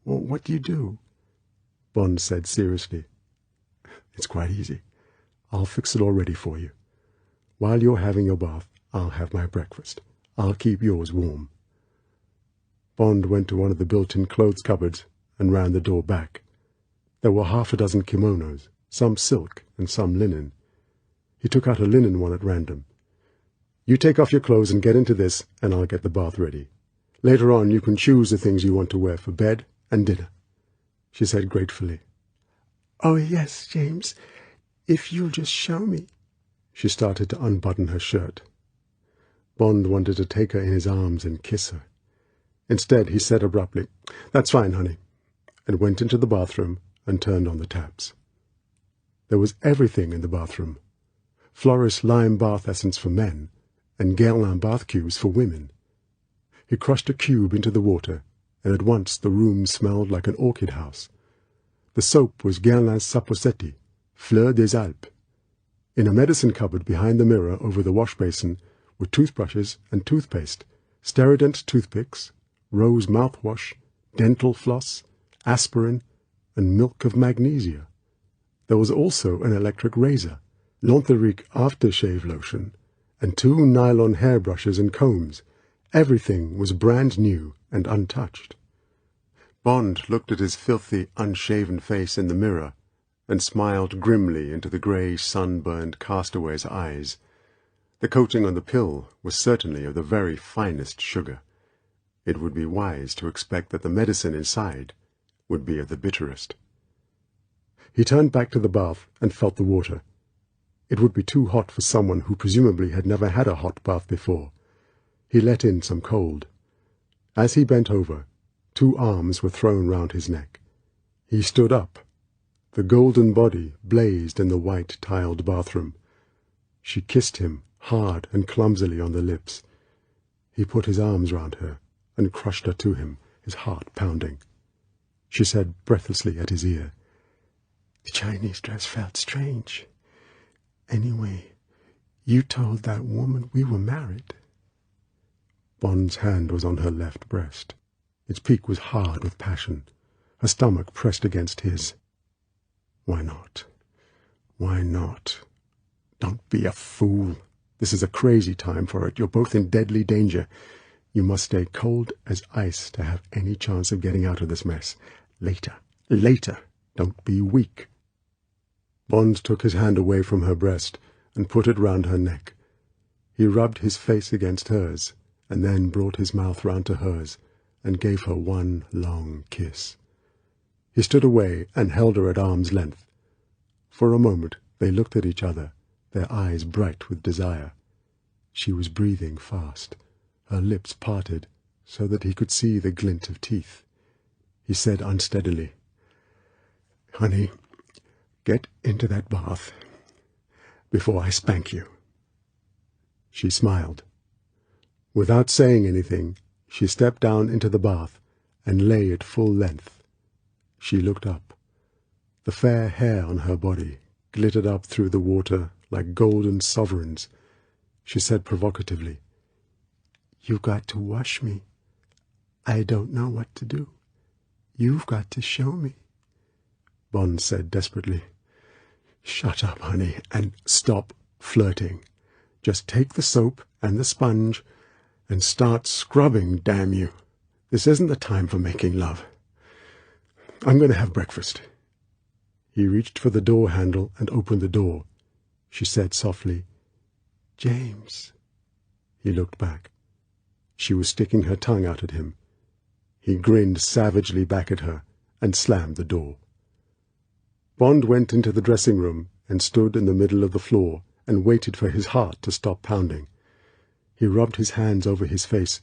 Well, what do you do?" Bond said seriously, "It's quite easy. I'll fix it all ready for you. While you're having your bath, I'll have my breakfast. I'll keep yours warm." Bond went to one of the built-in clothes cupboards and ran the door back. There were 6 kimonos, some silk and some linen. He took out a linen one at random. "You take off your clothes and get into this, and I'll get the bath ready. Later on you can choose the things you want to wear for bed and dinner," she said gratefully. "Oh, yes, James, if you'll just show me." She started to unbutton her shirt. Bond wanted to take her in his arms and kiss her. Instead, he said abruptly, "That's fine, honey," and went into the bathroom and turned on the taps. There was everything in the bathroom: Floris lime bath essence for men and Guerlain bath cubes for women. He crushed a cube into the water, and at once the room smelled like an orchid house. The soap was Guerlain's Saposetti, Fleur des Alpes. In a medicine cupboard behind the mirror over the wash basin were toothbrushes and toothpaste, Sterident toothpicks, rose mouthwash, dental floss, aspirin, and milk of magnesia. There was also an electric razor, L'Entherique aftershave lotion, and 2 nylon hairbrushes and combs. Everything was brand new and untouched. Bond looked at his filthy, unshaven face in the mirror and smiled grimly into the grey, sunburned castaway's eyes. The coating on the pill was certainly of the very finest sugar. It would be wise to expect that the medicine inside would be of the bitterest. He turned back to the bath and felt the water. It would be too hot for someone who presumably had never had a hot bath before. He let in some cold. As he bent over, 2 arms were thrown round his neck. He stood up. The golden body blazed in the white tiled bathroom. She kissed him hard and clumsily on the lips. He put his arms round her and crushed her to him, his heart pounding. She said breathlessly at his ear, "The Chinese dress felt strange. Anyway, you told that woman we were married." Bond's hand was on her left breast. Its peak was hard with passion. Her stomach pressed against his. Why not? Why not? Don't be a fool. This is a crazy time for it. You're both in deadly danger. You must stay cold as ice to have any chance of getting out of this mess. Later. Don't be weak. Bond took his hand away from her breast and put it round her neck. He rubbed his face against hers, and then brought his mouth round to hers and gave her one long kiss. He stood away and held her at arm's length. For a moment they looked at each other, their eyes bright with desire. She was breathing fast, her lips parted so that he could see the glint of teeth. He said unsteadily, "Honey, get into that bath before I spank you." She smiled. Without saying anything, she stepped down into the bath and lay at full length. She looked up. The fair hair on her body glittered up through the water like golden sovereigns. She said provocatively, "You've got to wash me. I don't know what to do. You've got to show me." Bond said desperately, "Shut up, honey, and stop flirting. Just take the soap and the sponge and start scrubbing, damn you. This isn't the time for making love. I'm going to have breakfast." He reached for the door handle and opened the door. She said softly, "James." He looked back. She was sticking her tongue out at him. He grinned savagely back at her and slammed the door. Bond went into the dressing room and stood in the middle of the floor and waited for his heart to stop pounding. He rubbed his hands over his face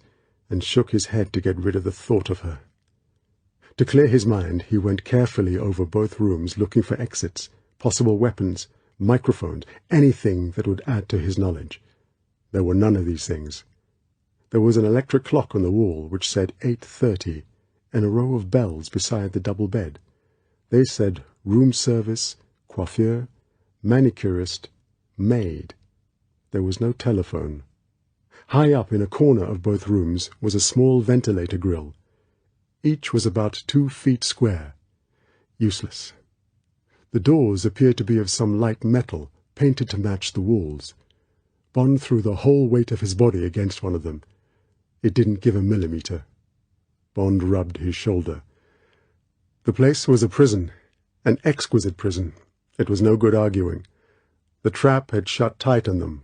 and shook his head to get rid of the thought of her. To clear his mind, he went carefully over both rooms looking for exits, possible weapons, microphones, anything that would add to his knowledge. There were none of these things. There was an electric clock on the wall which said 8:30, and a row of bells beside the double bed. They said room service, coiffeur, manicurist, maid. There was no telephone. High up in a corner of both rooms was a small ventilator grill. Each was about 2 feet square. Useless. The doors appeared to be of some light metal, painted to match the walls. Bond threw the whole weight of his body against one of them. It didn't give a millimeter. Bond rubbed his shoulder. The place was a prison, an exquisite prison. It was no good arguing. The trap had shut tight on them.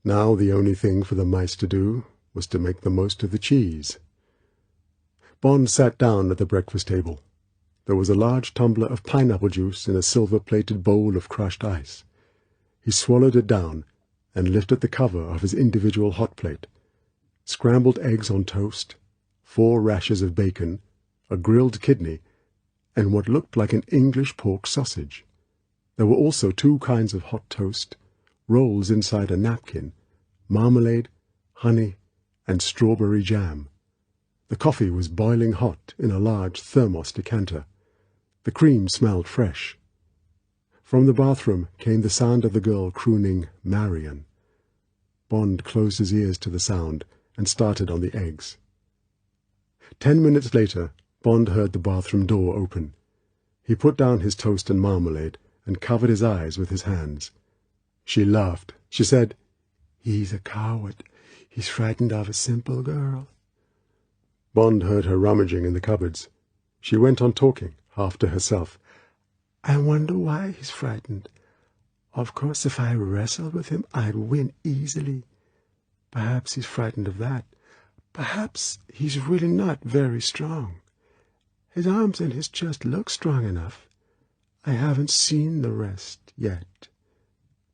Now the only thing for the mice to do was to make the most of the cheese. Bond sat down at the breakfast table. There was a large tumbler of pineapple juice in a silver-plated bowl of crushed ice. He swallowed it down and lifted the cover of his individual hot plate. Scrambled eggs on toast, 4 rashers of bacon, a grilled kidney, and what looked like an English pork sausage. There were also 2 kinds of hot toast, rolls inside a napkin, marmalade, honey, and strawberry jam. The coffee was boiling hot in a large thermos decanter. The cream smelled fresh. From the bathroom came the sound of the girl crooning Marion. Bond closed his ears to the sound and started on the eggs. 10 minutes later, Bond heard the bathroom door open. He put down his toast and marmalade and covered his eyes with his hands. She laughed. She said, He's a coward. He's frightened of a simple girl. Bond heard her rummaging in the cupboards. She went on talking, half to herself. I wonder why he's frightened. Of course, if I wrestled with him, I'd win easily. Perhaps he's frightened of that. Perhaps he's really not very strong. His arms and his chest look strong enough. I haven't seen the rest yet.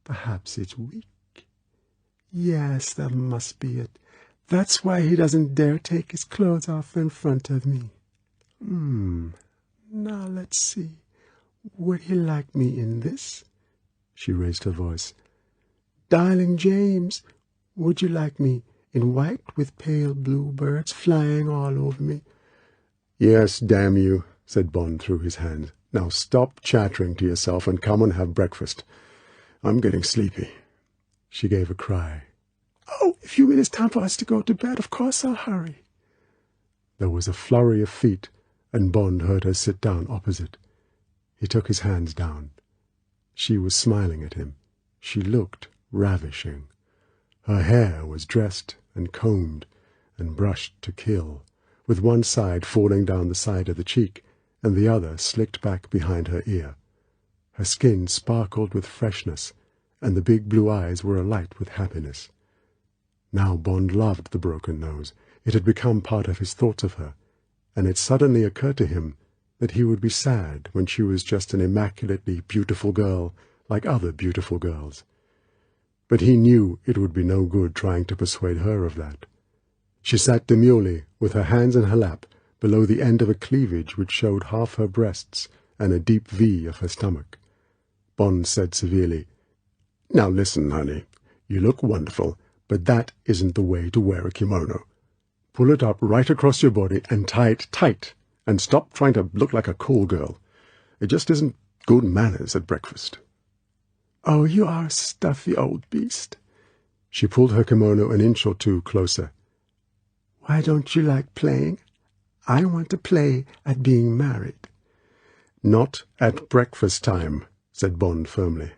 Perhaps it's weak. Yes, that must be it. That's why he doesn't dare take his clothes off in front of me. Now let's see. Would he like me in this? She raised her voice. Darling James, would you like me in white with pale blue birds flying all over me? Yes, damn you, said Bond through his hands. Now stop chattering to yourself and come and have breakfast. I'm getting sleepy. She gave a cry. Oh, if you mean it's time for us to go to bed, of course I'll hurry. There was a flurry of feet, and Bond heard her sit down opposite. He took his hands down. She was smiling at him. She looked ravishing. Her hair was dressed and combed and brushed to kill, with one side falling down the side of the cheek and the other slicked back behind her ear. Her skin sparkled with freshness, and the big blue eyes were alight with happiness. Now Bond loved the broken nose. It had become part of his thoughts of her, and it suddenly occurred to him that he would be sad when she was just an immaculately beautiful girl like other beautiful girls. But he knew it would be no good trying to persuade her of that. She sat demurely, with her hands in her lap, below the end of a cleavage which showed half her breasts and a deep V of her stomach. Bond said severely, Now listen, honey, you look wonderful, but that isn't the way to wear a kimono. Pull it up right across your body and tie it tight, and stop trying to look like a call girl. It just isn't good manners at breakfast. Oh, you are a stuffy old beast. She pulled her kimono an inch or two closer. Why don't you like playing? I want to play at being married. Not at breakfast time, said Bond firmly.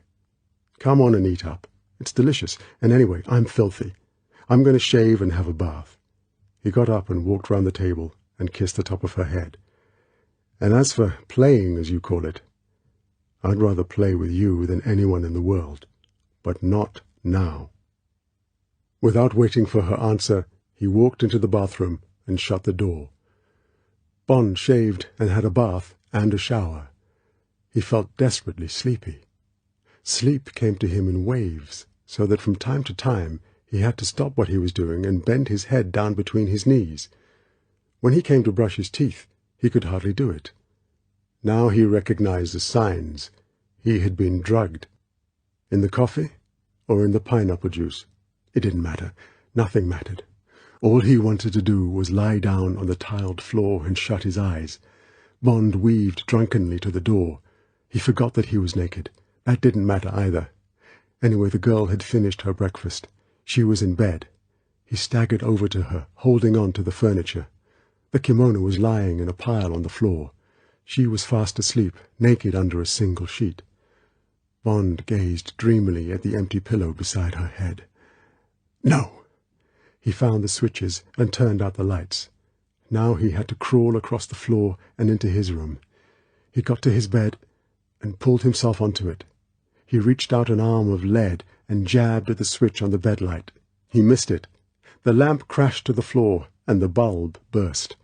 Come on and eat up. It's delicious, and anyway, I'm filthy. I'm going to shave and have a bath. He got up and walked round the table and kissed the top of her head. And as for playing, as you call it, I'd rather play with you than anyone in the world, but not now. Without waiting for her answer, he walked into the bathroom and shut the door. Bond shaved and had a bath and a shower. He felt desperately sleepy. Sleep came to him in waves, so that from time to time he had to stop what he was doing and bend his head down between his knees. When he came to brush his teeth, he could hardly do it. Now he recognized the signs. He had been drugged. In the coffee or in the pineapple juice, it didn't matter. Nothing mattered. All he wanted to do was lie down on the tiled floor and shut his eyes. Bond weaved drunkenly to the door. He forgot that he was naked. That didn't matter either. Anyway, the girl had finished her breakfast. She was in bed. He staggered over to her, holding on to the furniture. The kimono was lying in a pile on the floor. She was fast asleep, naked under a single sheet. Bond gazed dreamily at the empty pillow beside her head. No! He found the switches and turned out the lights. Now he had to crawl across the floor and into his room. He got to his bed and pulled himself onto it. He reached out an arm of lead and jabbed at the switch on the bed light. He missed it. The lamp crashed to the floor, and the bulb burst.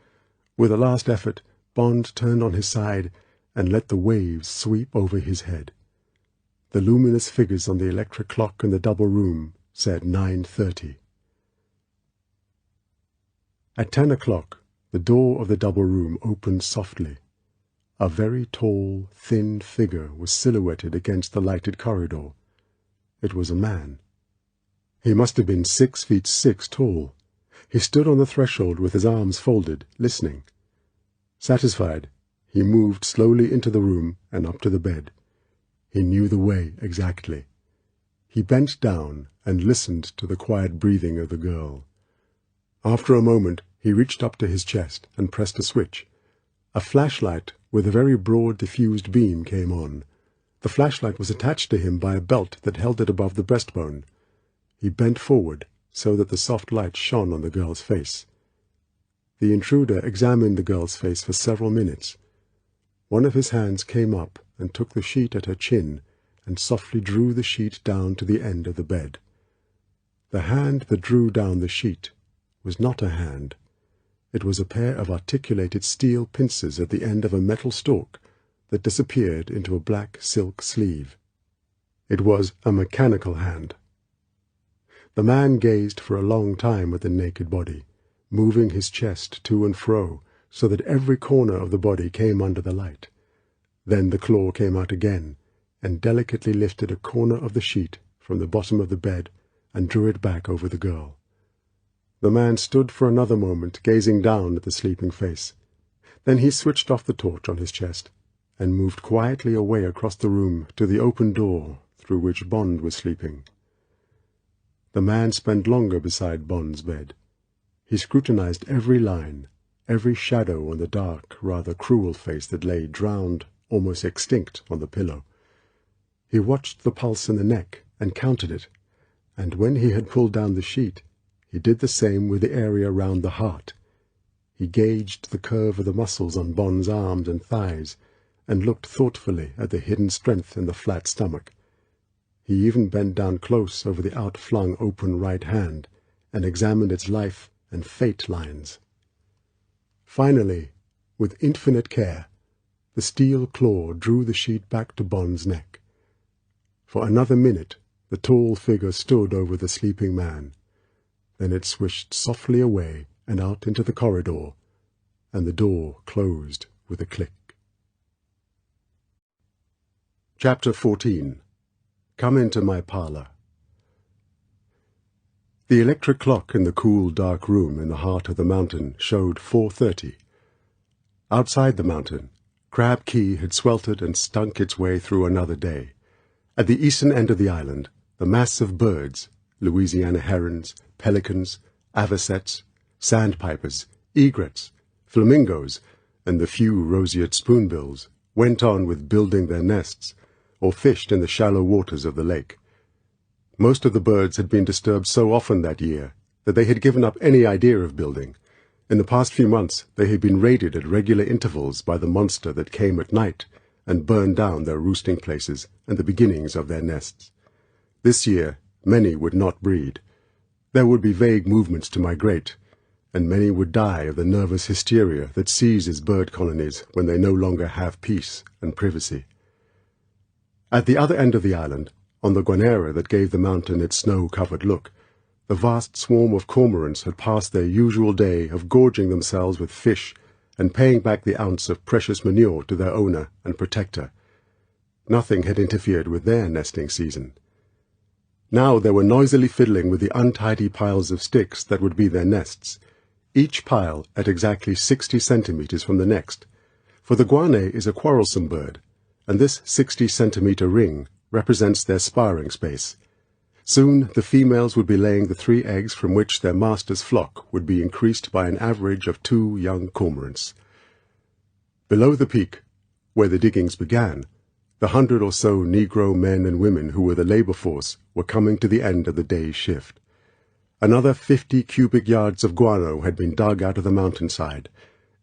With a last effort, Bond turned on his side and let the waves sweep over his head. The luminous figures on the electric clock in the double room said 9:30. At 10 o'clock, the door of the double room opened softly. A very tall, thin figure was silhouetted against the lighted corridor. It was a man. He must have been 6'6" tall. He stood on the threshold with his arms folded, listening. Satisfied, he moved slowly into the room and up to the bed. He knew the way exactly. He bent down and listened to the quiet breathing of the girl. After a moment, he reached up to his chest and pressed a switch. A flashlight with a very broad diffused beam came on. The flashlight was attached to him by a belt that held it above the breastbone. He bent forward so that the soft light shone on the girl's face. The intruder examined the girl's face for several minutes. One of his hands came up and took the sheet at her chin and softly drew the sheet down to the end of the bed. The hand that drew down the sheet was not a hand. It was a pair of articulated steel pincers at the end of a metal stalk that disappeared into a black silk sleeve. It was a mechanical hand. The man gazed for a long time at the naked body, moving his chest to and fro so that every corner of the body came under the light. Then the claw came out again and delicately lifted a corner of the sheet from the bottom of the bed and drew it back over the girl. The man stood for another moment gazing down at the sleeping face. Then he switched off the torch on his chest and moved quietly away across the room to the open door through which Bond was sleeping. The man spent longer beside Bond's bed. He scrutinized every line, every shadow on the dark, rather cruel face that lay drowned, almost extinct, on the pillow. He watched the pulse in the neck and counted it, and when he had pulled down the sheet, he did the same with the area round the heart. He gauged the curve of the muscles on Bond's arms and thighs, and looked thoughtfully at the hidden strength in the flat stomach. He even bent down close over the outflung open right hand, and examined its life and fate lines. Finally, with infinite care, the steel claw drew the sheet back to Bond's neck. For another minute the tall figure stood over the sleeping man. Then it swished softly away and out into the corridor, and the door closed with a click. Chapter 14. Come into my parlour. The electric clock in the cool, dark room in the heart of the mountain showed 4:30. Outside the mountain, Crab Key had sweltered and stunk its way through another day. At the eastern end of the island, the mass of birds, Louisiana herons, pelicans, avocets, sandpipers, egrets, flamingos, and the few roseate spoonbills, went on with building their nests, or fished in the shallow waters of the lake. Most of the birds had been disturbed so often that year that they had given up any idea of building. In the past few months they had been raided at regular intervals by the monster that came at night and burned down their roosting places and the beginnings of their nests. This year many would not breed. There would be vague movements to migrate, and many would die of the nervous hysteria that seizes bird colonies when they no longer have peace and privacy. At the other end of the island, on the guanera that gave the mountain its snow-covered look, the vast swarm of cormorants had passed their usual day of gorging themselves with fish and paying back the ounce of precious manure to their owner and protector. Nothing had interfered with their nesting season. Now they were noisily fiddling with the untidy piles of sticks that would be their nests, each pile at exactly 60 centimeters from the next, for the guano is a quarrelsome bird, and this 60-centimeter ring represents their sparring space. Soon the females would be laying the 3 eggs from which their master's flock would be increased by an average of 2 young cormorants. Below the peak, where the diggings began, the 100 or so Negro men and women who were the labor force were coming to the end of the day's shift. Another 50 cubic yards of guano had been dug out of the mountainside,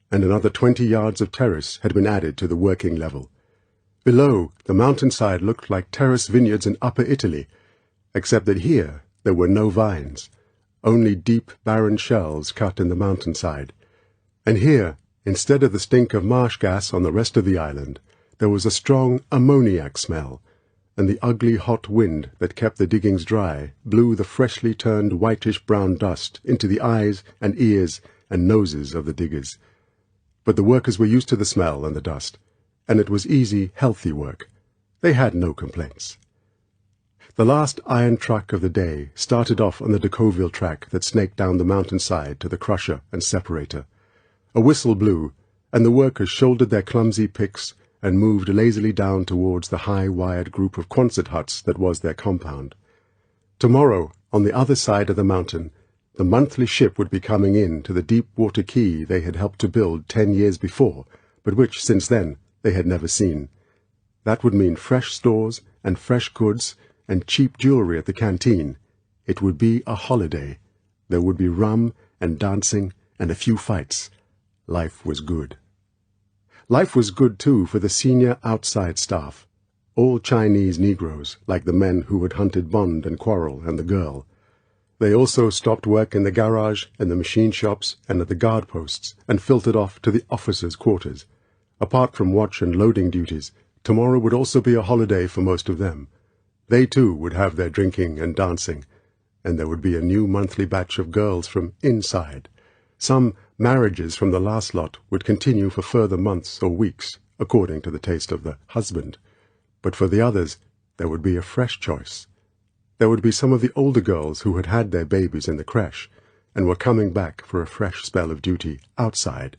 and another 20 yards of terrace had been added to the working level. Below, the mountainside looked like terrace vineyards in Upper Italy, except that here there were no vines, only deep, barren shelves cut in the mountainside. And here, instead of the stink of marsh gas on the rest of the island, there was a strong ammoniac smell, and the ugly hot wind that kept the diggings dry blew the freshly turned whitish-brown dust into the eyes and ears and noses of the diggers. But the workers were used to the smell and the dust, and it was easy, healthy work. They had no complaints. The last iron truck of the day started off on the Decauville track that snaked down the mountainside to the crusher and separator. A whistle blew, and the workers shouldered their clumsy picks and moved lazily down towards the high-wired group of Quonset huts that was their compound. Tomorrow, on the other side of the mountain, the monthly ship would be coming in to the deep-water quay they had helped to build 10 years before, but which, since then, they had never seen. That would mean fresh stores and fresh goods and cheap jewelry at the canteen, It would be a holiday. There would be rum and dancing and a few fights. Life was good. Life was good, too, for the senior outside staff. All Chinese Negroes, like the men who had hunted Bond and Quarrel and the girl. They also stopped work in the garage and the machine shops and at the guard posts and filtered off to the officers' quarters. Apart from watch and loading duties, tomorrow would also be a holiday for most of them. They, too, would have their drinking and dancing, and there would be a new monthly batch of girls from inside. Some marriages from the last lot would continue for further months or weeks, according to the taste of the husband. But for the others, there would be a fresh choice. There would be some of the older girls who had had their babies in the creche and were coming back for a fresh spell of duty outside,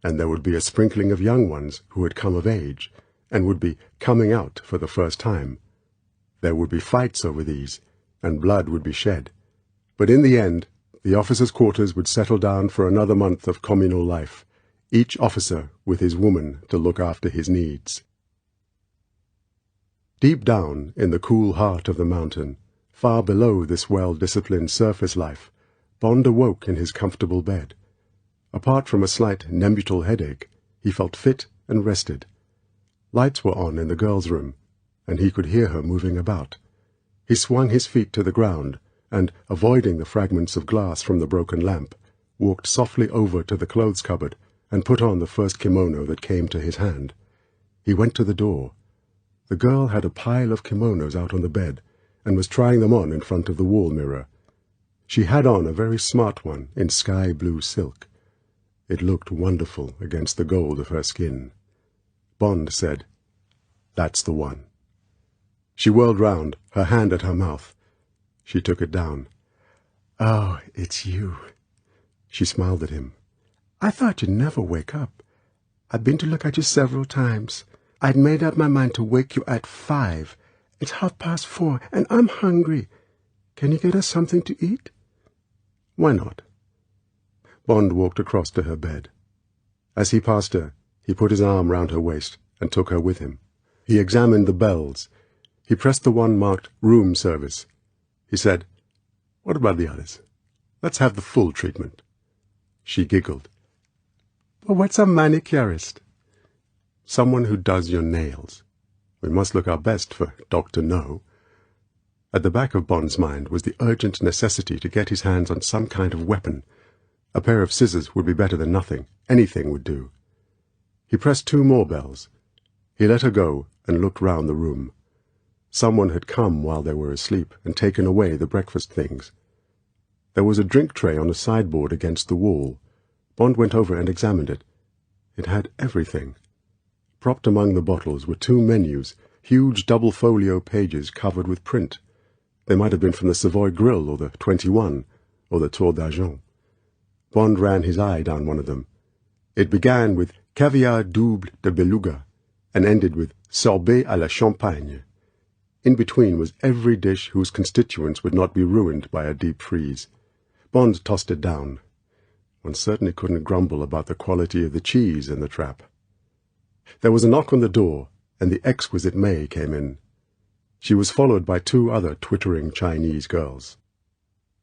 and there would be a sprinkling of young ones who had come of age and would be coming out for the first time. There would be fights over these, and blood would be shed. But in the end, the officers' quarters would settle down for another month of communal life, each officer with his woman to look after his needs. Deep down in the cool heart of the mountain, far below this well-disciplined surface life, Bond awoke in his comfortable bed. Apart from a slight nembutal headache, he felt fit and rested. Lights were on in the girl's room, and he could hear her moving about. He swung his feet to the ground, and, avoiding the fragments of glass from the broken lamp, walked softly over to the clothes cupboard and put on the first kimono that came to his hand. He went to the door. The girl had a pile of kimonos out on the bed, and was trying them on in front of the wall mirror. She had on a very smart one in sky-blue silk. It looked wonderful against the gold of her skin. Bond said, "That's the one." She whirled round, her hand at her mouth. She took it down. "Oh, it's you." She smiled at him. "I thought you'd never wake up. I've been to look at you several times. I'd made up my mind to wake you at 5. It's 4:30, and I'm hungry. Can you get us something to eat?" "Why not?" Bond walked across to her bed. As he passed her, he put his arm round her waist and took her with him. He examined the bells. He pressed the one marked room service. He said, "What about the others? Let's have the full treatment." She giggled. "But what's a manicurist?" "Someone who does your nails. We must look our best for Dr.No." At the back of Bond's mind was the urgent necessity to get his hands on some kind of weapon. A pair of scissors would be better than nothing. Anything would do. He pressed 2 more bells. He let her go and looked round the room. Someone had come while they were asleep and taken away the breakfast things. There was a drink tray on a sideboard against the wall. Bond went over and examined it. It had everything. Propped among the bottles were 2 menus, huge double-folio pages covered with print. They might have been from the Savoy Grill or the 21 or the Tour d'Argent. Bond ran his eye down one of them. It began with caviar double de beluga and ended with sorbet à la champagne. In between was every dish whose constituents would not be ruined by a deep freeze. Bond tossed it down. One certainly couldn't grumble about the quality of the cheese in the trap. There was a knock on the door, and the exquisite May came in. She was followed by 2 other twittering Chinese girls.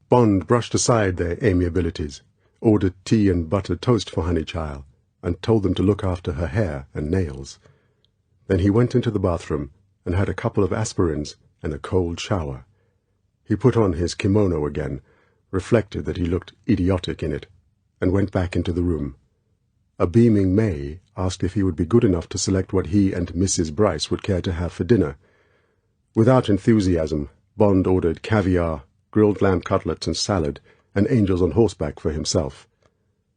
Bond brushed aside their amiabilities, ordered tea and buttered toast for Honeychile, and told them to look after her hair and nails. Then he went into the bathroom and had a couple of aspirins and a cold shower. He put on his kimono again, reflected that he looked idiotic in it, and went back into the room. A beaming May asked if he would be good enough to select what he and Mrs. Bryce would care to have for dinner. Without enthusiasm, Bond ordered caviar, grilled lamb cutlets and salad, and angels on horseback for himself.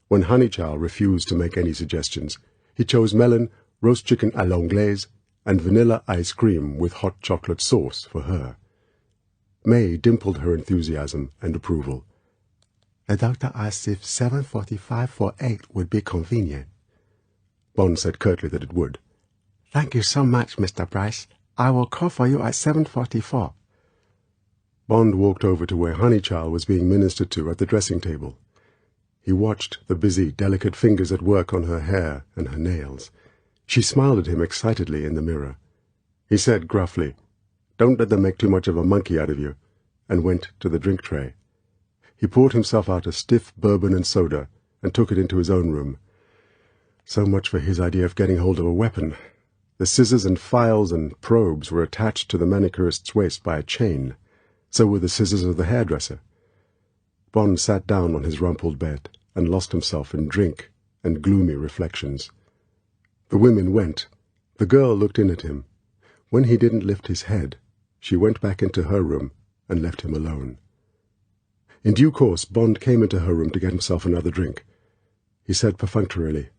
When Honeychile refused to make any suggestions, he chose melon, roast chicken à l'anglaise, and vanilla ice cream with hot chocolate sauce for her. May dimpled her enthusiasm and approval. "The doctor asked if 7:45 for 8 would be convenient." Bond said curtly that it would. "Thank you so much, Mr. Bryce. I will call for you at 7:44. Bond walked over to where Honeychile was being ministered to at the dressing table. He watched the busy, delicate fingers at work on her hair and her nails. She smiled at him excitedly in the mirror. He said gruffly, "Don't let them make too much of a monkey out of you, and went to the drink tray. He poured himself out a stiff bourbon and soda and took it into his own room. So much for his idea of getting hold of a weapon. The scissors and files and probes were attached to the manicurist's waist by a chain. So were the scissors of the hairdresser. Bond sat down on his rumpled bed and lost himself in drink and gloomy reflections. The women went. The girl looked in at him. When he didn't lift his head, she went back into her room and left him alone. In due course, Bond came into her room to get himself another drink. He said perfunctorily,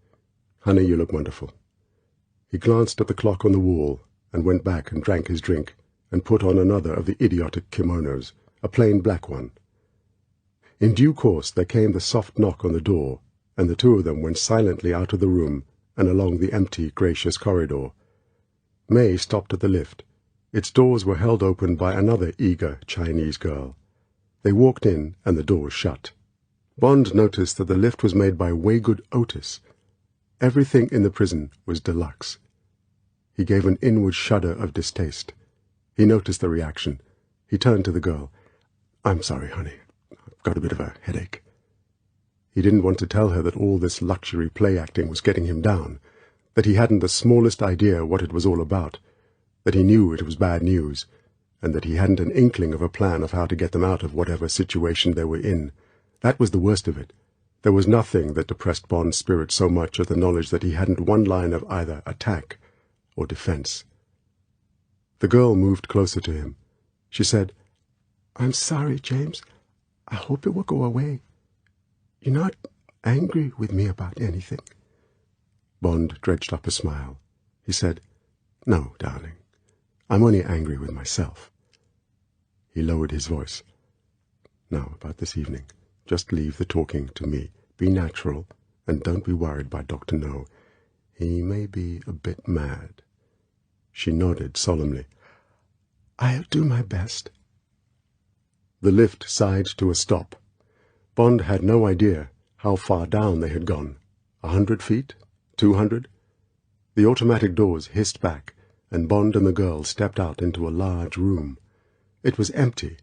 "Honey, you look wonderful." He glanced at the clock on the wall and went back and drank his drink and put on another of the idiotic kimonos, a plain black one. In due course there came the soft knock on the door, and the two of them went silently out of the room and along the empty, gracious corridor. May stopped at the lift. Its doors were held open by another eager Chinese girl. They walked in, and the doors shut. Bond noticed that the lift was made by Waygood Otis. Everything in the prison was deluxe. He gave an inward shudder of distaste. He noticed the reaction. He turned to the girl. "I'm sorry, honey. I've got a bit of a headache." He didn't want to tell her that all this luxury play-acting was getting him down, that he hadn't the smallest idea what it was all about, that he knew it was bad news, and that he hadn't an inkling of a plan of how to get them out of whatever situation they were in. That was the worst of it. There was nothing that depressed Bond's spirit so much as the knowledge that he hadn't one line of either attack or defense. The girl moved closer to him. She said, "I'm sorry, James. I hope it will go away. You're not angry with me about anything?" Bond dredged up a smile. He said, "No, darling. I'm only angry with myself." He lowered his voice. "Now, about this evening. Just leave the talking to me. Be natural, and don't be worried by Dr.No. He may be a bit mad." She nodded solemnly. "I'll do my best." The lift sighed to a stop. Bond had no idea how far down they had gone. 100 feet? 200? The automatic doors hissed back, and Bond and the girl stepped out into a large room. It was empty.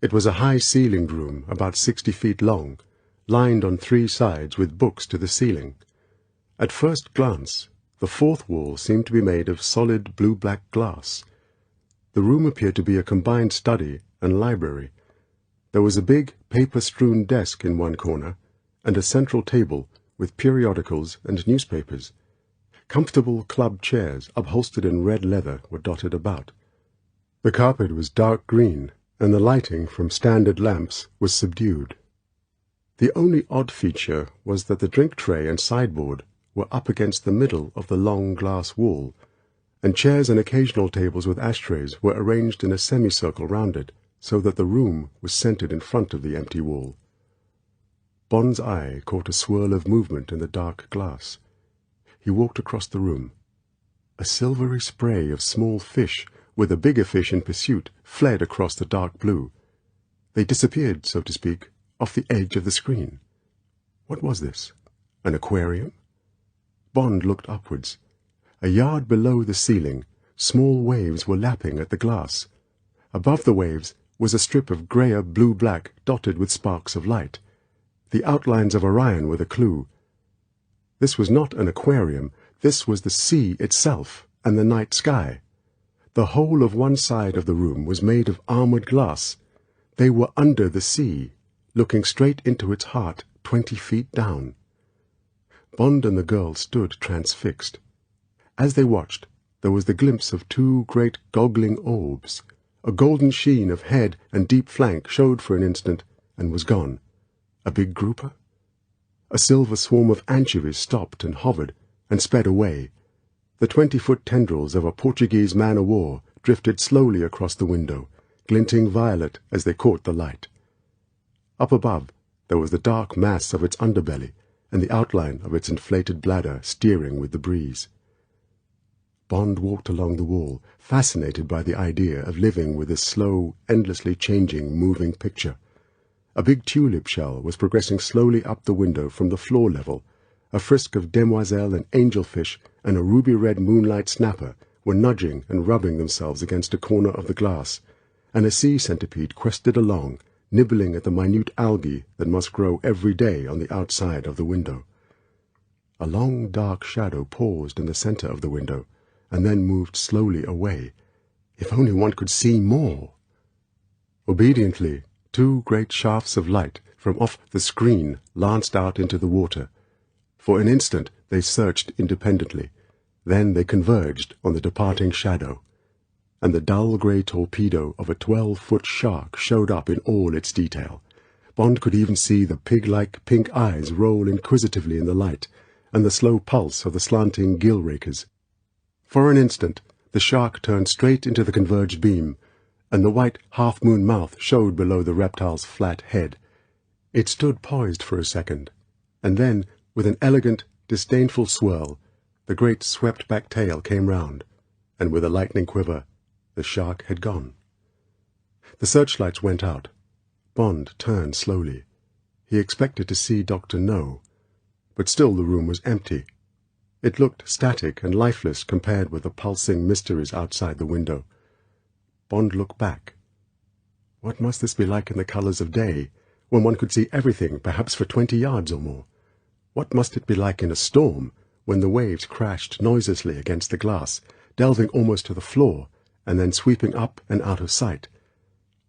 It was a high-ceilinged room, about 60 feet long, lined on 3 sides with books to the ceiling. At first glance, the fourth wall seemed to be made of solid blue-black glass. The room appeared to be a combined study and library. There was a big, paper-strewn desk in one corner, and a central table with periodicals and newspapers. Comfortable club chairs, upholstered in red leather, were dotted about. The carpet was dark green, and the lighting from standard lamps was subdued. The only odd feature was that the drink tray and sideboard were up against the middle of the long glass wall, and chairs and occasional tables with ashtrays were arranged in a semicircle round it, so that the room was centered in front of the empty wall. Bond's eye caught a swirl of movement in the dark glass. He walked across the room. A silvery spray of small fish, with a bigger fish in pursuit, fled across the dark blue. They disappeared, so to speak, off the edge of the screen. What was this? An aquarium? Bond looked upwards. A yard below the ceiling, small waves were lapping at the glass. Above the waves was a strip of greyer blue-black dotted with sparks of light. The outlines of Orion were the clue. This was not an aquarium. This was the sea itself and the night sky. The whole of one side of the room was made of armored glass. They were under the sea, looking straight into its heart 20 feet down. Bond and the girl stood transfixed. As they watched, there was the glimpse of 2 great goggling orbs. A golden sheen of head and deep flank showed for an instant and was gone. A big grouper? A silver swarm of anchovies stopped and hovered and sped away. The 20-foot tendrils of a Portuguese man-o'-war drifted slowly across the window, glinting violet as they caught the light. Up above, there was the dark mass of its underbelly and the outline of its inflated bladder steering with the breeze. Bond walked along the wall, fascinated by the idea of living with this slow, endlessly changing, moving picture. A big tulip shell was progressing slowly up the window from the floor level. A frisk of demoiselle and angelfish and a ruby-red moonlight snapper were nudging and rubbing themselves against a corner of the glass, and a sea centipede quested along, nibbling at the minute algae that must grow every day on the outside of the window. A long dark shadow paused in the center of the window, and then moved slowly away. If only one could see more! Obediently, two great shafts of light from off the screen lanced out into the water. For an instant they searched independently. Then they converged on the departing shadow, and the dull grey torpedo of a 12-foot shark showed up in all its detail. Bond could even see the pig-like pink eyes roll inquisitively in the light, and the slow pulse of the slanting gill rakers. For an instant the shark turned straight into the converged beam, and the white half-moon mouth showed below the reptile's flat head. It stood poised for a second, and then, with an elegant, disdainful swirl, the great swept-back tail came round, and with a lightning quiver, the shark had gone. The searchlights went out. Bond turned slowly. He expected to see Dr.No, but still the room was empty. It looked static and lifeless compared with the pulsing mysteries outside the window. Bond looked back. What must this be like in the colors of day, when one could see everything, perhaps for 20 yards or more? What must it be like in a storm, when the waves crashed noiselessly against the glass, delving almost to the floor, and then sweeping up and out of sight?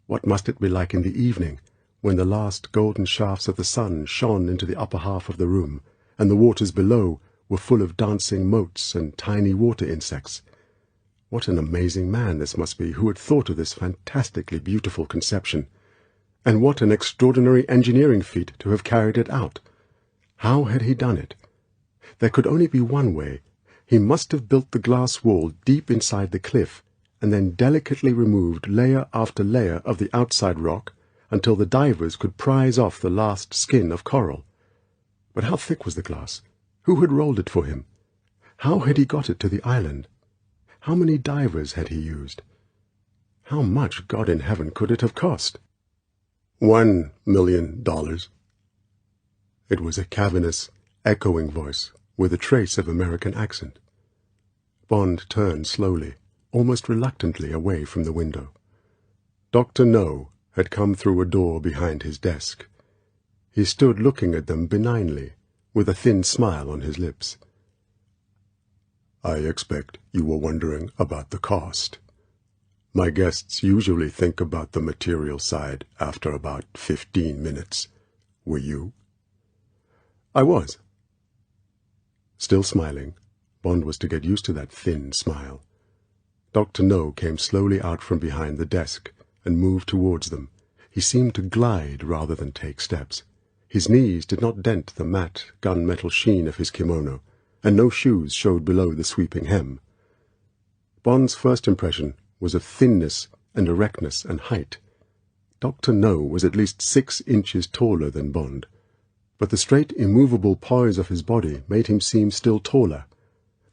What must it be like in the evening, when the last golden shafts of the sun shone into the upper half of the room, and the waters below were full of dancing motes and tiny water insects? What an amazing man this must be who had thought of this fantastically beautiful conception, and what an extraordinary engineering feat to have carried it out. How had he done it? There could only be one way. He must have built the glass wall deep inside the cliff, and then delicately removed layer after layer of the outside rock until the divers could prise off the last skin of coral. But how thick was the glass? Who had rolled it for him? How had he got it to the island? How many divers had he used? How much, God in heaven, could it have cost? $1 million. It was a cavernous, echoing voice with a trace of American accent. Bond turned slowly, almost reluctantly, away from the window. Dr.No had come through a door behind his desk. He stood looking at them benignly, with a thin smile on his lips. "I expect you were wondering about the cost. My guests usually think about the material side after about 15 minutes. Were you?" "I was." Still smiling, Bond was to get used to that thin smile. Dr.No came slowly out from behind the desk and moved towards them. He seemed to glide rather than take steps. His knees did not dent the matte gunmetal sheen of his kimono, and no shoes showed below the sweeping hem. Bond's first impression was of thinness and erectness and height. Dr.No was at least 6 inches taller than Bond, but the straight, immovable poise of his body made him seem still taller.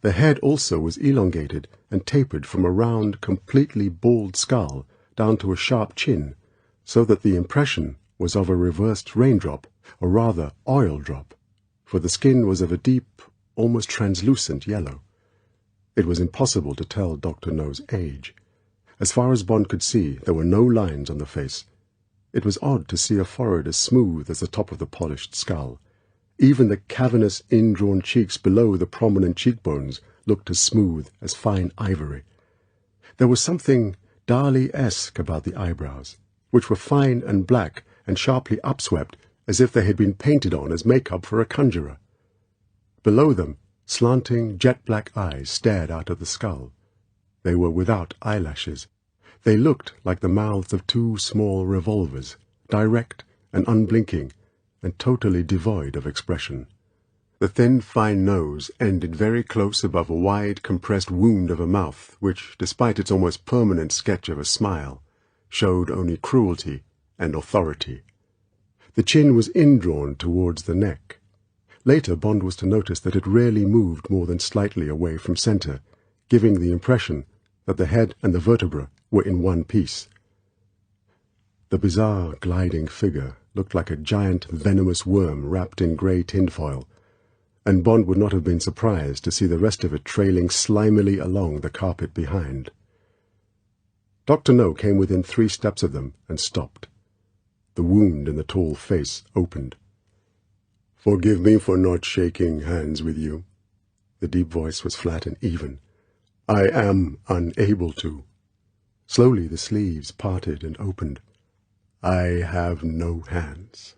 The head also was elongated and tapered from a round, completely bald skull down to a sharp chin, so that the impression was of a reversed raindrop, or rather oil drop, for the skin was of a deep, almost translucent yellow. It was impossible to tell Dr.No's age. As far as Bond could see, there were no lines on the face. It was odd to see a forehead as smooth as the top of the polished skull. Even the cavernous, indrawn cheeks below the prominent cheekbones looked as smooth as fine ivory. There was something Dali-esque about the eyebrows, which were fine and black and sharply upswept, as if they had been painted on as make-up for a conjurer. Below them, slanting, jet-black eyes stared out of the skull. They were without eyelashes. They looked like the mouths of 2 small revolvers, direct and unblinking, and totally devoid of expression. The thin, fine nose ended very close above a wide, compressed wound of a mouth which, despite its almost permanent sketch of a smile, showed only cruelty and authority. The chin was indrawn towards the neck. Later, Bond was to notice that it rarely moved more than slightly away from center, giving the impression that the head and the vertebra were in one piece. The bizarre, gliding figure looked like a giant, venomous worm wrapped in grey tinfoil, and Bond would not have been surprised to see the rest of it trailing slimily along the carpet behind. Dr.No came within 3 steps of them and stopped. The wound in the tall face opened. "Forgive me for not shaking hands with you." The deep voice was flat and even. "I am unable to." Slowly the sleeves parted and opened. "I have no hands."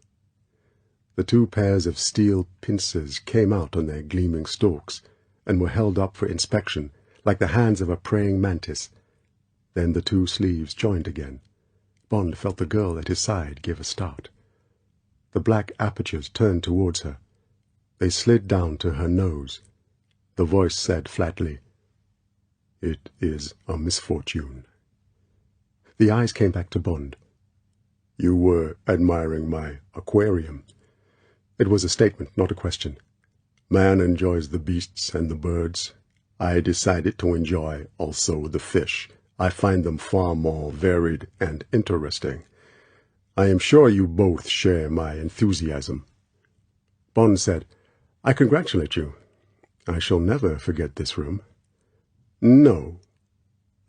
The 2 pairs of steel pincers came out on their gleaming stalks and were held up for inspection, like the hands of a praying mantis. Then the 2 sleeves joined again. Bond felt the girl at his side give a start. The black apertures turned towards her. They slid down to her nose. The voice said flatly, "It is a misfortune." The eyes came back to Bond. "You were admiring my aquarium." It was a statement, not a question. "Man enjoys the beasts and the birds. I decided to enjoy also the fish. I find them far more varied and interesting. I am sure you both share my enthusiasm." Bond said, "I congratulate you. I shall never forget this room." "No."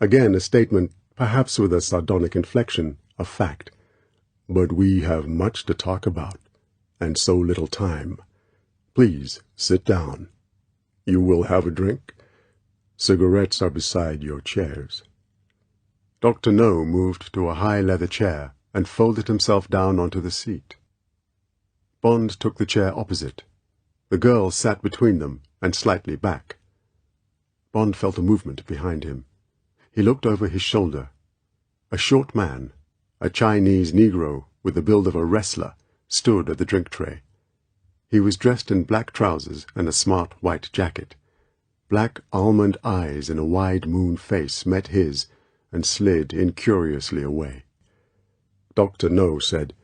Again a statement, perhaps with a sardonic inflection, a fact. "But we have much to talk about, and so little time. Please sit down. You will have a drink? Cigarettes are beside your chairs." Dr.No moved to a high leather chair and folded himself down onto the seat. Bond took the chair opposite. The girl sat between them and slightly back. Bond felt a movement behind him. He looked over his shoulder. A short man, a Chinese Negro with the build of a wrestler, stood at the drink tray. He was dressed in black trousers and a smart white jacket. Black almond eyes in a wide moon face met his and slid incuriously away. Dr.No said,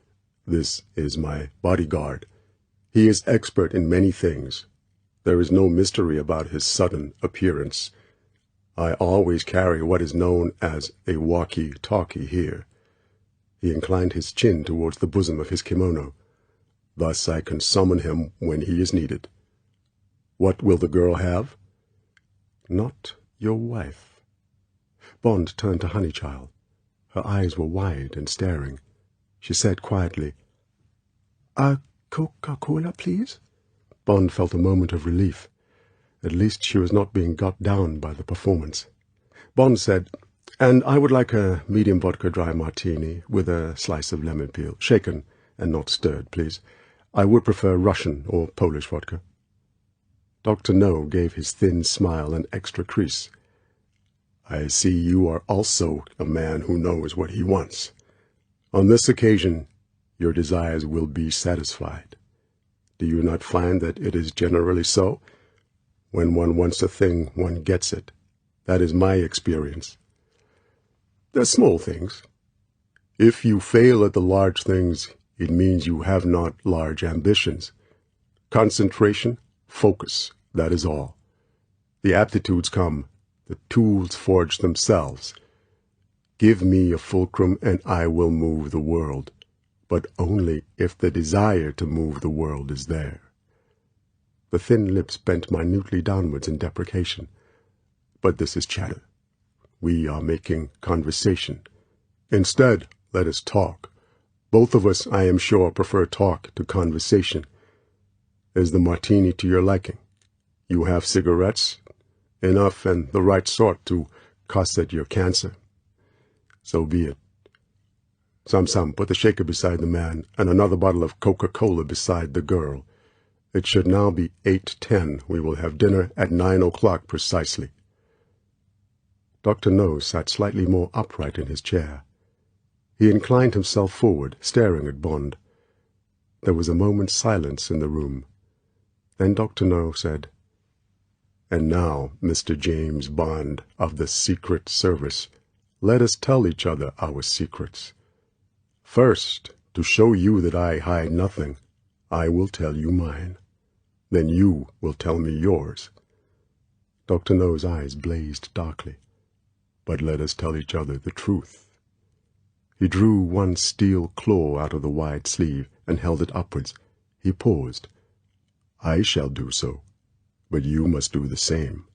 "This is my bodyguard. He is expert in many things. There is no mystery about his sudden appearance. I always carry what is known as a walkie-talkie here." He inclined his chin towards the bosom of his kimono. "Thus I can summon him when he is needed. What will the girl have?" "Not your wife." Bond turned to Honeychile. Her eyes were wide and staring. She said quietly, "A Coca-Cola, please?" Bond felt a moment of relief. At least she was not being got down by the performance. Bond said, "And I would like a medium vodka dry martini with a slice of lemon peel, shaken and not stirred, please. I would prefer Russian or Polish vodka." Dr.No gave his thin smile an extra crease. "I see you are also a man who knows what he wants. On this occasion, your desires will be satisfied. Do you not find that it is generally so? When one wants a thing, one gets it. That is my experience. They're small things. If you fail at the large things, it means you have not large ambitions. Concentration, focus, that is all. The aptitudes come, the tools forge themselves. Give me a fulcrum and I will move the world, but only if the desire to move the world is there." The thin lips bent minutely downwards in deprecation. "But this is chatter. We are making conversation. Instead, let us talk. Both of us, I am sure, prefer talk to conversation. Is the martini to your liking? You have cigarettes? Enough and the right sort to cosset your cancer. So be it. Sam, put the shaker beside the man and another bottle of Coca-Cola beside the girl. It should now be 8:10. We will have dinner at 9 o'clock precisely." Dr.No sat slightly more upright in his chair. He inclined himself forward, staring at Bond. There was a moment's silence in the room. Then Dr.No said, "And now, Mr. James Bond of the Secret Service, let us tell each other our secrets. First, to show you that I hide nothing, I will tell you mine. Then you will tell me yours." Dr.No's eyes blazed darkly. "But let us tell each other the truth." He drew one steel claw out of the wide sleeve and held it upwards. He paused. "I shall do so, but you must do the same.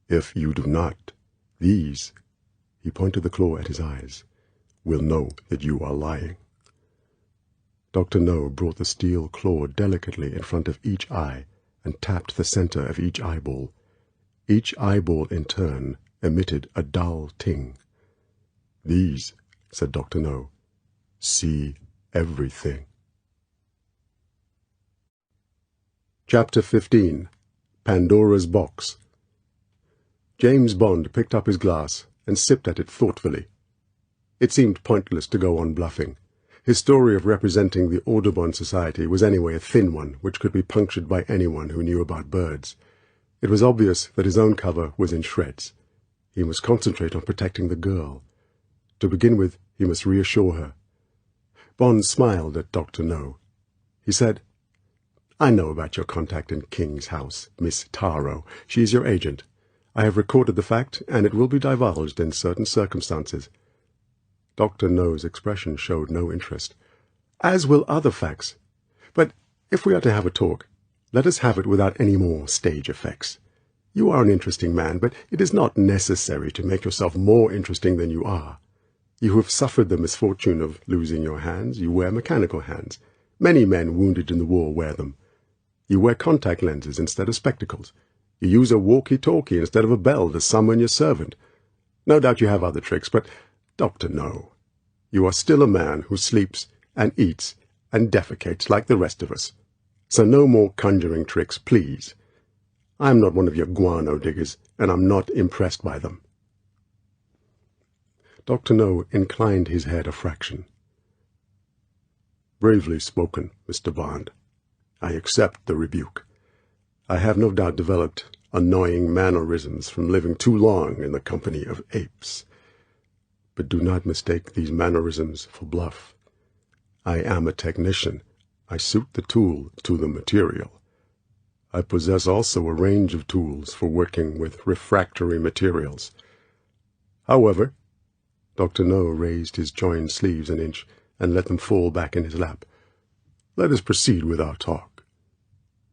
If you do not, these," He pointed the claw at his eyes. "We'll know that you are lying." Dr.No brought the steel claw delicately in front of each eye and tapped the center of each eyeball. Each eyeball in turn emitted a dull ting. "These," said Dr.No, "see everything." Chapter 15. Pandora's Box. James Bond picked up his glass and sipped at it thoughtfully. It seemed pointless to go on bluffing. His story of representing the Audubon Society was anyway a thin one, which could be punctured by anyone who knew about birds. It was obvious that his own cover was in shreds. He must concentrate on protecting the girl. To begin with, he must reassure her. Bond smiled at Dr.No. He said, "I know about your contact in King's house, Miss Taro. She is your agent. I have recorded the fact, and it will be divulged in certain circumstances." Dr.No's expression showed no interest. "As will other facts. But if we are to have a talk, let us have it without any more stage effects. You are an interesting man, but it is not necessary to make yourself more interesting than you are. You have suffered the misfortune of losing your hands. You wear mechanical hands. Many men wounded in the war wear them. You wear contact lenses instead of spectacles. You use a walkie-talkie instead of a bell to summon your servant. No doubt you have other tricks, but Dr.No, you are still a man who sleeps and eats and defecates like the rest of us. So no more conjuring tricks, please. I'm not one of your guano diggers, and I'm not impressed by them." Dr.No inclined his head a fraction. "Bravely spoken, Mr. Bond. I accept the rebuke. I have no doubt developed annoying mannerisms from living too long in the company of apes. But do not mistake these mannerisms for bluff. I am a technician. I suit the tool to the material. I possess also a range of tools for working with refractory materials. However," Dr.No raised his joined sleeves an inch and let them fall back in his lap, "let us proceed with our talk.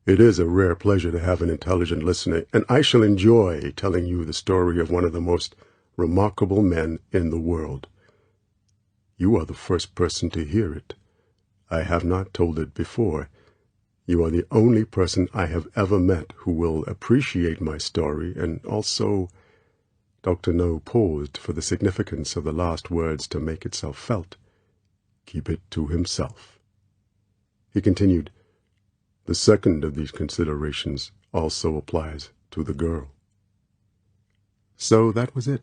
It is a rare pleasure to have an intelligent listener, and I shall enjoy telling you the story of one of the most remarkable men in the world. You are the first person to hear it. I have not told it before. You are the only person I have ever met who will appreciate my story, and also—" Dr.No paused for the significance of the last words to make itself felt. "Keep it to himself." He continued, "The second of these considerations also applies to the girl." So that was it.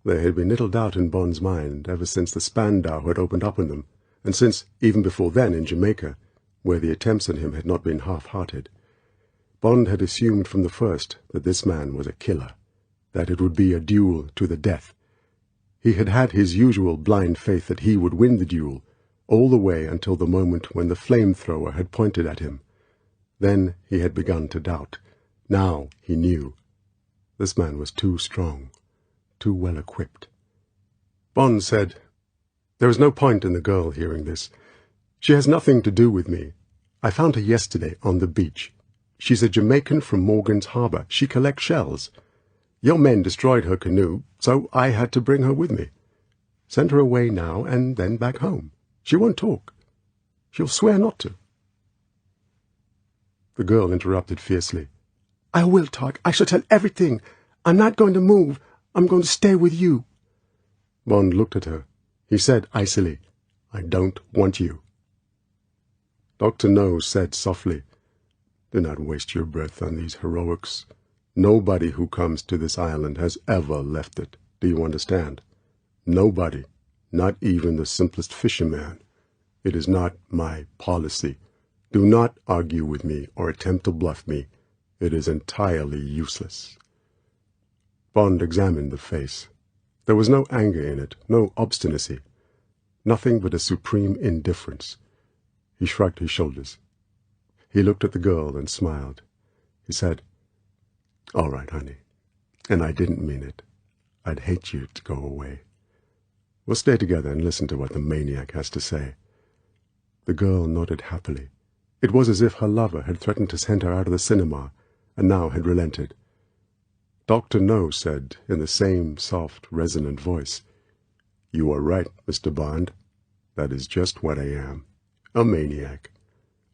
There had been little doubt in Bond's mind ever since the Spandau had opened up on them, and since, even before then, in Jamaica, where the attempts on him had not been half-hearted. Bond had assumed from the first that this man was a killer, that it would be a duel to the death. He had had his usual blind faith that he would win the duel, all the way until the moment when the flamethrower had pointed at him. Then he had begun to doubt. Now he knew. This man was too strong, too well equipped. Bond said, "There is no point in the girl hearing this. She has nothing to do with me. I found her yesterday on the beach. She's a Jamaican from Morgan's Harbor. She collects shells. Your men destroyed her canoe, so I had to bring her with me. Send her away now and then back home. She won't talk. She'll swear not to." The girl interrupted fiercely. "I will talk. I shall tell everything. I'm not going to move. I'm going to stay with you." Bond looked at her. He said icily, "I don't want you." Dr.No said softly, "Do not waste your breath on these heroics. Nobody who comes to this island has ever left it. Do you understand? Nobody, not even the simplest fisherman. It is not my policy. Do not argue with me or attempt to bluff me. It is entirely useless." Bond examined the face. There was no anger in it, no obstinacy. Nothing but a supreme indifference. He shrugged his shoulders. He looked at the girl and smiled. He said, "All right, honey. And I didn't mean it. I'd hate you to go away. We'll stay together and listen to what the maniac has to say." The girl nodded happily. It was as if her lover had threatened to send her out of the cinema, and now had relented. Dr.No said in the same soft, resonant voice, "You are right, Mr. Bond. That is just what I am. A maniac.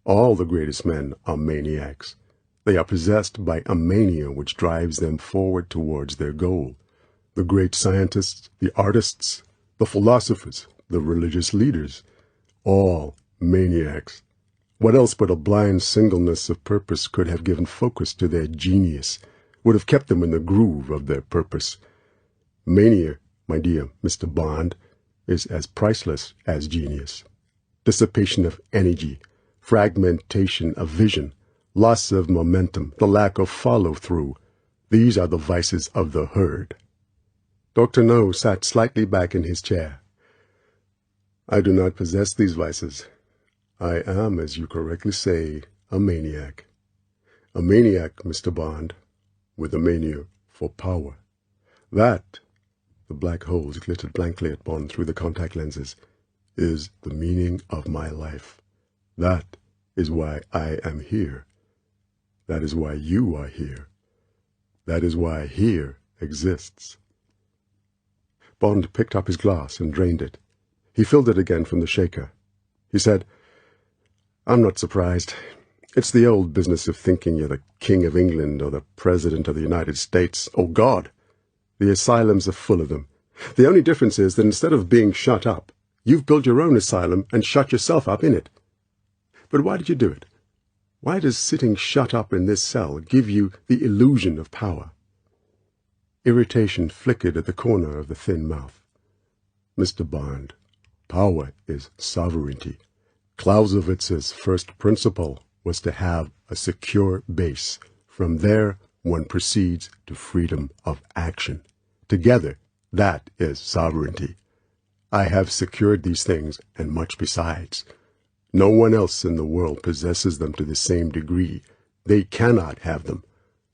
All the greatest men are maniacs. They are possessed by a mania which drives them forward towards their goal. The great scientists, the artists, the philosophers, the religious leaders, all maniacs. What else but a blind singleness of purpose could have given focus to their genius, would have kept them in the groove of their purpose? Mania, my dear Mr. Bond, is as priceless as genius. Dissipation of energy, fragmentation of vision, loss of momentum, the lack of follow-through, these are the vices of the herd." Dr.No sat slightly back in his chair. "I do not possess these vices. I am, as you correctly say, a maniac. A maniac, Mr. Bond, with a mania for power. That," the black holes glittered blankly at Bond through the contact lenses, "is the meaning of my life. That is why I am here. That is why you are here. That is why here exists." Bond picked up his glass and drained it. He filled it again from the shaker. He said, "I'm not surprised. It's the old business of thinking you're the King of England or the President of the United States. Oh, God! The asylums are full of them. The only difference is that instead of being shut up, you've built your own asylum and shut yourself up in it. But why did you do it? Why does sitting shut up in this cell give you the illusion of power?" Irritation flickered at the corner of the thin mouth. "Mr. Bond, power is sovereignty. Clausewitz's first principle was to have a secure base. From there, one proceeds to freedom of action. Together, that is sovereignty. I have secured these things and much besides. No one else in the world possesses them to the same degree. They cannot have them.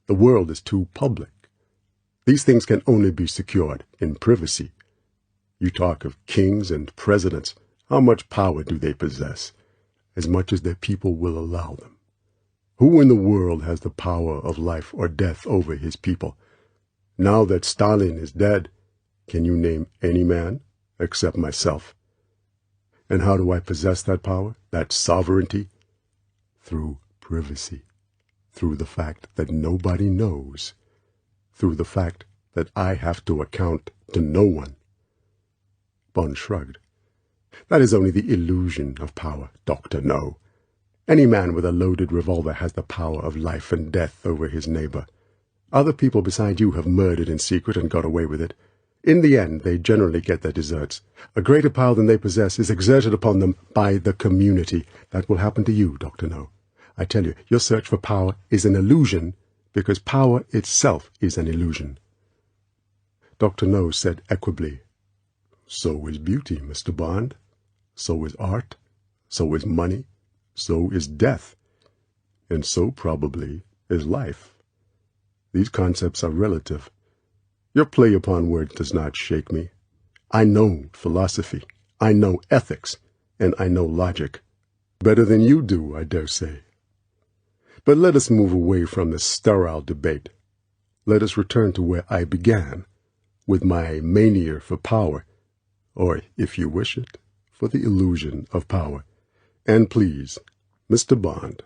The world is too public. These things can only be secured in privacy. You talk of kings and presidents. How much power do they possess? As much as their people will allow them. Who in the world has the power of life or death over his people? Now that Stalin is dead, can you name any man except myself? And how do I possess that power, that sovereignty? Through privacy, through the fact that nobody knows, through the fact that I have to account to no one." Bond shrugged. "That is only the illusion of power, Dr.No. Any man with a loaded revolver has the power of life and death over his neighbor. Other people beside you have murdered in secret and got away with it. In the end, they generally get their deserts. A greater power than they possess is exerted upon them by the community. That will happen to you, Dr.No. I tell you, your search for power is an illusion because power itself is an illusion." Dr.No said equably, "So is beauty, Mr. Bond. So is art. So is money. So is death. And so, probably, is life. These concepts are relative. Your play upon words does not shake me. I know philosophy, I know ethics, and I know logic. Better than you do, I dare say. But let us move away from this sterile debate. Let us return to where I began, with my mania for power, or, if you wish it, for the illusion of power. And please, Mr. Bond,"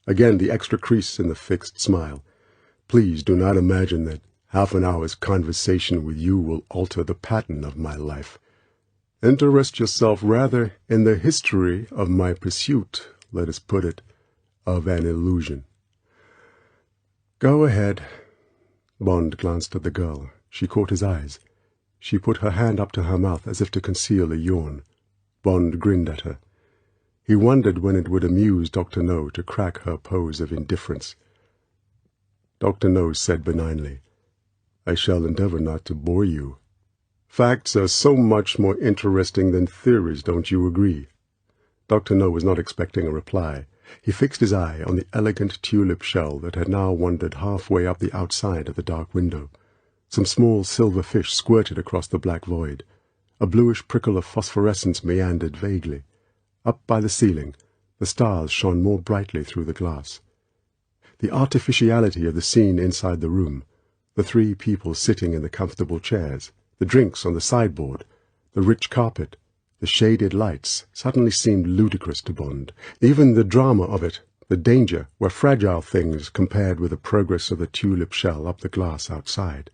again the extra crease in the fixed smile, "please do not imagine that half an hour's conversation with you will alter the pattern of my life. Interest yourself rather in the history of my pursuit, let us put it, of an illusion." "Go ahead." Bond glanced at the girl. She caught his eyes. She put her hand up to her mouth as if to conceal a yawn. Bond grinned at her. He wondered when it would amuse Dr.No to crack her pose of indifference. Dr.No said benignly, "I shall endeavor not to bore you. Facts are so much more interesting than theories, don't you agree?" Dr.No was not expecting a reply. He fixed his eye on the elegant tulip shell that had now wandered halfway up the outside of the dark window. Some small silver fish squirted across the black void. A bluish prickle of phosphorescence meandered vaguely. Up by the ceiling, the stars shone more brightly through the glass. The artificiality of the scene inside the room, the 3 people sitting in the comfortable chairs, the drinks on the sideboard, the rich carpet, the shaded lights, suddenly seemed ludicrous to Bond. Even the drama of it, the danger, were fragile things compared with the progress of the tulip shell up the glass outside.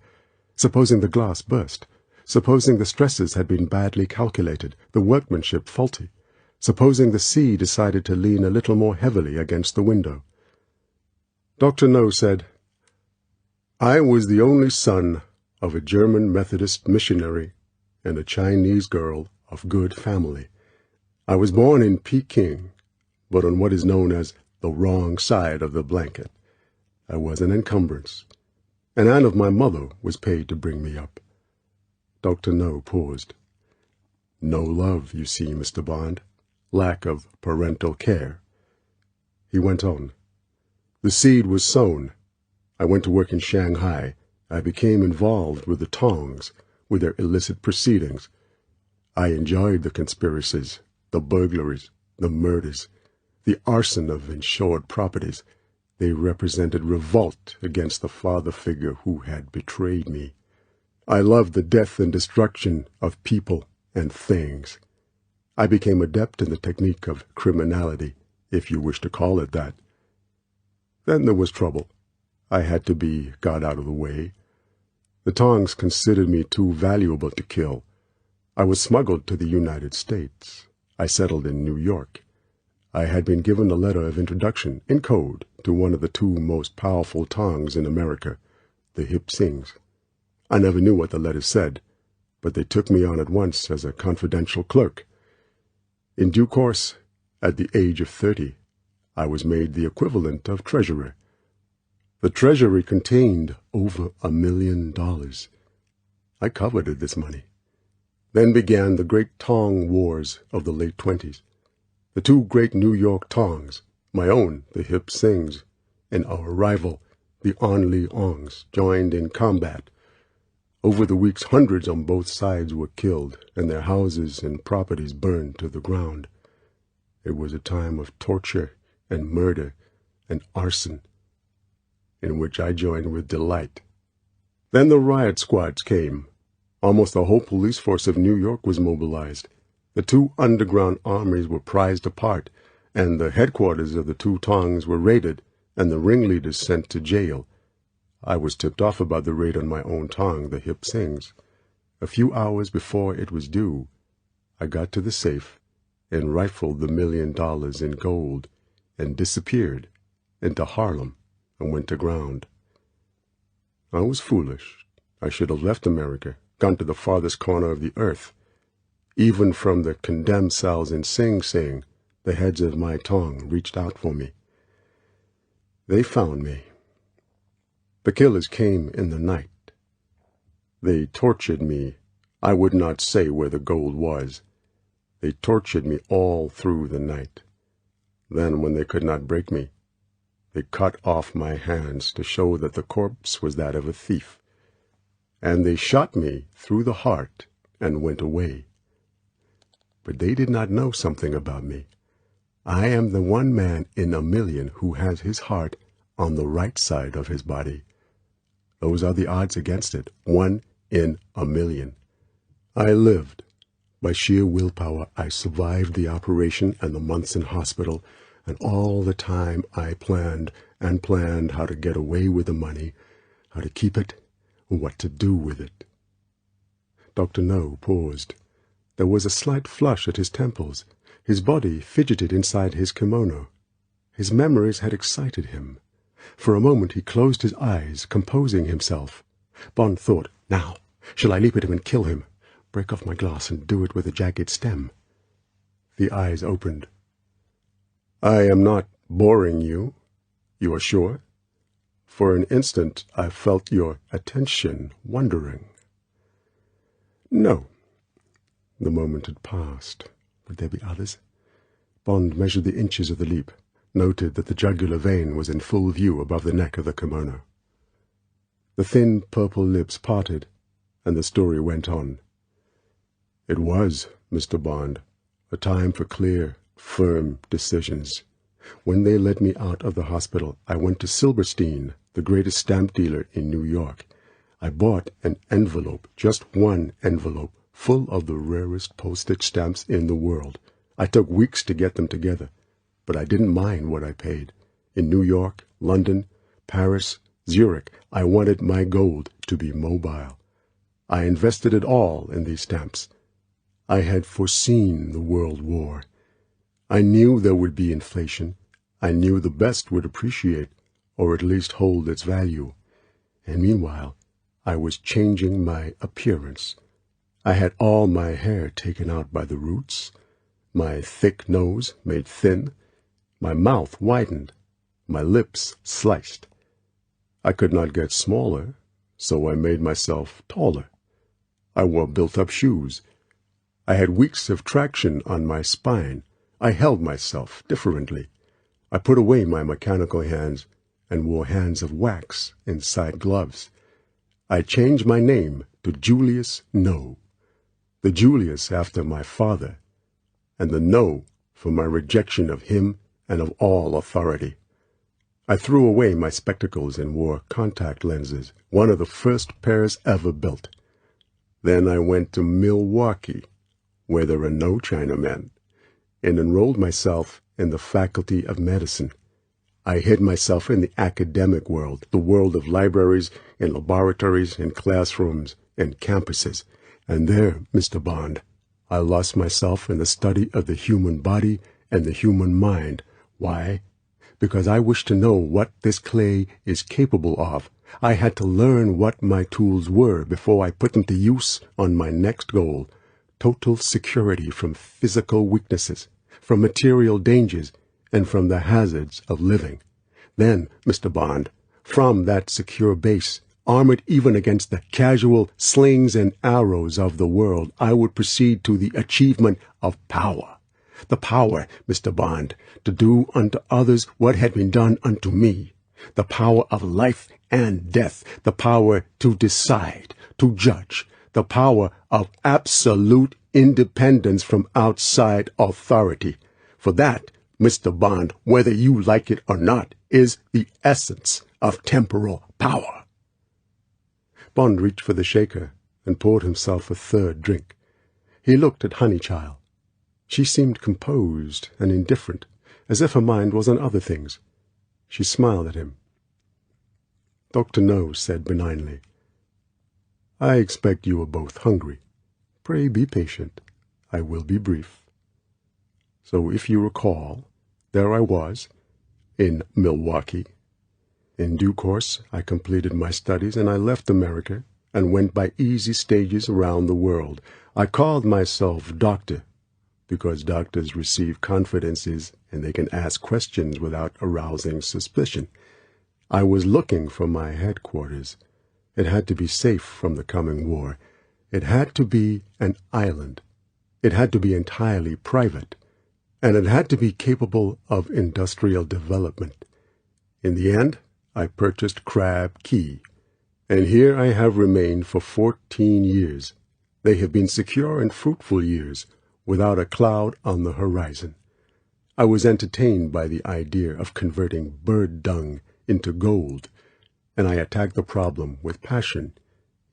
Supposing the glass burst, supposing the stresses had been badly calculated, the workmanship faulty, supposing the sea decided to lean a little more heavily against the window. Dr.No said, "I was the only son of a German Methodist missionary and a Chinese girl of good family. I was born in Peking, but on what is known as the wrong side of the blanket. I was an encumbrance. An aunt of my mother was paid to bring me up." Dr.No paused. "No love, you see, Mr. Bond. Lack of parental care." He went on. "The seed was sown. I went to work in Shanghai. I became involved with the Tongs, with their illicit proceedings. I enjoyed the conspiracies, the burglaries, the murders, the arson of insured properties. They represented revolt against the father figure who had betrayed me. I loved the death and destruction of people and things. I became adept in the technique of criminality, if you wish to call it that. Then there was trouble. I had to be got out of the way. The Tongs considered me too valuable to kill. I was smuggled to the United States. I settled in New York. I had been given a letter of introduction, in code, to one of the 2 most powerful Tongs in America, the Hip Sings. I never knew what the letter said, but they took me on at once as a confidential clerk. In due course, at the age of 30, I was made the equivalent of treasurer. The treasury contained over $1 million. I coveted this money. Then began the great Tong Wars of the late 20s. The 2 great New York Tongs, my own, the Hip Sings, and our rival, the Only Ongs, joined in combat. Over the weeks, hundreds on both sides were killed, and their houses and properties burned to the ground. It was a time of torture and murder and arson, in which I joined with delight. Then the riot squads came. Almost the whole police force of New York was mobilized. The 2 underground armies were prized apart, and the headquarters of the 2 Tongs were raided, and the ringleaders sent to jail. I was tipped off about the raid on my own Tong, the Hip Sings. A few hours before it was due, I got to the safe and rifled the $1 million in gold and disappeared into Harlem and went to ground. I was foolish. I should have left America, gone to the farthest corner of the earth. Even from the condemned cells in Sing Sing, the heads of my Tong reached out for me. They found me. The killers came in the night. They tortured me. I would not say where the gold was. They tortured me all through the night. Then, when they could not break me, they cut off my hands to show that the corpse was that of a thief. And they shot me through the heart and went away. But they did not know something about me. I am the 1 man in 1 million who has his heart on the right side of his body. Those are the odds against it, 1 in 1 million. I lived. By sheer willpower, I survived the operation and the months in hospital, and all the time I planned and planned how to get away with the money, how to keep it, what to do with it. Dr.No paused. There was a slight flush at his temples. His body fidgeted inside his kimono. His memories had excited him. For a moment he closed his eyes, composing himself. Bond thought, now, shall I leap at him and kill him? Break off my glass and do it with a jagged stem. The eyes opened. I am not boring you, you are sure? For an instant I felt your attention wandering. No. The moment had passed. Would there be others? Bond measured the inches of the leap, noted that the jugular vein was in full view above the neck of the kimono. The thin purple lips parted, and the story went on. It was, Mr. Bond, a time for clear, firm decisions. When they led me out of the hospital, I went to Silberstein, the greatest stamp dealer in New York. I bought an envelope, just one envelope, full of the rarest postage stamps in the world. I took weeks to get them together, but I didn't mind what I paid. In New York, London, Paris, Zurich, I wanted my gold to be mobile. I invested it all in these stamps. I had foreseen the World War. I knew there would be inflation. I knew the best would appreciate, or at least hold its value. And meanwhile, I was changing my appearance. I had all my hair taken out by the roots, my thick nose made thin, my mouth widened, my lips sliced. I could not get smaller, so I made myself taller. I wore built-up shoes. I had weeks of traction on my spine. I held myself differently. I put away my mechanical hands and wore hands of wax inside gloves. I changed my name to Julius No, the Julius after my father, and the No for my rejection of him and of all authority. I threw away my spectacles and wore contact lenses, one of the first pairs ever built. Then I went to Milwaukee, where there are no Chinamen, and enrolled myself in the Faculty of Medicine. I hid myself in the academic world, the world of libraries and laboratories and classrooms and campuses. And there, Mr. Bond, I lost myself in the study of the human body and the human mind. Why? Because I wished to know what this clay is capable of. I had to learn what my tools were before I put them to use on my next goal: total security from physical weaknesses, from material dangers, and from the hazards of living. Then, Mr. Bond, from that secure base, armored even against the casual slings and arrows of the world, I would proceed to the achievement of power. The power, Mr. Bond, to do unto others what had been done unto me. The power of life and death. The power to decide, to judge. The power of absolute independence from outside authority. For that, Mr. Bond, whether you like it or not, is the essence of temporal power. Bond reached for the shaker and poured himself a third drink. He looked at Honeychile. She seemed composed and indifferent, as if her mind was on other things. She smiled at him. Dr.No said benignly, "I expect you are both hungry. Pray be patient. I will be brief. So if you recall, there I was, in Milwaukee. In due course, I completed my studies, and I left America and went by easy stages around the world. I called myself doctor, because doctors receive confidences and they can ask questions without arousing suspicion. I was looking for my headquarters. It had to be safe from the coming war. It had to be an island. It had to be entirely private. And it had to be capable of industrial development. In the end, I purchased Crab Key, and here I have remained for 14 years. They have been secure and fruitful years, without a cloud on the horizon. I was entertained by the idea of converting bird dung into gold, and I attacked the problem with passion.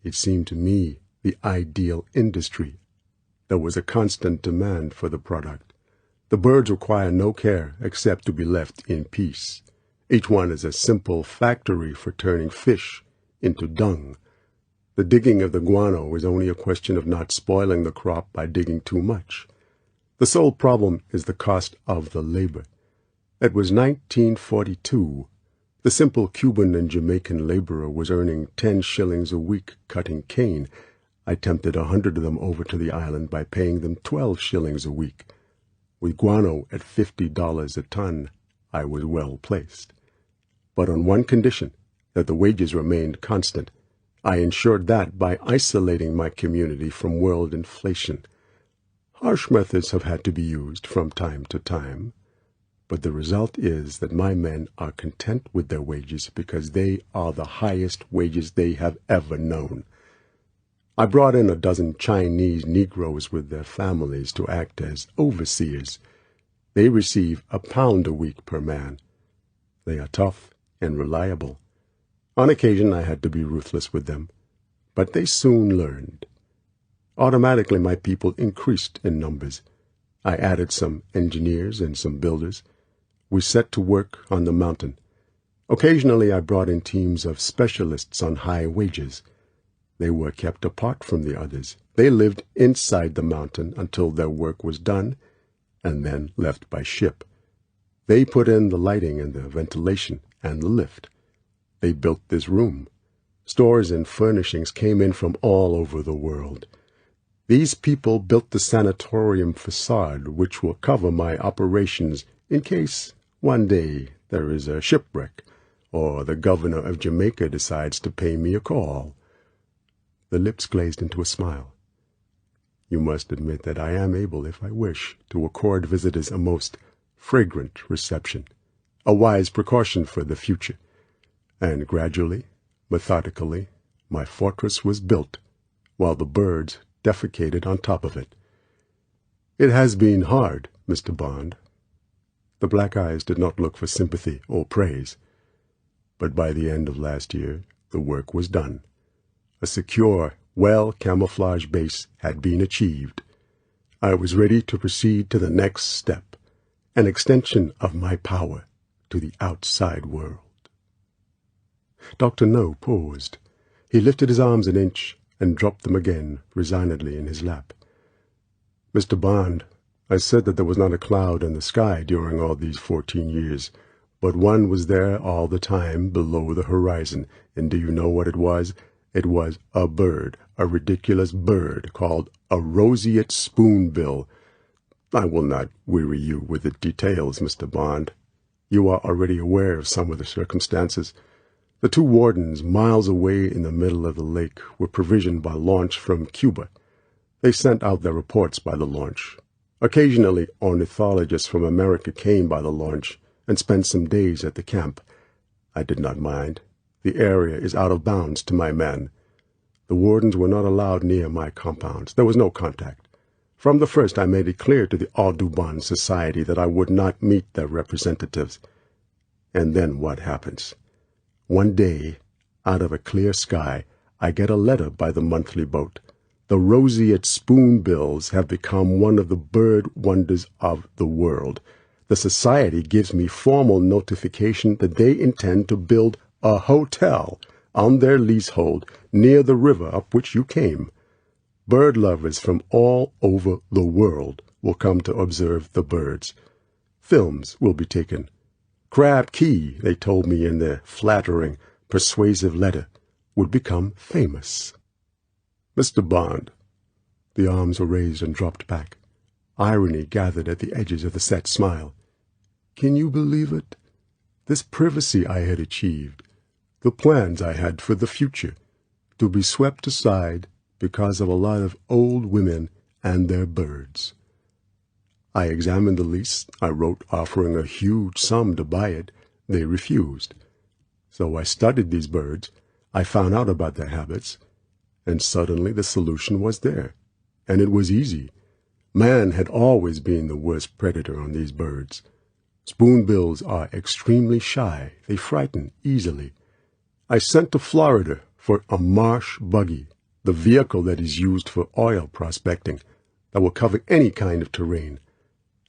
It seemed to me the ideal industry. There was a constant demand for the product. The birds require no care except to be left in peace. Each one is a simple factory for turning fish into dung. The digging of the guano is only a question of not spoiling the crop by digging too much. The sole problem is the cost of the labor. It was 1942. The simple Cuban and Jamaican laborer was earning 10 shillings a week cutting cane. I tempted 100 of them over to the island by paying them 12 shillings a week. With guano at $50 a ton, I was well placed. But on one condition, that the wages remained constant. I ensured that by isolating my community from world inflation. Harsh methods have had to be used from time to time, but the result is that my men are content with their wages because they are the highest wages they have ever known. I brought in a dozen Chinese Negroes with their families to act as overseers. They receive £1 a week per man. They are tough and reliable. On occasion I had to be ruthless with them, but they soon learned. Automatically, my people increased in numbers. I added some engineers and some builders. We set to work on the mountain. Occasionally, I brought in teams of specialists on high wages. They were kept apart from the others. They lived inside the mountain until their work was done, and then left by ship. They put in the lighting and the ventilation and the lift. They built this room. Stores and furnishings came in from all over the world. These people built the sanatorium facade, which will cover my operations in case one day there is a shipwreck or the governor of Jamaica decides to pay me a call. The lips glazed into a smile. You must admit that I am able, if I wish, to accord visitors a most fragrant reception, a wise precaution for the future. And gradually, methodically, my fortress was built, while the birds defecated on top of it. It has been hard, Mr. Bond. The black eyes did not look for sympathy or praise. But by the end of last year, the work was done. A secure, well-camouflaged base had been achieved. I was ready to proceed to the next step, an extension of my power to the outside world. Dr.No paused. He lifted his arms an inch and dropped them again resignedly in his lap. Mr. Bond, I said that there was not a cloud in the sky during all these 14 years, but one was there all the time below the horizon, and do you know what it was? It was a bird, a ridiculous bird called a roseate spoonbill. I will not weary you with the details, Mr. Bond. You are already aware of some of the circumstances. The two wardens, miles away in the middle of the lake, were provisioned by launch from Cuba. They sent out their reports by the launch. Occasionally, ornithologists from America came by the launch and spent some days at the camp. I did not mind. The area is out of bounds to my men. The wardens were not allowed near my compounds. There was no contact. From the first, I made it clear to the Audubon Society that I would not meet their representatives. And then what happens? One day, out of a clear sky, I get a letter by the monthly boat. The roseate spoonbills have become one of the bird wonders of the world. The society gives me formal notification that they intend to build a hotel on their leasehold near the river up which you came. Bird lovers from all over the world will come to observe the birds. Films will be taken. Crab Key, they told me in their flattering, persuasive letter, would become famous. Mr. Bond. The arms were raised and dropped back. Irony gathered at the edges of the set smile. Can you believe it? This privacy I had achieved, the plans I had for the future, to be swept aside because of a lot of old women and their birds. I examined the lease. I wrote offering a huge sum to buy it. They refused. So I studied these birds. I found out about their habits. And suddenly the solution was there. And it was easy. Man had always been the worst predator on these birds. Spoonbills are extremely shy. They frighten easily. I sent to Florida for a marsh buggy, the vehicle that is used for oil prospecting, that will cover any kind of terrain.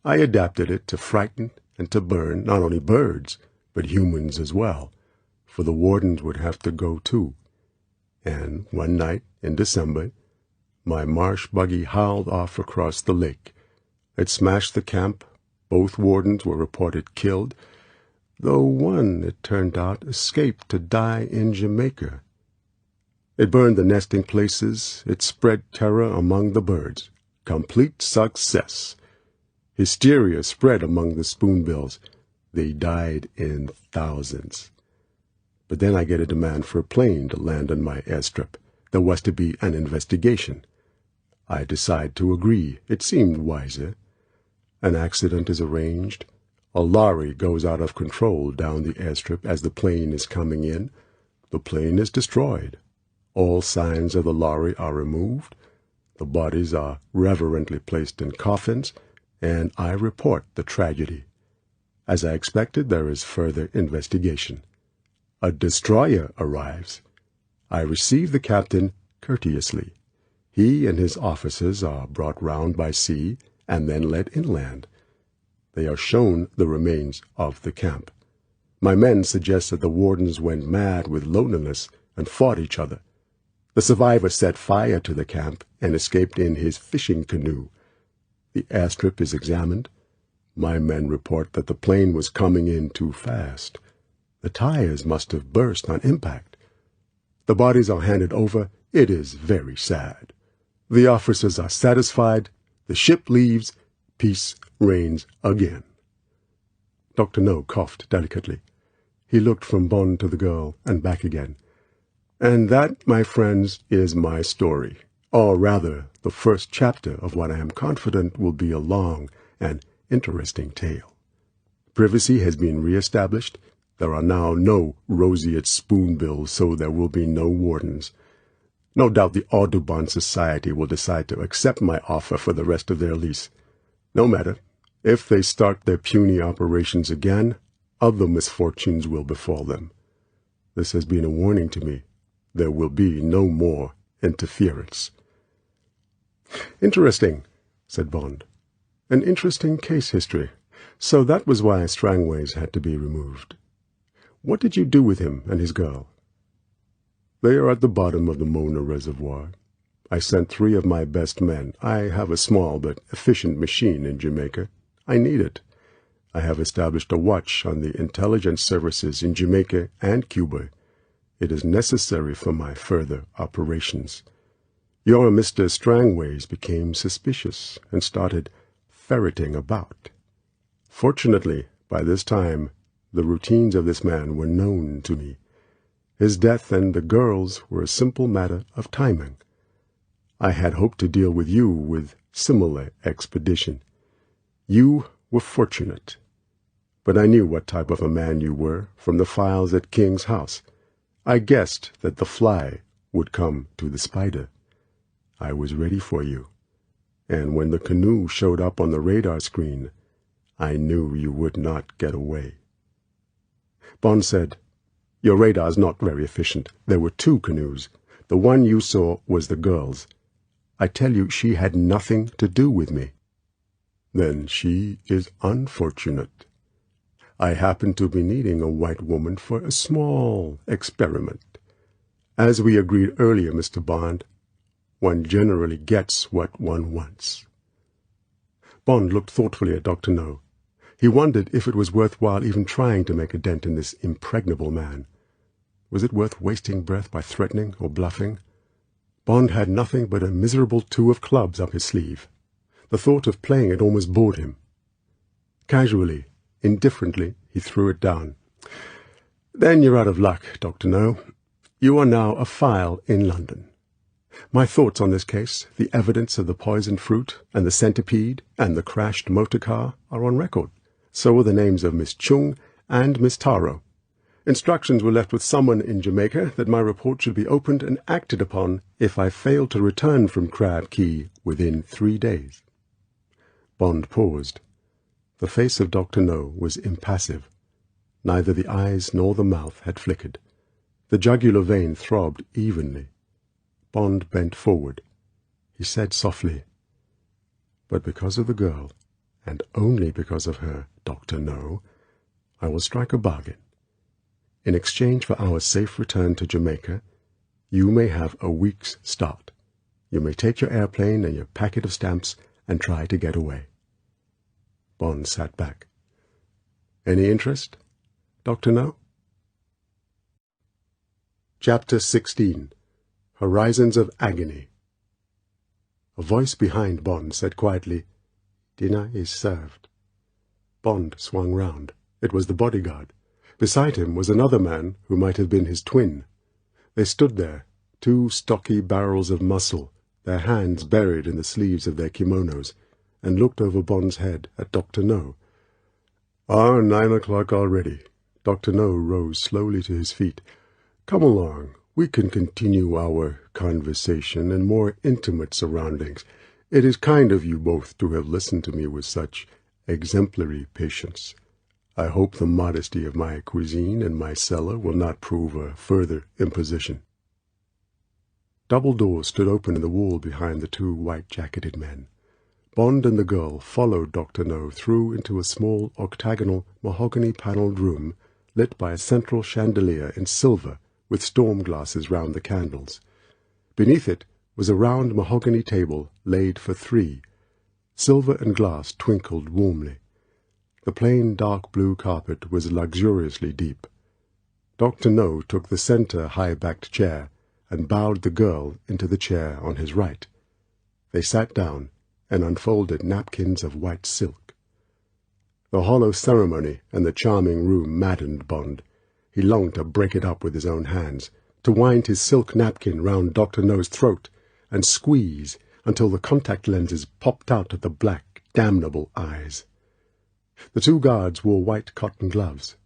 I adapted it to frighten and to burn not only birds, but humans as well, for the wardens would have to go too. And one night in December, my marsh buggy howled off across the lake. It smashed the camp. Both wardens were reported killed, though one, it turned out, escaped to die in Jamaica. It burned the nesting places. It spread terror among the birds. Complete success. Hysteria spread among the spoonbills. They died in thousands. But then I get a demand for a plane to land on my airstrip. There was to be an investigation. I decide to agree. It seemed wiser. An accident is arranged. A lorry goes out of control down the airstrip as the plane is coming in. The plane is destroyed. All signs of the lorry are removed. The bodies are reverently placed in coffins, and I report the tragedy. As I expected, there is further investigation. A destroyer arrives. I receive the captain, courteously. He and his officers are brought round by sea and then led inland. They are shown the remains of the camp. My men suggest that the wardens went mad with loneliness and fought each other. The survivor set fire to the camp and escaped in his fishing canoe. The airstrip is examined. My men report that the plane was coming in too fast. The tires must have burst on impact. The bodies are handed over. It is very sad. The officers are satisfied. The ship leaves. Peace reigns again. Dr.No coughed delicately. He looked from Bond to the girl and back again. And that, my friends, is my story, or rather, the first chapter of what I am confident will be a long and interesting tale. Privacy has been re-established. There are now no roseate spoonbills, so there will be no wardens. No doubt the Audubon Society will decide to accept my offer for the rest of their lease. No matter. If they start their puny operations again, other misfortunes will befall them. This has been a warning to me. There will be no more interference. Interesting, said Bond. An interesting case history. So that was why Strangways had to be removed. What did you do with him and his girl? They are at the bottom of the Mona Reservoir. I sent 3 of my best men. I have a small but efficient machine in Jamaica. I need it. I have established a watch on the intelligence services in Jamaica and Cuba. It is necessary for my further operations. Your Mr. Strangways became suspicious and started ferreting about. Fortunately, by this time, the routines of this man were known to me. His death and the girl's were a simple matter of timing. I had hoped to deal with you with similar expedition. You were fortunate. But I knew what type of a man you were from the files at King's house. I guessed that the fly would come to the spider. I was ready for you. And when the canoe showed up on the radar screen, I knew you would not get away. Bond said, Your radar's not very efficient. There were 2 canoes. The one you saw was the girl's. I tell you, she had nothing to do with me. Then she is unfortunate. I happen to be needing a white woman for a small experiment. As we agreed earlier, Mr. Bond, one generally gets what one wants. Bond looked thoughtfully at Dr.No. He wondered if it was worthwhile even trying to make a dent in this impregnable man. Was it worth wasting breath by threatening or bluffing? Bond had nothing but a miserable 2 of clubs up his sleeve. The thought of playing it almost bored him. Casually, indifferently, he threw it down. Then you're out of luck, Dr.No. You are now a file in London. My thoughts on this case, the evidence of the poisoned fruit and the centipede and the crashed motor car are on record. So are the names of Miss Chung and Miss Taro. Instructions were left with someone in Jamaica that my report should be opened and acted upon if I failed to return from Crab Key within 3 days. Bond paused. The face of Dr.No was impassive. Neither the eyes nor the mouth had flickered. The jugular vein throbbed evenly. Bond bent forward. He said softly, But because of the girl, and only because of her, Dr.No, I will strike a bargain. In exchange for our safe return to Jamaica, you may have a week's start. You may take your airplane and your packet of stamps and try to get away. Bond sat back. Any interest, Dr.No? Chapter 16. Horizons of Agony. A voice behind Bond said quietly, Dinner is served. Bond swung round. It was the bodyguard. Beside him was another man who might have been his twin. They stood there, 2 stocky barrels of muscle, their hands buried in the sleeves of their kimonos, and looked over Bond's head at Dr.No. 9 o'clock already. Dr.No rose slowly to his feet. Come along. We can continue our conversation in more intimate surroundings. It is kind of you both to have listened to me with such exemplary patience. I hope the modesty of my cuisine and my cellar will not prove a further imposition. Double doors stood open in the wall behind the two white-jacketed men. Bond and the girl followed Dr.No through into a small octagonal mahogany-panelled room lit by a central chandelier in silver with storm glasses round the candles. Beneath it was a round mahogany table laid for three. Silver and glass twinkled warmly. The plain dark blue carpet was luxuriously deep. Dr.No took the centre high-backed chair and bowed the girl into the chair on his right. They sat down and unfolded napkins of white silk. The hollow ceremony and the charming room maddened Bond. He longed to break it up with his own hands, to wind his silk napkin round Dr.No's throat and squeeze until the contact lenses popped out of the black, damnable eyes. The two guards wore white cotton gloves.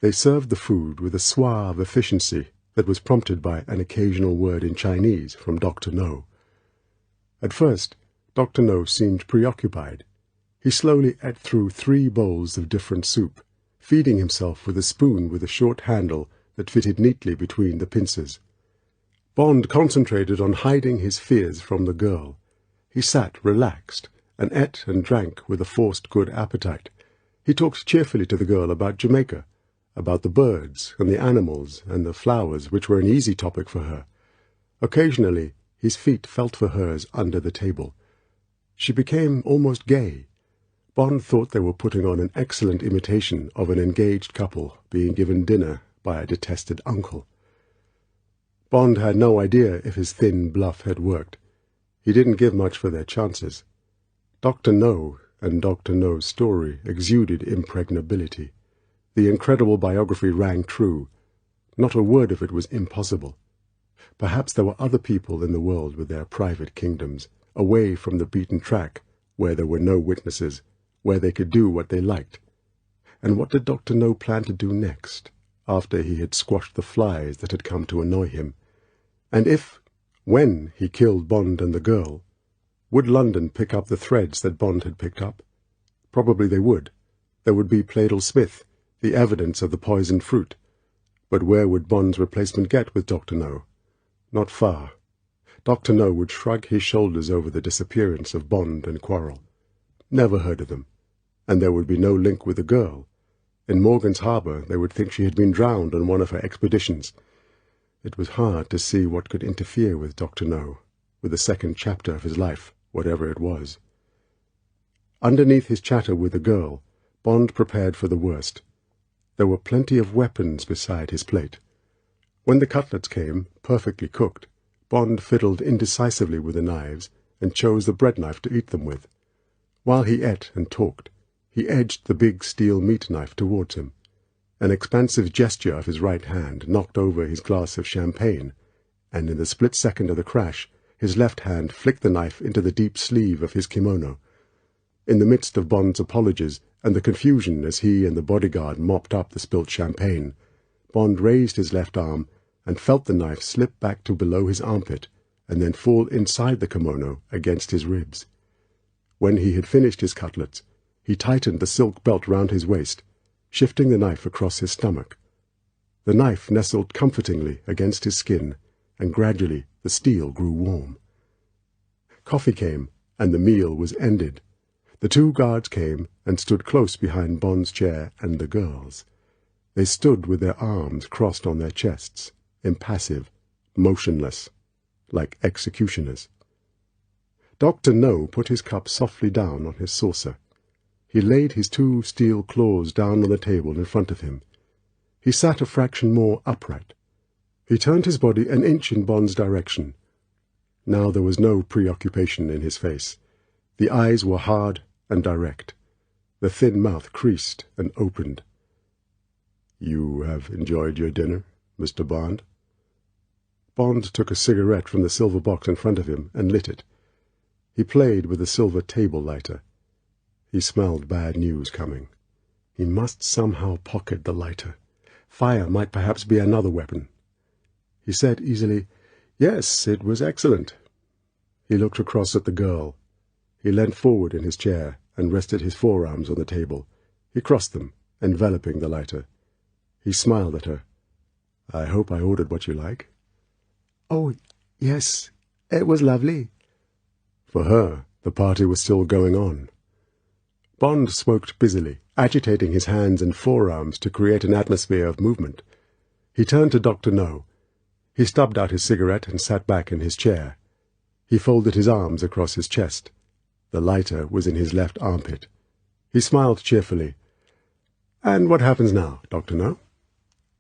They served the food with a suave efficiency that was prompted by an occasional word in Chinese from Dr.No. At first, Dr.No seemed preoccupied. He slowly ate through 3 bowls of different soup, feeding himself with a spoon with a short handle that fitted neatly between the pincers. Bond concentrated on hiding his fears from the girl. He sat relaxed and ate and drank with a forced good appetite. He talked cheerfully to the girl about Jamaica, about the birds and the animals and the flowers, which were an easy topic for her. Occasionally his feet felt for hers under the table. She became almost gay. Bond thought they were putting on an excellent imitation of an engaged couple being given dinner by a detested uncle. Bond had no idea if his thin bluff had worked. He didn't give much for their chances. Dr.No and Dr.No's story exuded impregnability. The incredible biography rang true. Not a word of it was impossible. Perhaps there were other people in the world with their private kingdoms, away from the beaten track, where there were no witnesses, where they could do what they liked. And what did Dr.No plan to do next, after he had squashed the flies that had come to annoy him? And when he killed Bond and the girl, would London pick up the threads that Bond had picked up? Probably they would. There would be Pleydell Smith, the evidence of the poisoned fruit. But where would Bond's replacement get with Dr.No? Not far. Dr.No would shrug his shoulders over the disappearance of Bond and Quarrel. Never heard of them. And there would be no link with the girl. In Morgan's Harbour they would think she had been drowned on one of her expeditions. It was hard to see what could interfere with Dr.No, with the second chapter of his life, whatever it was. Underneath his chatter with the girl, Bond prepared for the worst. There were plenty of weapons beside his plate. When the cutlets came, perfectly cooked, Bond fiddled indecisively with the knives and chose the bread knife to eat them with. While he ate and talked, he edged the big steel meat knife towards him. An expansive gesture of his right hand knocked over his glass of champagne, and in the split second of the crash, his left hand flicked the knife into the deep sleeve of his kimono. In the midst of Bond's apologies and the confusion as he and the bodyguard mopped up the spilt champagne, Bond raised his left arm and felt the knife slip back to below his armpit and then fall inside the kimono against his ribs. When he had finished his cutlets, he tightened the silk belt round his waist, shifting the knife across his stomach. The knife nestled comfortingly against his skin, and gradually the steel grew warm. Coffee came, and the meal was ended. The two guards came and stood close behind Bond's chair and the girl's. They stood with their arms crossed on their chests, impassive, motionless, like executioners. Dr.No put his cup softly down on his saucer. He laid his 2 steel claws down on the table in front of him. He sat a fraction more upright. He turned his body an inch in Bond's direction. Now there was no preoccupation in his face. The eyes were hard and direct. The thin mouth creased and opened. "You have enjoyed your dinner, Mr. Bond?" Bond took a cigarette from the silver box in front of him and lit it. He played with the silver table lighter. He smelled bad news coming. He must somehow pocket the lighter. Fire might perhaps be another weapon. He said easily, "Yes, it was excellent." He looked across at the girl. He leant forward in his chair and rested his forearms on the table. He crossed them, enveloping the lighter. He smiled at her. "I hope I ordered what you like." "Oh, Yes, it was lovely. For her, the party was still going on. Bond smoked busily, agitating his hands and forearms to create an atmosphere of movement. He turned to Dr.No. He stubbed out his cigarette and sat back in his chair. He folded his arms across his chest. The lighter was in his left armpit. He smiled cheerfully. "And what happens now, Dr.No?"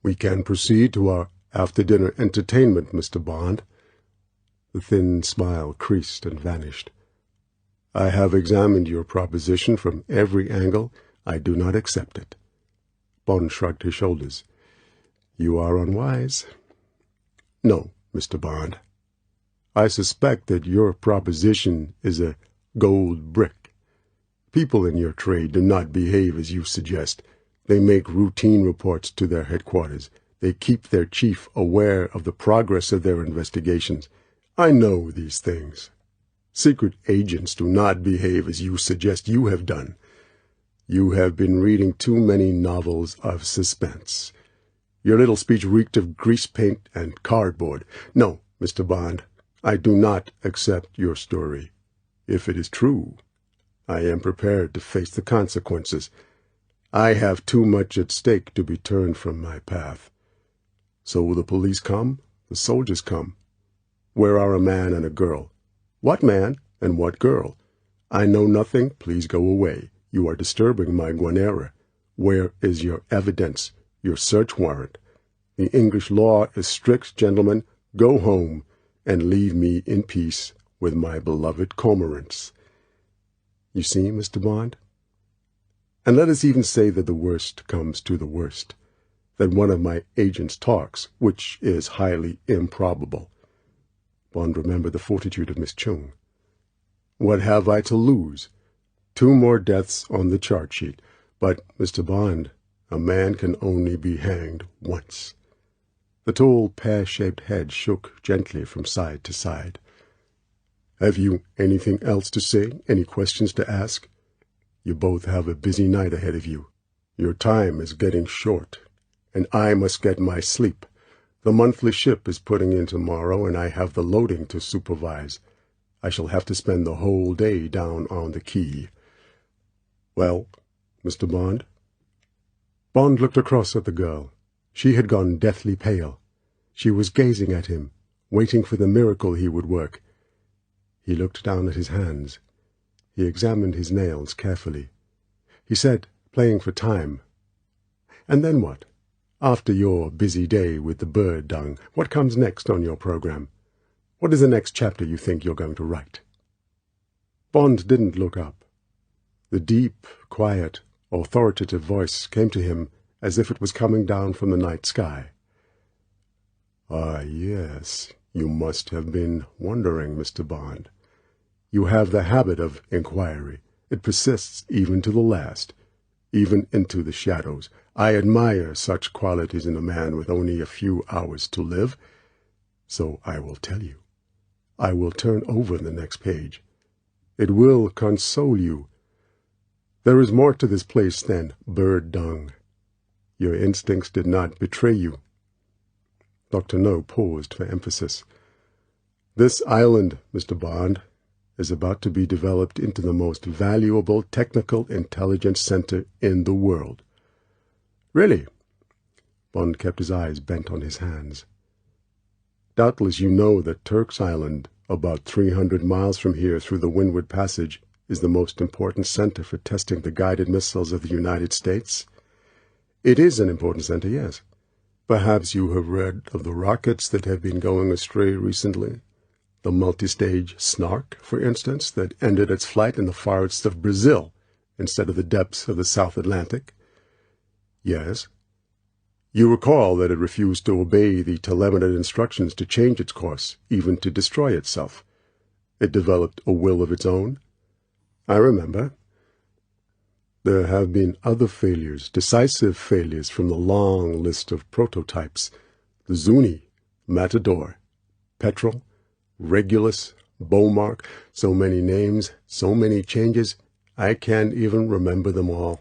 "We can proceed to our after-dinner entertainment, Mr. Bond." The thin smile creased and vanished. "I have examined your proposition from every angle. I do not accept it." Bond shrugged his shoulders. "You are unwise." "No, Mr. Bond. I suspect that your proposition is a gold brick. People in your trade do not behave as you suggest. They make routine reports to their headquarters. They keep their chief aware of the progress of their investigations. I know these things. Secret agents do not behave as you suggest you have done. You have been reading too many novels of suspense. Your little speech reeked of grease paint and cardboard. No, Mr. Bond, I do not accept your story. If it is true, I am prepared to face the consequences. I have too much at stake to be turned from my path. So will the police come? The soldiers come? Where are a man and a girl? What man and what girl? I know nothing. Please go away. You are disturbing my guanera. Where is your evidence, your search warrant? The English law is strict, gentlemen. Go home and leave me in peace with my beloved cormorants. You see, Mr. Bond? And let us even say that the worst comes to the worst, that one of my agents talks, which is highly improbable. Bond remembered the fortitude of Miss Chung. What have I to lose? 2 more deaths on the chart sheet. But, Mr. Bond, a man can only be hanged once. The tall, pear-shaped head shook gently from side to side. Have you anything else to say? Any questions to ask? You both have a busy night ahead of you. Your time is getting short, and I must get my sleep. The monthly ship is putting in tomorrow, and I have the loading to supervise. I shall have to spend the whole day down on the quay. Well, Mr. Bond? Bond looked across at the girl. She had gone deathly pale. She was gazing at him, waiting for the miracle he would work. He looked down at his hands. He examined his nails carefully. He said, playing for time, "And then what? After your busy day with the bird dung, what comes next on your program? What is the next chapter you think you're going to write?" Bond didn't look up. The deep, quiet, authoritative voice came to him as if it was coming down from the night sky. "Ah, yes, you must have been wondering, Mr. Bond. You have the habit of inquiry. It persists even to the last, even into the shadows. I admire such qualities in a man with only a few hours to live. So I will tell you. I will turn over the next page. It will console you. There is more to this place than bird dung. Your instincts did not betray you." Dr.No paused for emphasis. "This island, Mr. Bond, is about to be developed into the most valuable technical intelligence center in the world." "Really?" Bond kept his eyes bent on his hands. "Doubtless you know that Turk's Island, about 300 miles from here through the Windward Passage, is the most important center for testing the guided missiles of the United States?" "It is an important center, yes." "Perhaps you have read of the rockets that have been going astray recently? The multi-stage Snark, for instance, that ended its flight in the forests of Brazil instead of the depths of the South Atlantic?" "Yes." "You recall that it refused to obey the telemetered instructions to change its course, even to destroy itself. It developed a will of its own?" "I remember." "There have been other failures, decisive failures from the long list of prototypes. The Zuni, Matador, Petrel, Regulus, Beaumark, so many names, so many changes, I can't even remember them all.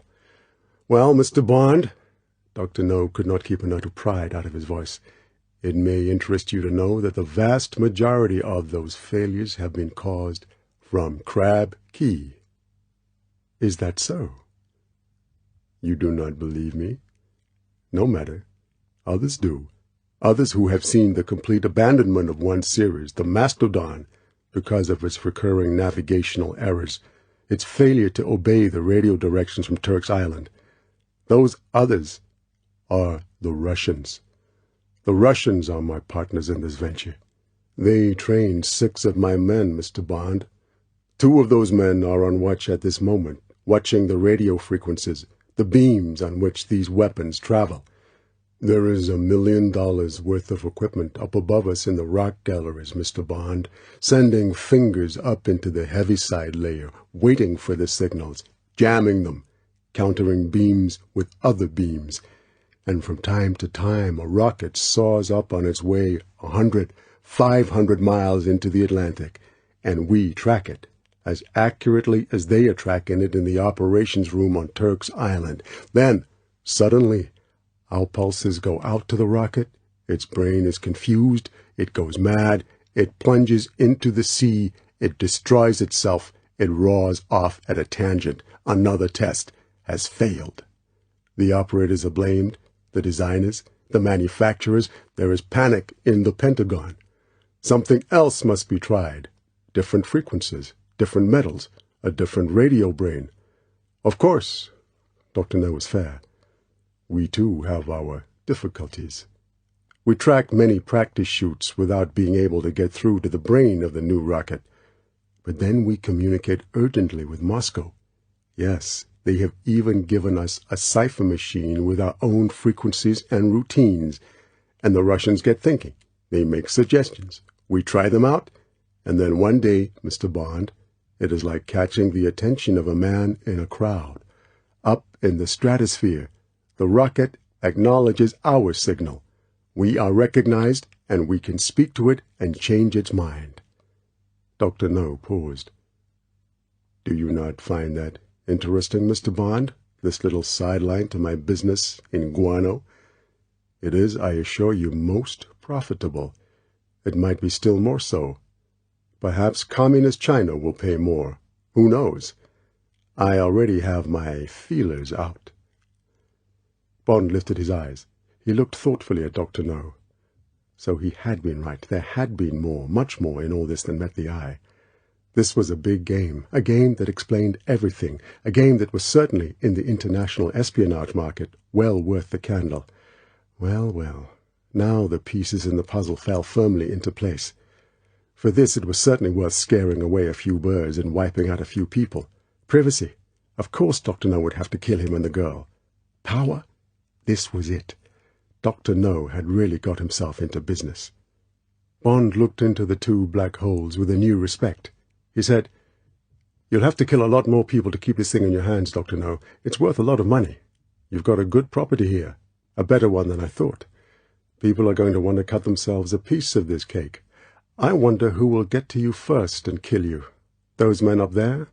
Well, Mr. Bond," Dr.No could not keep a note of pride out of his voice, It may interest you to know that the vast majority of those failures have been caused from Crab Key. Is that so? You do not believe me? No matter. Others do. Others who have seen the complete abandonment of one series, the Mastodon, because of its recurring navigational errors, its failure to obey the radio directions from Turk's Island. Those others are the Russians. The Russians are my partners in this venture. They trained 6 of my men, Mr. Bond. 2 of those men are on watch at this moment, watching the radio frequencies, the beams on which these weapons travel. There is $1 million worth of equipment up above us in the rock galleries, Mr. Bond, sending fingers up into the heaviside layer, waiting for the signals, jamming them, countering beams with other beams. And from time to time a rocket soars up on its way 100, 500 miles into the Atlantic, and we track it as accurately as they are tracking it in the operations room on Turk's Island. Then, suddenly, our pulses go out to the rocket, its brain is confused, it goes mad, it plunges into the sea, it destroys itself, it roars off at a tangent. Another test has failed. The operators are blamed, the designers, the manufacturers. There is panic in the Pentagon. Something else must be tried. Different frequencies, different metals, a different radio brain. Of course, Dr.No is fair. We too have our difficulties. We tracked many practice shoots without being able to get through to the brain of the new rocket. But then we communicate urgently with Moscow. Yes, they have even given us a cipher machine with our own frequencies and routines. And the Russians get thinking. They make suggestions. We try them out. And then one day, Mr. Bond, it is like catching the attention of a man in a crowd. Up in the stratosphere, the rocket acknowledges our signal. We are recognized, and we can speak to it and change its mind. Dr.No paused. Do you not find that interesting, Mr. Bond, this little sideline to my business in guano? It is, I assure you, most profitable. It might be still more so. Perhaps communist China will pay more. Who knows? I already have my feelers out. Bond lifted his eyes. He looked thoughtfully at Dr.No. So he had been right. There had been more, much more in all this than met the eye. This was a big game, a game that explained everything, a game that was certainly, in the international espionage market, well worth the candle. Well, well, now the pieces in the puzzle fell firmly into place. For this it was certainly worth scaring away a few birds and wiping out a few people. Privacy. Of course Dr.No would have to kill him and the girl. Power? This was it. Dr.No had really got himself into business. Bond looked into the 2 black holes with a new respect. He said, You'll have to kill a lot more people to keep this thing in your hands, Dr.No. It's worth a lot of money. You've got a good property here, a better one than I thought. People are going to want to cut themselves a piece of this cake. I wonder who will get to you first and kill you. Those men up there?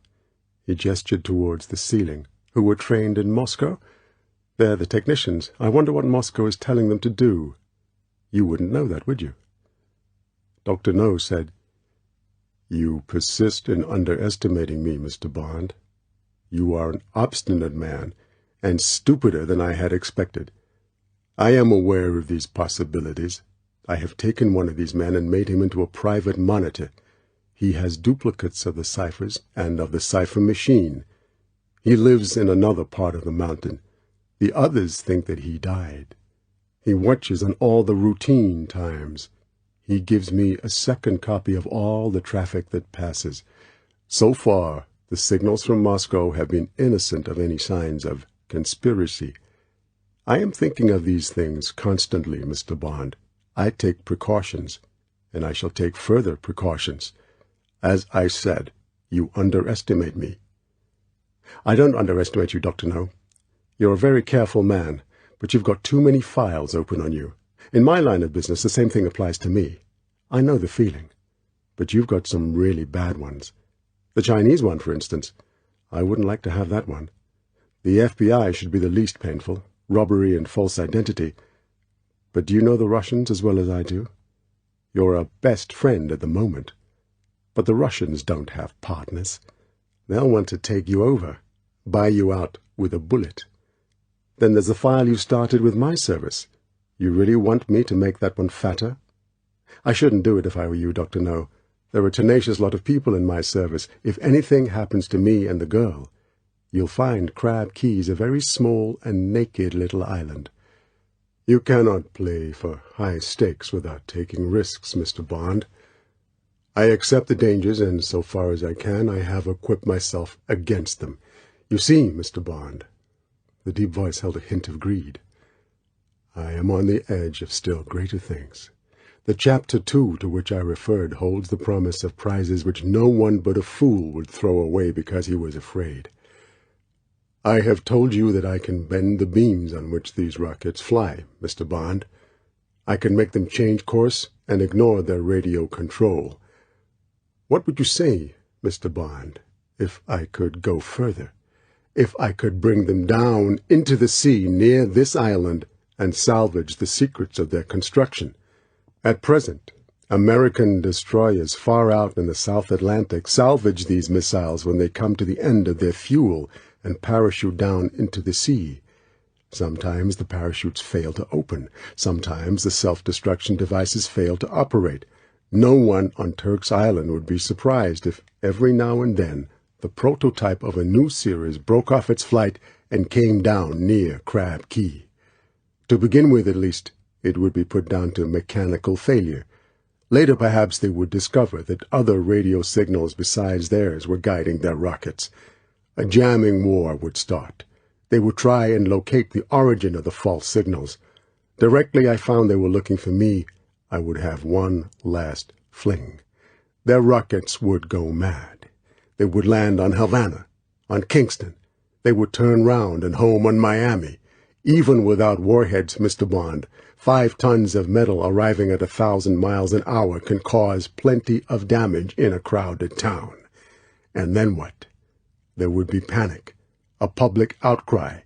He gestured towards the ceiling, who were trained in Moscow. They're the technicians. I wonder what Moscow is telling them to do. You wouldn't know that, would you? Dr.No said, You persist in underestimating me, Mr. Bond. You are an obstinate man, and stupider than I had expected. I am aware of these possibilities. I have taken one of these men and made him into a private monitor. He has duplicates of the ciphers and of the cipher machine. He lives in another part of the mountain. The others think that he died. He watches on all the routine times. He gives me a second copy of all the traffic that passes. So far, the signals from Moscow have been innocent of any signs of conspiracy. I am thinking of these things constantly, Mr. Bond. I take precautions, and I shall take further precautions. As I said, you underestimate me. I don't underestimate you, Dr.No. You're a very careful man, but you've got too many files open on you. In my line of business, the same thing applies to me. I know the feeling, but you've got some really bad ones. The Chinese one, for instance. I wouldn't like to have that one. The FBI should be the least painful, robbery and false identity. But do you know the Russians as well as I do? You're a best friend at the moment. But the Russians don't have partners. They'll want to take you over, buy you out with a bullet. Then there's the file you started with my service. You really want me to make that one fatter? I shouldn't do it if I were you, Dr.No. There are a tenacious lot of people in my service. If anything happens to me and the girl, you'll find Crab Key's a very small and naked little island. You cannot play for high stakes without taking risks, Mr. Bond. I accept the dangers, and so far as I can, I have equipped myself against them. You see, Mr. Bond, the deep voice held a hint of greed, I am on the edge of still greater things. The Chapter 2 to which I referred holds the promise of prizes which no one but a fool would throw away because he was afraid. I have told you that I can bend the beams on which these rockets fly, Mr. Bond. I can make them change course and ignore their radio control. What would you say, Mr. Bond, if I could go further? If I could bring them down into the sea near this island and salvage the secrets of their construction? At present, American destroyers far out in the South Atlantic salvage these missiles when they come to the end of their fuel and parachute down into the sea. Sometimes the parachutes fail to open. Sometimes the self-destruction devices fail to operate. No one on Turk's Island would be surprised if every now and then the prototype of a new series broke off its flight and came down near Crab Key. To begin with, at least, it would be put down to mechanical failure. Later, perhaps, they would discover that other radio signals besides theirs were guiding their rockets. A jamming war would start. They would try and locate the origin of the false signals. Directly I found they were looking for me, I would have one last fling. Their rockets would go mad. They would land on Havana, on Kingston. They would turn round and home on Miami. Even without warheads, Mr. Bond, 5 tons of metal arriving at 1,000 miles an hour can cause plenty of damage in a crowded town. And then what? There would be panic, a public outcry.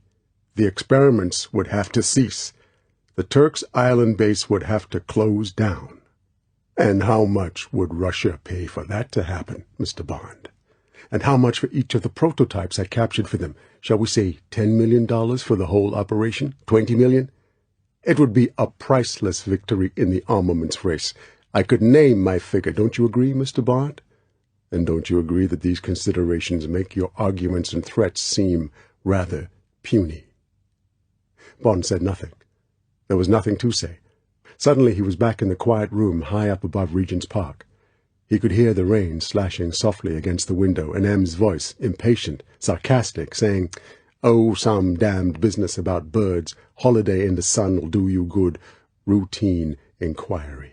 The experiments would have to cease. The Turk's Island base would have to close down. And how much would Russia pay for that to happen, Mr. Bond? And how much for each of the prototypes I captured for them? Shall we say $10 million for the whole operation? $20 million? It would be a priceless victory in the armaments race. I could name my figure. Don't you agree, Mr. Bond? And don't you agree that these considerations make your arguments and threats seem rather puny? Bond said nothing. There was nothing to say. Suddenly he was back in the quiet room high up above Regent's Park. He could hear the rain slashing softly against the window, and M's voice, impatient, sarcastic, saying, "Oh, some damned business about birds. Holiday in the sun'll do you good. Routine inquiry."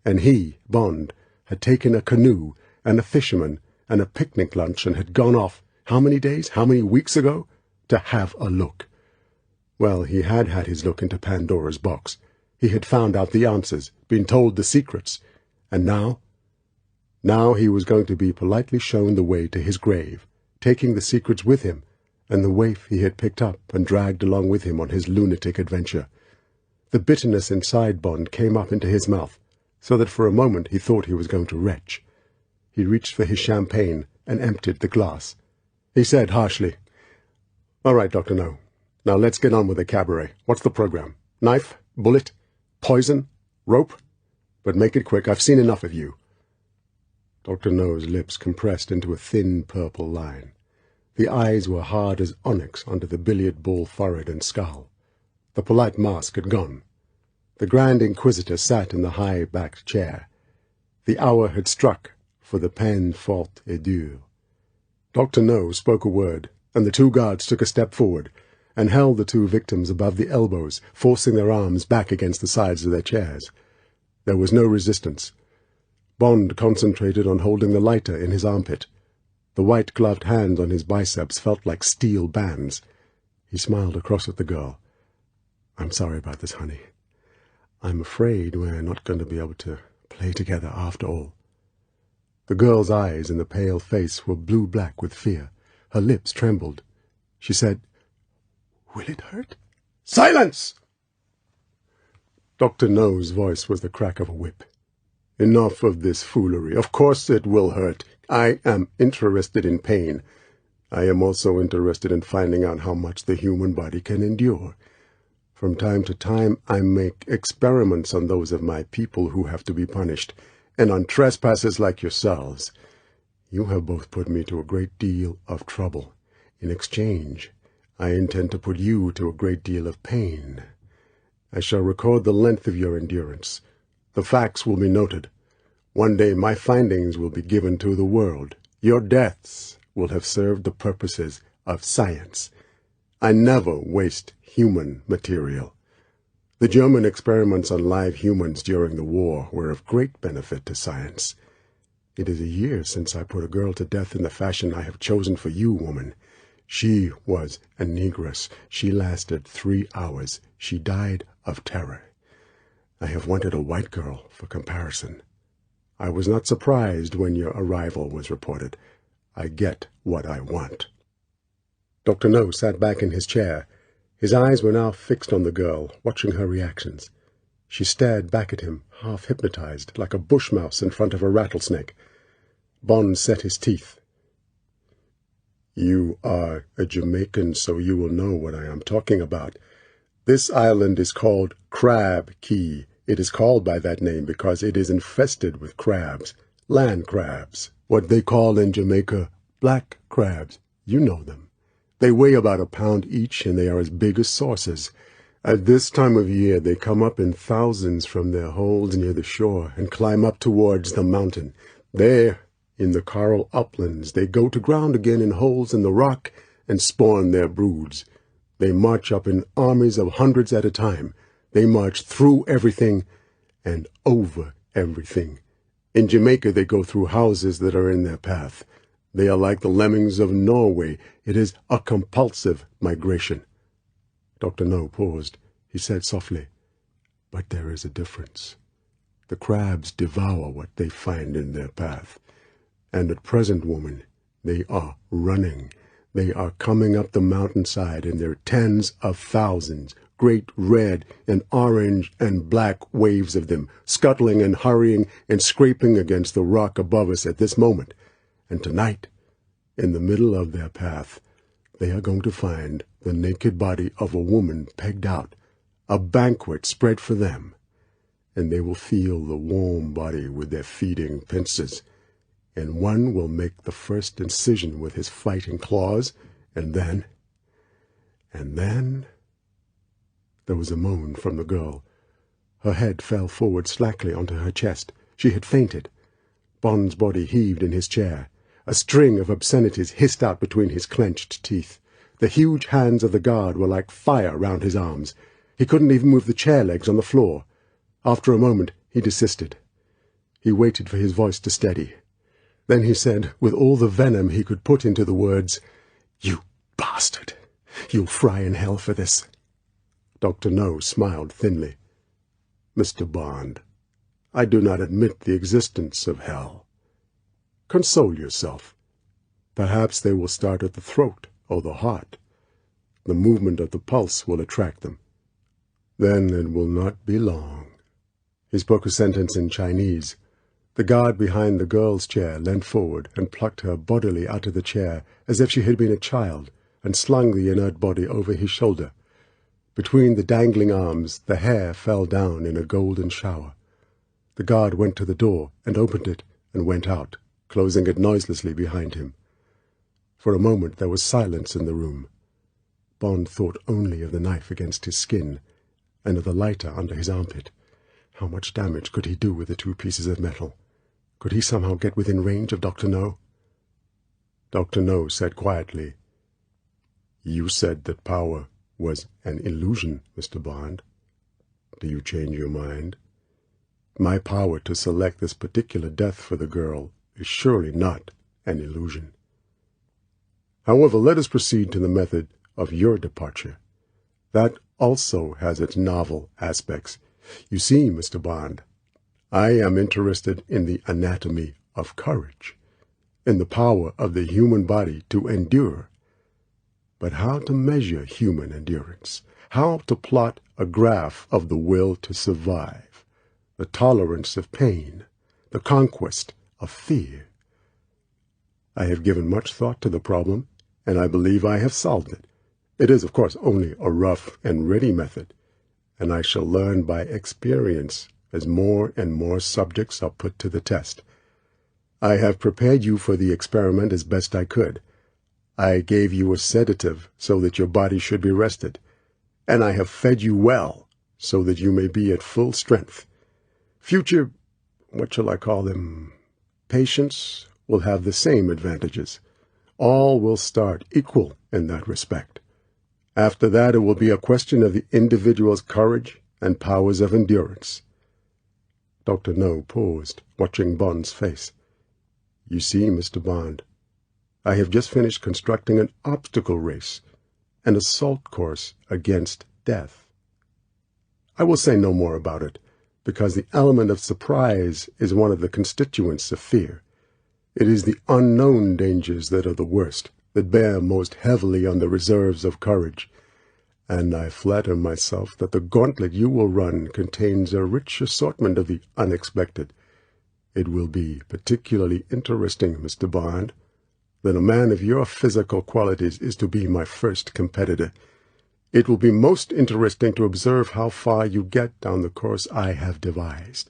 And he, Bond, had taken a canoe and a fisherman and a picnic lunch and had gone off, how many days, how many weeks ago, to have a look. Well, he had had his look into Pandora's box. He had found out the answers, been told the secrets, and now he was going to be politely shown the way to his grave, taking the secrets with him, and the waif he had picked up and dragged along with him on his lunatic adventure. The bitterness inside Bond came up into his mouth, so that for a moment he thought he was going to retch. He reached for his champagne and emptied the glass. He said harshly, "All right, Dr.No. Now let's get on with the cabaret. What's the program? Knife? Bullet? Poison? Rope? But make it quick. I've seen enough of you." Dr.No's lips compressed into a thin purple line. The eyes were hard as onyx under the billiard ball forehead and skull. The polite mask had gone. The Grand Inquisitor sat in the high-backed chair. The hour had struck for the peine forte et dure. Dr.No spoke a word, and the 2 guards took a step forward and held the 2 victims above the elbows, forcing their arms back against the sides of their chairs. There was no resistance. Bond concentrated on holding the lighter in his armpit. The white-gloved hands on his biceps felt like steel bands. He smiled across at the girl. "I'm sorry about this, honey. I'm afraid we're not going to be able to play together after all." The girl's eyes in the pale face were blue-black with fear. Her lips trembled. She said, "Will it hurt?" "Silence!" Dr.No's voice was the crack of a whip. Enough of this foolery. Of course it will hurt. I am interested in pain. I am also interested in finding out how much the human body can endure. From time to time I make experiments on those of my people who have to be punished, and on trespassers like yourselves. You have both put me to a great deal of trouble. In exchange, I intend to put you to a great deal of pain. I shall record the length of your endurance. The facts will be noted. One day my findings will be given to the world. Your deaths will have served the purposes of science. I never waste human material. The German experiments on live humans during the war were of great benefit to science. It is a year since I put a girl to death in the fashion I have chosen for you, woman. She was a negress. She lasted 3 hours. She died of terror. I have wanted a white girl for comparison. I was not surprised when your arrival was reported. I get what I want. Dr. No sat back in his chair. His eyes were now fixed on the girl, watching her reactions. She stared back at him, half hypnotized, like a bush mouse in front of a rattlesnake. Bond set his teeth. You are a Jamaican, so you will know what I am talking about. This island is called Crab Key. It is called by that name because it is infested with crabs, land crabs, what they call in Jamaica black crabs. You know them. They weigh about a pound each, and they are as big as saucers. At this time of year they come up in thousands from their holes near the shore and climb up towards the mountain. There, in the coral uplands, they go to ground again in holes in the rock and spawn their broods. They march up in armies of hundreds at a time. They march through everything and over everything. In Jamaica they go through houses that are in their path. They are like the lemmings of Norway. It is a compulsive migration. Dr. No paused. He said softly, "But there is a difference. The crabs devour what they find in their path. And at present, woman, they are running. They are coming up the mountainside in their tens of thousands, great red and orange and black waves of them, scuttling and hurrying and scraping against the rock above us at this moment. And tonight, in the middle of their path, they are going to find the naked body of a woman pegged out, a banquet spread for them, and they will feel the warm body with their feeding pincers, and one will make the first incision with his fighting claws, and then... There was a moan from the girl. Her head fell forward slackly onto her chest. She had fainted. Bond's body heaved in his chair. A string of obscenities hissed out between his clenched teeth. The huge hands of the guard were like fire round his arms. He couldn't even move the chair legs on the floor. After a moment he desisted. He waited for his voice to steady. Then he said, with all the venom he could put into the words, "You bastard! You'll fry in hell for this." Dr. No smiled thinly. "Mr. Bond, I do not admit the existence of hell. Console yourself. Perhaps they will start at the throat or the heart. The movement of the pulse will attract them. Then it will not be long." He spoke a sentence in Chinese. The guard behind the girl's chair leant forward and plucked her bodily out of the chair as if she had been a child, and slung the inert body over his shoulder. Between the dangling arms the hair fell down in a golden shower. The guard went to the door and opened it and went out, closing it noiselessly behind him. For a moment there was silence in the room. Bond thought only of the knife against his skin, and of the lighter under his armpit. How much damage could he do with the 2 pieces of metal? Could he somehow get within range of Dr. No? Dr. No said quietly, "You said that power was an illusion, Mr. Bond. Do you change your mind? My power to select this particular death for the girl is surely not an illusion. However, let us proceed to the method of your departure. That also has its novel aspects. You see, Mr. Bond, I am interested in the anatomy of courage, in the power of the human body to endure. But how to measure human endurance? how to plot a graph of the will to survive, the tolerance of pain, the conquest of fear. I have given much thought to the problem, and I believe I have solved it. It is, of course, only a rough and ready method, and I shall learn by experience as more and more subjects are put to the test. I have prepared you for the experiment as best I could. I gave you a sedative so that your body should be rested, and I have fed you well so that you may be at full strength. Future, what shall I call them, patients will have the same advantages. All will start equal in that respect. After that, it will be a question of the individual's courage and powers of endurance. Dr.No paused, watching Bond's face. You see, Mr. Bond, I have just finished constructing an obstacle race, an assault course against death. I will say no more about it, because the element of surprise is one of the constituents of fear. It is the unknown dangers that are the worst, that bear most heavily on the reserves of courage, and I flatter myself that the gauntlet you will run contains a rich assortment of the unexpected. It will be particularly interesting, Mr. Bond, that a man of your physical qualities is to be my first competitor. It will be most interesting to observe how far you get down the course I have devised.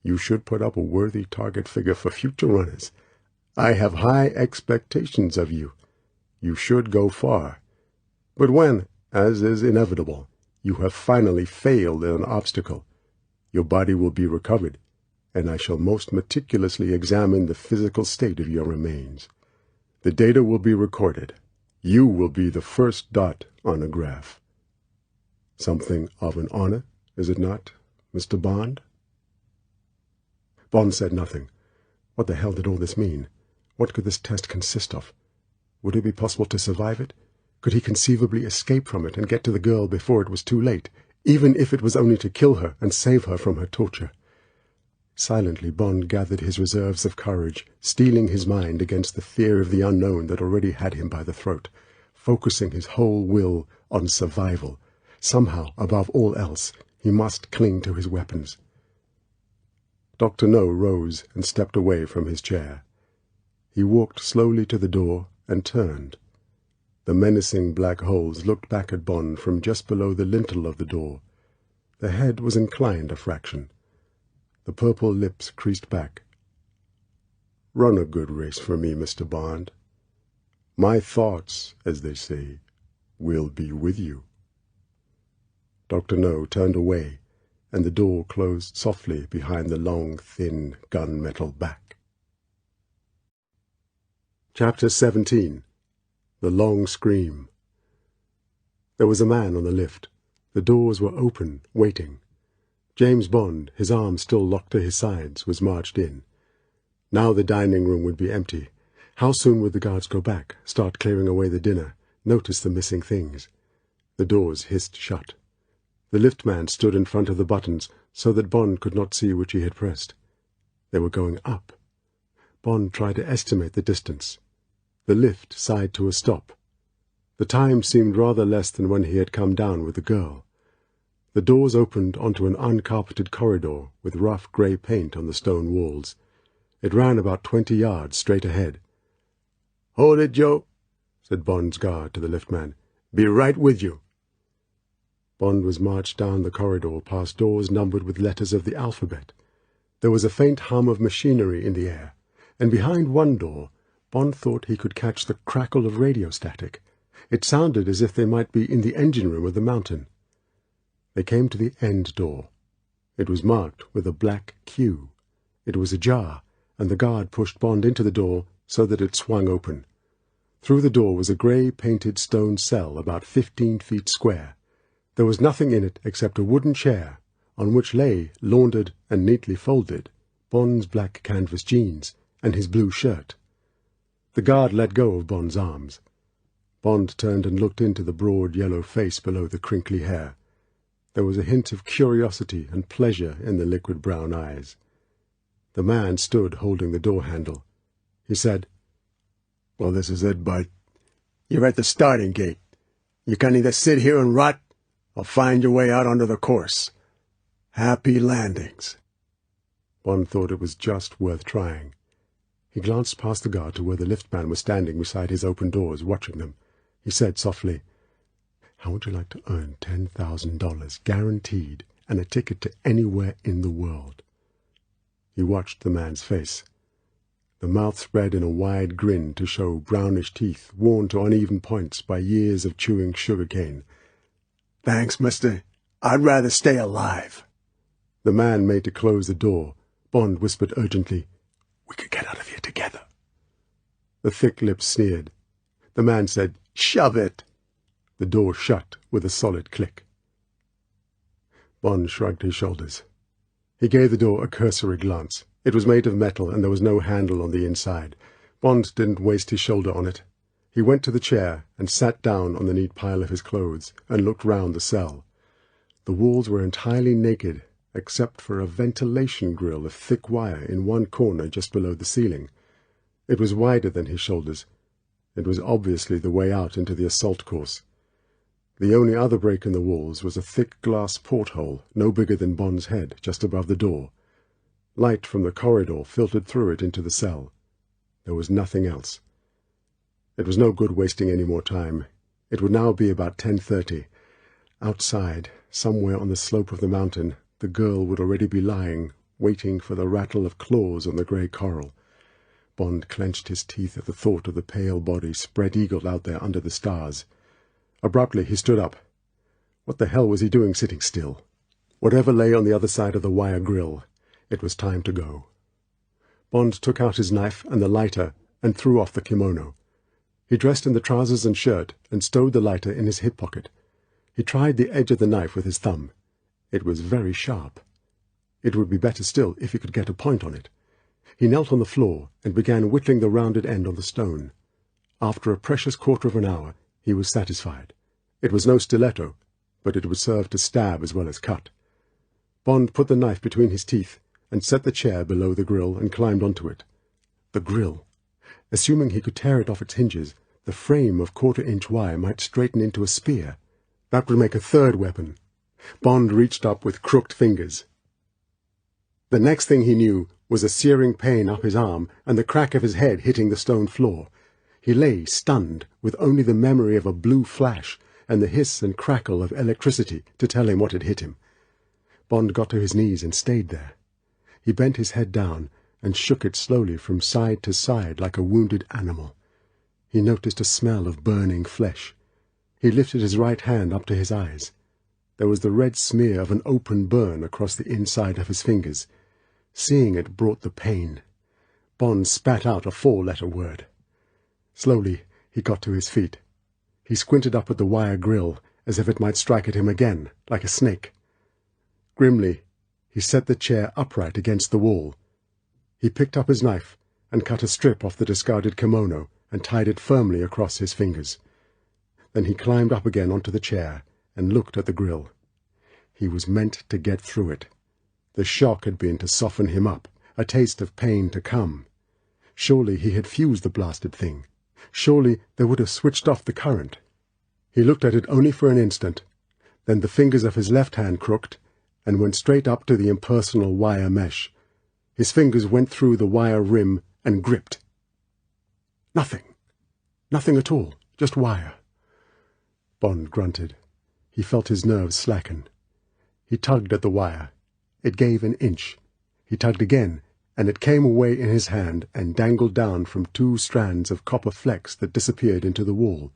You should put up a worthy target figure for future runners. I have high expectations of you. You should go far. But when, as is inevitable, you have finally failed in an obstacle, your body will be recovered, and I shall most meticulously examine the physical state of your remains. The data will be recorded. You will be the first dot on a graph. Something of an honor, is it not, Mr. Bond? Bond said nothing. What the hell did all this mean? What could this test consist of? Would it be possible to survive it? Could he conceivably escape from it and get to the girl before it was too late, even if it was only to kill her and save her from her torture? Silently Bond gathered his reserves of courage, steeling his mind against the fear of the unknown that already had him by the throat, focusing his whole will on survival. Somehow, above all else, he must cling to his weapons. Dr.No rose and stepped away from his chair. He walked slowly to the door and turned. The menacing black holes looked back at Bond from just below the lintel of the door. The head was inclined a fraction. The purple lips creased back. Run a good race for me, Mr. Bond. My thoughts, as they say, will be with you. Dr.No turned away, and the door closed softly behind the long, thin gunmetal back. Chapter 17. The Long Scream. There was a man on the lift. The doors were open, waiting. James Bond, his arms still locked to his sides, was marched in. Now the dining room would be empty. How soon would the guards go back, start clearing away the dinner, notice the missing things? The doors hissed shut. The liftman stood in front of the buttons so that Bond could not see which he had pressed. They were going up. Bond tried to estimate the distance. The lift sighed to a stop. The time seemed rather less than when he had come down with the girl. The doors opened onto an uncarpeted corridor with rough grey paint on the stone walls. It ran about 20 yards straight ahead. "Hold it, Joe," said Bond's guard to the liftman. "Be right with you." Bond was marched down the corridor past doors numbered with letters of the alphabet. There was a faint hum of machinery in the air, and behind one door Bond thought he could catch the crackle of radio static. It sounded as if they might be in the engine room of the Mountain. They came to the end door. It was marked with a black Q. It was ajar, and the guard pushed Bond into the door so that it swung open. Through the door was a grey-painted stone cell about 15 feet square. There was nothing in it except a wooden chair, on which lay, laundered and neatly folded, Bond's black canvas jeans and his blue shirt. The guard let go of Bond's arms. Bond turned and looked into the broad yellow face below the crinkly hair. There was a hint of curiosity and pleasure in the liquid brown eyes. The man stood holding the door handle. He said, "Well, this is it, bud. You're at the starting gate. You can either sit here and rot, I'll find your way out onto the course. Happy landings." Bond thought it was just worth trying. He glanced past the guard to where the liftman was standing beside his open doors, watching them. He said softly, "How would you like to earn $10,000 guaranteed and a ticket to anywhere in the world?" He watched the man's face. The mouth spread in a wide grin to show brownish teeth worn to uneven points by years of chewing sugar cane. "Thanks, mister. I'd rather stay alive." The man made to close the door. Bond whispered urgently, "We could get out of here together." The thick lips sneered. The man said, "Shove it." The door shut with a solid click. Bond shrugged his shoulders. He gave the door a cursory glance. It was made of metal, and there was no handle on the inside. Bond didn't waste his shoulder on it. He went to the chair and sat down on the neat pile of his clothes and looked round the cell. The walls were entirely naked, except for a ventilation grill of thick wire in one corner just below the ceiling. It was wider than his shoulders. It was obviously the way out into the assault course. The only other break in the walls was a thick glass porthole, no bigger than Bond's head, just above the door. Light from the corridor filtered through it into the cell. There was nothing else. It was no good wasting any more time. It would now be about 10:30. Outside, somewhere on the slope of the mountain, the girl would already be lying, waiting for the rattle of claws on the grey coral. Bond clenched his teeth at the thought of the pale body spread-eagled out there under the stars. Abruptly he stood up. What the hell was he doing sitting still? Whatever lay on the other side of the wire grill, it was time to go. Bond took out his knife and the lighter and threw off the kimono. He dressed in the trousers and shirt and stowed the lighter in his hip pocket. He tried the edge of the knife with his thumb. It was very sharp. It would be better still if he could get a point on it. He knelt on the floor and began whittling the rounded end on the stone. After a precious quarter of an hour, he was satisfied. It was no stiletto, but it would serve to stab as well as cut. Bond put the knife between his teeth and set the chair below the grill and climbed onto it. The grill. Assuming he could tear it off its hinges, the frame of quarter-inch wire might straighten into a spear. That would make a third weapon. Bond reached up with crooked fingers. The next thing he knew was a searing pain up his arm and the crack of his head hitting the stone floor. He lay stunned, with only the memory of a blue flash and the hiss and crackle of electricity to tell him what had hit him. Bond got to his knees and stayed there. He bent his head down and shook it slowly from side to side like a wounded animal. He noticed a smell of burning flesh. He lifted his right hand up to his eyes. There was the red smear of an open burn across the inside of his fingers. Seeing it brought the pain. Bond spat out a 4-letter word. Slowly he got to his feet. He squinted up at the wire grill, as if it might strike at him again, like a snake. Grimly, he set the chair upright against the wall. He picked up his knife and cut a strip off the discarded kimono and tied it firmly across his fingers. Then he climbed up again onto the chair and looked at the grill. He was meant to get through it. The shock had been to soften him up, a taste of pain to come. Surely he had fused the blasted thing. Surely they would have switched off the current. He looked at it only for an instant. Then the fingers of his left hand crooked and went straight up to the impersonal wire mesh. His fingers went through the wire rim and gripped. Nothing. Nothing at all. Just wire. Bond grunted. He felt his nerves slacken. He tugged at the wire. It gave an inch. He tugged again, and it came away in his hand and dangled down from 2 strands of copper flex that disappeared into the wall.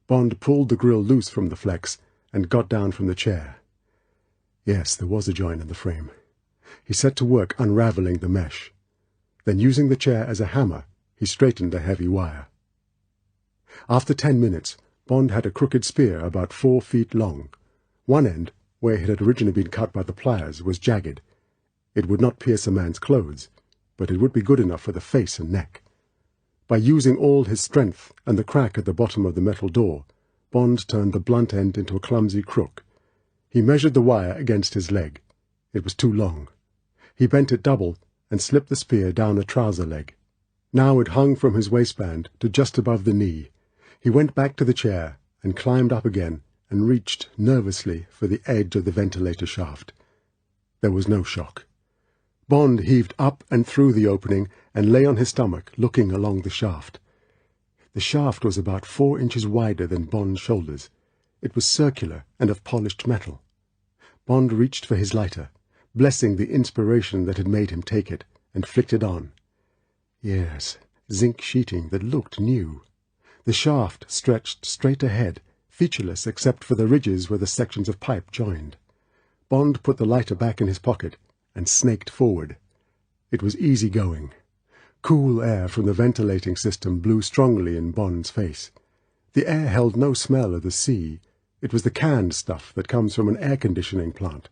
Bond pulled the grill loose from the flex and got down from the chair. Yes, there was a join in the frame. He set to work unravelling the mesh. Then, using the chair as a hammer, he straightened the heavy wire. After 10 minutes, Bond had a crooked spear about 4 feet long. One end, where it had originally been cut by the pliers, was jagged. It would not pierce a man's clothes, but it would be good enough for the face and neck. By using all his strength and the crack at the bottom of the metal door, Bond turned the blunt end into a clumsy crook. He measured the wire against his leg. It was too long. He bent it double and slipped the spear down a trouser leg. Now it hung from his waistband to just above the knee. He went back to the chair and climbed up again and reached nervously for the edge of the ventilator shaft. There was no shock. Bond heaved up and through the opening and lay on his stomach, looking along the shaft. The shaft was about 4 inches wider than Bond's shoulders. It was circular and of polished metal. Bond reached for his lighter, blessing the inspiration that had made him take it, and flicked it on. Yes, zinc sheeting that looked new. The shaft stretched straight ahead, featureless except for the ridges where the sections of pipe joined. Bond put the lighter back in his pocket and snaked forward. It was easy going. Cool air from the ventilating system blew strongly in Bond's face. The air held no smell of the sea. It was the canned stuff that comes from an air-conditioning plant.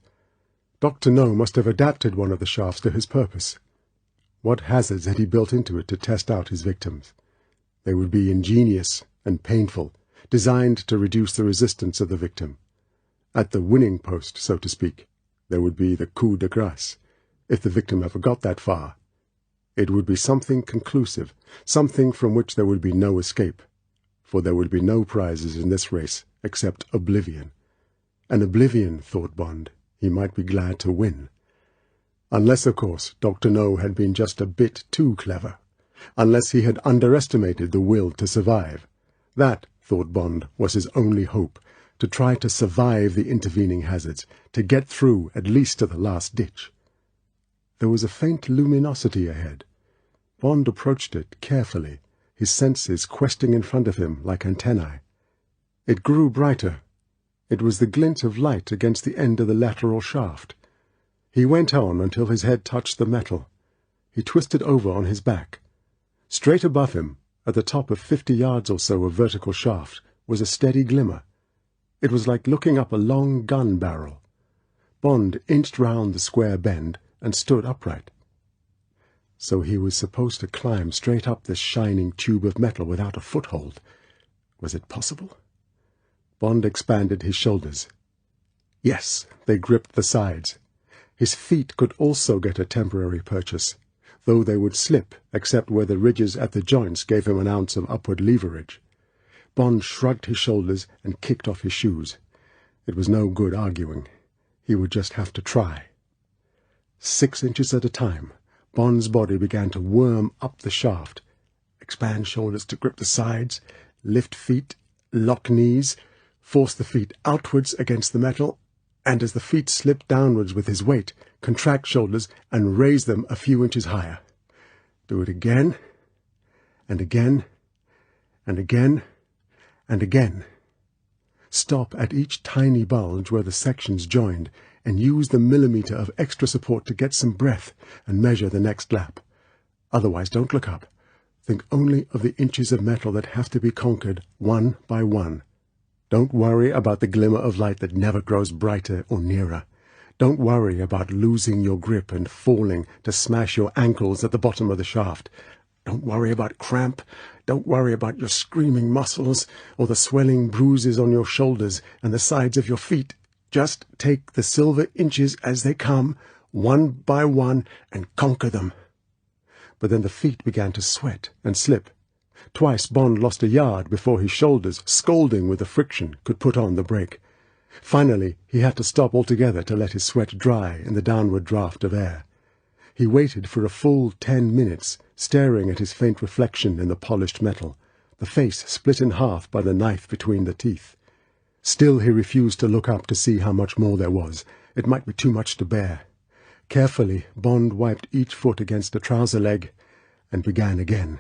Dr.No must have adapted one of the shafts to his purpose. What hazards had he built into it to test out his victims? They would be ingenious and painful, designed to reduce the resistance of the victim. At the winning post, so to speak, there would be the coup de grace, if the victim ever got that far. It would be something conclusive, something from which there would be no escape, for there would be no prizes in this race except oblivion. And oblivion, thought Bond, he might be glad to win. Unless, of course, Dr.No had been just a bit too clever. Unless he had underestimated the will to survive. That, thought Bond, was his only hope, to try to survive the intervening hazards, to get through at least to the last ditch. There was a faint luminosity ahead. Bond approached it carefully, his senses questing in front of him like antennae. It grew brighter. It was the glint of light against the end of the lateral shaft. He went on until his head touched the metal. He twisted over on his back. Straight above him, at the top of 50 yards or so of vertical shaft, was a steady glimmer. It was like looking up a long gun barrel. Bond inched round the square bend and stood upright. So he was supposed to climb straight up this shining tube of metal without a foothold. Was it possible? Bond expanded his shoulders. Yes, they gripped the sides. His feet could also get a temporary purchase, though they would slip except where the ridges at the joints gave him an ounce of upward leverage. Bond shrugged his shoulders and kicked off his shoes. It was no good arguing. He would just have to try. 6 inches at a time, Bond's body began to worm up the shaft. Expand shoulders to grip the sides, lift feet, lock knees, force the feet outwards against the metal, and as the feet slipped downwards with his weight, contract shoulders and raise them a few inches higher. Do it again, and again, and again, and again. Stop at each tiny bulge where the sections joined, and use the millimetre of extra support to get some breath and measure the next lap. Otherwise, don't look up. Think only of the inches of metal that have to be conquered one by one. Don't worry about the glimmer of light that never grows brighter or nearer. Don't worry about losing your grip and falling to smash your ankles at the bottom of the shaft. Don't worry about cramp. Don't worry about your screaming muscles or the swelling bruises on your shoulders and the sides of your feet. Just take the silver inches as they come, one by one, and conquer them. But then the feet began to sweat and slip. Twice Bond lost a yard before his shoulders, scalding with the friction, could put on the brake. Finally, he had to stop altogether to let his sweat dry in the downward draught of air. He waited for a full 10 minutes, staring at his faint reflection in the polished metal, the face split in half by the knife between the teeth. Still he refused to look up to see how much more there was. It might be too much to bear. Carefully, Bond wiped each foot against a trouser leg and began again.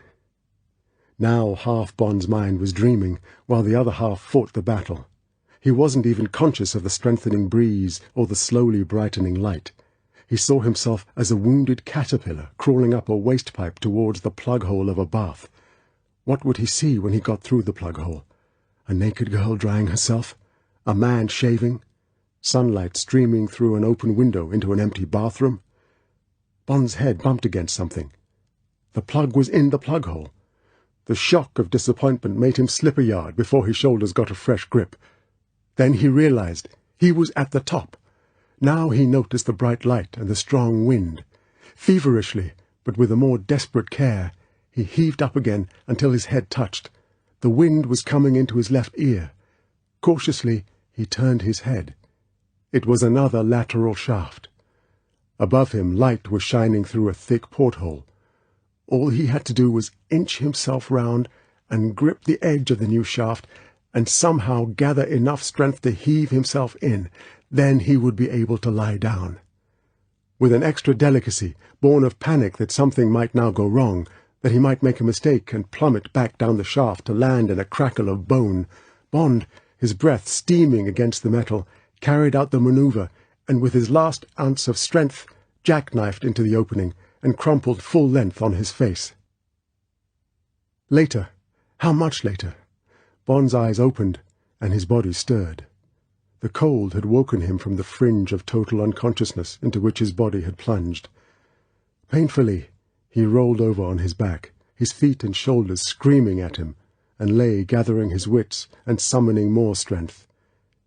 Now half Bond's mind was dreaming, while the other half fought the battle. He wasn't even conscious of the strengthening breeze or the slowly brightening light. He saw himself as a wounded caterpillar crawling up a waste pipe towards the plug-hole of a bath. What would he see when he got through the plug-hole? A naked girl drying herself? A man shaving? Sunlight streaming through an open window into an empty bathroom? Bond's head bumped against something. The plug was in the plug-hole. The shock of disappointment made him slip a yard before his shoulders got a fresh grip. Then he realized he was at the top. Now he noticed the bright light and the strong wind. Feverishly, but with a more desperate care, he heaved up again until his head touched. The wind was coming into his left ear. Cautiously, he He turned his head. It was another lateral shaft. Above him, light was shining through a thick porthole. All he had to do was inch himself round and grip the edge of the new shaft and somehow gather enough strength to heave himself in. Then he would be able to lie down. With an extra delicacy, born of panic that something might now go wrong, that he might make a mistake and plummet back down the shaft to land in a crackle of bone, Bond, his breath steaming against the metal, carried out the manoeuvre, and with his last ounce of strength, jackknifed into the opening and crumpled full length on his face. Later, how much later, Bond's eyes opened and his body stirred. The cold had woken him from the fringe of total unconsciousness into which his body had plunged. Painfully, he rolled over on his back, his feet and shoulders screaming at him, and lay gathering his wits and summoning more strength.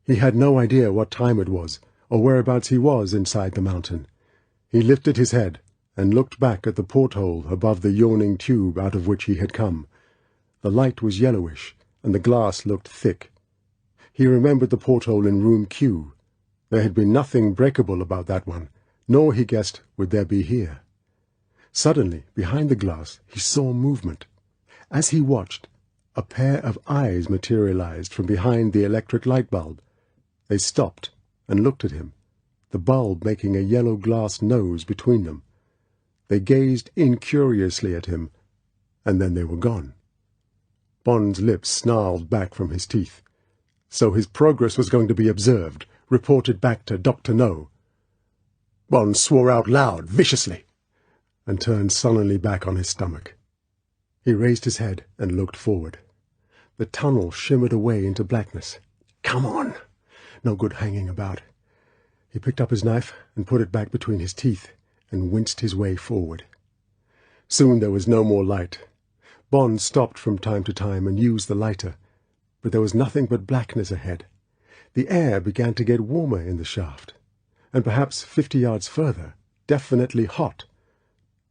He had no idea what time it was, or whereabouts he was inside the mountain. He lifted his head and looked back at the porthole above the yawning tube out of which he had come. The light was yellowish, and the glass looked thick. He remembered the porthole in room Q. There had been nothing breakable about that one, nor, he guessed, would there be here. Suddenly, behind the glass, he saw movement. As he watched, a pair of eyes materialized from behind the electric light bulb. They stopped and looked at him, the bulb making a yellow glass nose between them. They gazed incuriously at him, and then they were gone. Bond's lips snarled back from his teeth. So his progress was going to be observed, reported back to Dr.No. Bond swore out loud, viciously, and turned sullenly back on his stomach. He raised his head and looked forward. The tunnel shimmered away into blackness. Come on! No good hanging about. He picked up his knife and put it back between his teeth and winced his way forward. Soon there was no more light. Bond stopped from time to time and used the lighter, but there was nothing but blackness ahead. The air began to get warmer in the shaft, and perhaps 50 yards further, definitely hot.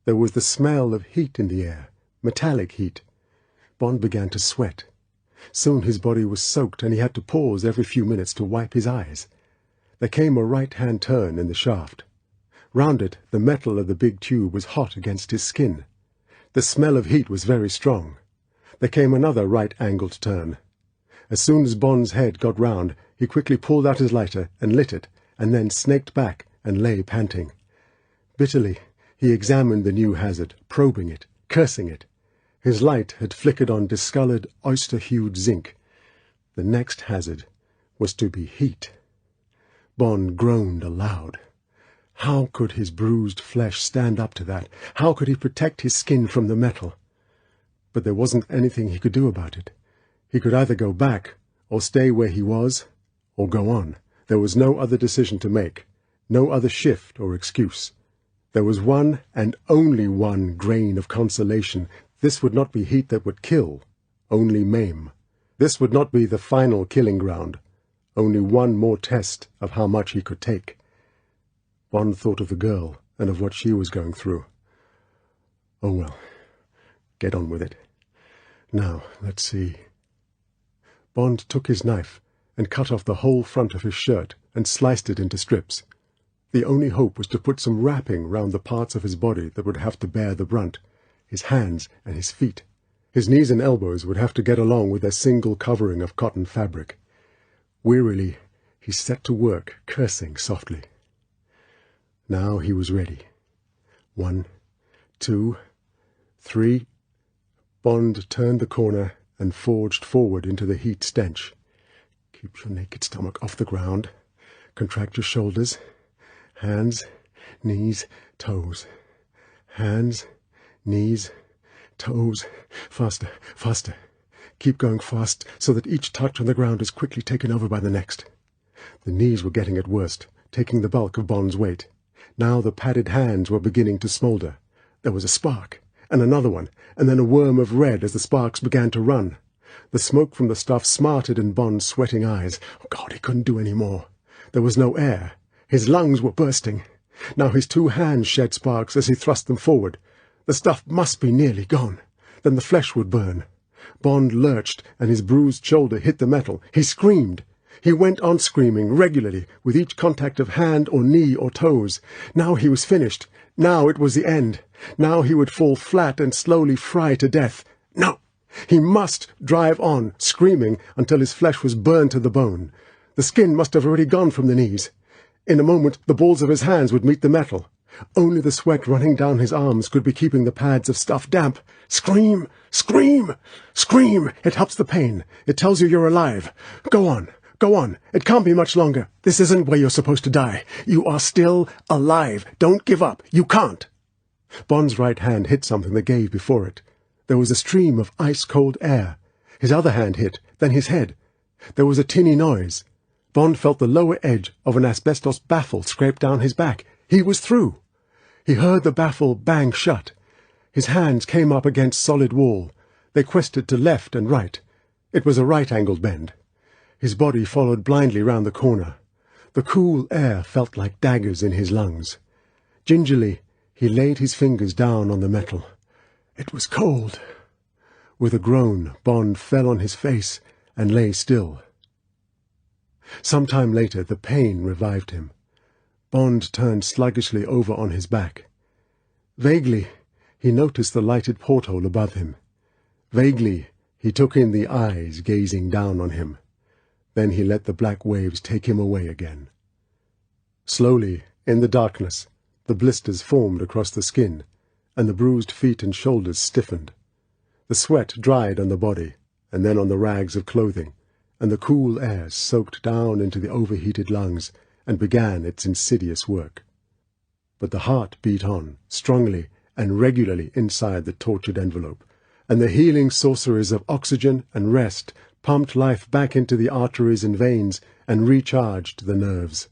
There was the smell of heat in the air, metallic heat. Bond began to sweat. Soon his body was soaked, and he had to pause every few minutes to wipe his eyes. There came a right-hand turn in the shaft. Round it, the metal of the big tube was hot against his skin. The smell of heat was very strong. There came another right-angled turn. As soon as Bond's head got round, he quickly pulled out his lighter and lit it, and then snaked back and lay panting. Bitterly, he examined the new hazard, probing it, cursing it. His light had flickered on discoloured, oyster-hued zinc. The next hazard was to be heat. Bond groaned aloud. How could his bruised flesh stand up to that? How could he protect his skin from the metal? But there wasn't anything he could do about it. He could either go back, or stay where he was, or go on. There was no other decision to make, no other shift or excuse. There was one and only one grain of consolation. This would not be heat that would kill, only maim. This would not be the final killing ground, only one more test of how much he could take. Bond thought of the girl and of what she was going through. Oh well, get on with it. Now, let's see. Bond took his knife and cut off the whole front of his shirt and sliced it into strips. The only hope was to put some wrapping round the parts of his body that would have to bear the brunt, his hands and his feet. His knees and elbows would have to get along with their single covering of cotton fabric. Wearily, he set to work, cursing softly. Now he was ready. 1, 2, 3. Bond turned the corner and forged forward into the heat stench. Keep your naked stomach off the ground. Contract your shoulders. Hands, knees, toes. Hands, knees, toes. Faster, faster. Keep going fast so that each touch on the ground is quickly taken over by the next. The knees were getting at worst, taking the bulk of Bond's weight. Now the padded hands were beginning to smoulder. There was a spark, and another one, and then a worm of red as the sparks began to run. The smoke from the stuff smarted in Bond's sweating eyes. Oh, God, he couldn't do any more. There was no air. His lungs were bursting. Now his 2 hands shed sparks as he thrust them forward. The stuff must be nearly gone. Then the flesh would burn. Bond lurched, and his bruised shoulder hit the metal. He screamed. He went on screaming regularly, with each contact of hand or knee or toes. Now he was finished. Now it was the end. Now he would fall flat and slowly fry to death. No! He must drive on, screaming, until his flesh was burned to the bone. The skin must have already gone from the knees. In a moment the balls of his hands would meet the metal. Only the sweat running down his arms could be keeping the pads of stuff damp. Scream! Scream! Scream! It helps the pain. It tells you you're alive. Go on. Go on. It can't be much longer. This isn't where you're supposed to die. You are still alive. Don't give up. You can't. Bond's right hand hit something that gave before it. There was a stream of ice-cold air. His other hand hit, then his head. There was a tinny noise. Bond felt the lower edge of an asbestos baffle scrape down his back. He was through. He heard the baffle bang shut. His hands came up against solid wall. They quested to left and right. It was a right-angled bend. His body followed blindly round the corner. The cool air felt like daggers in his lungs. Gingerly, he laid his fingers down on the metal. It was cold. With a groan, Bond fell on his face and lay still. Some time later, the pain revived him. Bond turned sluggishly over on his back. Vaguely, he noticed the lighted porthole above him. Vaguely, he took in the eyes gazing down on him. Then he let the black waves take him away again. Slowly, in the darkness, the blisters formed across the skin, and the bruised feet and shoulders stiffened. The sweat dried on the body, and then on the rags of clothing, and the cool air soaked down into the overheated lungs and began its insidious work. But the heart beat on, strongly and regularly inside the tortured envelope, and the healing sorceries of oxygen and rest pumped life back into the arteries and veins and recharged the nerves.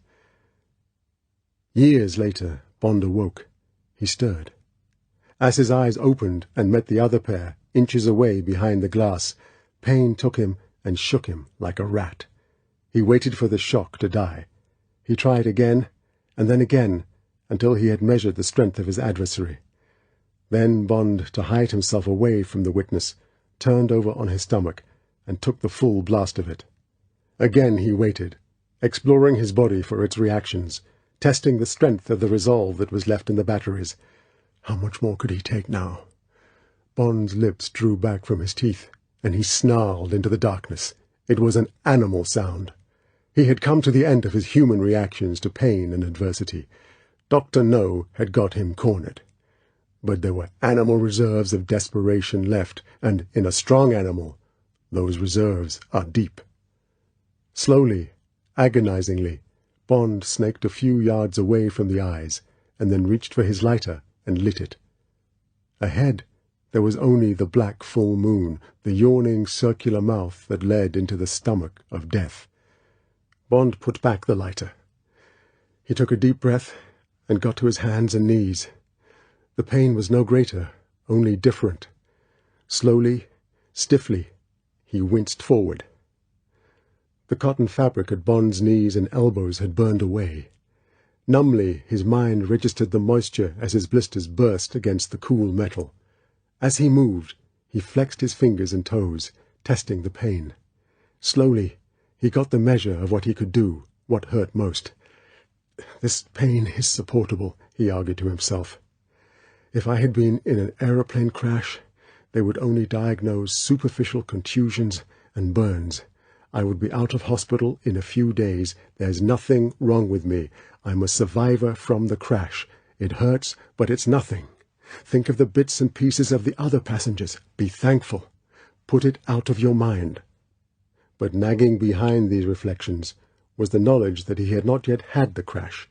Years later, Bond awoke. He stirred. As his eyes opened and met the other pair, inches away behind the glass, pain took him and shook him like a rat. He waited for the shock to die. He tried again, and then again, until he had measured the strength of his adversary. Then Bond, to hide himself away from the witness, turned over on his stomach and took the full blast of it. Again he waited, exploring his body for its reactions, testing the strength of the resolve that was left in the batteries. How much more could he take now? Bond's lips drew back from his teeth, and he snarled into the darkness. It was an animal sound. He had come to the end of his human reactions to pain and adversity. Dr.No had got him cornered. But there were animal reserves of desperation left, and in a strong animal, those reserves are deep. Slowly, agonizingly, Bond snaked a few yards away from the eyes, and then reached for his lighter and lit it. Ahead, there was only the black full moon, the yawning circular mouth that led into the stomach of death. Bond put back the lighter. He took a deep breath and got to his hands and knees. The pain was no greater, only different. Slowly, stiffly, he winced forward. The cotton fabric at Bond's knees and elbows had burned away. Numbly, his mind registered the moisture as his blisters burst against the cool metal. As he moved, he flexed his fingers and toes, testing the pain. Slowly, he got the measure of what he could do, what hurt most. This pain is supportable, he argued to himself. If I had been in an aeroplane crash, they would only diagnose superficial contusions and burns. I would be out of hospital in a few days. There's nothing wrong with me. I'm a survivor from the crash. It hurts, but it's nothing. Think of the bits and pieces of the other passengers. Be thankful. Put it out of your mind. But nagging behind these reflections was the knowledge that he had not yet had the crash,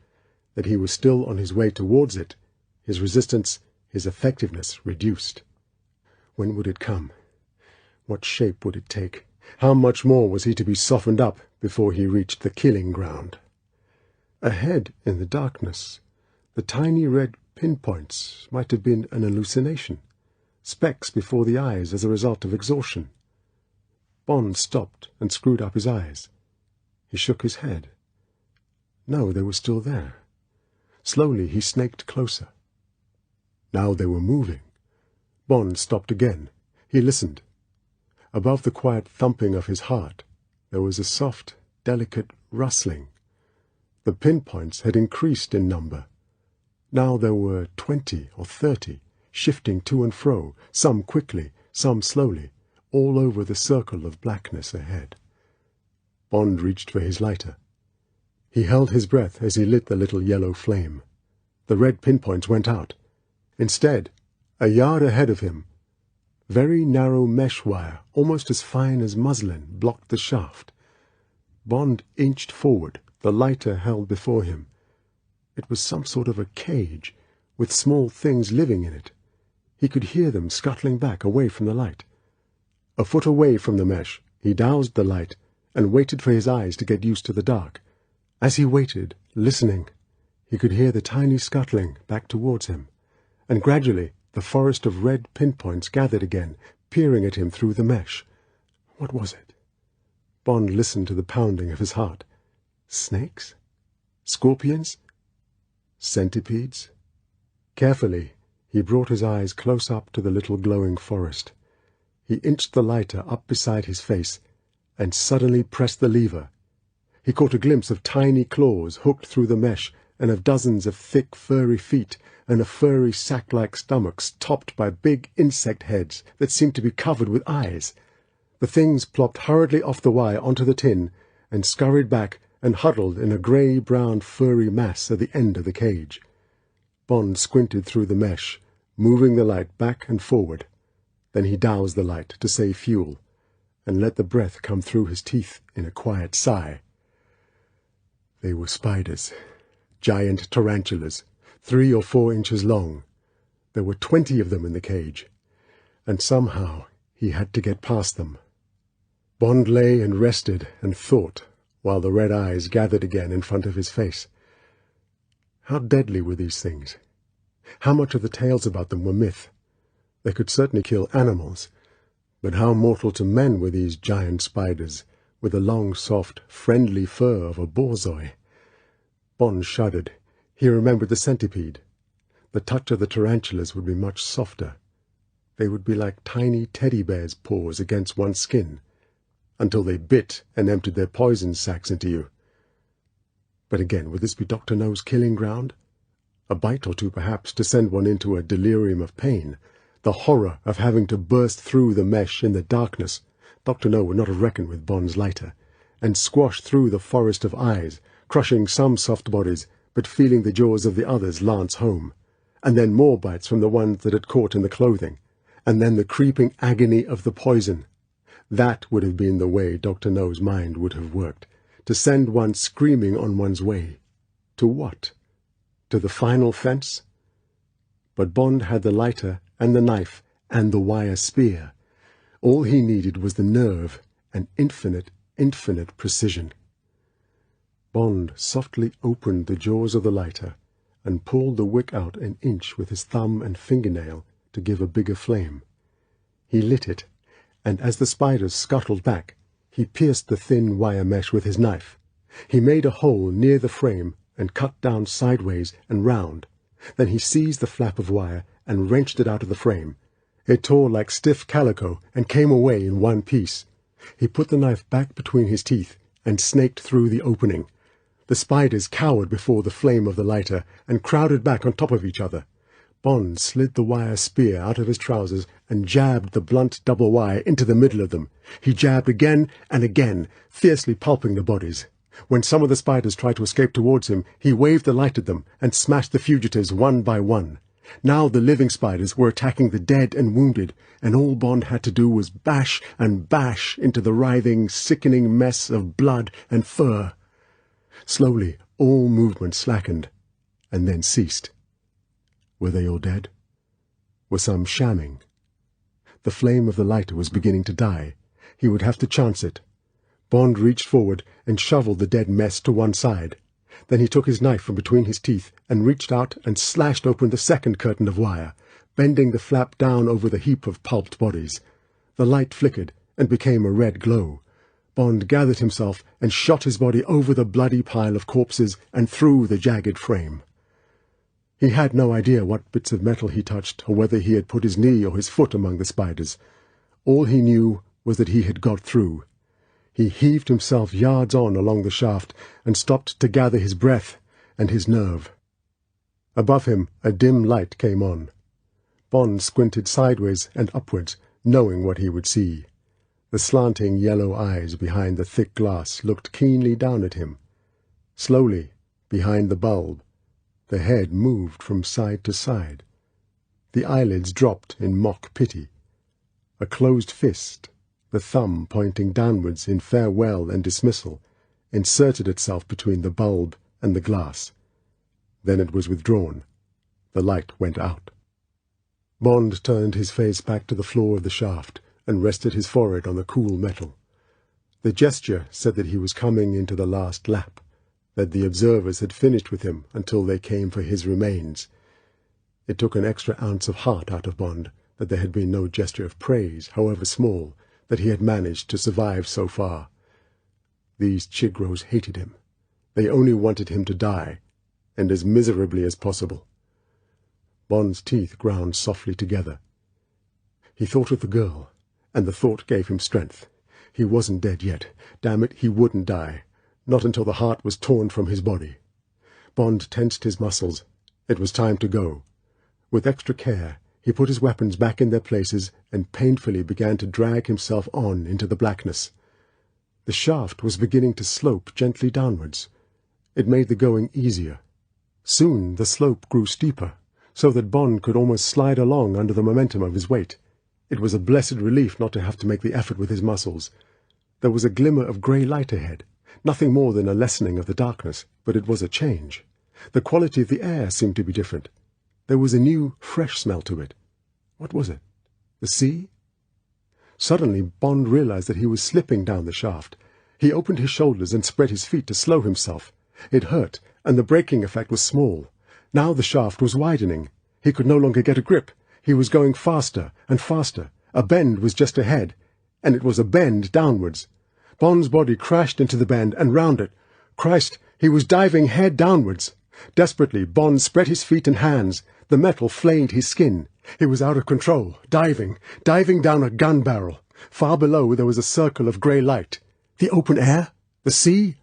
that he was still on his way towards it, his resistance, his effectiveness reduced. When would it come? What shape would it take? How much more was he to be softened up before he reached the killing ground? Ahead, in the darkness, the tiny red pinpoints might have been an hallucination, specks before the eyes as a result of exhaustion. Bond stopped and screwed up his eyes. He shook his head. No, they were still there. Slowly he snaked closer. Now they were moving. Bond stopped again. He listened. Above the quiet thumping of his heart, there was a soft, delicate rustling. The pinpoints had increased in number. Now there were 20 or 30, shifting to and fro, some quickly, some slowly, all over the circle of blackness ahead. Bond reached for his lighter. He held his breath as he lit the little yellow flame. The red pinpoints went out. Instead, a yard ahead of him, very narrow mesh wire, almost as fine as muslin, blocked the shaft. Bond inched forward, the lighter held before him. It was some sort of a cage, with small things living in it. He could hear them scuttling back away from the light. A foot away from the mesh, he doused the light and waited for his eyes to get used to the dark. As he waited, listening, he could hear the tiny scuttling back towards him, and gradually the forest of red pinpoints gathered again, peering at him through the mesh. What was it? Bond listened to the pounding of his heart. Snakes? Scorpions? Centipedes? Carefully, he brought his eyes close up to the little glowing forest. He inched the lighter up beside his face, and suddenly pressed the lever. He caught a glimpse of tiny claws hooked through the mesh, and of dozens of thick, furry feet, and of furry sack-like stomachs topped by big insect heads that seemed to be covered with eyes. The things plopped hurriedly off the wire onto the tin, and scurried back and huddled in a grey-brown furry mass at the end of the cage. Bond squinted through the mesh, moving the light back and forward. Then he doused the light to save fuel, and let the breath come through his teeth in a quiet sigh. They were spiders, giant tarantulas, 3 or 4 inches long. There were 20 of them in the cage, and somehow he had to get past them. Bond lay and rested and thought, while the red eyes gathered again in front of his face. How deadly were these things? How much of the tales about them were myth? They could certainly kill animals, but how mortal to men were these giant spiders, with the long, soft, friendly fur of a borzoi? Bond shuddered. He remembered the centipede. The touch of the tarantulas would be much softer. They would be like tiny teddy bears' paws against one's skin, until they bit and emptied their poison sacs into you. But again, would this be Dr. No's killing ground? A bite or two, perhaps, to send one into a delirium of pain. The horror of having to burst through the mesh in the darkness. Dr. No would not have reckoned with Bond's lighter, and squash through the forest of eyes, crushing some soft bodies, but feeling the jaws of the others lance home. And then more bites from the ones that had caught in the clothing, and then the creeping agony of the poison. That would have been the way Dr. No's mind would have worked, to send one screaming on one's way. To what? To the final fence? But Bond had the lighter and the knife and the wire spear. All he needed was the nerve and infinite, infinite precision. Bond softly opened the jaws of the lighter and pulled the wick out an inch with his thumb and fingernail to give a bigger flame. He lit it, and as the spiders scuttled back, he pierced the thin wire mesh with his knife. He made a hole near the frame and cut down sideways and round. Then he seized the flap of wire and wrenched it out of the frame. It tore like stiff calico and came away in one piece. He put the knife back between his teeth and snaked through the opening. The spiders cowered before the flame of the lighter and crowded back on top of each other. Bond slid the wire spear out of his trousers and jabbed the blunt double wire into the middle of them. He jabbed again and again, fiercely pulping the bodies. When some of the spiders tried to escape towards him, he waved the light at them and smashed the fugitives one by one. Now the living spiders were attacking the dead and wounded, and all Bond had to do was bash and bash into the writhing, sickening mess of blood and fur. Slowly, all movement slackened, and then ceased. Were they all dead? Were some shamming? The flame of the lighter was beginning to die. He would have to chance it. Bond reached forward and shoveled the dead mess to one side. Then he took his knife from between his teeth and reached out and slashed open the second curtain of wire, bending the flap down over the heap of pulped bodies. The light flickered and became a red glow. Bond gathered himself and shot his body over the bloody pile of corpses and through the jagged frame. He had no idea what bits of metal he touched, or whether he had put his knee or his foot among the spiders. All he knew was that he had got through. He heaved himself yards on along the shaft and stopped to gather his breath and his nerve. Above him a dim light came on. Bond squinted sideways and upwards, knowing what he would see. The slanting yellow eyes behind the thick glass looked keenly down at him. Slowly, behind the bulb, the head moved from side to side. The eyelids dropped in mock pity. A closed fist, the thumb pointing downwards in farewell and dismissal, inserted itself between the bulb and the glass. Then it was withdrawn. The light went out. Bond turned his face back to the floor of the shaft and rested his forehead on the cool metal. The gesture said that he was coming into the last lap, that the observers had finished with him until they came for his remains. It took an extra ounce of heart out of Bond that there had been no gesture of praise, however small, that he had managed to survive so far. These Chigros hated him. They only wanted him to die, and as miserably as possible. Bond's teeth ground softly together. He thought of the girl, and the thought gave him strength. He wasn't dead yet. Damn it, he wouldn't die. Not until the heart was torn from his body. Bond tensed his muscles. It was time to go. With extra care, he put his weapons back in their places and painfully began to drag himself on into the blackness. The shaft was beginning to slope gently downwards. It made the going easier. Soon the slope grew steeper, so that Bond could almost slide along under the momentum of his weight. It was a blessed relief not to have to make the effort with his muscles. There was a glimmer of grey light ahead, nothing more than a lessening of the darkness, but it was a change. The quality of the air seemed to be different. There was a new, fresh smell to it. What was it? The sea? Suddenly Bond realized that he was slipping down the shaft. He opened his shoulders and spread his feet to slow himself. It hurt, and the braking effect was small. Now the shaft was widening. He could no longer get a grip. He was going faster and faster. A bend was just ahead, and it was a bend downwards. Bond's body crashed into the bend and round it. Christ, he was diving head downwards. Desperately, Bond spread his feet and hands. The metal flayed his skin. He was out of control, diving down a gun barrel. Far below there was a circle of grey light. The open air? The sea?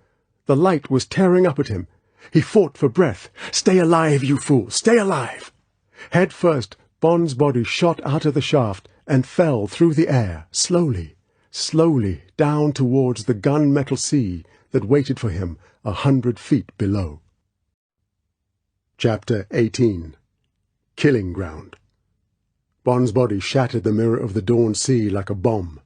The light was tearing up at him. He fought for breath. "Stay alive, you fool! Stay alive!" Head first, Bond's body shot out of the shaft and fell through the air, slowly, slowly, down towards the gun-metal sea that waited for him 100 feet below. Chapter 18. Killing Ground. Bond's body shattered the mirror of the dawn sea like a bomb.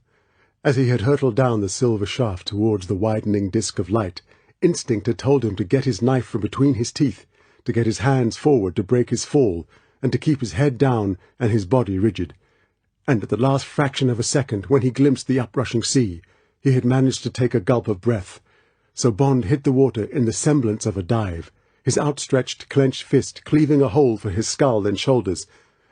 As he had hurtled down the silver shaft towards the widening disk of light, instinct had told him to get his knife from between his teeth, to get his hands forward to break his fall, and to keep his head down and his body rigid. And at the last fraction of a second, when he glimpsed the uprushing sea, he had managed to take a gulp of breath. So Bond hit the water in the semblance of a dive, his outstretched, clenched fist cleaving a hole for his skull and shoulders,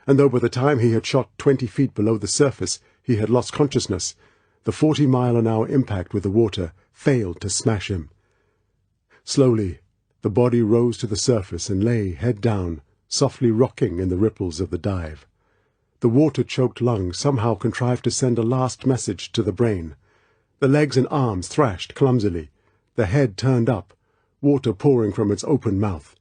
and though by the time he had shot 20 feet below the surface he had lost consciousness, the 40-mile-an-hour impact with the water failed to smash him. Slowly, the body rose to the surface and lay, head down, softly rocking in the ripples of the dive. The water-choked lungs somehow contrived to send a last message to the brain. The legs and arms thrashed clumsily. The head turned up, water pouring from its open mouth.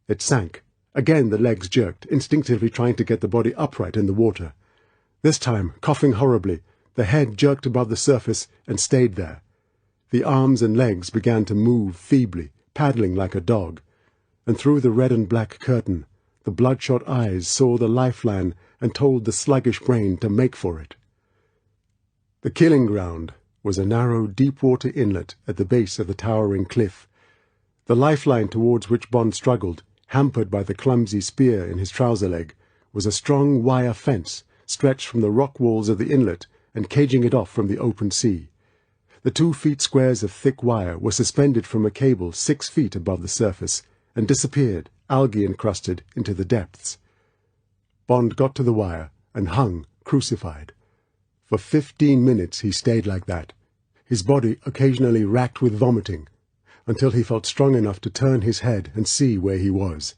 It sank. Again the legs jerked, instinctively trying to get the body upright in the water. This time, coughing horribly, the head jerked above the surface and stayed there. The arms and legs began to move feebly, paddling like a dog, and through the red and black curtain, the bloodshot eyes saw the lifeline and told the sluggish brain to make for it. The killing ground was a narrow, deep-water inlet at the base of the towering cliff. The lifeline towards which Bond struggled, hampered by the clumsy spear in his trouser leg, was a strong wire fence stretched from the rock walls of the inlet and caging it off from the open sea. The 2-foot squares of thick wire were suspended from a cable 6 feet above the surface and disappeared, algae-encrusted, into the depths. Bond got to the wire and hung, crucified. For 15 minutes he stayed like that, his body occasionally racked with vomiting, until he felt strong enough to turn his head and see where he was.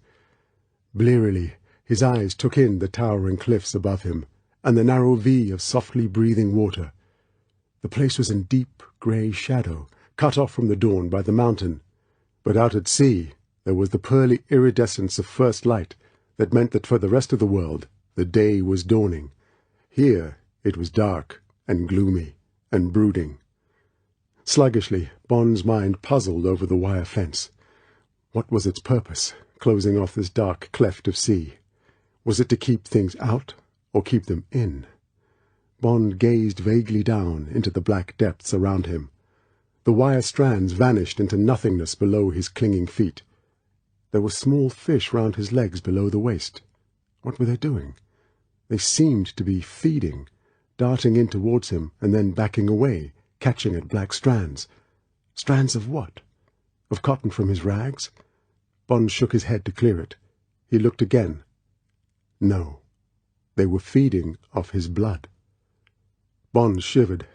Blearily, his eyes took in the towering cliffs above him and the narrow V of softly breathing water. The place was in deep, grey shadow, cut off from the dawn by the mountain. But out at sea there was the pearly iridescence of first light that meant that for the rest of the world the day was dawning. Here it was dark and gloomy and brooding. Sluggishly, Bond's mind puzzled over the wire fence. What was its purpose, closing off this dark cleft of sea? Was it to keep things out, or keep them in? Bond gazed vaguely down into the black depths around him. The wire strands vanished into nothingness below his clinging feet. There were small fish round his legs below the waist. What were they doing? They seemed to be feeding, darting in towards him and then backing away, catching at black strands. Strands of what? Of cotton from his rags? Bond shook his head to clear it. He looked again. No. They were feeding off his blood. Bond shivered.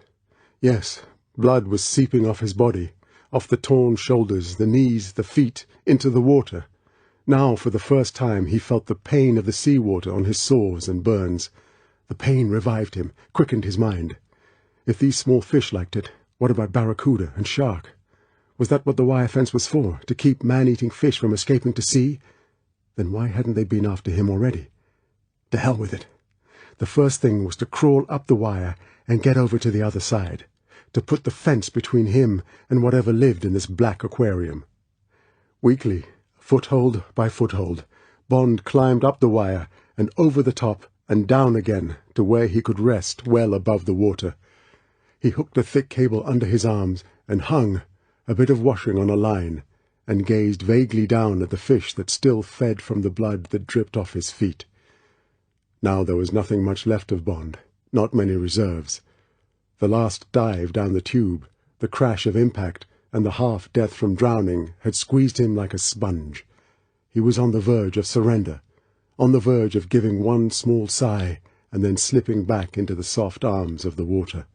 Yes, blood was seeping off his body, off the torn shoulders, the knees, the feet, into the water. Now, for the first time, he felt the pain of the sea-water on his sores and burns. The pain revived him, quickened his mind. If these small fish liked it, what about barracuda and shark? Was that what the wire fence was for, to keep man-eating fish from escaping to sea? Then why hadn't they been after him already? To hell with it. The first thing was to crawl up the wire and get over to the other side, to put the fence between him and whatever lived in this black aquarium. Weakly, foothold by foothold, Bond climbed up the wire and over the top and down again to where he could rest well above the water. He hooked a thick cable under his arms and hung, a bit of washing on a line, and gazed vaguely down at the fish that still fed from the blood that dripped off his feet. Now there was nothing much left of Bond, not many reserves. The last dive down the tube, the crash of impact, and the half-death from drowning had squeezed him like a sponge. He was on the verge of surrender, on the verge of giving one small sigh and then slipping back into the soft arms of the water.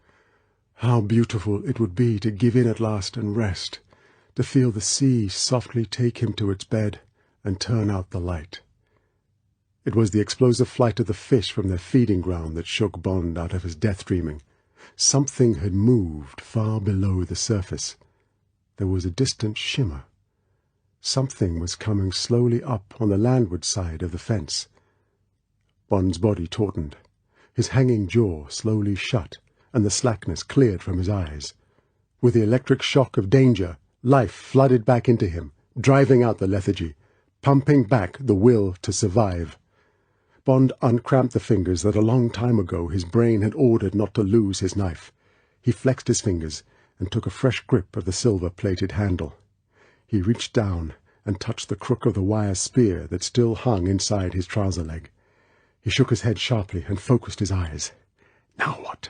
How beautiful it would be to give in at last and rest, to feel the sea softly take him to its bed and turn out the light. It was the explosive flight of the fish from their feeding ground that shook Bond out of his death-dreaming. Something had moved far below the surface. There was a distant shimmer. Something was coming slowly up on the landward side of the fence. Bond's body tautened. His hanging jaw slowly shut, and the slackness cleared from his eyes. With the electric shock of danger, life flooded back into him, driving out the lethargy, pumping back the will to survive. Bond uncramped the fingers that a long time ago his brain had ordered not to lose his knife. He flexed his fingers and took a fresh grip of the silver-plated handle. He reached down and touched the crook of the wire spear that still hung inside his trouser leg. He shook his head sharply and focused his eyes. Now what?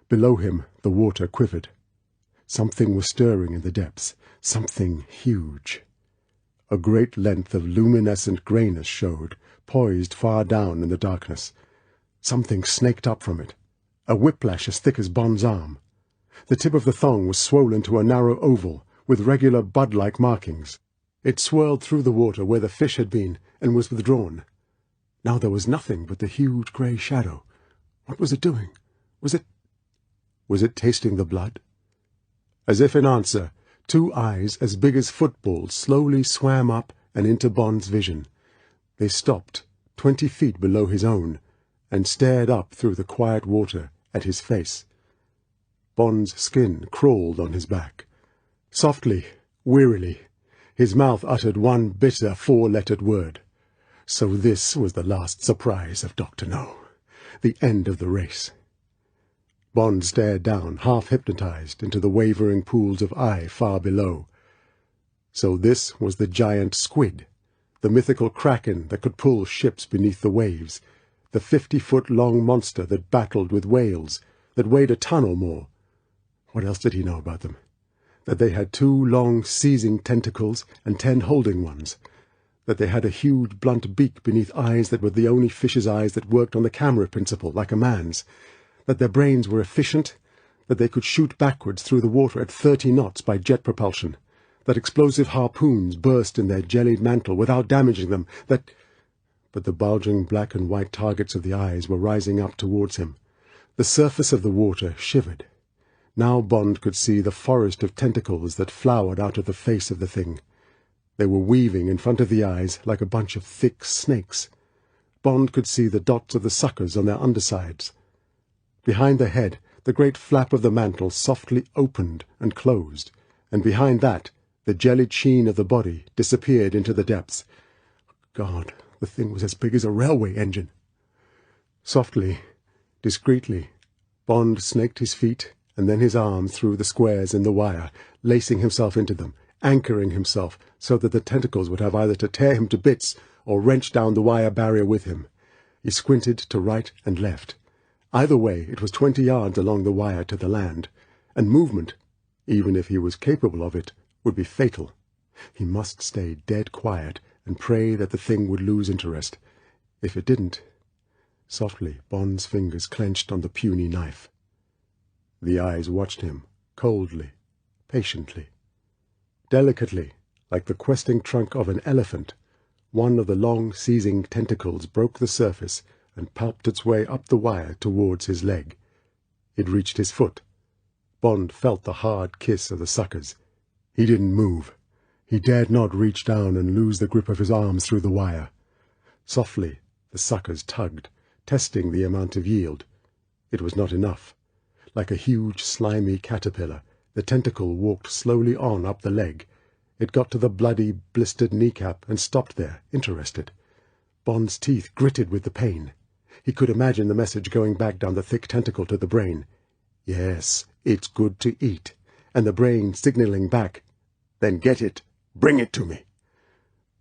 Below him the water quivered. Something was stirring in the depths, something huge. A great length of luminescent greyness showed, poised far down in the darkness. Something snaked up from it, a whiplash as thick as Bond's arm. The tip of the thong was swollen to a narrow oval, with regular bud-like markings. It swirled through the water where the fish had been, and was withdrawn. Now there was nothing but the huge grey shadow. What was it doing? Was it tasting the blood? As if in answer, two eyes as big as footballs slowly swam up and into Bond's vision. They stopped 20 feet below his own, and stared up through the quiet water at his face. Bond's skin crawled on his back. Softly, wearily, his mouth uttered one bitter four-lettered word. So this was the last surprise of Dr.No, the end of the race. Bond stared down, half-hypnotized, into the wavering pools of eye far below. So this was the giant squid, the mythical kraken that could pull ships beneath the waves, the 50-foot-long monster that battled with whales, that weighed a ton or more. What else did he know about them? That they had 2 long seizing tentacles and 10 holding ones, that they had a huge blunt beak beneath eyes that were the only fish's eyes that worked on the camera principle like a man's, that their brains were efficient, that they could shoot backwards through the water at 30 knots by jet propulsion, that explosive harpoons burst in their jellied mantle without damaging them, that... But the bulging black and white targets of the eyes were rising up towards him. The surface of the water shivered. Now Bond could see the forest of tentacles that flowered out of the face of the thing. They were weaving in front of the eyes like a bunch of thick snakes. Bond could see the dots of the suckers on their undersides. Behind the head, the great flap of the mantle softly opened and closed, and behind that, the jellied sheen of the body disappeared into the depths. God, the thing was as big as a railway engine. Softly, discreetly, Bond snaked his feet and then his arm through the squares in the wire, lacing himself into them, anchoring himself so that the tentacles would have either to tear him to bits or wrench down the wire barrier with him. He squinted to right and left. Either way, it was 20 yards along the wire to the land, and movement, even if he was capable of it, would be fatal. He must stay dead quiet and pray that the thing would lose interest. If it didn't... Softly, Bond's fingers clenched on the puny knife. The eyes watched him, coldly, patiently. Delicately, like the questing trunk of an elephant, one of the long, seizing tentacles broke the surface and palped its way up the wire towards his leg. It reached his foot. Bond felt the hard kiss of the suckers. He didn't move. He dared not reach down and lose the grip of his arms through the wire. Softly, the suckers tugged, testing the amount of yield. It was not enough. Like a huge, slimy caterpillar, the tentacle walked slowly on up the leg. It got to the bloody, blistered kneecap and stopped there, interested. Bond's teeth gritted with the pain. He could imagine the message going back down the thick tentacle to the brain. Yes, it's good to eat. And the brain signaling back, then get it, bring it to me.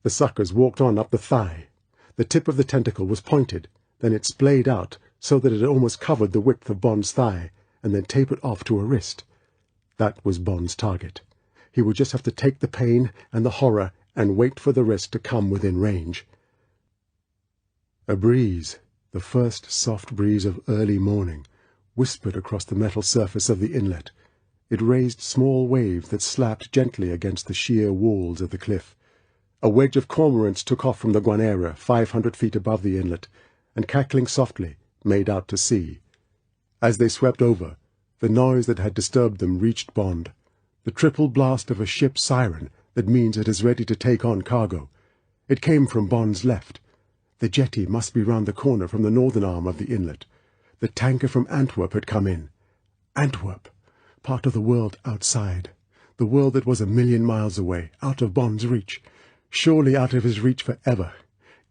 The suckers walked on up the thigh. The tip of the tentacle was pointed, then it splayed out so that it almost covered the width of Bond's thigh, and then tapered off to a wrist. That was Bond's target. He would just have to take the pain and the horror and wait for the wrist to come within range. A breeze, the first soft breeze of early morning, whispered across the metal surface of the inlet. It raised small waves that slapped gently against the sheer walls of the cliff. A wedge of cormorants took off from the guanera 500 feet above the inlet, and cackling softly, made out to sea. As they swept over, the noise that had disturbed them reached Bond, the triple blast of a ship's siren that means it is ready to take on cargo. It came from Bond's left. The jetty must be round the corner from the northern arm of the inlet. The tanker from Antwerp had come in. Antwerp, part of the world outside, the world that was 1,000,000 miles away, out of Bond's reach, surely out of his reach forever.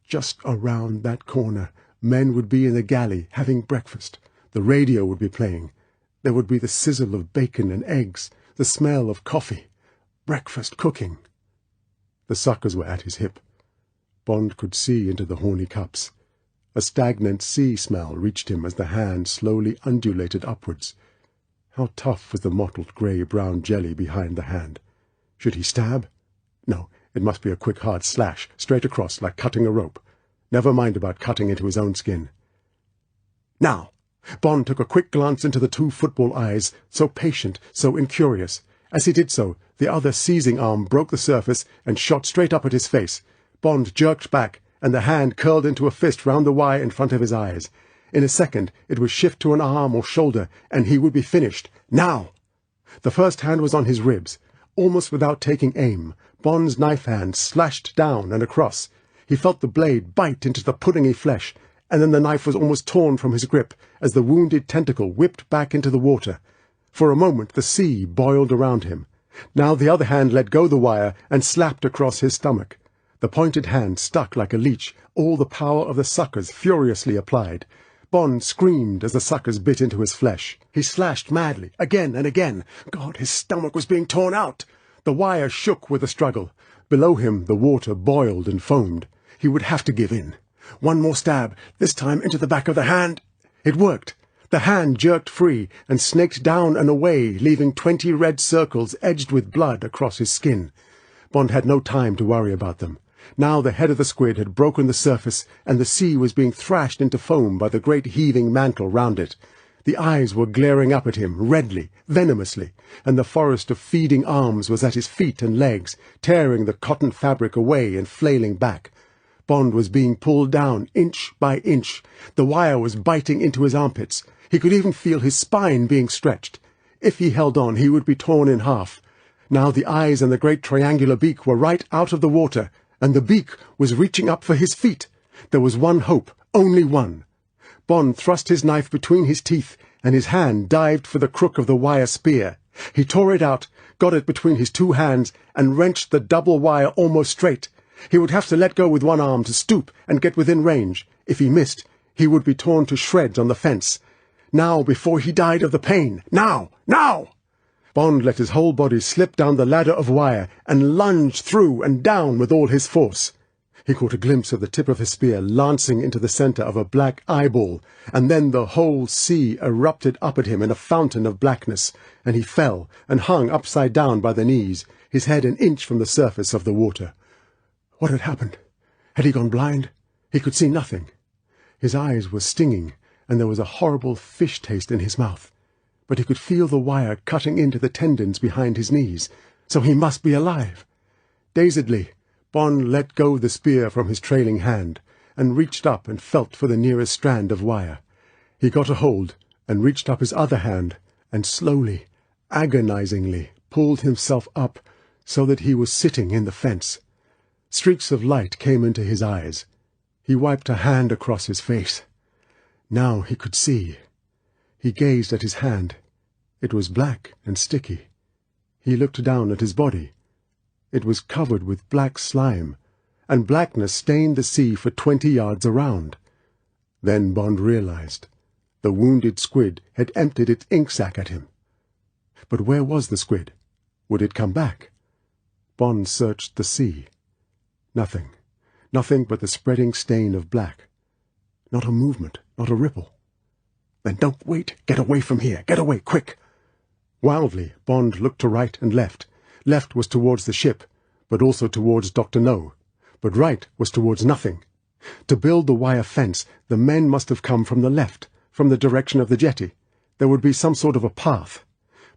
Just around that corner, men would be in the galley having breakfast. The radio would be playing. There would be the sizzle of bacon and eggs, the smell of coffee, breakfast cooking. The suckers were at his hip. Bond could see into the horny cups. A stagnant sea smell reached him as the hand slowly undulated upwards. How tough was the mottled grey-brown jelly behind the hand. Should he stab? No, it must be a quick hard slash, straight across, like cutting a rope. Never mind about cutting into his own skin. Now! Bond took a quick glance into the two football eyes, so patient, so incurious. As he did so, the other seizing arm broke the surface and shot straight up at his face. Bond jerked back, and the hand curled into a fist round the wire in front of his eyes. In a second, it would shift to an arm or shoulder, and he would be finished. Now! The first hand was on his ribs. Almost without taking aim, Bond's knife hand slashed down and across. He felt the blade bite into the puddingy flesh, and then the knife was almost torn from his grip as the wounded tentacle whipped back into the water. For a moment the sea boiled around him. Now the other hand let go the wire and slapped across his stomach. The pointed hand stuck like a leech, all the power of the suckers furiously applied. Bond screamed as the suckers bit into his flesh. He slashed madly, again and again. God, his stomach was being torn out. The wire shook with the struggle. Below him the water boiled and foamed. He would have to give in. One more stab, this time into the back of the hand. It worked. The hand jerked free and snaked down and away, leaving 20 red circles edged with blood across his skin. Bond had no time to worry about them. Now the head of the squid had broken the surface, and the sea was being thrashed into foam by the great heaving mantle round it. The eyes were glaring up at him, redly, venomously, and the forest of feeding arms was at his feet and legs, tearing the cotton fabric away and flailing back. Bond was being pulled down, inch by inch. The wire was biting into his armpits. He could even feel his spine being stretched. If he held on, he would be torn in half. Now the eyes and the great triangular beak were right out of the water, and the beak was reaching up for his feet. There was one hope, only one. Bond thrust his knife between his teeth, and his hand dived for the crook of the wire spear. He tore it out, got it between his two hands, and wrenched the double wire almost straight. He would have to let go with one arm to stoop and get within range. If he missed, he would be torn to shreds on the fence. Now, before he died of the pain. Now! Now! Bond let his whole body slip down the ladder of wire and lunged through and down with all his force. He caught a glimpse of the tip of his spear lancing into the centre of a black eyeball, and then the whole sea erupted up at him in a fountain of blackness, and he fell and hung upside down by the knees, his head an inch from the surface of the water. What had happened? Had he gone blind? He could see nothing. His eyes were stinging, and there was a horrible fish taste in his mouth. But he could feel the wire cutting into the tendons behind his knees, so he must be alive. Dazedly, Bond let go the spear from his trailing hand, and reached up and felt for the nearest strand of wire. He got a hold, and reached up his other hand, and slowly, agonizingly, pulled himself up, so that he was sitting in the fence. Streaks of light came into his eyes. He wiped a hand across his face. Now he could see. He gazed at his hand. It was black and sticky. He looked down at his body. It was covered with black slime, and blackness stained the sea for 20 yards around. Then Bond realized. The wounded squid had emptied its ink sac at him. But where was the squid? Would it come back? Bond searched the sea. Nothing. Nothing but the spreading stain of black. Not a movement, not a ripple. Then don't wait. Get away from here. Get away, quick. Wildly, Bond looked to right and left. Left was towards the ship, but also towards Dr.No. But right was towards nothing. To build the wire fence, the men must have come from the left, from the direction of the jetty. There would be some sort of a path.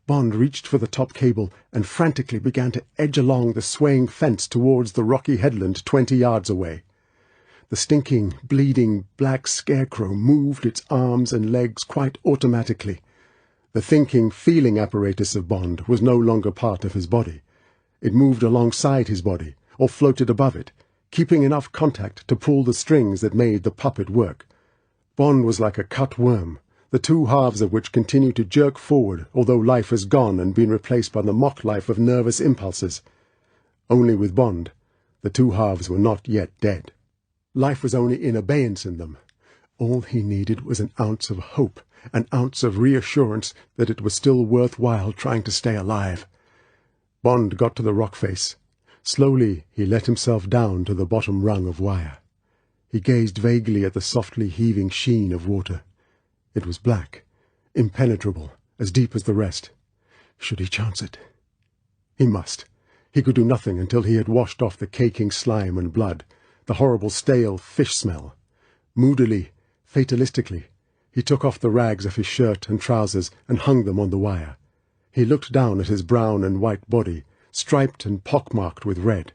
Bond reached for the top cable and frantically began to edge along the swaying fence towards the rocky headland 20 yards away. The stinking, bleeding black scarecrow moved its arms and legs quite automatically. The thinking, feeling apparatus of Bond was no longer part of his body. It moved alongside his body, or floated above it, keeping enough contact to pull the strings that made the puppet work. Bond was like a cut worm, the two halves of which continue to jerk forward, although life has gone and been replaced by the mock life of nervous impulses. Only with Bond, the two halves were not yet dead. Life was only in abeyance in them. All he needed was an ounce of hope, an ounce of reassurance that it was still worthwhile trying to stay alive. Bond got to the rock face. Slowly he let himself down to the bottom rung of wire. He gazed vaguely at the softly heaving sheen of water. It was black, impenetrable, as deep as the rest. Should he chance it? He must. He could do nothing until he had washed off the caking slime and blood, the horrible stale fish smell. Moodily, fatalistically, he took off the rags of his shirt and trousers and hung them on the wire. He looked down at his brown and white body, striped and pockmarked with red.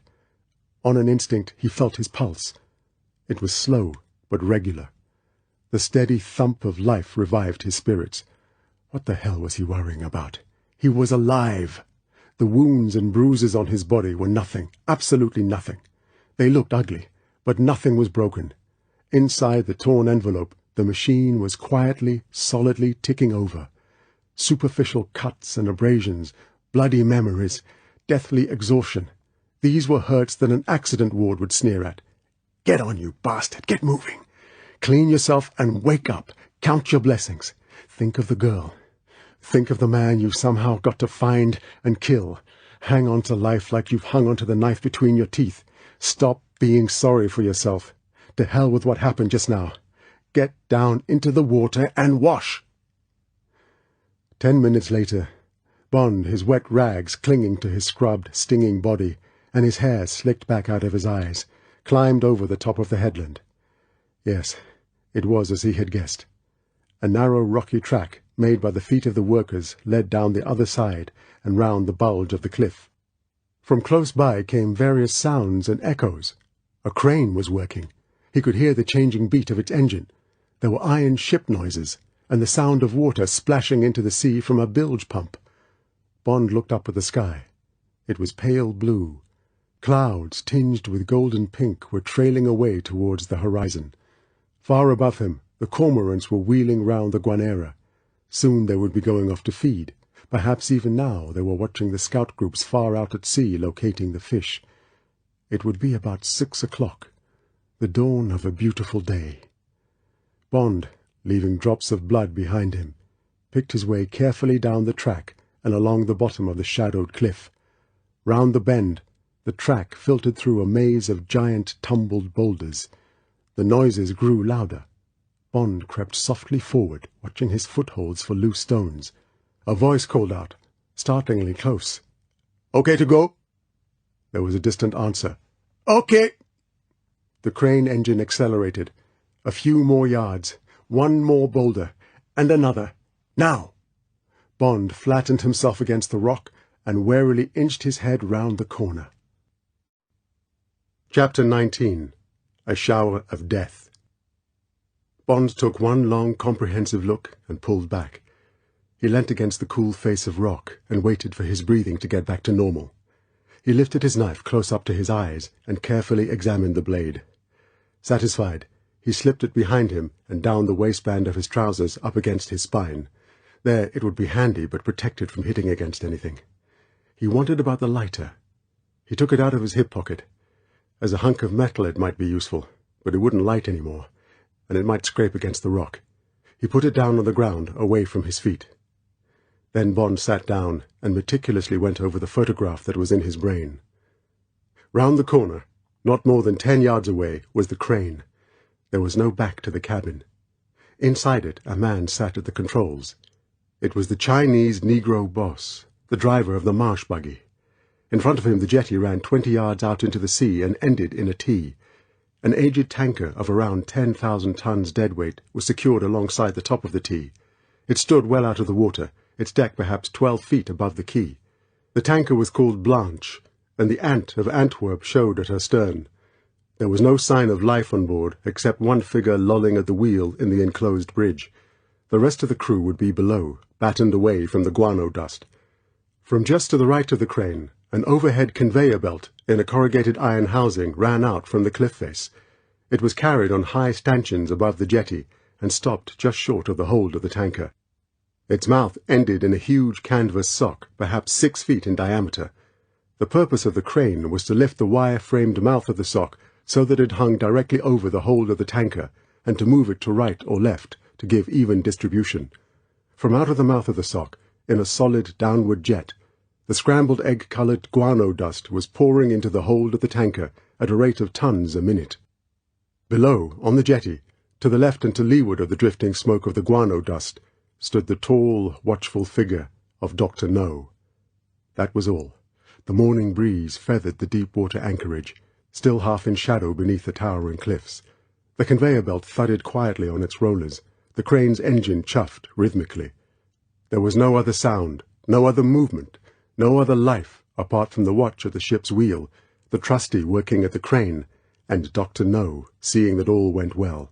On an instinct he felt his pulse. It was slow, but regular. The steady thump of life revived his spirits. What the hell was he worrying about? He was alive. The wounds and bruises on his body were nothing, absolutely nothing. They looked ugly, but nothing was broken. Inside the torn envelope, the machine was quietly, solidly ticking over. Superficial cuts and abrasions, bloody memories, deathly exhaustion. These were hurts that an accident ward would sneer at. Get on, you bastard, get moving. Clean yourself and wake up. Count your blessings. Think of the girl. Think of the man you've somehow got to find and kill. Hang on to life like you've hung onto the knife between your teeth. Stop being sorry for yourself. To hell with what happened just now. Get down into the water and wash. 10 minutes later, Bond, his wet rags clinging to his scrubbed, stinging body, and his hair slicked back out of his eyes, climbed over the top of the headland. Yes, it was as he had guessed. A narrow rocky track, made by the feet of the workers, led down the other side and round the bulge of the cliff. From close by came various sounds and echoes. A crane was working. He could hear the changing beat of its engine. There were iron ship noises, and the sound of water splashing into the sea from a bilge pump. Bond looked up at the sky. It was pale blue. Clouds, tinged with golden pink, were trailing away towards the horizon. Far above him, the cormorants were wheeling round the guanera. Soon they would be going off to feed. Perhaps even now they were watching the scout groups far out at sea locating the fish. It would be about 6 o'clock, the dawn of a beautiful day. Bond, leaving drops of blood behind him, picked his way carefully down the track and along the bottom of the shadowed cliff. Round the bend, the track filtered through a maze of giant tumbled boulders. The noises grew louder. Bond crept softly forward, watching his footholds for loose stones. A voice called out, startlingly close. "Okay to go?" There was a distant answer. "Okay." The crane engine accelerated. A few more yards, one more boulder, and another. Now! Bond flattened himself against the rock and warily inched his head round the corner. Chapter 19. A Shower of Death. Bond took one long, comprehensive look and pulled back. He leant against the cool face of rock and waited for his breathing to get back to normal. He lifted his knife close up to his eyes and carefully examined the blade. Satisfied, he slipped it behind him and down the waistband of his trousers up against his spine. There it would be handy but protected from hitting against anything. He wondered about the lighter. He took it out of his hip pocket. As a hunk of metal it might be useful, but it wouldn't light any more, and it might scrape against the rock. He put it down on the ground, away from his feet. Then Bond sat down and meticulously went over the photograph that was in his brain. Round the corner, not more than 10 yards away, was the crane. There was no back to the cabin. Inside it, a man sat at the controls. It was the Chinese Negro boss, the driver of the marsh buggy. In front of him the jetty ran 20 yards out into the sea and ended in a T. An aged tanker of around 10,000 tons deadweight was secured alongside the top of the T. It stood well out of the water, its deck perhaps 12 feet above the quay. The tanker was called Blanche, and the Ant of Antwerp showed at her stern. There was no sign of life on board, except one figure lolling at the wheel in the enclosed bridge. The rest of the crew would be below, battened away from the guano dust. From just to the right of the crane, an overhead conveyor belt in a corrugated iron housing ran out from the cliff face. It was carried on high stanchions above the jetty and stopped just short of the hold of the tanker. Its mouth ended in a huge canvas sock, perhaps 6 feet in diameter. The purpose of the crane was to lift the wire-framed mouth of the sock so that it hung directly over the hold of the tanker, and to move it to right or left to give even distribution. From out of the mouth of the sock, in a solid downward jet, the scrambled egg-coloured guano dust was pouring into the hold of the tanker at a rate of tons a minute. Below, on the jetty, to the left and to leeward of the drifting smoke of the guano dust, stood the tall, watchful figure of Dr.No. That was all. The morning breeze feathered the deep-water anchorage, still half in shadow beneath the towering cliffs. The conveyor belt thudded quietly on its rollers. The crane's engine chuffed rhythmically. There was no other sound, no other movement, no other life apart from the watch at the ship's wheel, the trusty working at the crane, and Dr.No seeing that all went well.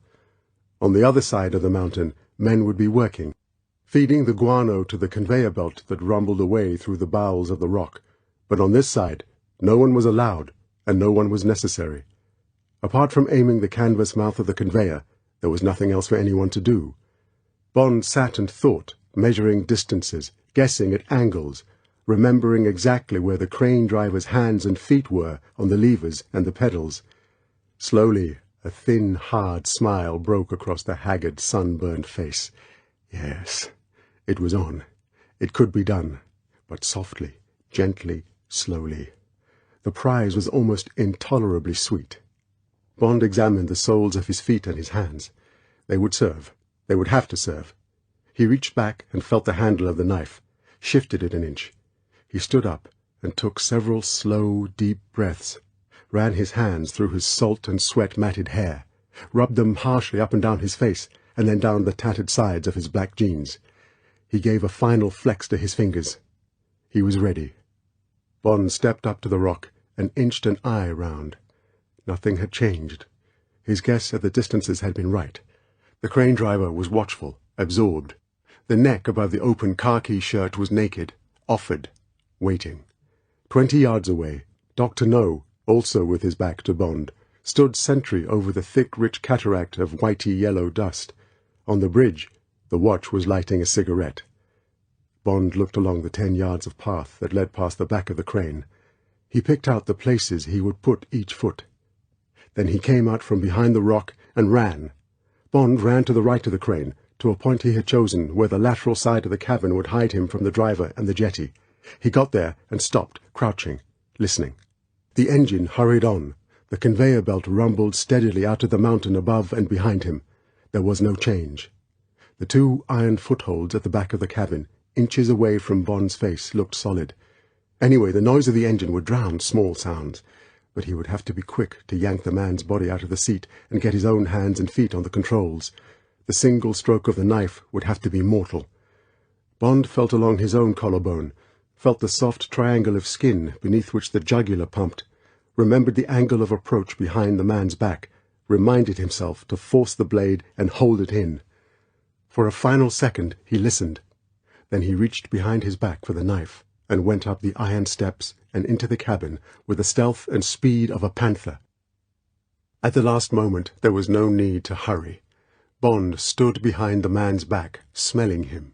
On the other side of the mountain, men would be working, feeding the guano to the conveyor belt that rumbled away through the bowels of the rock. But on this side, no one was allowed, and no one was necessary. Apart from aiming the canvas mouth of the conveyor, there was nothing else for anyone to do. Bond sat and thought, measuring distances, guessing at angles, remembering exactly where the crane driver's hands and feet were on the levers and the pedals. Slowly, a thin, hard smile broke across the haggard, sunburned face. Yes, it was on. It could be done, but softly, gently, slowly. The prize was almost intolerably sweet. Bond examined the soles of his feet and his hands. They would serve. They would have to serve. He reached back and felt the handle of the knife, shifted it an inch. He stood up and took several slow, deep breaths, ran his hands through his salt and sweat-matted hair, rubbed them harshly up and down his face, and then down the tattered sides of his black jeans. He gave a final flex to his fingers. He was ready. Bond stepped up to the rock and inched an eye round. Nothing had changed. His guess at the distances had been right. The crane driver was watchful, absorbed. The neck above the open khaki shirt was naked, offered, waiting. 20 yards away, Dr.No, also with his back to Bond, stood sentry over the thick, rich cataract of whitey-yellow dust. On the bridge, the watch was lighting a cigarette. Bond looked along the 10 yards of path that led past the back of the crane. He picked out the places he would put each foot. Then he came out from behind the rock and ran. Bond ran to the right of the crane, to a point he had chosen where the lateral side of the cabin would hide him from the driver and the jetty. He got there and stopped, crouching, listening. The engine hurried on. The conveyor belt rumbled steadily out of the mountain above and behind him. There was no change. The 2 iron footholds at the back of the cabin, inches away from Bond's face, looked solid. Anyway, the noise of the engine would drown small sounds, but he would have to be quick to yank the man's body out of the seat and get his own hands and feet on the controls. The single stroke of the knife would have to be mortal. Bond felt along his own collarbone, felt the soft triangle of skin beneath which the jugular pumped, remembered the angle of approach behind the man's back, reminded himself to force the blade and hold it in. For a final second he listened. Then he reached behind his back for the knife and went up the iron steps and into the cabin with the stealth and speed of a panther. At the last moment there was no need to hurry. Bond stood behind the man's back, smelling him.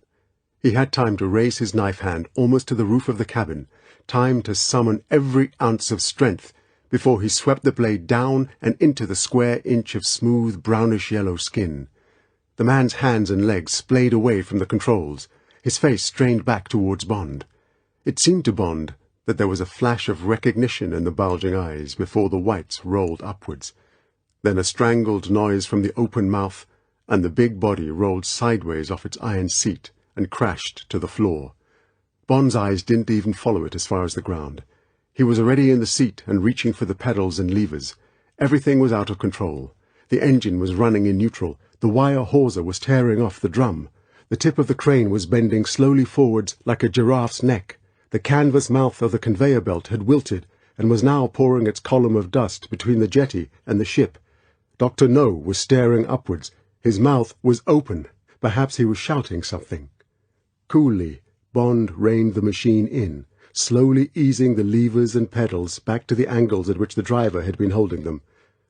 He had time to raise his knife hand almost to the roof of the cabin, time to summon every ounce of strength before he swept the blade down and into the square inch of smooth brownish-yellow skin. The man's hands and legs splayed away from the controls, his face strained back towards Bond. It seemed to Bond that there was a flash of recognition in the bulging eyes before the whites rolled upwards. Then a strangled noise from the open mouth, and the big body rolled sideways off its iron seat and crashed to the floor. Bond's eyes didn't even follow it as far as the ground. He was already in the seat and reaching for the pedals and levers. Everything was out of control. The engine was running in neutral. The wire hawser was tearing off the drum. The tip of the crane was bending slowly forwards like a giraffe's neck. The canvas mouth of the conveyor belt had wilted and was now pouring its column of dust between the jetty and the ship. Dr.No was staring upwards. His mouth was open. Perhaps he was shouting something. Coolly, Bond reined the machine in, slowly easing the levers and pedals back to the angles at which the driver had been holding them.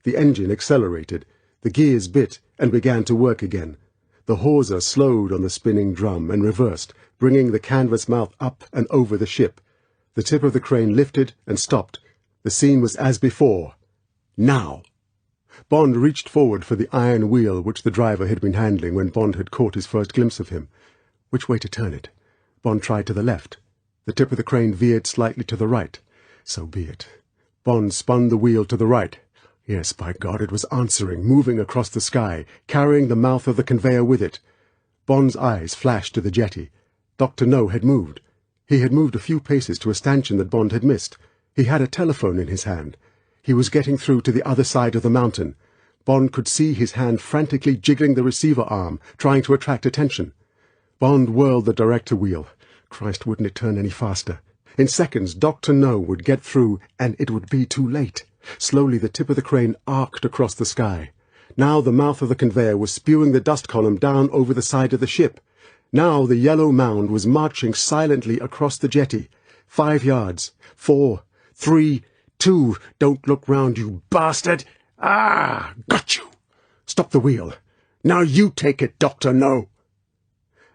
The engine accelerated. The gears bit and began to work again. The hawser slowed on the spinning drum and reversed, bringing the canvas mouth up and over the ship. The tip of the crane lifted and stopped. The scene was as before. Now! Bond reached forward for the iron wheel which the driver had been handling when Bond had caught his first glimpse of him. Which way to turn it? Bond tried to the left. The tip of the crane veered slightly to the right. So be it. Bond spun the wheel to the right. Yes, by God, it was answering, moving across the sky, carrying the mouth of the conveyor with it. Bond's eyes flashed to the jetty. Dr.No had moved. He had moved a few paces to a stanchion that Bond had missed. He had a telephone in his hand. He was getting through to the other side of the mountain. Bond could see his hand frantically jiggling the receiver arm, trying to attract attention. Bond whirled the director wheel. Christ, wouldn't it turn any faster? In seconds, Dr.No would get through, and it would be too late. Slowly the tip of the crane arced across the sky. Now the mouth of the conveyor was spewing the dust column down over the side of the ship. Now the yellow mound was marching silently across the jetty. 5 yards. 4, 3, 2. Don't look round, you bastard! Ah! Got you! Stop the wheel. Now you take it, Dr.No!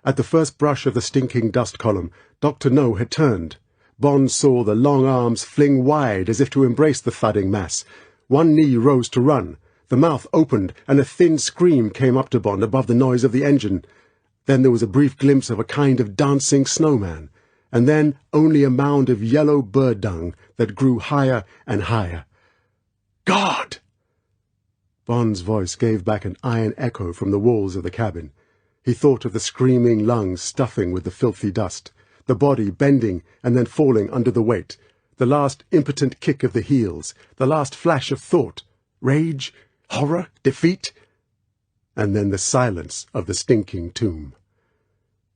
At the first brush of the stinking dust column, Dr.No had turned. Bond saw the long arms fling wide as if to embrace the thudding mass. One knee rose to run. The mouth opened, and a thin scream came up to Bond above the noise of the engine. Then there was a brief glimpse of a kind of dancing snowman, and then only a mound of yellow bird dung that grew higher and higher. God! Bond's voice gave back an iron echo from the walls of the cabin. He thought of the screaming lungs stuffing with the filthy dust, the body bending and then falling under the weight, the last impotent kick of the heels, the last flash of thought, rage, horror, defeat, and then the silence of the stinking tomb.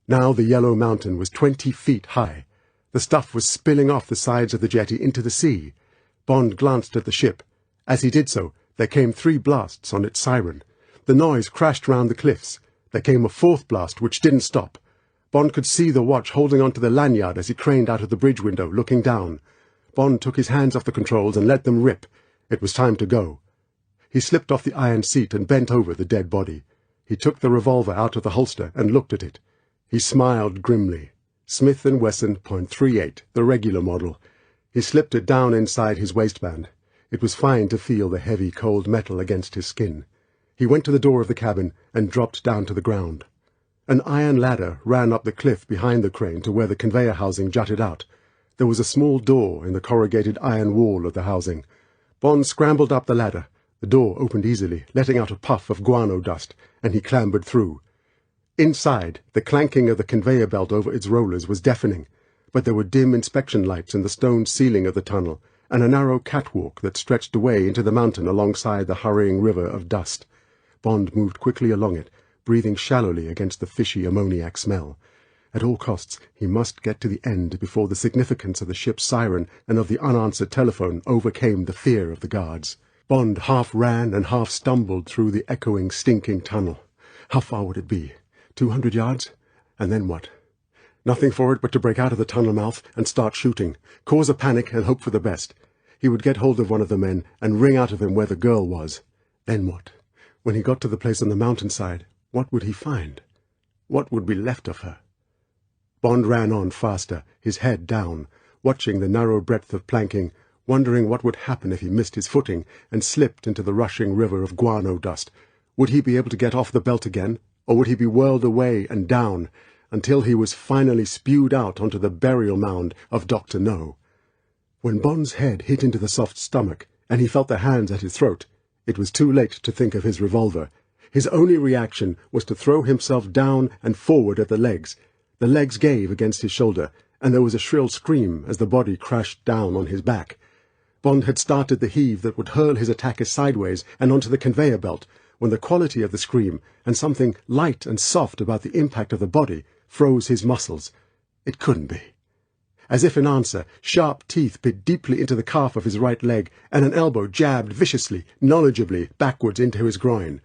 Now the yellow mountain was 20 feet high. The stuff was spilling off the sides of the jetty into the sea. Bond glanced at the ship. As he did so, there came 3 blasts on its siren. The noise crashed round the cliffs. There came a fourth blast, which didn't stop. Bond could see the watch holding onto the lanyard as he craned out of the bridge window, looking down. Bond took his hands off the controls and let them rip. It was time to go. He slipped off the iron seat and bent over the dead body. He took the revolver out of the holster and looked at it. He smiled grimly. Smith & Wesson .38, the regular model. He slipped it down inside his waistband. It was fine to feel the heavy, cold metal against his skin. He went to the door of the cabin and dropped down to the ground. An iron ladder ran up the cliff behind the crane to where the conveyor housing jutted out. There was a small door in the corrugated iron wall of the housing. Bond scrambled up the ladder. The door opened easily, letting out a puff of guano dust, and he clambered through. Inside, the clanking of the conveyor belt over its rollers was deafening, but there were dim inspection lights in the stone ceiling of the tunnel, and a narrow catwalk that stretched away into the mountain alongside the hurrying river of dust. Bond moved quickly along it, breathing shallowly against the fishy ammoniac smell. At all costs, he must get to the end before the significance of the ship's siren and of the unanswered telephone overcame the fear of the guards. Bond half ran and half stumbled through the echoing, stinking tunnel. How far would it be? 200 yards? And then what? Nothing for it but to break out of the tunnel mouth and start shooting, cause a panic and hope for the best. He would get hold of one of the men and wring out of him where the girl was. Then what? When he got to the place on the mountainside, what would he find? What would be left of her? Bond ran on faster, his head down, watching the narrow breadth of planking, wondering what would happen if he missed his footing and slipped into the rushing river of guano dust. Would he be able to get off the belt again, or would he be whirled away and down until he was finally spewed out onto the burial mound of Dr.No? When Bond's head hit into the soft stomach, and he felt the hands at his throat, it was too late to think of his revolver. His only reaction was to throw himself down and forward at the legs. The legs gave against his shoulder, and there was a shrill scream as the body crashed down on his back. Bond had started the heave that would hurl his attacker sideways and onto the conveyor belt, when the quality of the scream, and something light and soft about the impact of the body, froze his muscles. It couldn't be. As if in answer, sharp teeth bit deeply into the calf of his right leg, and an elbow jabbed viciously, knowledgeably, backwards into his groin.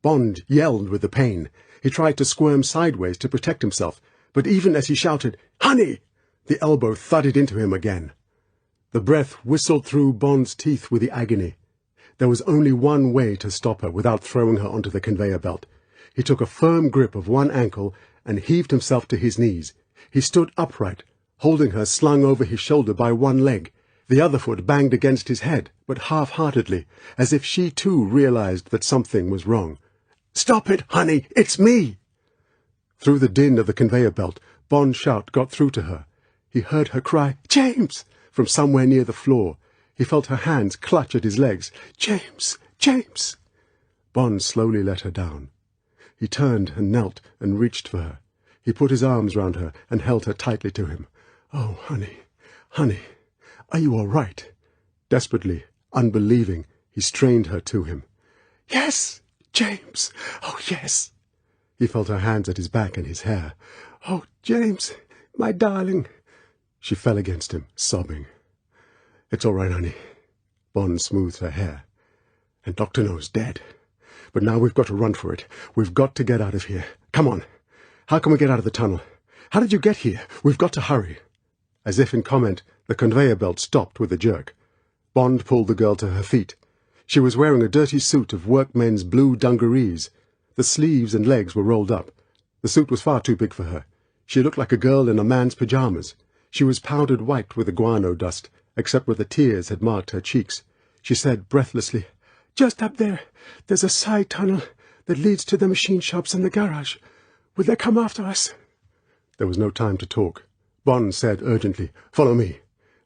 Bond yelled with the pain. He tried to squirm sideways to protect himself, but even as he shouted, "Honey!" the elbow thudded into him again. The breath whistled through Bond's teeth with the agony. There was only one way to stop her without throwing her onto the conveyor belt. He took a firm grip of one ankle and heaved himself to his knees. He stood upright, holding her slung over his shoulder by one leg. The other foot banged against his head, but half-heartedly, as if she too realized that something was wrong. "Stop it, honey! It's me!" Through the din of the conveyor belt, Bond's shout got through to her. He heard her cry, "James!" from somewhere near the floor. He felt her hands clutch at his legs. "James! James!" Bond slowly let her down. He turned and knelt and reached for her. He put his arms round her and held her tightly to him. "Oh, honey, honey, are you all right?" Desperately, unbelieving, he strained her to him. "Yes, James! Oh, yes!" He felt her hands at his back and his hair. "Oh, James, my darling!" She fell against him, sobbing. "It's all right, honey." Bond smoothed her hair. "And Dr.No's dead. But now we've got to run for it. We've got to get out of here. Come on. How can we get out of the tunnel? How did you get here? We've got to hurry." As if in comment, the conveyor belt stopped with a jerk. Bond pulled the girl to her feet. She was wearing a dirty suit of workmen's blue dungarees. The sleeves and legs were rolled up. The suit was far too big for her. She looked like a girl in a man's pyjamas. She was powdered white with the guano dust, except where the tears had marked her cheeks. She said breathlessly, "Just up there, there's a side tunnel that leads to the machine shops and the garage. Will they come after us?" There was no time to talk. Bond said urgently, "Follow me,"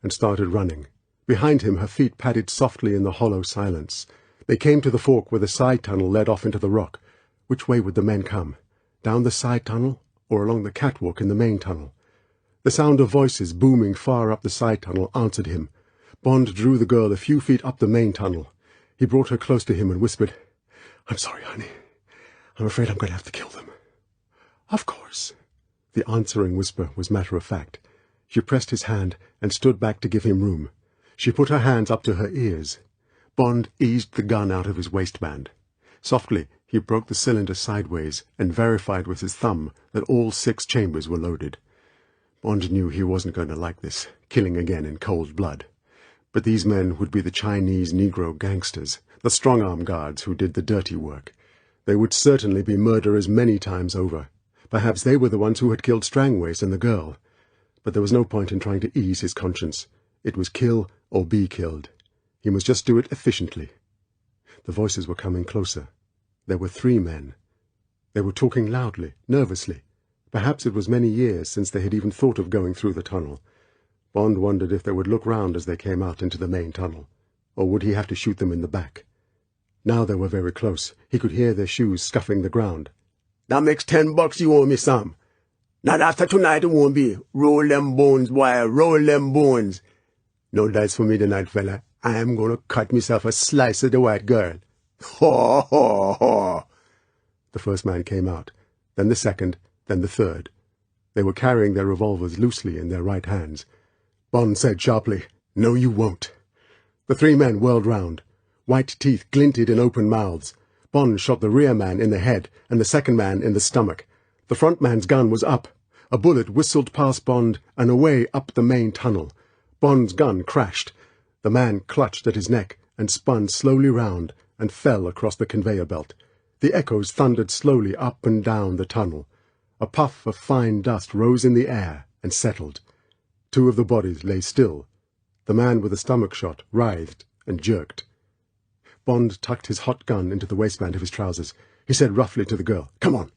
and started running. Behind him, her feet padded softly in the hollow silence. They came to the fork where the side tunnel led off into the rock. Which way would the men come? Down the side tunnel, or along the catwalk in the main tunnel? The sound of voices booming far up the side tunnel answered him. Bond drew the girl a few feet up the main tunnel. He brought her close to him and whispered, "I'm sorry, honey. I'm afraid I'm going to have to kill them." "Of course." The answering whisper was matter-of-fact. She pressed his hand and stood back to give him room. She put her hands up to her ears. Bond eased the gun out of his waistband. Softly, He broke the cylinder sideways and verified with his thumb that all 6 chambers were loaded. Bond knew he wasn't going to like this, killing again in cold blood. But these men would be the Chinese Negro gangsters, the strong-arm guards who did the dirty work. They would certainly be murderers many times over. Perhaps they were the ones who had killed Strangways and the girl. But there was no point in trying to ease his conscience. It was kill or be killed. He must just do it efficiently. The voices were coming closer. There were 3 men. They were talking loudly, nervously. Perhaps it was many years since they had even thought of going through the tunnel. Bond wondered if they would look round as they came out into the main tunnel, or would he have to shoot them in the back? Now they were very close. He could hear their shoes scuffing the ground. "That makes $10 you owe me, Sam. Not after tonight it won't be. Roll them bones, boy, roll them bones. No dice for me tonight, fella. I am going to cut myself a slice of the white girl. Ho, ho, ho." The first man came out, then the second, then the third. They were carrying their revolvers loosely in their right hands. Bond said sharply, "No, you won't." The 3 men whirled round. White teeth glinted in open mouths. Bond shot the rear man in the head and the second man in the stomach. The front man's gun was up. A bullet whistled past Bond and away up the main tunnel. Bond's gun crashed. The man clutched at his neck and spun slowly round and fell across the conveyor belt. The echoes thundered slowly up and down the tunnel. A puff of fine dust rose in the air and settled. 2 of the bodies lay still. The man with the stomach shot writhed and jerked. Bond tucked his hot gun into the waistband of his trousers. He said roughly to the girl, "Come on."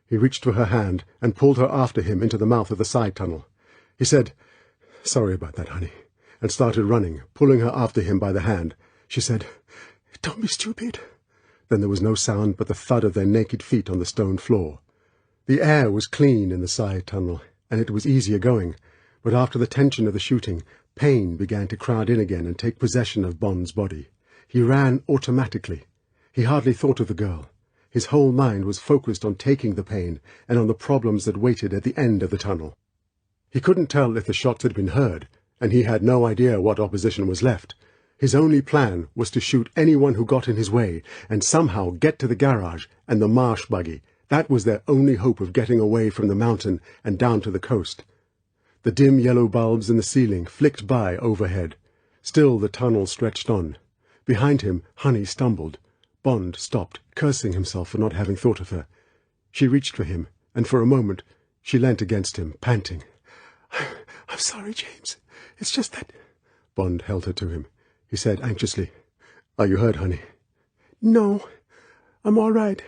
He reached for her hand and pulled her after him into the mouth of the side tunnel. He said, "Sorry about that, honey," and started running, pulling her after him by the hand. She said, "Don't be stupid." Then there was no sound but the thud of their naked feet on the stone floor. The air was clean in the side tunnel, and it was easier going, but after the tension of the shooting, pain began to crowd in again and take possession of Bond's body. He ran automatically. He hardly thought of the girl. His whole mind was focused on taking the pain and on the problems that waited at the end of the tunnel. He couldn't tell if the shots had been heard, and he had no idea what opposition was left. His only plan was to shoot anyone who got in his way and somehow get to the garage and the marsh buggy. That was their only hope of getting away from the mountain and down to the coast. The dim yellow bulbs in the ceiling flicked by overhead. Still the tunnel stretched on. Behind him, Honey stumbled. Bond stopped, cursing himself for not having thought of her. She reached for him, and for a moment she leant against him, panting. "I'm sorry, James. It's just that—" Bond held her to him. He said anxiously, "Are you hurt, honey?" "No, I'm all right.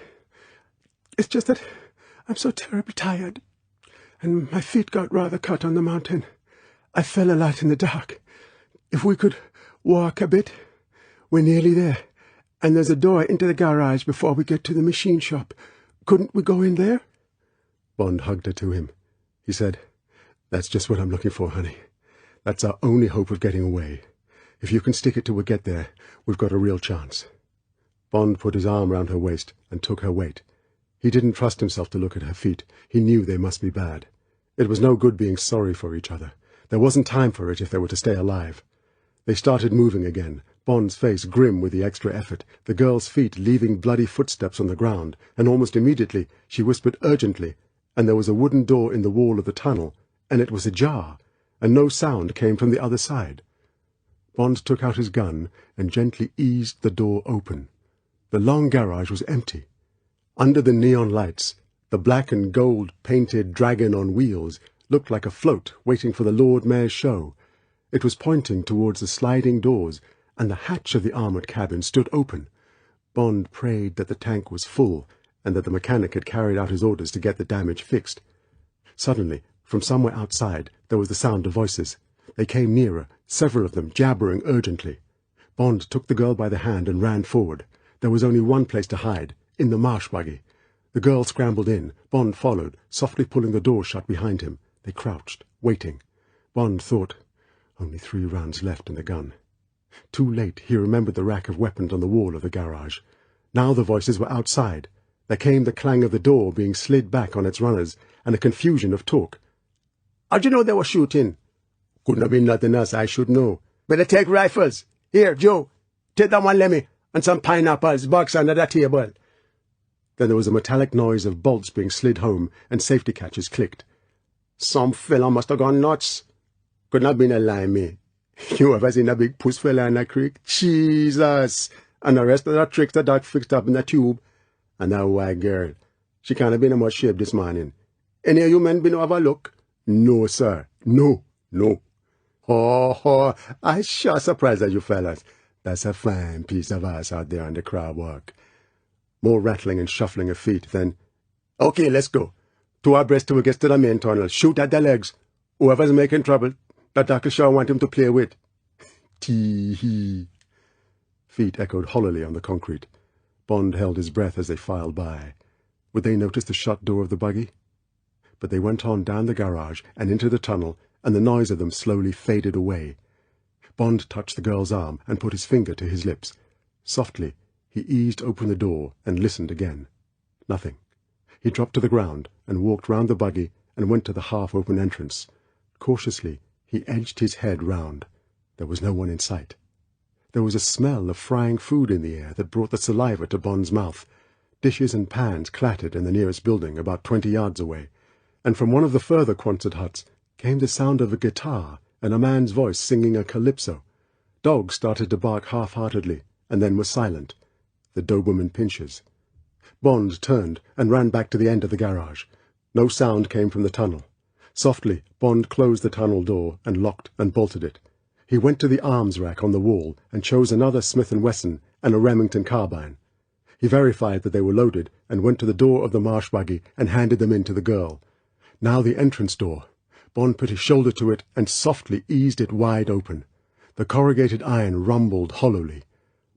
It's just that I'm so terribly tired, and my feet got rather cut on the mountain. I fell a lot in the dark. If we could walk a bit, we're nearly there, and there's a door into the garage before we get to the machine shop. Couldn't we go in there?" Bond hugged her to him. He said, "That's just what I'm looking for, honey. That's our only hope of getting away. If you can stick it till we get there, we've got a real chance." Bond put his arm round her waist and took her weight. He didn't trust himself to look at her feet. He knew they must be bad. It was no good being sorry for each other. There wasn't time for it if they were to stay alive. They started moving again, Bond's face grim with the extra effort, the girl's feet leaving bloody footsteps on the ground, and almost immediately she whispered urgently, and there was a wooden door in the wall of the tunnel, and it was ajar, and no sound came from the other side. Bond took out his gun and gently eased the door open. The long garage was empty. Under the neon lights, the black and gold painted dragon on wheels looked like a float waiting for the Lord Mayor's show. It was pointing towards the sliding doors, and the hatch of the armoured cabin stood open. Bond prayed that the tank was full, and that the mechanic had carried out his orders to get the damage fixed. Suddenly, from somewhere outside, there was the sound of voices. They came nearer, several of them jabbering urgently. Bond took the girl by the hand and ran forward. There was only one place to hide, in the marsh buggy. The girl scrambled in. Bond followed, softly pulling the door shut behind him. They crouched, waiting. Bond thought, only 3 rounds left in the gun. Too late, he remembered the rack of weapons on the wall of the garage. Now the voices were outside. There came the clang of the door being slid back on its runners, and a confusion of talk. "How'd you know they were shooting?" "Couldn't have been nothing else I should know." "Better take rifles. Here, Joe, take that one, Lemmy, and some pineapples box under that table." Then there was a metallic noise of bolts being slid home, and safety catches clicked. Some fella must have gone nuts. Couldn't have been a lie, me. You ever seen a big puss fella in a creek? Jesus! And the rest of the tricks that Doc fixed up in the tube. And that white girl, she can't have been in much shape this morning. Any of you men been to have a look? No, sir. No. Oh, I sure surprised at you fellas. That's a fine piece of ass out there on the crab walk. More rattling and shuffling of feet, then, Okay, let's go. 2 abreast till we get to the main tunnel. Shoot at the legs. Whoever's making trouble, the doctor sure want him to play with. Tee-hee. Feet echoed hollowly on the concrete. Bond held his breath as they filed by. Would they notice the shut door of the buggy? But they went on down the garage and into the tunnel, and the noise of them slowly faded away. Bond touched the girl's arm and put his finger to his lips. Softly, he eased open the door and listened again. Nothing. He dropped to the ground and walked round the buggy and went to the half-open entrance. Cautiously, he edged his head round. There was no one in sight. There was a smell of frying food in the air that brought the saliva to Bond's mouth. Dishes and pans clattered in the nearest building about 20 yards away, and from one of the further Quonset huts came the sound of a guitar and a man's voice singing a calypso. Dogs started to bark half-heartedly, and then were silent. The Doberman pinschers. Bond turned and ran back to the end of the garage. No sound came from the tunnel. Softly, Bond closed the tunnel door and locked and bolted it. He went to the arms rack on the wall and chose another Smith & Wesson and a Remington carbine. He verified that they were loaded and went to the door of the marsh buggy and handed them in to the girl. Now the entrance door. Bond put his shoulder to it and softly eased it wide open. The corrugated iron rumbled hollowly.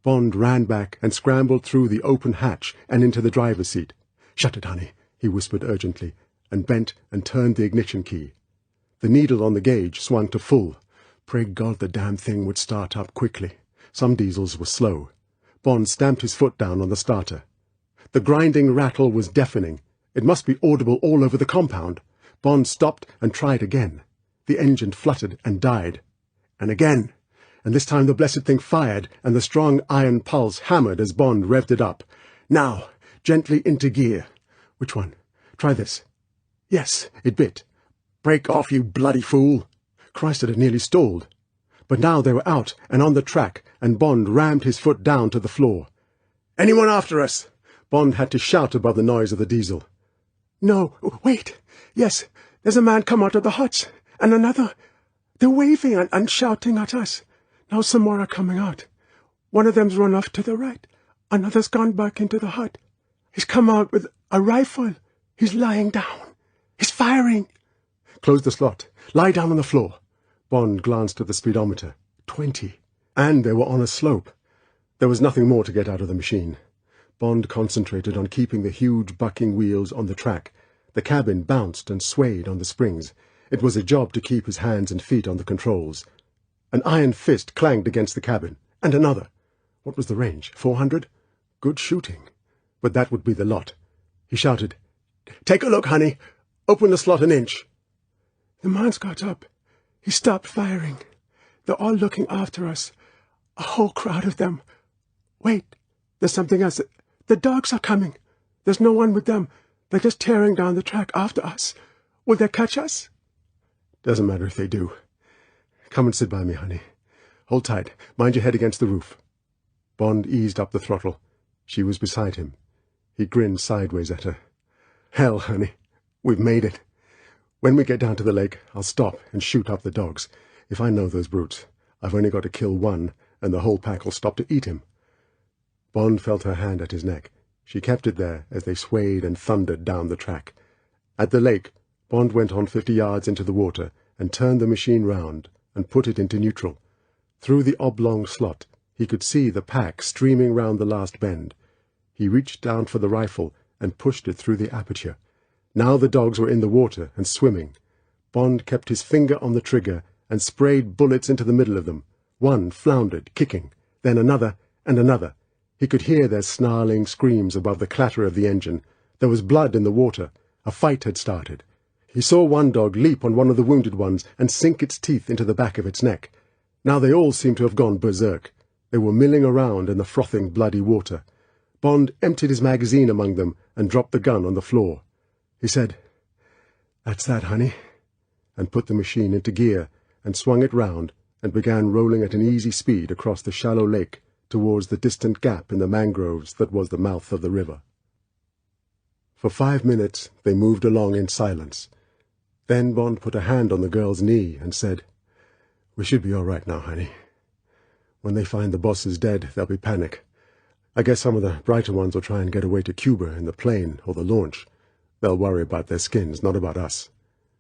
Bond ran back and scrambled through the open hatch and into the driver's seat. "Shut it, honey," he whispered urgently, and bent and turned the ignition key. The needle on the gauge swung to full. Pray God the damn thing would start up quickly. Some diesels were slow. Bond stamped his foot down on the starter. The grinding rattle was deafening. It must be audible all over the compound. Bond stopped and tried again. The engine fluttered and died. And again. And this time the blessed thing fired, and the strong iron pulse hammered as Bond revved it up. Now, gently into gear. Which one? Try this. Yes, it bit. Break off, you bloody fool. Christ, it had nearly stalled. But now they were out and on the track, and Bond rammed his foot down to the floor. "Anyone after us?" Bond had to shout above the noise of the diesel. "No, wait. Yes, there's a man come out of the huts, and another. They're waving and shouting at us. Now some more are coming out. One of them's run off to the right. Another's gone back into the hut. He's come out with a rifle. He's lying down. He's firing." "Close the slot. Lie down on the floor." Bond glanced at the speedometer. 20. And they were on a slope. There was nothing more to get out of the machine. Bond concentrated on keeping the huge bucking wheels on the track. The cabin bounced and swayed on the springs. It was a job to keep his hands and feet on the controls. An iron fist clanged against the cabin, and another. What was the range? 400? Good shooting. But that would be the lot. He shouted, "Take a look, honey. Open the slot an inch." The man's got up. He stopped firing. They're all looking after us. A whole crowd of them. Wait, there's something else. The dogs are coming. There's no one with them. They're just tearing down the track after us. Will they catch us? Doesn't matter if they do. Come and sit by me, honey. Hold tight. Mind your head against the roof. Bond eased up the throttle. She was beside him. He grinned sideways at her. Hell, honey, we've made it. When we get down to the lake, I'll stop and shoot up the dogs. If I know those brutes, I've only got to kill one, and the whole pack will stop to eat him. Bond felt her hand at his neck. She kept it there as they swayed and thundered down the track. At the lake, Bond went on 50 yards into the water and turned the machine round and put it into neutral. Through the oblong slot, he could see the pack streaming round the last bend. He reached down for the rifle and pushed it through the aperture. Now the dogs were in the water and swimming. Bond kept his finger on the trigger and sprayed bullets into the middle of them. One floundered, kicking, then another and another. He could hear their snarling screams above the clatter of the engine. There was blood in the water. A fight had started. He saw one dog leap on one of the wounded ones and sink its teeth into the back of its neck. Now they all seemed to have gone berserk. They were milling around in the frothing, bloody water. Bond emptied his magazine among them and dropped the gun on the floor. He said, "That's that, honey," and put the machine into gear and swung it round and began rolling at an easy speed across the shallow lake towards the distant gap in the mangroves that was the mouth of the river. For 5 minutes they moved along in silence. Then Bond put a hand on the girl's knee and said, "We should be all right now, honey. When they find the boss is dead, there'll be panic. I guess some of the brighter ones will try and get away to Cuba in the plane or the launch. They'll worry about their skins, not about us.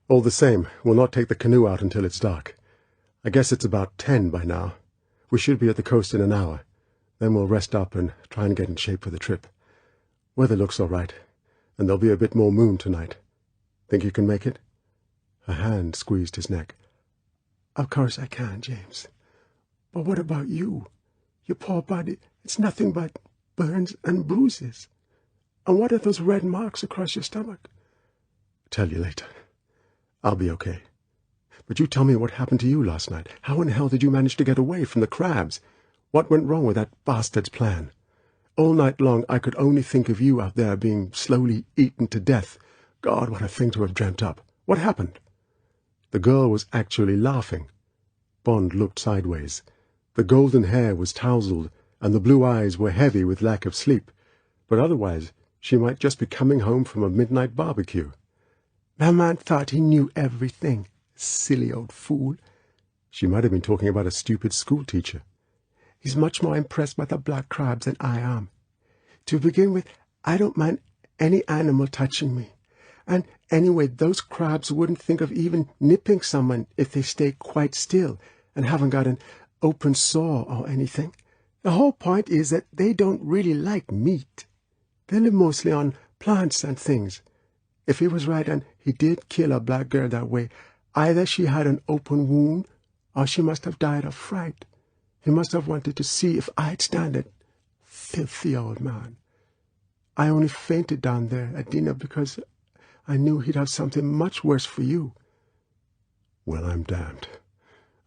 All the same, we'll not take the canoe out until it's dark. I guess it's about 10 by now. We should be at the coast in an hour. Then we'll rest up and try and get in shape for the trip. Weather looks all right, and there'll be a bit more moon tonight. Think you can make it?" Her hand squeezed his neck. "Of course I can, James. But what about you? Your poor body, it's nothing but burns and bruises. And what are those red marks across your stomach?" "Tell you later. I'll be okay. But you tell me what happened to you last night. How in hell did you manage to get away from the crabs? What went wrong with that bastard's plan? All night long I could only think of you out there being slowly eaten to death. God, what a thing to have dreamt up. What happened?" The girl was actually laughing. Bond looked sideways. The golden hair was tousled, and the blue eyes were heavy with lack of sleep, but otherwise she might just be coming home from a midnight barbecue. "My man thought he knew everything. Silly old fool." She might have been talking about a stupid schoolteacher. "He's much more impressed by the black crabs than I am. To begin with, I don't mind any animal touching me. And anyway, those crabs wouldn't think of even nipping someone if they stay quite still and haven't got an open sore or anything. The whole point is that they don't really like meat. They live mostly on plants and things. If he was right and he did kill a black girl that way, either she had an open wound or she must have died of fright. He must have wanted to see if I'd stand it. Filthy old man. I only fainted down there at dinner because I knew he'd have something much worse for you." "Well, I'm damned.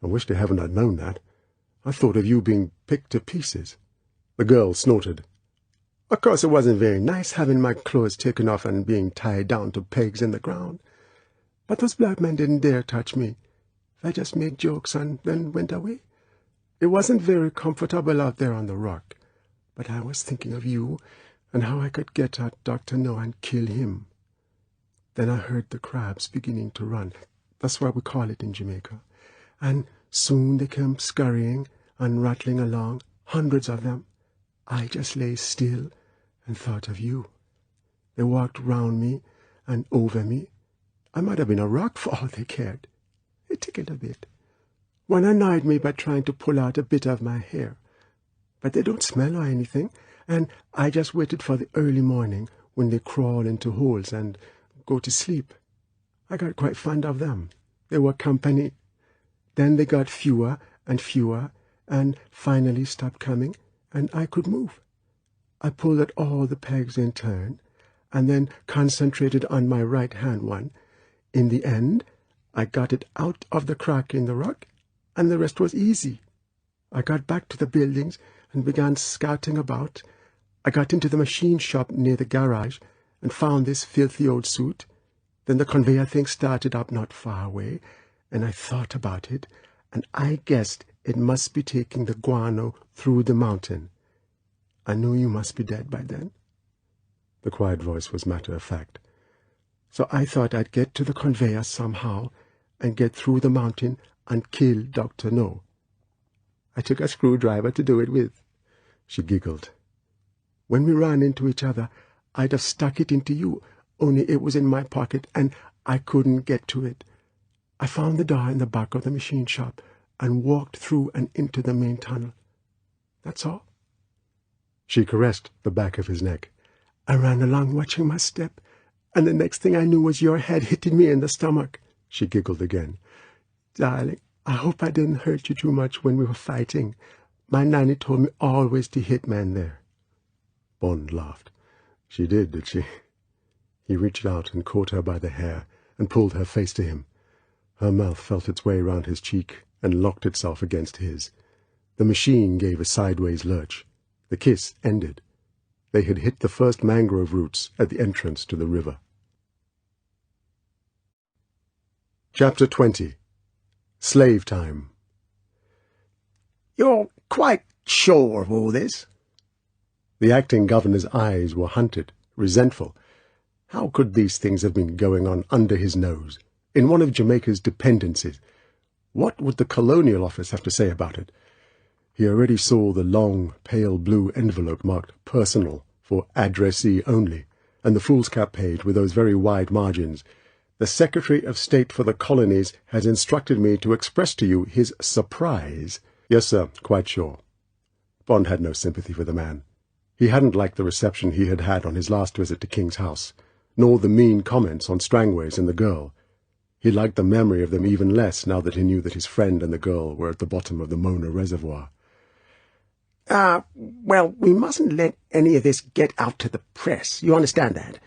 I wish to heaven I'd known that. I thought of you being picked to pieces." The girl snorted. "Of course it wasn't very nice having my clothes taken off and being tied down to pegs in the ground. But those black men didn't dare touch me. They just made jokes and then went away. It wasn't very comfortable out there on the rock, but I was thinking of you and how I could get at Dr.No and kill him. Then I heard the crabs beginning to run. That's what we call it in Jamaica. And soon they came scurrying and rattling along, hundreds of them. I just lay still and thought of you. They walked round me and over me. I might have been a rock for all they cared. It tickled a bit. One annoyed me by trying to pull out a bit of my hair. But they don't smell or anything, and I just waited for the early morning when they crawl into holes and go to sleep. I got quite fond of them. They were company. Then they got fewer and fewer, and finally stopped coming, and I could move. I pulled at all the pegs in turn, and then concentrated on my right-hand one. In the end, I got it out of the crack in the rock, and the rest was easy. I got back to the buildings and began scouting about. I got into the machine shop near the garage and found this filthy old suit. Then the conveyor thing started up not far away, and I thought about it, and I guessed it must be taking the guano through the mountain. I knew you must be dead by then." The quiet voice was matter-of-fact. "So I thought I'd get to the conveyor somehow and get through the mountain and kill Dr.No. I took a screwdriver to do it with." She giggled. "When we ran into each other, I'd have stuck it into you, only it was in my pocket and I couldn't get to it. I found the door in the back of the machine shop and walked through and into the main tunnel. That's all." She caressed the back of his neck. "I ran along watching my step, and the next thing I knew was your head hitting me in the stomach." She giggled again. "Darling, I hope I didn't hurt you too much when we were fighting. My nanny told me always to hit men there." Bond laughed. "She did she?" He reached out and caught her by the hair and pulled her face to him. Her mouth felt its way round his cheek and locked itself against his. The machine gave a sideways lurch. The kiss ended. They had hit the first mangrove roots at the entrance to the river. Chapter 20. Slave-Time. "You're quite sure of all this?" The acting governor's eyes were hunted, resentful. How could these things have been going on under his nose, in one of Jamaica's dependencies? What would the Colonial Office have to say about it? He already saw the long, pale blue envelope marked "Personal" for addressee only, and the foolscap page with those very wide margins. "The Secretary of State for the Colonies has instructed me to express to you his surprise." Yes, sir, quite sure. Bond had no sympathy for the man. He hadn't liked the reception he had had on his last visit to King's House, nor the mean comments on Strangways and the girl. He liked the memory of them even less now that he knew that his friend and the girl were at the bottom of the Mona Reservoir. Well, we mustn't let any of this get out to the press. You understand that?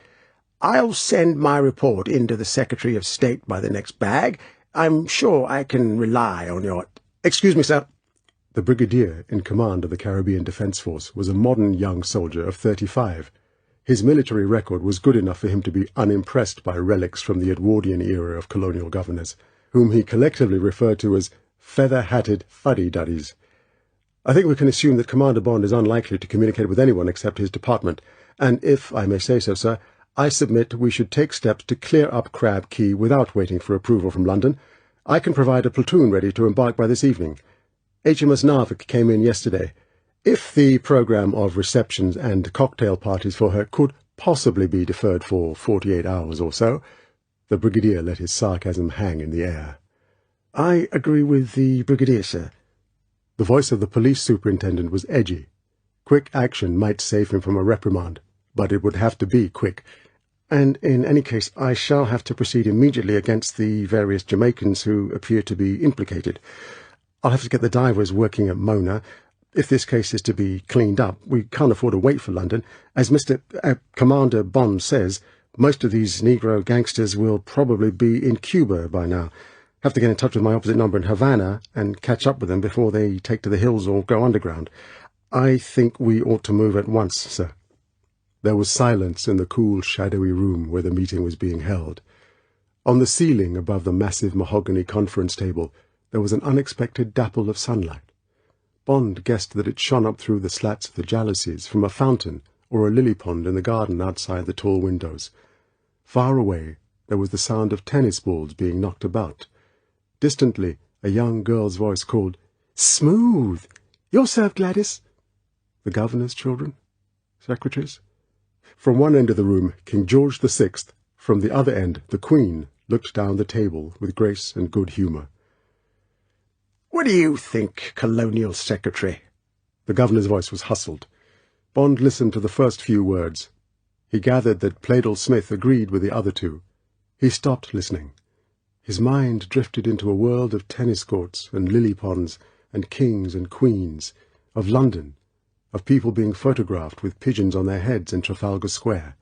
I'll send my report in to the Secretary of State by the next bag. I'm sure I can rely on your— Excuse me, sir." The brigadier in command of the Caribbean Defence Force was a modern young soldier of 35. His military record was good enough for him to be unimpressed by relics from the Edwardian era of colonial governors, whom he collectively referred to as feather-hatted fuddy-duddies. "I think we can assume that Commander Bond is unlikely to communicate with anyone except his department, and if I may say so, sir, I submit we should take steps to clear up Crab Key without waiting for approval from London. I can provide a platoon ready to embark by this evening. HMS Narvik came in yesterday. If the programme of receptions and cocktail parties for her could possibly be deferred for 48 hours or so—" The brigadier let his sarcasm hang in the air. "I agree with the brigadier, sir." The voice of the police superintendent was edgy. Quick action might save him from a reprimand, but it would have to be quick. "And in any case, I shall have to proceed immediately against the various Jamaicans who appear to be implicated. I'll have to get the divers working at Mona. If this case is to be cleaned up, we can't afford to wait for London. As Commander Bond says, most of these Negro gangsters will probably be in Cuba by now. Have to get in touch with my opposite number in Havana and catch up with them before they take to the hills or go underground. I think we ought to move at once, sir." There was silence in the cool, shadowy room where the meeting was being held. On the ceiling above the massive mahogany conference table there was an unexpected dapple of sunlight. Bond guessed that it shone up through the slats of the jalousies from a fountain or a lily pond in the garden outside the tall windows. Far away there was the sound of tennis balls being knocked about. Distantly a young girl's voice called, "Smooth! You're served, Gladys." The governor's children? Secretaries? From one end of the room, King George VI, from the other end, the Queen, looked down the table with grace and good humour. "What do you think, Colonial Secretary?" The governor's voice was hustled. Bond listened to the first few words. He gathered that Pleydell Smith agreed with the other two. He stopped listening. His mind drifted into a world of tennis courts and lily ponds and kings and queens, of London, of people being photographed with pigeons on their heads in Trafalgar Square,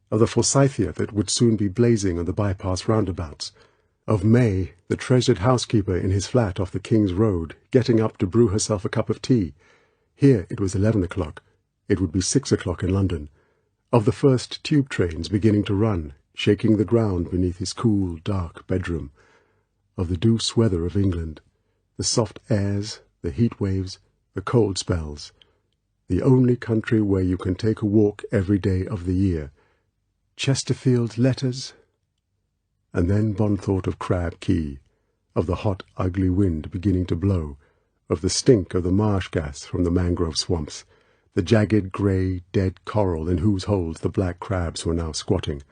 of the Forsythia that would soon be blazing on the bypass roundabouts, of May, the treasured housekeeper in his flat off the King's Road, getting up to brew herself a cup of tea. Here it was 11 o'clock. It would be 6 o'clock in London. Of the first tube trains beginning to run, shaking the ground beneath his cool, dark bedroom. Of the douce weather of England, the soft airs, the heat waves, the cold spells. The only country where you can take a walk every day of the year. Chesterfield's letters. And then Bond thought of Crab Key, of the hot, ugly wind beginning to blow, of the stink of the marsh gas from the mangrove swamps, the jagged, grey, dead coral in whose holes the black crabs were now squatting,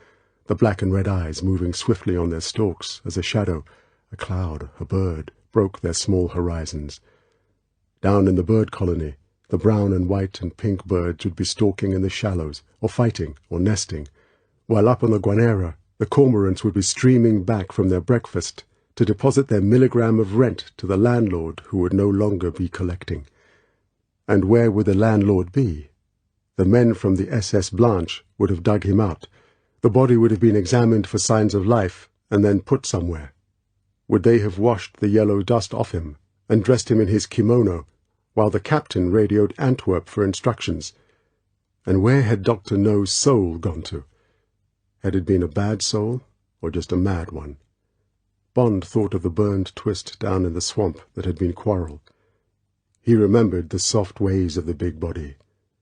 the black and red eyes moving swiftly on their stalks as a shadow, a cloud, a bird, broke their small horizons. Down in the bird colony, the brown and white and pink birds would be stalking in the shallows, or fighting, or nesting, while up on the Guanera the cormorants would be streaming back from their breakfast to deposit their milligram of rent to the landlord who would no longer be collecting. And where would the landlord be? The men from the SS Blanche would have dug him out. The body would have been examined for signs of life and then put somewhere. Would they have washed the yellow dust off him and dressed him in his kimono while the captain radioed Antwerp for instructions? And where had Dr.No's soul gone to? Had it been a bad soul, or just a mad one? Bond thought of the burned twist down in the swamp that had been Quarrel. He remembered the soft ways of the big body,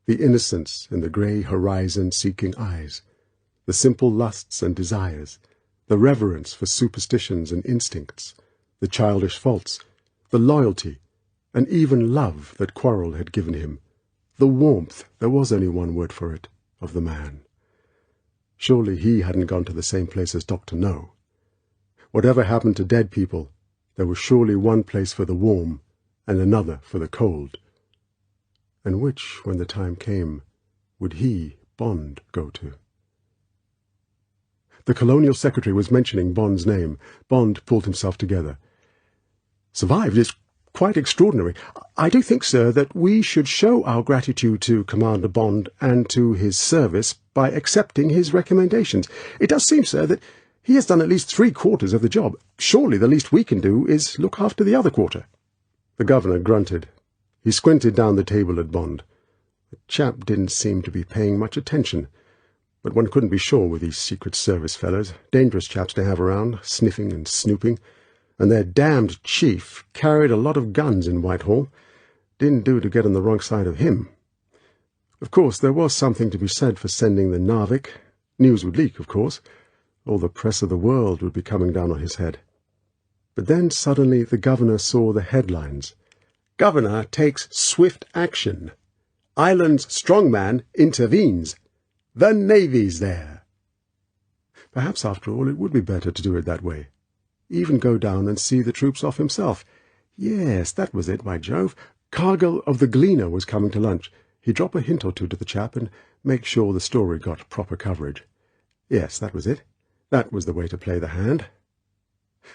the innocence in the grey horizon-seeking eyes, the simple lusts and desires, the reverence for superstitions and instincts, the childish faults, the loyalty, and even love that Quarrel had given him, the warmth, there was only one word for it, of the man. Surely he hadn't gone to the same place as Dr.No. Whatever happened to dead people, there was surely one place for the warm and another for the cold. And which, when the time came, would he, Bond, go to? The Colonial Secretary was mentioning Bond's name. Bond pulled himself together. "Survived is quite extraordinary. I do think, sir, that we should show our gratitude to Commander Bond and to his service by accepting his recommendations. It does seem, sir, that he has done at least 3/4 of the job. Surely the least we can do is look after the other quarter." The governor grunted. He squinted down the table at Bond. The chap didn't seem to be paying much attention, but one couldn't be sure with these Secret Service fellows. Dangerous chaps to have around, sniffing and snooping. And their damned chief carried a lot of guns in Whitehall. Didn't do to get on the wrong side of him. Of course, there was something to be said for sending the Narvik. News would leak, of course. All the press of the world would be coming down on his head. But then suddenly the governor saw the headlines. "Governor takes swift action. Island's strongman intervenes. The Navy's there." Perhaps, after all, it would be better to do it that way. Even go down and see the troops off himself. Yes, that was it, by Jove. Cargill of the Gleaner was coming to lunch. He'd drop a hint or two to the chap and make sure the story got proper coverage. Yes, that was it. That was the way to play the hand.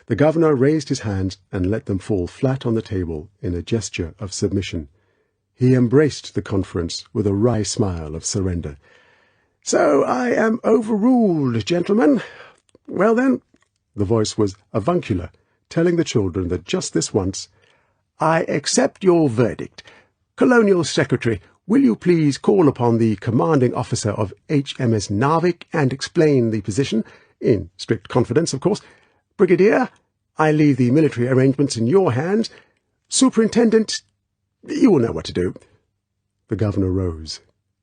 The governor raised his hands and let them fall flat on the table in a gesture of submission. He embraced the conference with a wry smile of surrender. "So I am overruled, gentlemen. Well then," the voice was avuncular, telling the children that just this once, "I accept your verdict. Colonial Secretary, will you please call upon the commanding officer of HMS Narvik and explain the position, in strict confidence, of course. Brigadier, I leave the military arrangements in your hands. Superintendent, you will know what to do." The governor rose.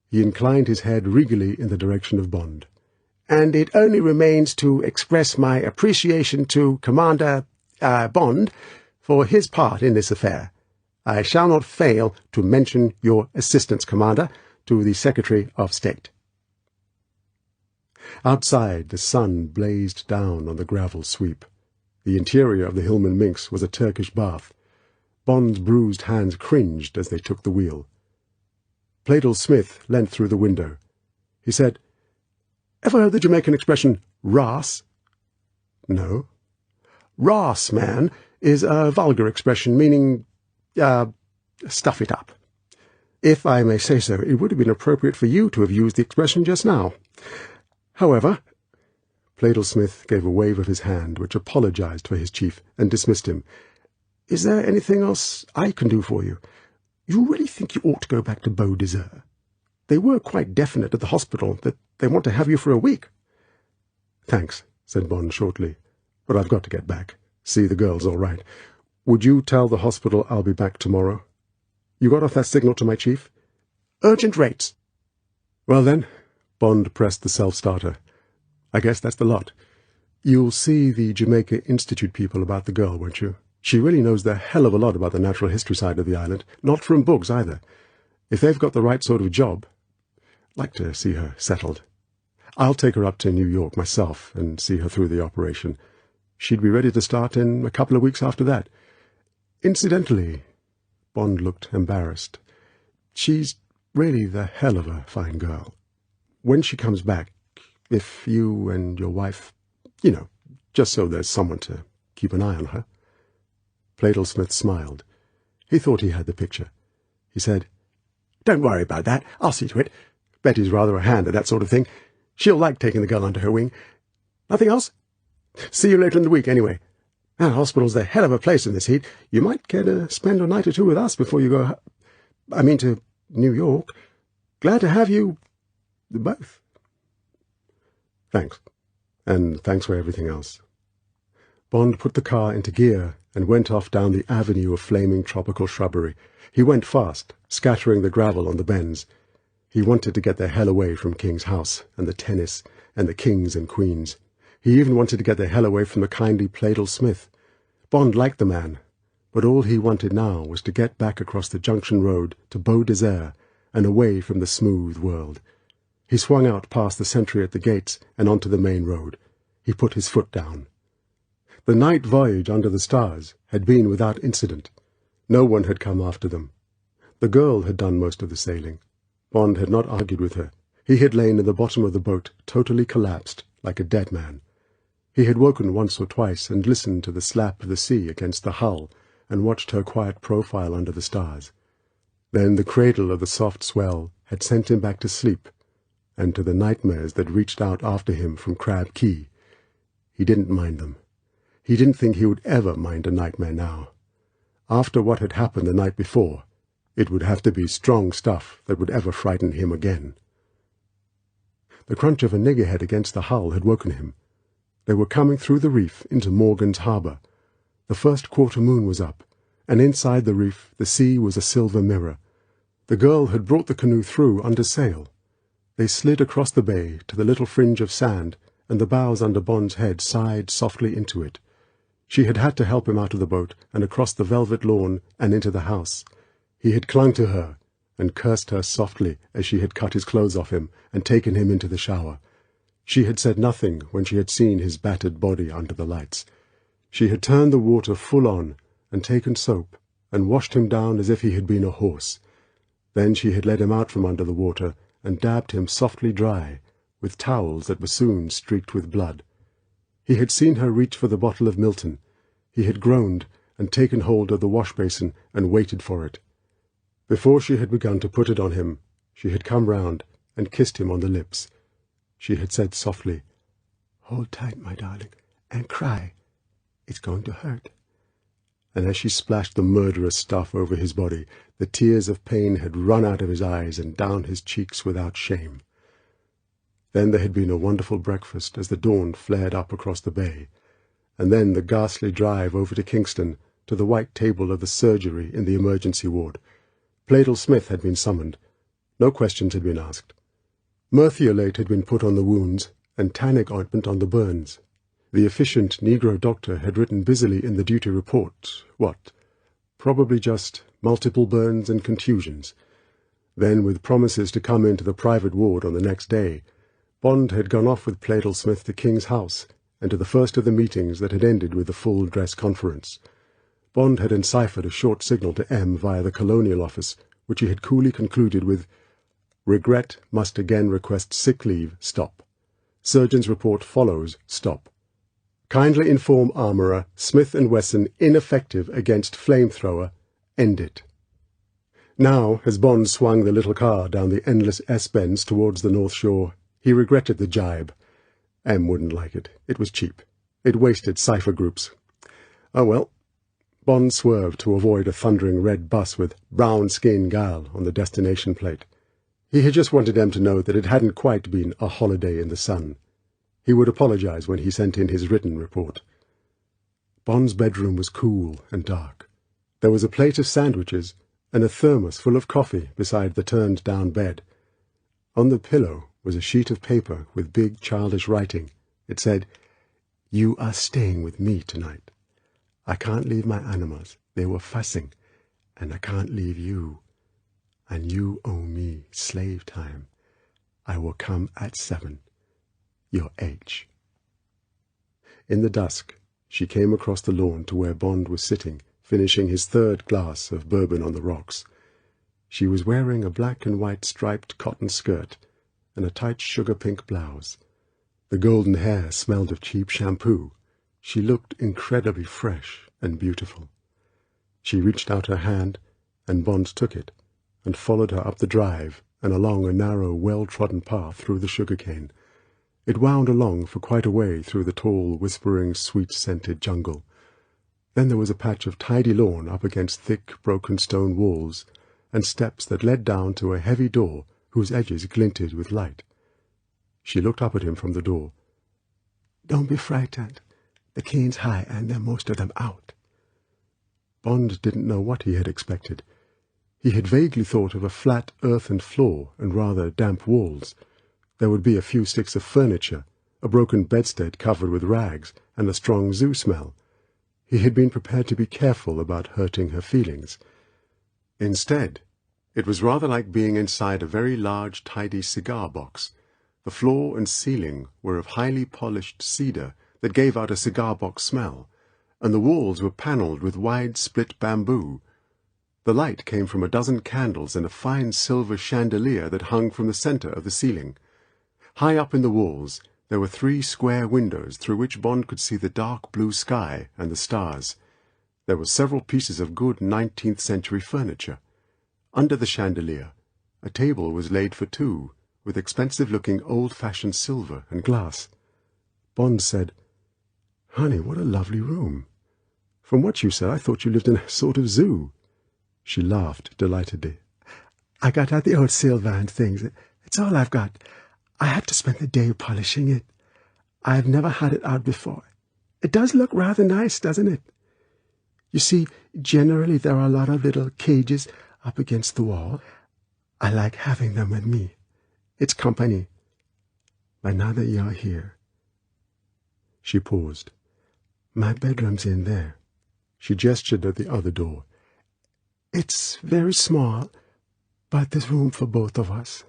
He inclined his head regally in the direction of Bond. "And it only remains to express my appreciation to Commander Bond for his part in this affair. I shall not fail to mention your assistance, Commander, to the Secretary of State." Outside, the sun blazed down on the gravel sweep. The interior of the Hillman Minx was a Turkish bath. Bond's bruised hands cringed as they took the wheel. Pleydell Smith leant through the window. He said, "Ever heard the Jamaican expression, ras?" "No." "Ras, man, is a vulgar expression meaning, stuff it up. If I may say so, it would have been appropriate for you to have used the expression just now. However—" Pleydell Smith gave a wave of his hand which apologized for his chief and dismissed him. "Is there anything else I can do for you? You really think you ought to go back to Beau Desert? They were quite definite at the hospital that they want to have you for a week." "Thanks," said Bond shortly, "but I've got to get back. See the girls all right. Would you tell the hospital I'll be back tomorrow? You got off that signal to my chief?" "Urgent rates." "Well then," Bond pressed the self-starter, "I guess that's the lot. You'll see the Jamaica Institute people about the girl, won't you? She really knows the hell of a lot about the natural history side of the island, not from books either. If they've got the right sort of job, I'd like to see her settled. I'll take her up to New York myself and see her through the operation. She'd be ready to start in a couple of weeks after that. Incidentally," Bond looked embarrassed, "she's really the hell of a fine girl. When she comes back, if you and your wife, just so there's someone to keep an eye on her." Pleydell Smith smiled. He thought he had the picture. He said, "Don't worry about that. I'll see to it. Betty's rather a hand at that sort of thing. She'll like taking the girl under her wing. Nothing else? See you later in the week, anyway. That hospital's a hell of a place in this heat. You might care to spend a night or two with us before you go to New York. Glad to have you Both. Thanks. And thanks for everything else. Bond put the car into gear and went off down the avenue of flaming tropical shrubbery. He went fast, scattering the gravel on the bends. He wanted to get the hell away from King's house, and the tennis, and the kings and queens. He even wanted to get the hell away from the kindly Pleydell Smith. Bond liked the man, but all he wanted now was to get back across the junction road to Beau Desert and away from the smooth world. He swung out past the sentry at the gates and onto the main road. He put his foot down. The night voyage under the stars had been without incident. No one had come after them. The girl had done most of the sailing. Bond had not argued with her. He had lain in the bottom of the boat, totally collapsed, like a dead man. He had woken once or twice and listened to the slap of the sea against the hull and watched her quiet profile under the stars. Then the cradle of the soft swell had sent him back to sleep, and to the nightmares that reached out after him from Crab Key. He didn't mind them. He didn't think he would ever mind a nightmare now. After what had happened the night before, it would have to be strong stuff that would ever frighten him again. The crunch of a niggerhead against the hull had woken him. They were coming through the reef into Morgan's harbour. The first quarter moon was up, and inside the reef the sea was a silver mirror. The girl had brought the canoe through under sail. They slid across the bay to the little fringe of sand, and the bows under Bond's head sighed softly into it. She had had to help him out of the boat and across the velvet lawn and into the house. He had clung to her and cursed her softly as she had cut his clothes off him and taken him into the shower. She had said nothing when she had seen his battered body under the lights. She had turned the water full on and taken soap and washed him down as if he had been a horse. Then she had led him out from under the water and dabbed him softly dry with towels that were soon streaked with blood. He had seen her reach for the bottle of Milton. He had groaned and taken hold of the wash-basin and waited for it. Before she had begun to put it on him, she had come round and kissed him on the lips. She had said softly, "Hold tight, my darling, and cry. It's going to hurt." And as she splashed the murderous stuff over his body, the tears of pain had run out of his eyes and down his cheeks without shame. Then there had been a wonderful breakfast as the dawn flared up across the bay, and then the ghastly drive over to Kingston, to the white table of the surgery in the emergency ward. Pleydell Smith had been summoned. No questions had been asked. Merthiolate had been put on the wounds, and tannic ointment on the burns. The efficient Negro doctor had written busily in the duty report, what? Probably just multiple burns and contusions. Then, with promises to come into the private ward on the next day, Bond had gone off with Pleydell Smith to King's house, and to the first of the meetings that had ended with the full-dress conference. Bond had enciphered a short signal to M via the Colonial Office, which he had coolly concluded with, "Regret, must again request sick leave, stop. Surgeon's report follows, stop. Kindly inform armourer, Smith & Wesson ineffective against flamethrower, end it." Now, as Bond swung the little car down the endless S-bends towards the North Shore, he regretted the jibe. M wouldn't like it. It was cheap. It wasted cipher groups. Oh well. Bond swerved to avoid a thundering red bus with "Brown Skin Gal" on the destination plate. He had just wanted them to know that it hadn't quite been a holiday in the sun. He would apologize when he sent in his written report. Bond's bedroom was cool and dark. There was a plate of sandwiches and a thermos full of coffee beside the turned-down bed. On the pillow was a sheet of paper with big childish writing. It said, "You are staying with me tonight. I can't leave my animals. They were fussing. And I can't leave you. And you owe me slave time. I will come at 7. Your H." In the dusk, she came across the lawn to where Bond was sitting, finishing his third glass of bourbon on the rocks. She was wearing a black and white striped cotton skirt and a tight sugar-pink blouse. The golden hair smelled of cheap shampoo. She looked incredibly fresh and beautiful. She reached out her hand, and Bond took it, and followed her up the drive and along a narrow, well-trodden path through the sugar-cane. It wound along for quite a way through the tall, whispering, sweet-scented jungle. Then there was a patch of tidy lawn up against thick, broken stone walls, and steps that led down to a heavy door whose edges glinted with light. She looked up at him from the door. "Don't be frightened. The cane's high and there are most of them out." Bond didn't know what he had expected. He had vaguely thought of a flat earthen floor and rather damp walls. There would be a few sticks of furniture, a broken bedstead covered with rags, and a strong zoo smell. He had been prepared to be careful about hurting her feelings. Instead, it was rather like being inside a very large, tidy cigar box. The floor and ceiling were of highly polished cedar that gave out a cigar box smell, and the walls were panelled with wide split bamboo. The light came from a dozen candles and a fine silver chandelier that hung from the centre of the ceiling. High up in the walls there were 3 square windows through which Bond could see the dark blue sky and the stars. There were several pieces of good 19th-century furniture. Under the chandelier, a table was laid for 2, with expensive-looking old-fashioned silver and glass. Bond said, "Honey, what a lovely room. From what you said, I thought you lived in a sort of zoo." She laughed delightedly. "I got out the old silver and things. It's all I've got. I had to spend the day polishing it. I've never had it out before. It does look rather nice, doesn't it? You see, generally there are a lot of little cages up against the wall. I like having them with me. It's company. But now that you're here—" She paused. "My bedroom's in there." She gestured at the other door. "It's very small, but there's room for both of us.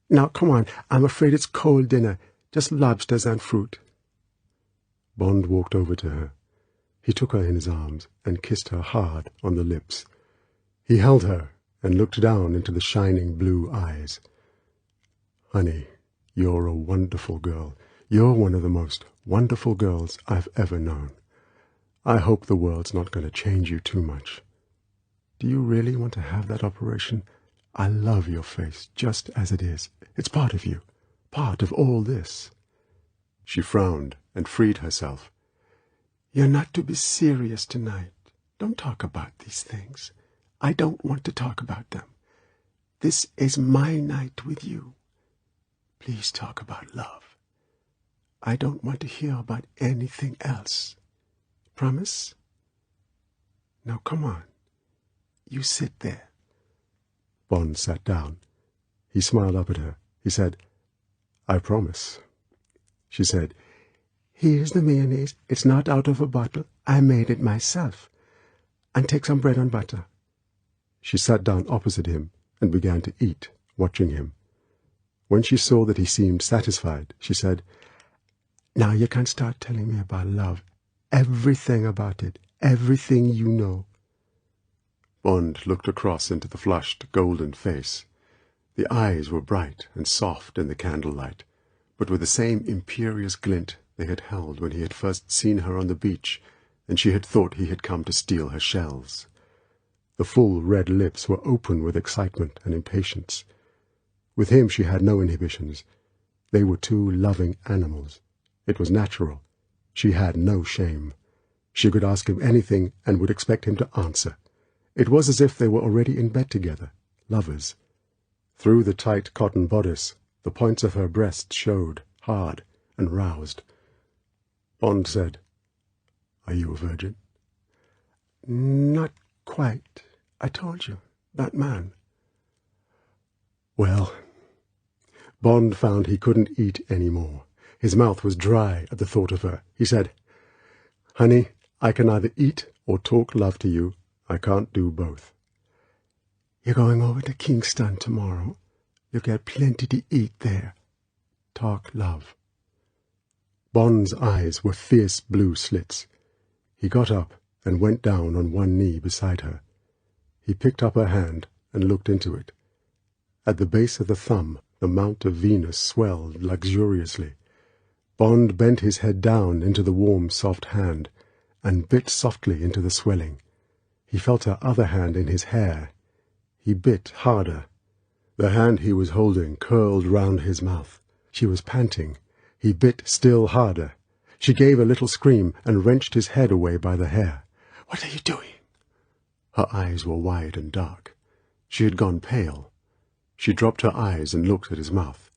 Now, come on. I'm afraid it's cold dinner, just lobsters and fruit." Bond walked over to her. He took her in his arms and kissed her hard on the lips. He held her and looked down into the shining blue eyes. "Honey, you're a wonderful girl. You're one of the most wonderful girls I've ever known. I hope the world's not going to change you too much. Do you really want to have that operation? I love your face just as it is. It's part of you, part of all this." She frowned and freed herself. "You're not to be serious tonight. Don't talk about these things. I don't want to talk about them. This is my night with you. Please talk about love. I don't want to hear about anything else. Promise? Now come on. You sit there." Bond sat down. He smiled up at her. He said, "I promise." She said, "Here's the mayonnaise. It's not out of a bottle. I made it myself. And take some bread and butter." She sat down opposite him and began to eat, watching him. When she saw that he seemed satisfied, she said, "Now you can start telling me about love. Everything about it. Everything you know." Bond looked across into the flushed, golden face. The eyes were bright and soft in the candlelight, but with the same imperious glint they had held when he had first seen her on the beach, and she had thought he had come to steal her shells. The full red lips were open with excitement and impatience. With him she had no inhibitions. They were 2 loving animals. It was natural. She had no shame. She could ask him anything and would expect him to answer. It was as if they were already in bed together, lovers. Through the tight cotton bodice, the points of her breasts showed, hard and roused. Bond said, "Are you a virgin?" "Not quite. I told you, that man." Well, Bond found he couldn't eat any more. His mouth was dry at the thought of her. He said, "Honey, I can neither eat or talk love to you. I can't do both." "You're going over to Kingston tomorrow. You'll get plenty to eat there. Talk love." Bond's eyes were fierce blue slits. He got up and went down on one knee beside her. He picked up her hand and looked into it. At the base of the thumb, the Mount of Venus swelled luxuriously. Bond bent his head down into the warm, soft hand and bit softly into the swelling. He felt her other hand in his hair. He bit harder. The hand he was holding curled round his mouth. She was panting. He bit still harder. She gave a little scream and wrenched his head away by the hair. "What are you doing?" Her eyes were wide and dark. She had gone pale. She dropped her eyes and looked at his mouth.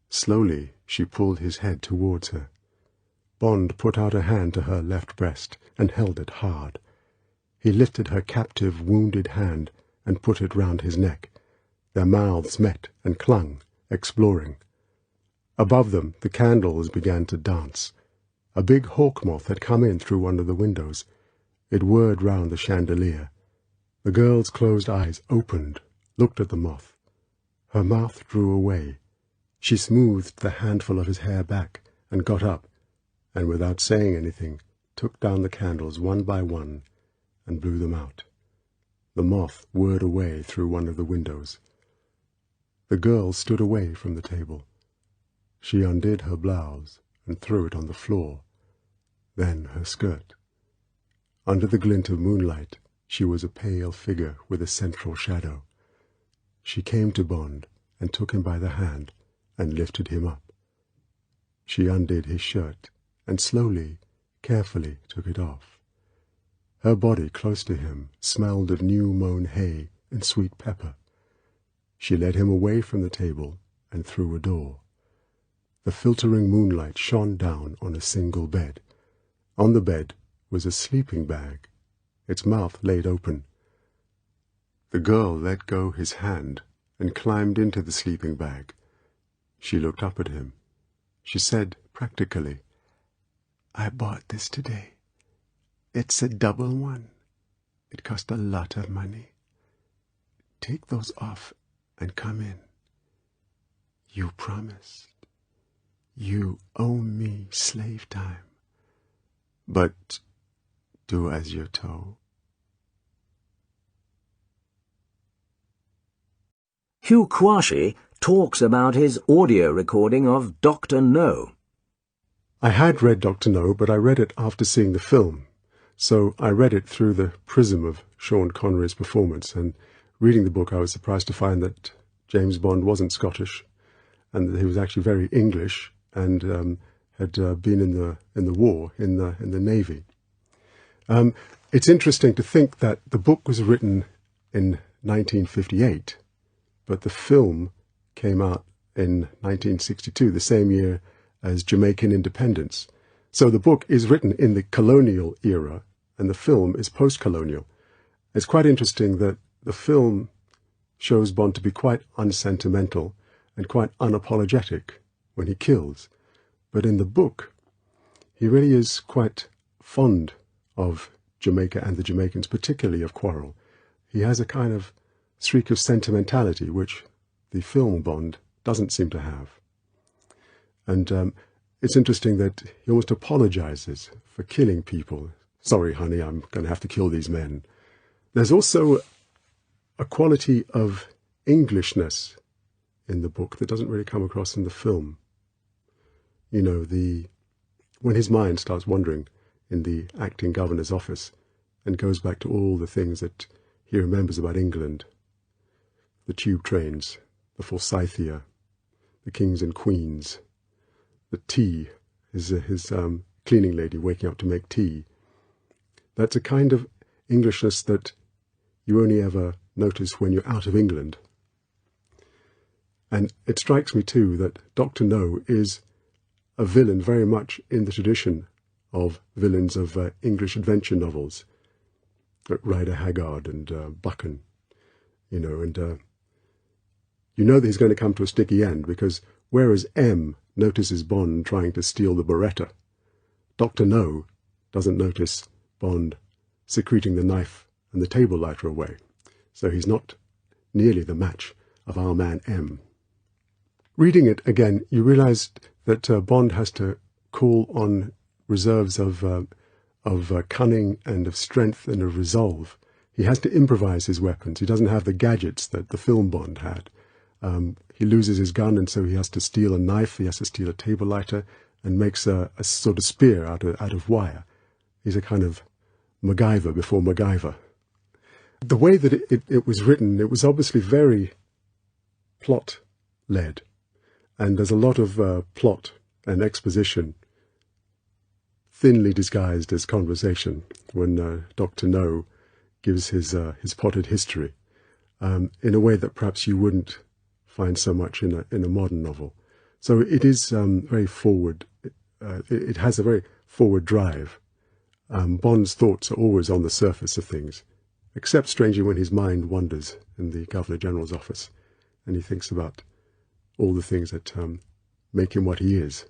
Slowly she pulled his head towards her. Bond put out a hand to her left breast and held it hard. He lifted her captive, wounded hand and put it round his neck. Their mouths met and clung, exploring. Above them the candles began to dance. A big hawk moth had come in through one of the windows. It whirred round the chandelier. The girl's closed eyes opened, looked at the moth. Her mouth drew away. She smoothed the handful of his hair back and got up, and without saying anything, took down the candles one by one and blew them out. The moth whirred away through one of the windows. The girl stood away from the table. She undid her blouse and threw it on the floor, then her skirt. Under the glint of moonlight, she was a pale figure with a central shadow. She came to Bond and took him by the hand and lifted him up. She undid his shirt and slowly, carefully took it off. Her body close to him smelled of new-mown hay and sweet pepper. She led him away from the table and through a door. The filtering moonlight shone down on a single bed. On the bed was a sleeping bag, its mouth laid open. The girl let go his hand and climbed into the sleeping bag. She looked up at him. She said practically, "I bought this today. It's a double one. It cost a lot of money. Take those off and come in. You promised. You owe me slave time. But do as you're told." Hugh Quarshie talks about his audio recording of Dr.No. I had read Dr.No, but I read it after seeing the film. So I read it through the prism of Sean Connery's performance, and reading the book I was surprised to find that James Bond wasn't Scottish, and that he was actually very English and had been in the war, in the Navy. It's interesting to think that the book was written in 1958, but the film came out in 1962, the same year as Jamaican independence. So the book is written in the colonial era, and the film is post-colonial. It's quite interesting that the film shows Bond to be quite unsentimental and quite unapologetic when he kills. But in the book, he really is quite fond of Jamaica and the Jamaicans, particularly of Quarrel. He has a kind of streak of sentimentality, which the film Bond doesn't seem to have. And it's interesting that he almost apologizes for killing people. "Sorry, honey, I'm going to have to kill these men." There's also a quality of Englishness in the book that doesn't really come across in the film. You know, when his mind starts wandering in the acting governor's office and goes back to all the things that he remembers about England, the tube trains, the Forsythia, the kings and queens, the tea, his cleaning lady waking up to make tea. That's a kind of Englishness that you only ever notice when you're out of England. And it strikes me too that Dr. No is a villain very much in the tradition of villains of English adventure novels, like Rider Haggard and Buchan, you know, and you know that he's going to come to a sticky end, because whereas M notices Bond trying to steal the Beretta, Dr. No doesn't notice Bond secreting the knife and the table lighter away. So he's not nearly the match of our man M. Reading it again, you realize that Bond has to call on reserves of cunning and of strength and of resolve. He has to improvise his weapons. He doesn't have the gadgets that the film Bond had. He loses his gun, and so he has to steal a knife, he has to steal a table lighter, and makes a sort of spear out of wire. He's a kind of MacGyver before MacGyver. The way that it was written, it was obviously very plot-led, and there's a lot of plot and exposition thinly disguised as conversation when Dr. No gives his potted history in a way that perhaps you wouldn't find so much in a modern novel. So it is very forward. It has a very forward drive. Bond's thoughts are always on the surface of things, except strangely when his mind wanders in the Governor-General's office and he thinks about all the things that make him what he is,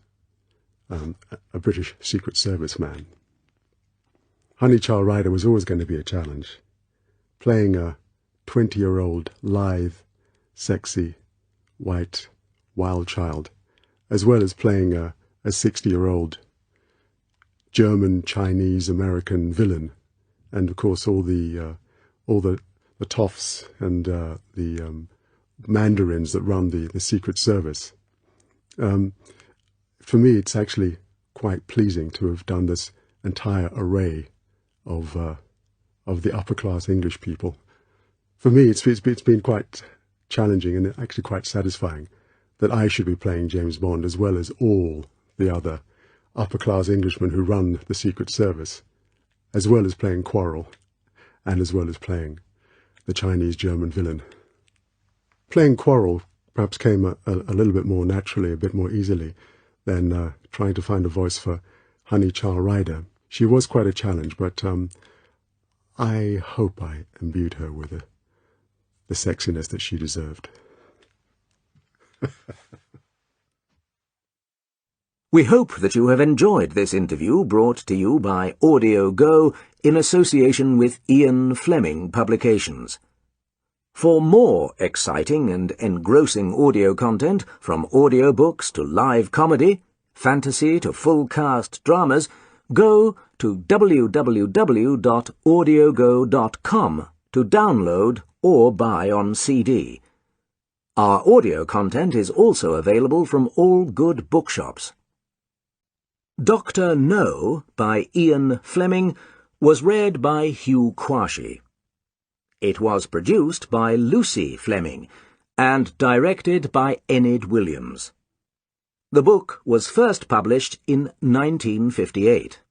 a British Secret Service man. Honeychile Rider was always going to be a challenge. Playing a 20-year-old, lithe, sexy, white, wild child, as well as playing a 60-year-old German, Chinese, American villain, and of course all the toffs and the mandarins that run the Secret Service. For me, it's actually quite pleasing to have done this entire array of the upper-class English people. For me, it's been quite challenging and actually quite satisfying that I should be playing James Bond as well as all the other upper-class Englishmen who run the Secret Service, as well as playing Quarrel, and as well as playing the Chinese-German villain. Playing Quarrel perhaps came a little bit more naturally, a bit more easily, than trying to find a voice for Honeychile Rider. She was quite a challenge, but I hope I imbued her with the sexiness that she deserved. We hope that you have enjoyed this interview brought to you by AudioGo in association with Ian Fleming Publications. For more exciting and engrossing audio content, from audiobooks to live comedy, fantasy to full-cast dramas, go to www.audiogo.com to download or buy on CD. Our audio content is also available from all good bookshops. Dr.No by Ian Fleming was read by Hugh Quarshie. It was produced by Lucy Fleming and directed by Enid Williams. The book was first published in 1958.